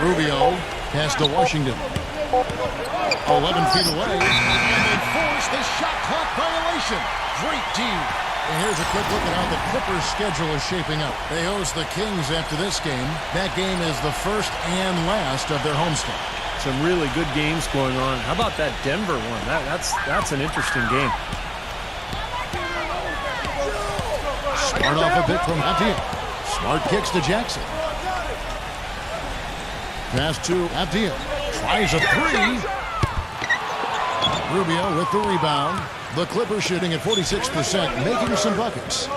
Rubio pass to Washington. 11 feet away. And they force the shot clock violation. Great D. And here's a quick look at how the Clippers' schedule is shaping up. They host the Kings after this game. That game is the first and last of their homestand. Some really good games going on. How about that Denver one? That's an interesting game. Smart off a bit from Avdia. Smart kicks to Jackson. Pass to Avdia. Tries a 3. Rubio with the rebound. The Clippers shooting at 46%, making some buckets.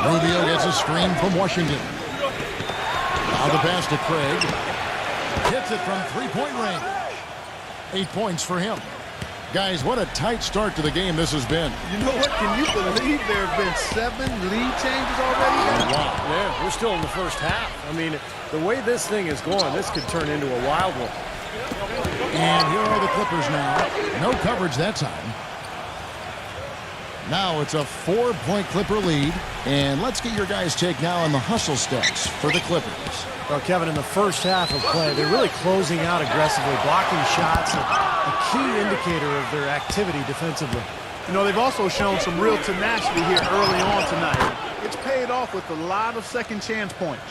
Rubio gets a screen from Washington. Now the pass to Craig. Hits it from three-point range. 8 points for him. Guys, what a tight start to the game this has been. You know what? Can you believe there have been 7 lead changes already? Wow. Yeah, we're still in the first half. I mean, the way this thing is going, this could turn into a wild one. And here are the Clippers now. No coverage that time. Now it's a 4-point Clipper lead. And let's get your guys' take now on the hustle steps for the Clippers. Well, Kevin, in the first half of play, they're really closing out aggressively, blocking shots, a key indicator of their activity defensively. You know, they've also shown some real tenacity here early on tonight. It's paid off with a lot of second chance points.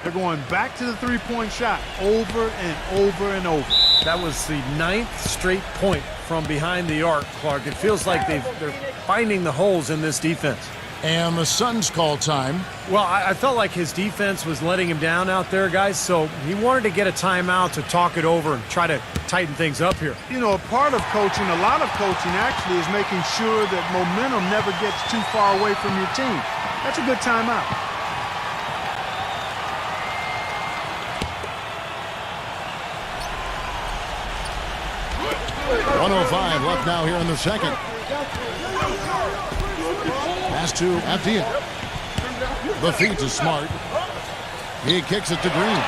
They're going back to the three-point shot over and over and over. That was the 9th straight point from behind the arc, Clark. It feels like they're finding the holes in this defense. And the Suns call time. Well, I felt like his defense was letting him down out there, guys, so he wanted to get a timeout to talk it over and try to tighten things up here. You know, a part of coaching, a lot of coaching actually is making sure that momentum never gets too far away from your team. That's a good timeout. .105 left now here in the second. Pass to Abdia. The feed to Smart. He kicks it to Green.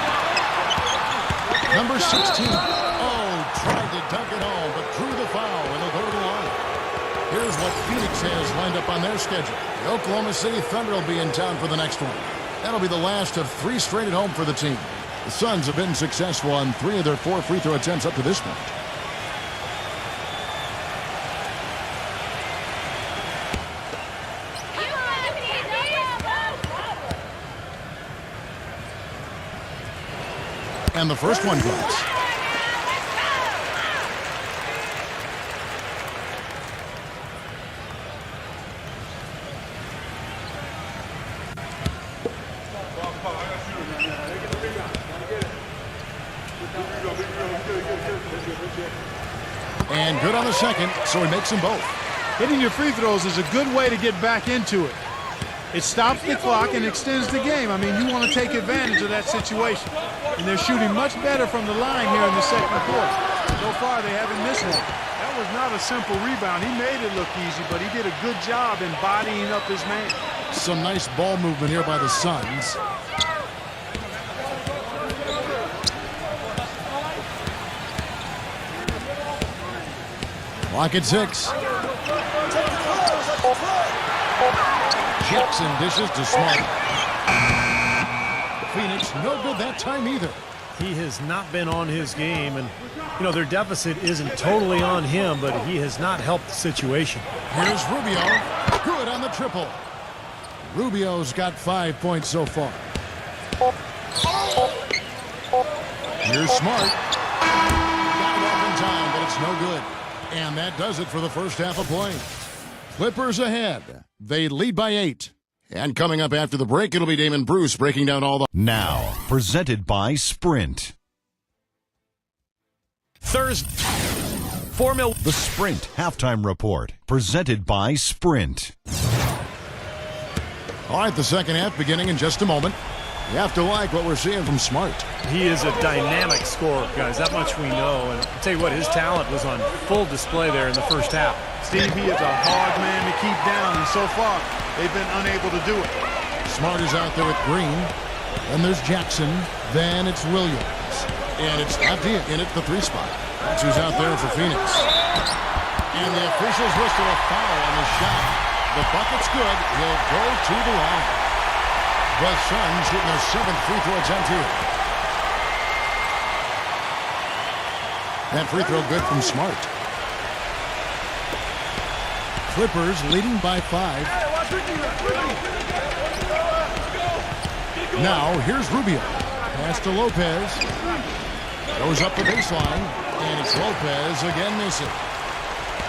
Number 16. Oh, tried to dunk it home, but drew the foul, and they'll go to the line. Here's what Phoenix has lined up on their schedule. The Oklahoma City Thunder will be in town for the next one. That'll be the last of 3 straight at home for the team. The Suns have been successful on 3 of their 4 free throw attempts up to this point. And the first one goes. And good on the second, so he makes them both. Hitting your free throws is a good way to get back into it. It stops the clock and extends the game. I mean, you want to take advantage of that situation. And they're shooting much better from the line here in the second quarter. So far, they haven't missed one. That was not a simple rebound. He made it look easy, but he did a good job embodying up his man. Some nice ball movement here by the Suns. Clock at 6. Jackson dishes to Smart. Phoenix, no good that time either. He has not been on his game, and, you know, their deficit isn't totally on him, but he has not helped the situation. Here's Rubio. Good on the triple. Rubio's got 5 points so far. Here's Smart. Got it off in time, but it's no good. And that does it for the first half of play. Clippers ahead. They lead by 8. And coming up after the break, it'll be Damon Bruce breaking down all the... Now, presented by Sprint. Thursday, Formula. The Sprint Halftime Report, presented by Sprint. All right, the second half beginning in just a moment. You have to like what we're seeing from Smart. He is a dynamic scorer, guys. That much we know. And I'll tell you what, his talent was on full display there in the first half. Steve, he is a hard man to keep down, and so far, they've been unable to do it. Smart is out there with Green. Then there's Jackson. Then it's Williams. And it's Abdia in at the 3 spot. That's who's out there for Phoenix. And the officials whistle a foul on the shot. The bucket's good. He'll go to the line. The Suns shooting their 7th free throw attempt here. That free throw good from Smart. Clippers leading by 5. Now here's Rubio. Pass to Lopez. Goes up the baseline. And it's Lopez again missing.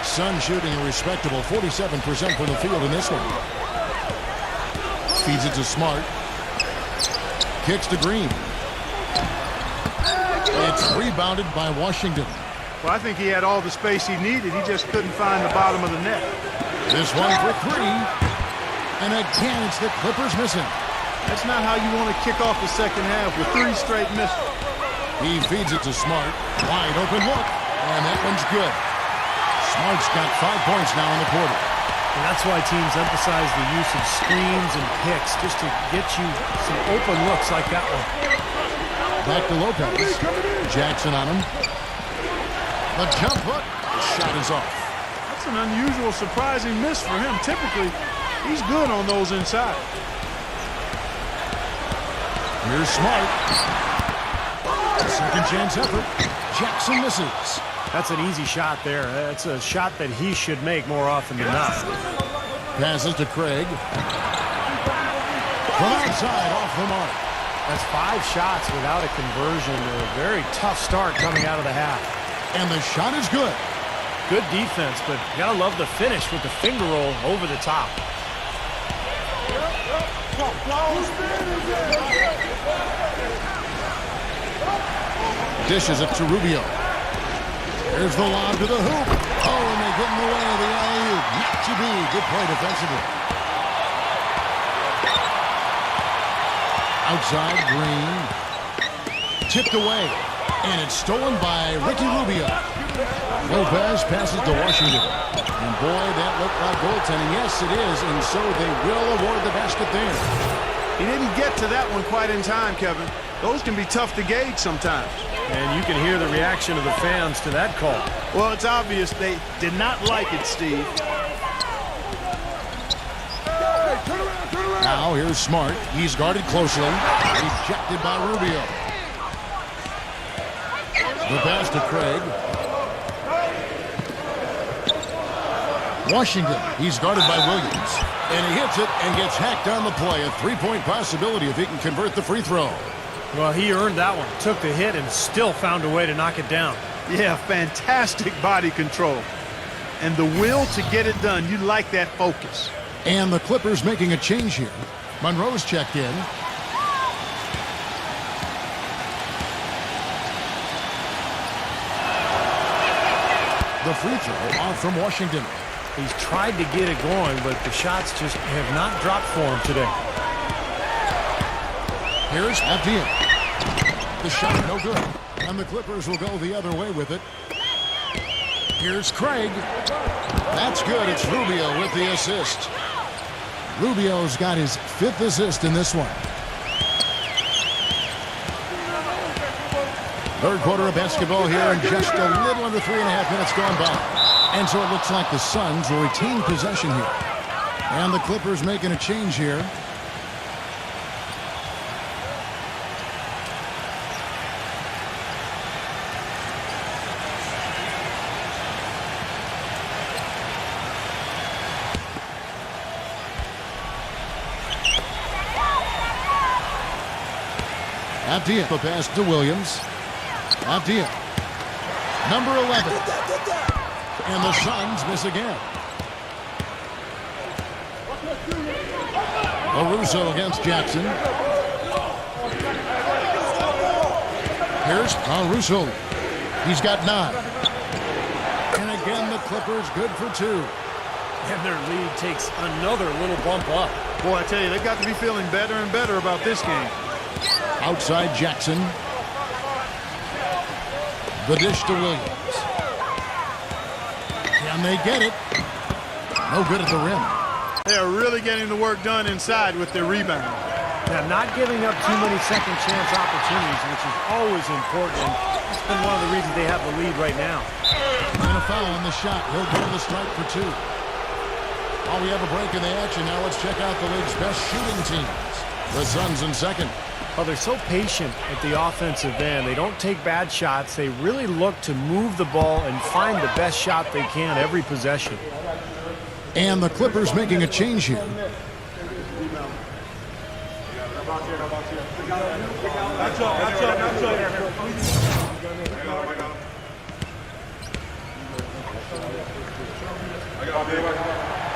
Suns shooting a respectable 47% from the field in this one. Feeds it to Smart. Kicks to Green. It's rebounded by Washington. Well, I think he had all the space he needed. He just couldn't find the bottom of the net. This one for three. And again, it's the Clippers missing. That's not how you want to kick off the second half with 3 straight misses. He feeds it to Smart. Wide open look. And that one's good. Smart's got 5 points now in the quarter. And that's why teams emphasize the use of screens and picks, just to get you some open looks like that one. Back to Lopez. Jackson on him. The jump hook. The shot is off. That's an unusual, surprising miss for him. Typically, he's good on those inside. Here's Smart. Second chance effort. Jackson misses. That's an easy shot there. That's a shot that he should make more often than not. Passes to Craig. From outside, off the mark. That's 5 shots without a conversion. A very tough start coming out of the half. And the shot is good. Good defense, but you gotta love the finish with the finger roll over the top. Dishes it to Rubio. Here's the lob to the hoop. Oh, and they get in the way of the alley-oop. Not to be. Good play defensively. Outside, Green. Tipped away. And it's stolen by Ricky Rubio. Lopez passes to Washington. And boy, that looked like goaltending. Yes, it is. And so they will award the basket there. He didn't get to that one quite in time, Kevin. Those can be tough to gauge sometimes. And you can hear the reaction of the fans to that call. Well, it's obvious they did not like it, Steve. Now here's Smart. He's guarded closely. Ejected by Rubio. The pass to Craig. Washington. He's guarded by Williams. And he hits it and gets hacked on the play. A 3-point possibility if he can convert the free throw. Well, he earned that one. Took the hit and still found a way to knock it down. Yeah, fantastic body control. And the will to get it done. You like that focus. And the Clippers making a change here. Monroe's checked in. The free throw off from Washington. He's tried to get it going, but the shots just have not dropped for him today. Here's Abdian. The shot no good. And the Clippers will go the other way with it. Here's Craig. That's good. It's Rubio with the assist. Rubio's got his 5th assist in this one. Third quarter of basketball here, and just a little under 3.5 minutes gone by. And so it looks like the Suns will retain possession here. And the Clippers making a change here. Abdian, the pass to Williams. Abdian, number 11. And the Suns miss again. Caruso against Jackson. Here's Caruso. He's got 9. And again, the Clippers good for 2. And their lead takes another little bump up. Boy, I tell you, they've got to be feeling better and better about this game. Outside Jackson. The dish to Williams. Can they get it? No good at the rim. They are really getting the work done inside with their rebound. Now, not giving up too many second chance opportunities, which is always important. It's been one of the reasons they have the lead right now. And a foul on the shot. He'll go to the strike for 2. While we have a break in the action, now let's check out the league's best shooting teams. The Suns in second. Well, they're so patient at the offensive end. They don't take bad shots. They really look to move the ball and find the best shot they can every possession. And the Clippers making a change here.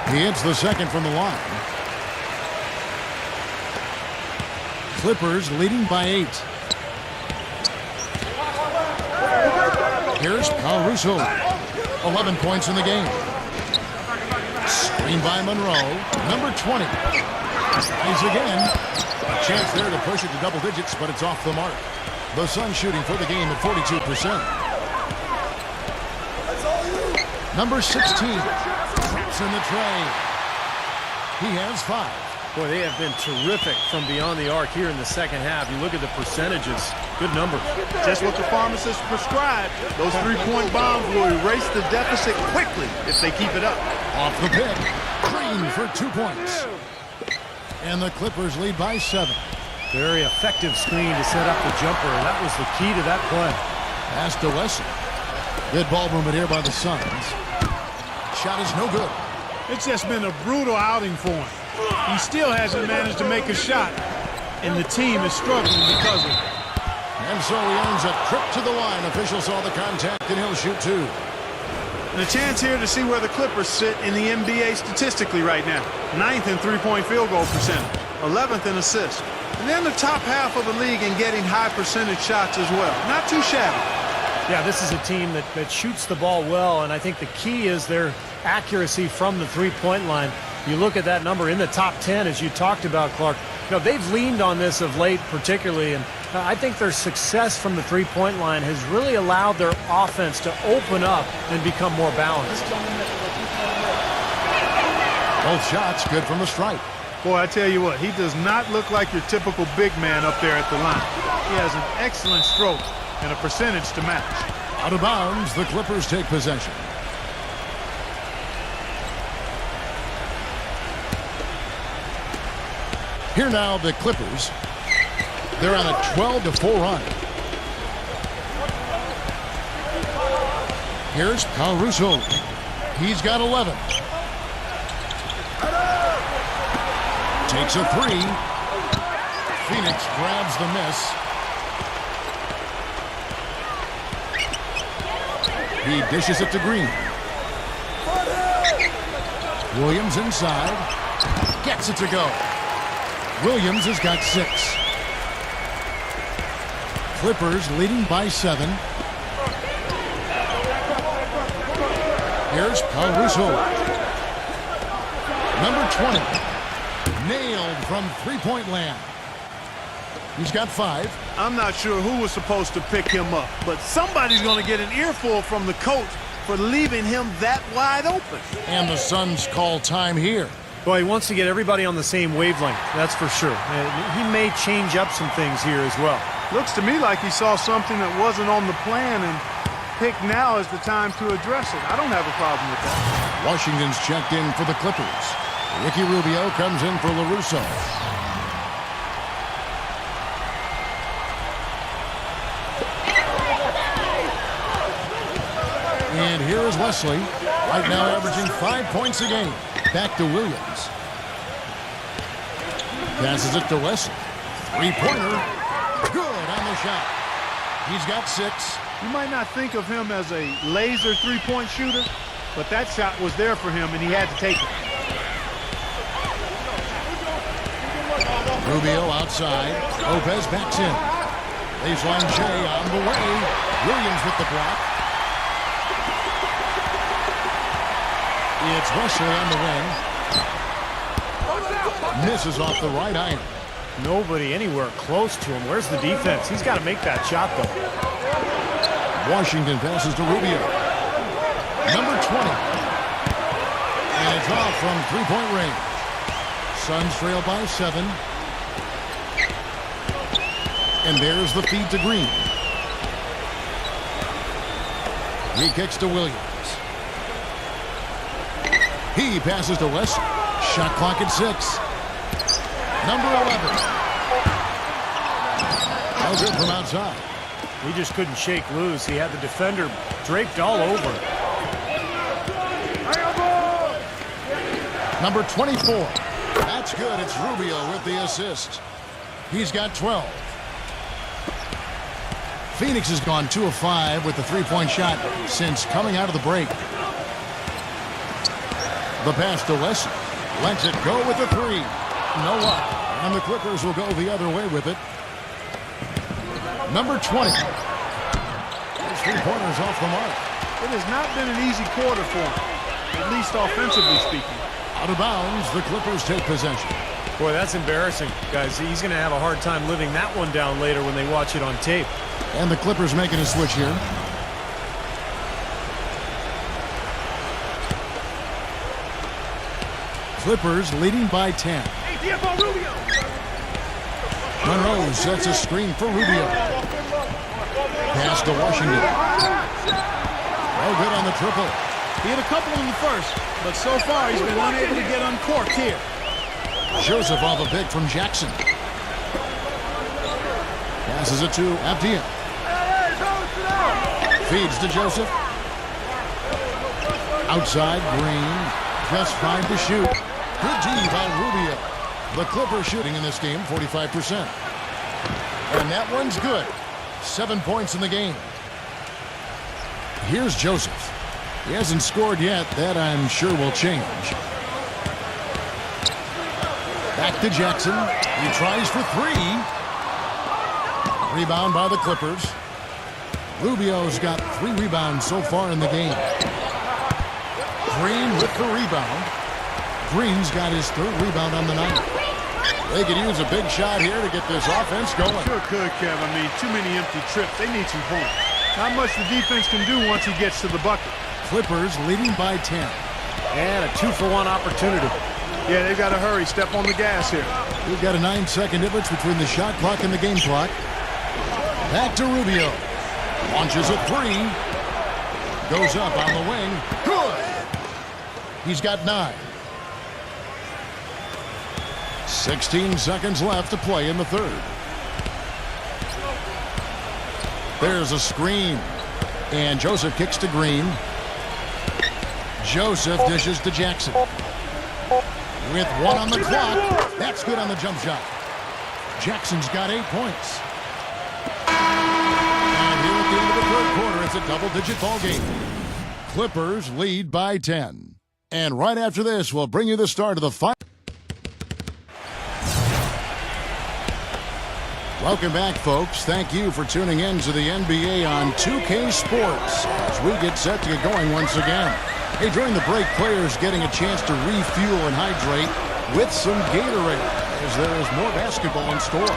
He hits the second from the line. Clippers leading by 8. Here's Caruso. 11 points in the game. Screen by Monroe. Number 20. Tries again. A chance there to push it to double digits, but it's off the mark. The Suns shooting for the game at 42%. Number 16. Traps in the tray. He has 5. Boy, they have been terrific from beyond the arc here in the second half. You look at the percentages. Good number. Just what the pharmacist prescribed. Those three-point bombs will erase the deficit quickly if they keep it up. Off the pick. Green for 2 points. And the Clippers lead by 7. Very effective screen to set up the jumper. That was the key to that play. Pass to Wesley. Good ball movement here by the Suns. Shot is no good. It's just been a brutal outing for him. He still hasn't managed to make a shot, and the team is struggling because of it. And so he earns a trip to the line. Officials saw the contact, and he'll shoot 2. And a chance here to see where the Clippers sit in the NBA statistically right now. 9th in three-point field goal percentage, 11th in assists. And they're in the top half of the league in getting high percentage shots as well. Not too shabby. Yeah, this is a team that shoots the ball well, and I think the key is their accuracy from the three-point line. You look at that number in the top 10, as you talked about, Clark. You know, they've leaned on this of late particularly, and I think their success from the three-point line has really allowed their offense to open up and become more balanced. Both shots good from the stripe. Boy, I tell you what, he does not look like your typical big man up there at the line. He has an excellent stroke and a percentage to match. Out of bounds, the Clippers take possession. Here now, the Clippers. They're on a 12-4 run. Here's Caruso. He's got 11. Takes a 3. Phoenix grabs the miss. He dishes it to Green. Williams inside. Gets it to go. Williams has got 6. Clippers leading by 7. Here's Caruso. Number 20. Nailed from three-point land. He's got 5. I'm not sure who was supposed to pick him up, but somebody's going to get an earful from the coach for leaving him that wide open. And the Suns call time here. Well, he wants to get everybody on the same wavelength, that's for sure. He may change up some things here as well. Looks to me like he saw something that wasn't on the plan and picked now is the time to address it. I don't have a problem with that. Washington's checked in for the Clippers. Ricky Rubio comes in for LaRusso. And here is Wesley, right now averaging 5 points a game. Back to Williams. Passes it to Wesley. Three-pointer. Good on the shot. He's got 6. You might not think of him as a laser three-point shooter, but that shot was there for him, and he had to take it. Rubio outside. Lopez backs in. Baseline J on the way. Williams with the block. It's Wesley on the wing. Misses off the right iron. Nobody anywhere close to him. Where's the defense? He's got to make that shot, though. Washington passes to Rubio. Number 20. And it's off from three-point range. Suns trail by 7. And there's the feed to Green. He kicks to Williams. He passes to West. Shot clock at 6. Number 11. No good from outside. He just couldn't shake loose. He had the defender draped all over. Number 24. That's good. It's Rubio with the assist. He's got 12. Phoenix has gone 2 of 5 with the three-point shot since coming out of the break. The pass to Wesley. Lets it go with the 3. No luck. And the Clippers will go the other way with it. Number 20. three-pointers off the mark. It has not been an easy quarter for him, at least offensively speaking. Out of bounds, the Clippers take possession. Boy, that's embarrassing, guys. He's going to have a hard time living that one down later when they watch it on tape. And the Clippers making a switch here. Clippers leading by 10. Monroe sets a screen for Rubio. Pass to Washington. Oh, good on the triple. He had a couple in the first, but so far he's been unable to get uncorked here. Joseph off a pick from Jackson. Passes it to Abdian. Feeds to Joseph. Outside, Green. Just 5 to shoot. Good D by Rubio. The Clippers shooting in this game, 45%. And that one's good. 7 points in the game. Here's Joseph. He hasn't scored yet. That, I'm sure, will change. Back to Jackson. He tries for 3. Rebound by the Clippers. Rubio's got 3 rebounds so far in the game. Green with the rebound. Green's got his 3rd rebound on the night. They could use a big shot here to get this offense going. Sure could, Kev. I mean, too many empty trips. They need some points. Not much the defense can do once he gets to the bucket. Clippers leading by 10. And a 2-for-1 opportunity. Yeah, they've got to hurry. Step on the gas here. We've got a 9-second difference between the shot clock and the game clock. Back to Rubio. Launches a 3. Goes up on the wing. Good. He's got 9. 16 seconds left to play in the 3rd. There's a screen. And Joseph kicks to Green. Joseph dishes to Jackson. With 1 on the clock. That's good on the jump shot. Jackson's got 8 points. And here at the end of the 3rd quarter, it's a double-digit ball game. Clippers lead by 10. And right after this, we'll bring you the start of the fight. Welcome back, folks. Thank you for tuning in to the NBA on 2K Sports as we get set to get going once again. Hey, during the break, players getting a chance to refuel and hydrate with some Gatorade as there is more basketball in store.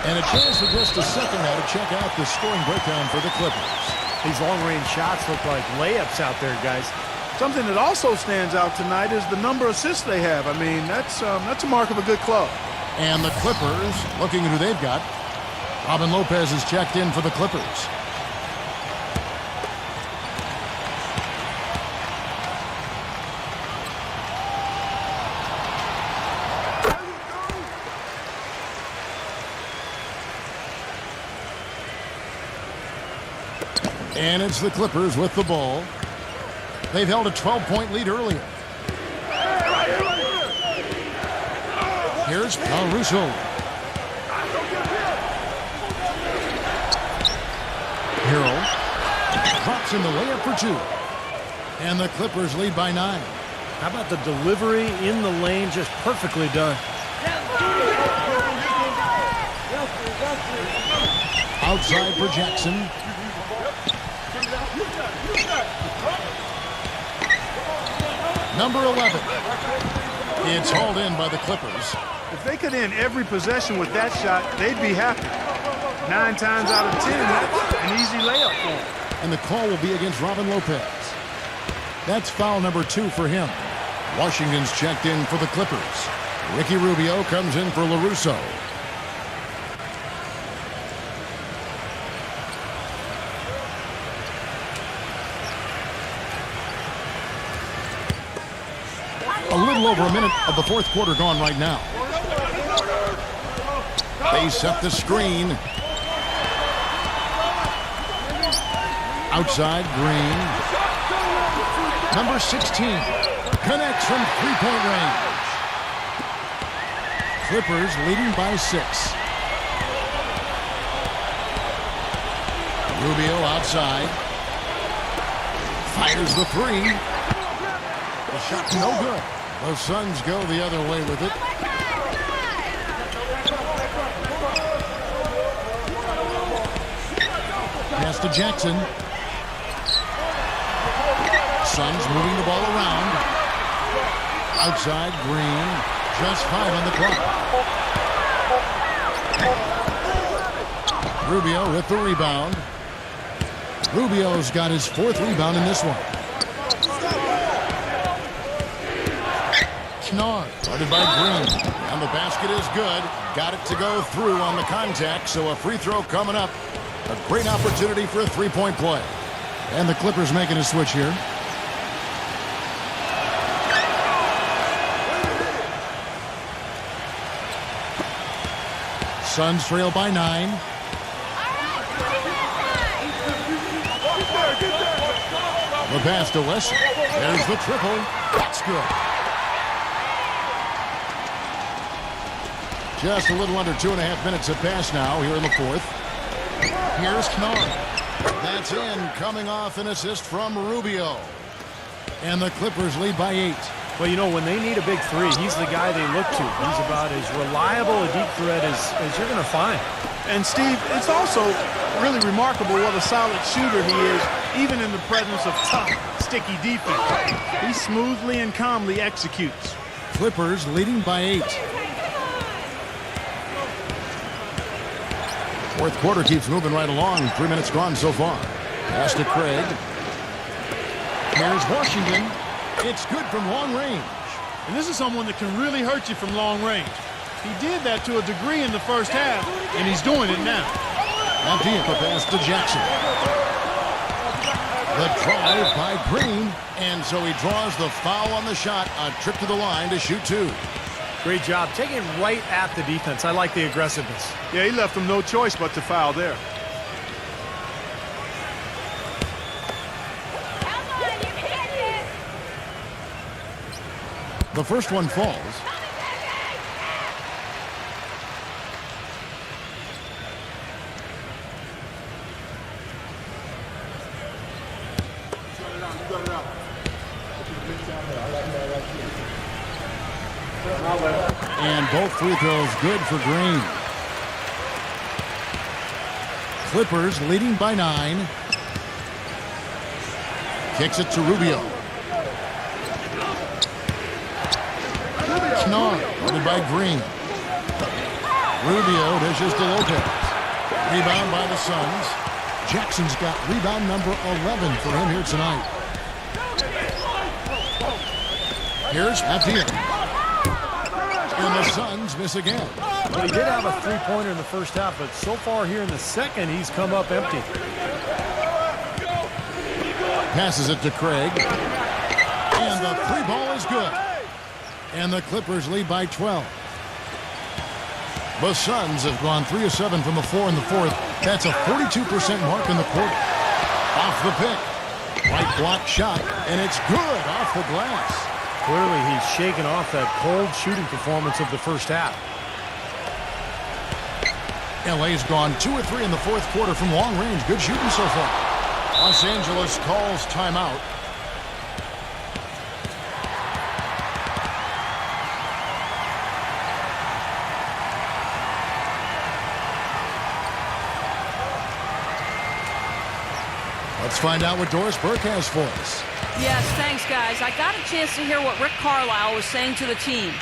And a chance for just a second now to check out the scoring breakdown for the Clippers. These long-range shots look like layups out there, guys. Something that also stands out tonight is the number of assists they have. I mean, that's a mark of a good club. And the Clippers, looking at who they've got. Robin Lopez is checked in for the Clippers. And it's the Clippers with the ball. They've held a 12-point lead earlier. Here's Caruso. Harrell drops in the layup for 2. And the Clippers lead by 9. How about the delivery in the lane? Just perfectly done. Outside for Jackson. Number 11. It's hauled in by the Clippers. If they could end every possession with that shot, they'd be happy. 9 times out of 10, that's an easy layup for them. And the call will be against Robin Lopez. That's foul number 2 for him. Washington's checked in for the Clippers. Ricky Rubio comes in for LaRusso. A little over a minute of the 4th quarter gone right now. They set the screen. Outside, Green. Number 16 connects from 3-point range. Clippers leading by 6. Rubio outside. Fires the 3. The shot no good. The Suns go the other way with it. pass to Jackson. Suns moving the ball around. Outside, Green. Just 5 on the clock. Rubio with the rebound. Rubio's got his 4th rebound in this one. Kennard, guarded by Green. And the basket is good. Got it to go through on the contact, so a free throw coming up. A great opportunity for a three-point play. And the Clippers making a switch here. Suns trail by 9. The pass to Wesson. There's the triple. That's good. Just a little under 2.5 minutes have passed now here in the 4th. Here's Kennard. That's in, coming off an assist from Rubio. And the Clippers lead by 8. Well, you know, when they need a big three, he's the guy they look to. He's about as reliable a deep threat as you're going to find. And, Steve, it's also really remarkable what a solid shooter he is, even in the presence of tough, sticky defense. He smoothly and calmly executes. Clippers leading by 8. 4th quarter keeps moving right along. 3 minutes gone so far. Pass to Craig. Here's Washington. It's good from long range. And this is someone that can really hurt you from long range. He did that to a degree in the first half, and he's doing it now. Empty the pass to Jackson. The drive by Green, and so he draws the foul on the shot. A trip to the line to shoot 2. Great job. Taking it right at the defense. I like the aggressiveness. Yeah, he left him no choice but to foul there. The first one falls. And both free throws good for Green. Clippers leading by 9. Kicks it to Rubio. Kennard, guarded by Green. Rubio dishes to Lopez. Rebound by the Suns. Jackson's got rebound number 11 for him here tonight. Here's Mathieu. And the Suns miss again. Well, he did have a three-pointer in the first half, but so far here in the second, he's come up empty. Passes it to Craig. And the 3 ball is good. And the Clippers lead by 12. The Suns have gone 3 of 7 from the floor in the 4th. That's a 42% mark in the quarter. Off the pick. Right block shot, and it's good off the glass. Clearly, he's shaken off that cold shooting performance of the first half. LA's gone 2 of 3 in the 4th quarter from long range. Good shooting so far. Los Angeles calls timeout. Let's find out what Doris Burke has for us. Yes, thanks, guys. I got a chance to hear what Rick Carlisle was saying to the team.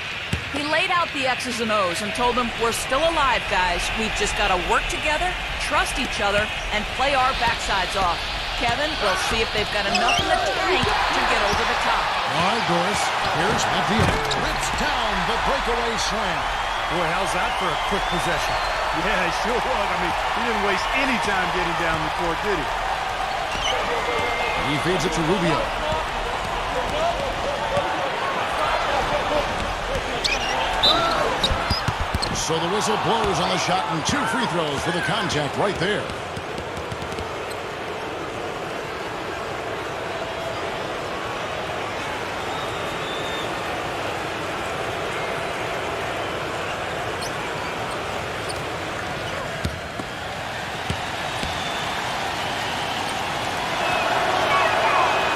He laid out the X's and O's and told them, we're still alive, guys. We've just got to work together, trust each other, and play our backsides off. Kevin, we'll see if they've got enough in the tank to get over the top. All right, Doris. Here's Matthew. Rips down the breakaway slam. Boy, how's that for a quick possession? Yeah, it sure was. I mean, he didn't waste any time getting down the court, did he? He feeds it to Rubio. So the whistle blows on the shot and 2 free throws for the contact right there.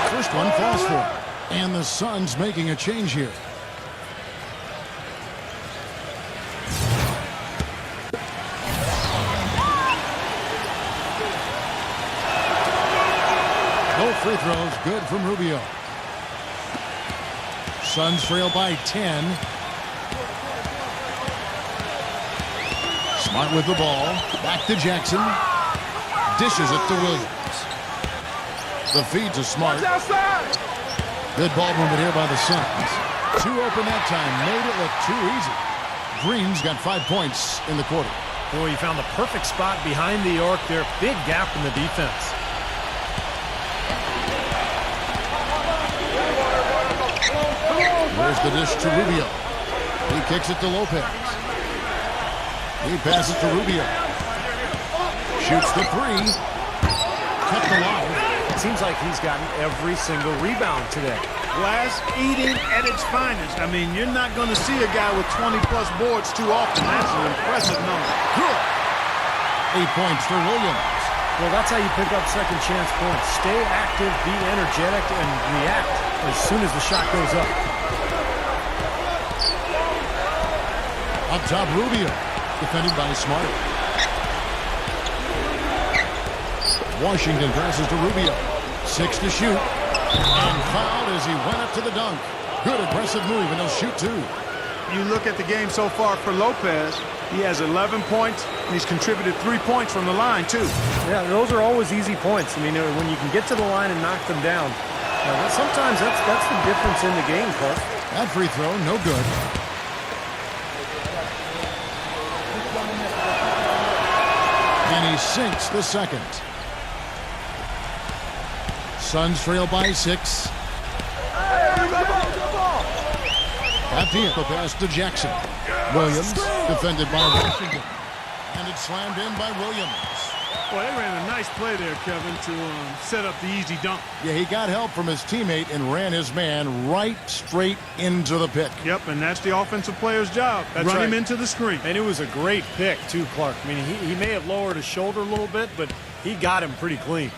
First one falls for him. And the Suns making a change here. No free throws. Good from Rubio. Suns trail by 10. Smart with the ball. Back to Jackson. Dishes it to Williams. The feed to Smart. Good ball movement here by the Suns. Two open that time. Made it look too easy. Green's got 5 points in the quarter. Boy, he found the perfect spot behind the arc there. Big gap in the defense. Here's the dish to Rubio. He kicks it to Lopez. He passes to Rubio. Shoots the three. Kept alive. It seems like he's gotten every single rebound today. Glass eating at its finest. I mean, you're not going to see a guy with 20-plus boards too often. That's an impressive number. Good. 8 points for Williams. Well, that's how you pick up second chance points. Stay active, be energetic, and react as soon as the shot goes up. Up top, Rubio. Defended by Smart. Washington passes to Rubio. 6 to shoot. And fouled as he went up to the dunk. Good aggressive move, and he'll shoot 2. You look at the game so far for Lopez, he has 11 points, and he's contributed 3 points from the line, too. Yeah, those are always easy points. I mean, when you can get to the line and knock them down, sometimes that's the difference in the game, Clark. That free throw, no good. And he sinks the second. Suns trail by 6. Abdiel, the pass to Jackson. Williams, defended by Washington. And it's slammed in by Williams. Boy, they ran a nice play there, Kevin, to set up the easy dunk. Yeah, he got help from his teammate and ran his man right straight into the pick. Yep, and that's the offensive player's job. Run him into the screen. And it was a great pick, too, Clark. I mean, he may have lowered his shoulder a little bit, but he got him pretty clean.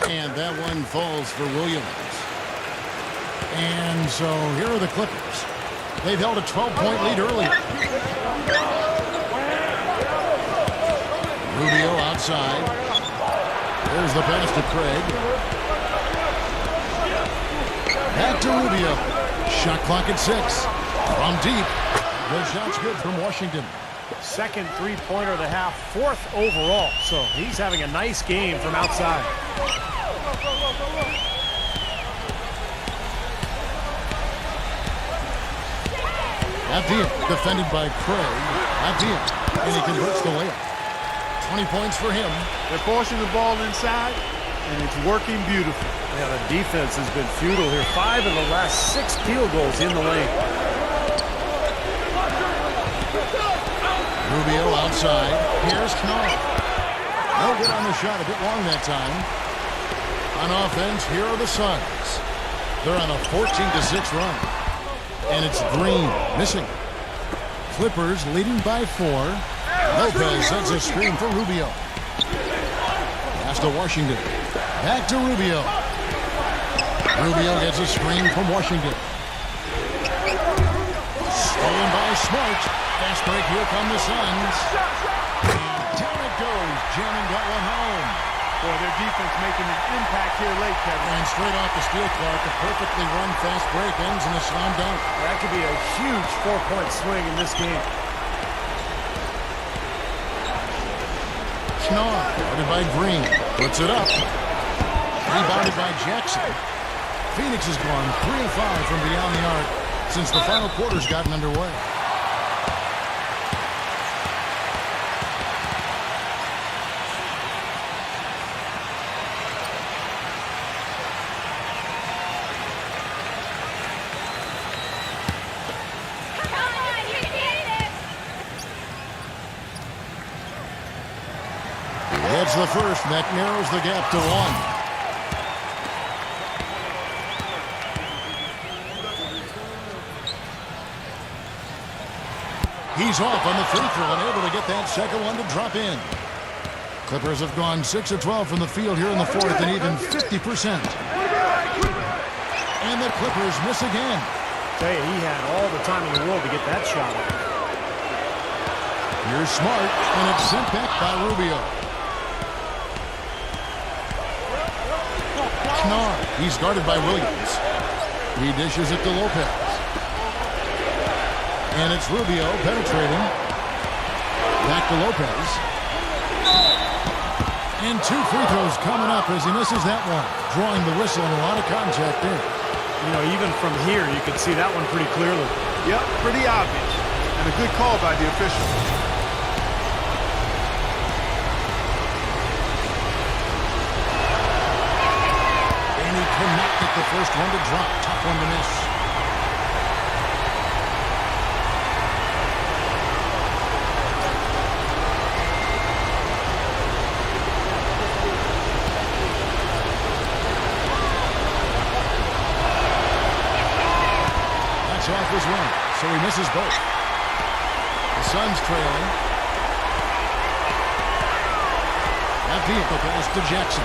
And that one falls for Williams. And so here are the Clippers. They've held a 12-point lead earlier. Rubio outside. There's the pass to Craig. Back to Rubio. Shot clock at 6. From deep. The shot's good from Washington. Second three-pointer of the half, 4th overall. So he's having a nice game from outside. Abdiel, defended by Craig. Abdiel, and he converts the layup. 20 points for him. They're forcing the ball inside, and it's working beautifully. Yeah, the defense has been futile here. 5 of the last 6 field goals in the lane. Rubio outside. Here's Knopf. No good on the shot. A bit long that time. On offense, here are the Suns. They're on a 14-6 run. And it's Green missing. Clippers leading by 4. Lopez sends a screen for Rubio. Pass to Washington. Back to Rubio. Rubio gets a screen from Washington. Stolen by Smart. Fast break, here come the Suns. And down it goes. Jamming that one home. Boy, their defense making an impact here late, Kevin. And straight off the steal, Clark, a perfectly run fast break ends in a slam dunk. That could be a huge 4-point swing in this game. Schnar, guarded by Green, puts it up. Rebounded by Jackson. Phoenix has gone 3 of 5 from beyond the arc since the final quarter's gotten underway. That's the first, and that narrows the gap to 1. He's off on the free throw and able to get that second one to drop in. Clippers have gone 6 of 12 from the field here in the 4th and even 50%. And the Clippers miss again. Tell you, he had all the time in the world to get that shot off. Here's Smart, and it's sent back by Rubio. He's guarded by Williams. He dishes it to Lopez. And it's Rubio penetrating. Back to Lopez. And 2 free throws coming up as he misses that one. Drawing the whistle and a lot of contact there. You know, even from here, you can see that one pretty clearly. Yep, pretty obvious. And a good call by the official. And he connected the first one to drop. Tough one to miss. Off his run, so he misses both. The Suns trailing. That vehicle pass to Jackson.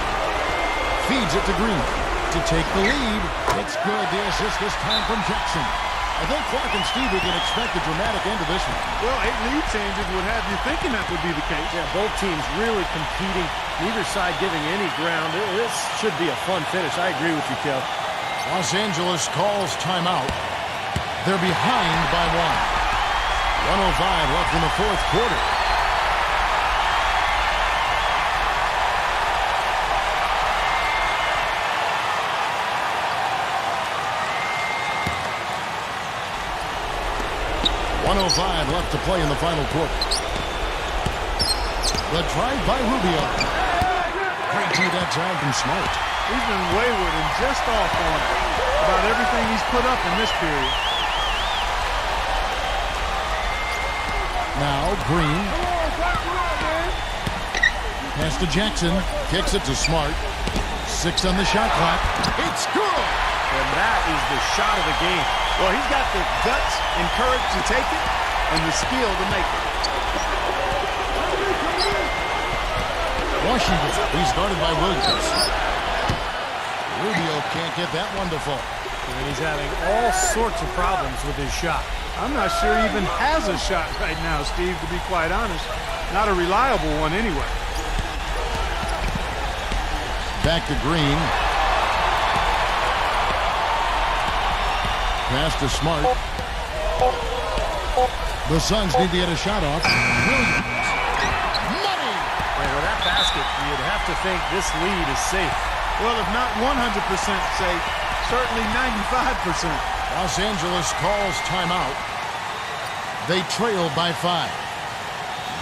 Feeds it to Green to take the lead. It's good. The assist this time from Jackson. I think Clark and Steve, we can expect a dramatic end to this one. Well, 8 lead changes would have you thinking that would be the case. Yeah, both teams really competing. Neither side giving any ground. This should be a fun finish. I agree with you, Kev. Los Angeles calls timeout. They're behind by 1. 1:05 left in the fourth quarter. .105 left to play in the final quarter. The drive by Rubio. Great tee that time from Smart. He's been wayward and just off on about everything he's put up in this period. Now Green. Pass to Jackson. Kicks it to Smart. 6 on the shot clock. It's good! And that is the shot of the game. Well, he's got the guts and courage to take it and the skill to make it. Washington. He's guarded by Williams. Rubio can't get that one to fall. And he's having all sorts of problems with his shot. I'm not sure he even has a shot right now, Steve, to be quite honest. Not a reliable one anyway. Back to Green. Pass to Smart. The Suns need to get a shot off. Williams. Money! And with that basket, you'd have to think this lead is safe. Well, if not 100% safe, certainly 95%. Los Angeles calls timeout. They trail by 5.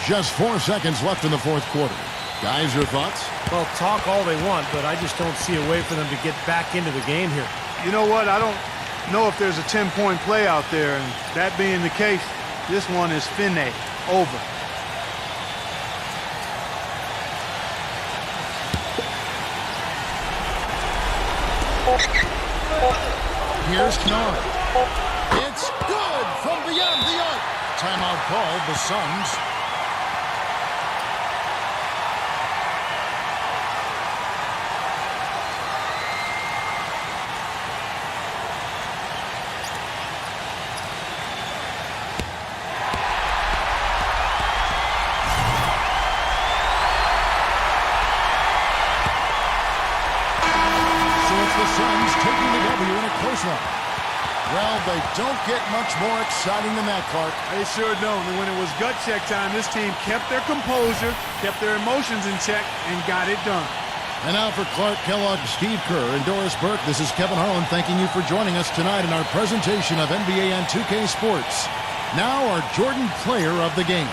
Just 4 seconds left in the fourth quarter. Guys, your thoughts? Well, talk all they want, but I just don't see a way for them to get back into the game here. You know what? I don't know if there's a 10-point play out there, and that being the case, this one is finished. Over. Here's Kennard. It's good from beyond the arc. Timeout called, the Suns. Suns taking the W in a close one. Well, they don't get much more exciting than that, Clark. They sure don't. And when it was gut check time, this team kept their composure, kept their emotions in check, and got it done. And now for Clark Kellogg, Steve Kerr, and Doris Burke, this is Kevin Harlan thanking you for joining us tonight in our presentation of NBA on 2K Sports. Now our Jordan Player of the Game.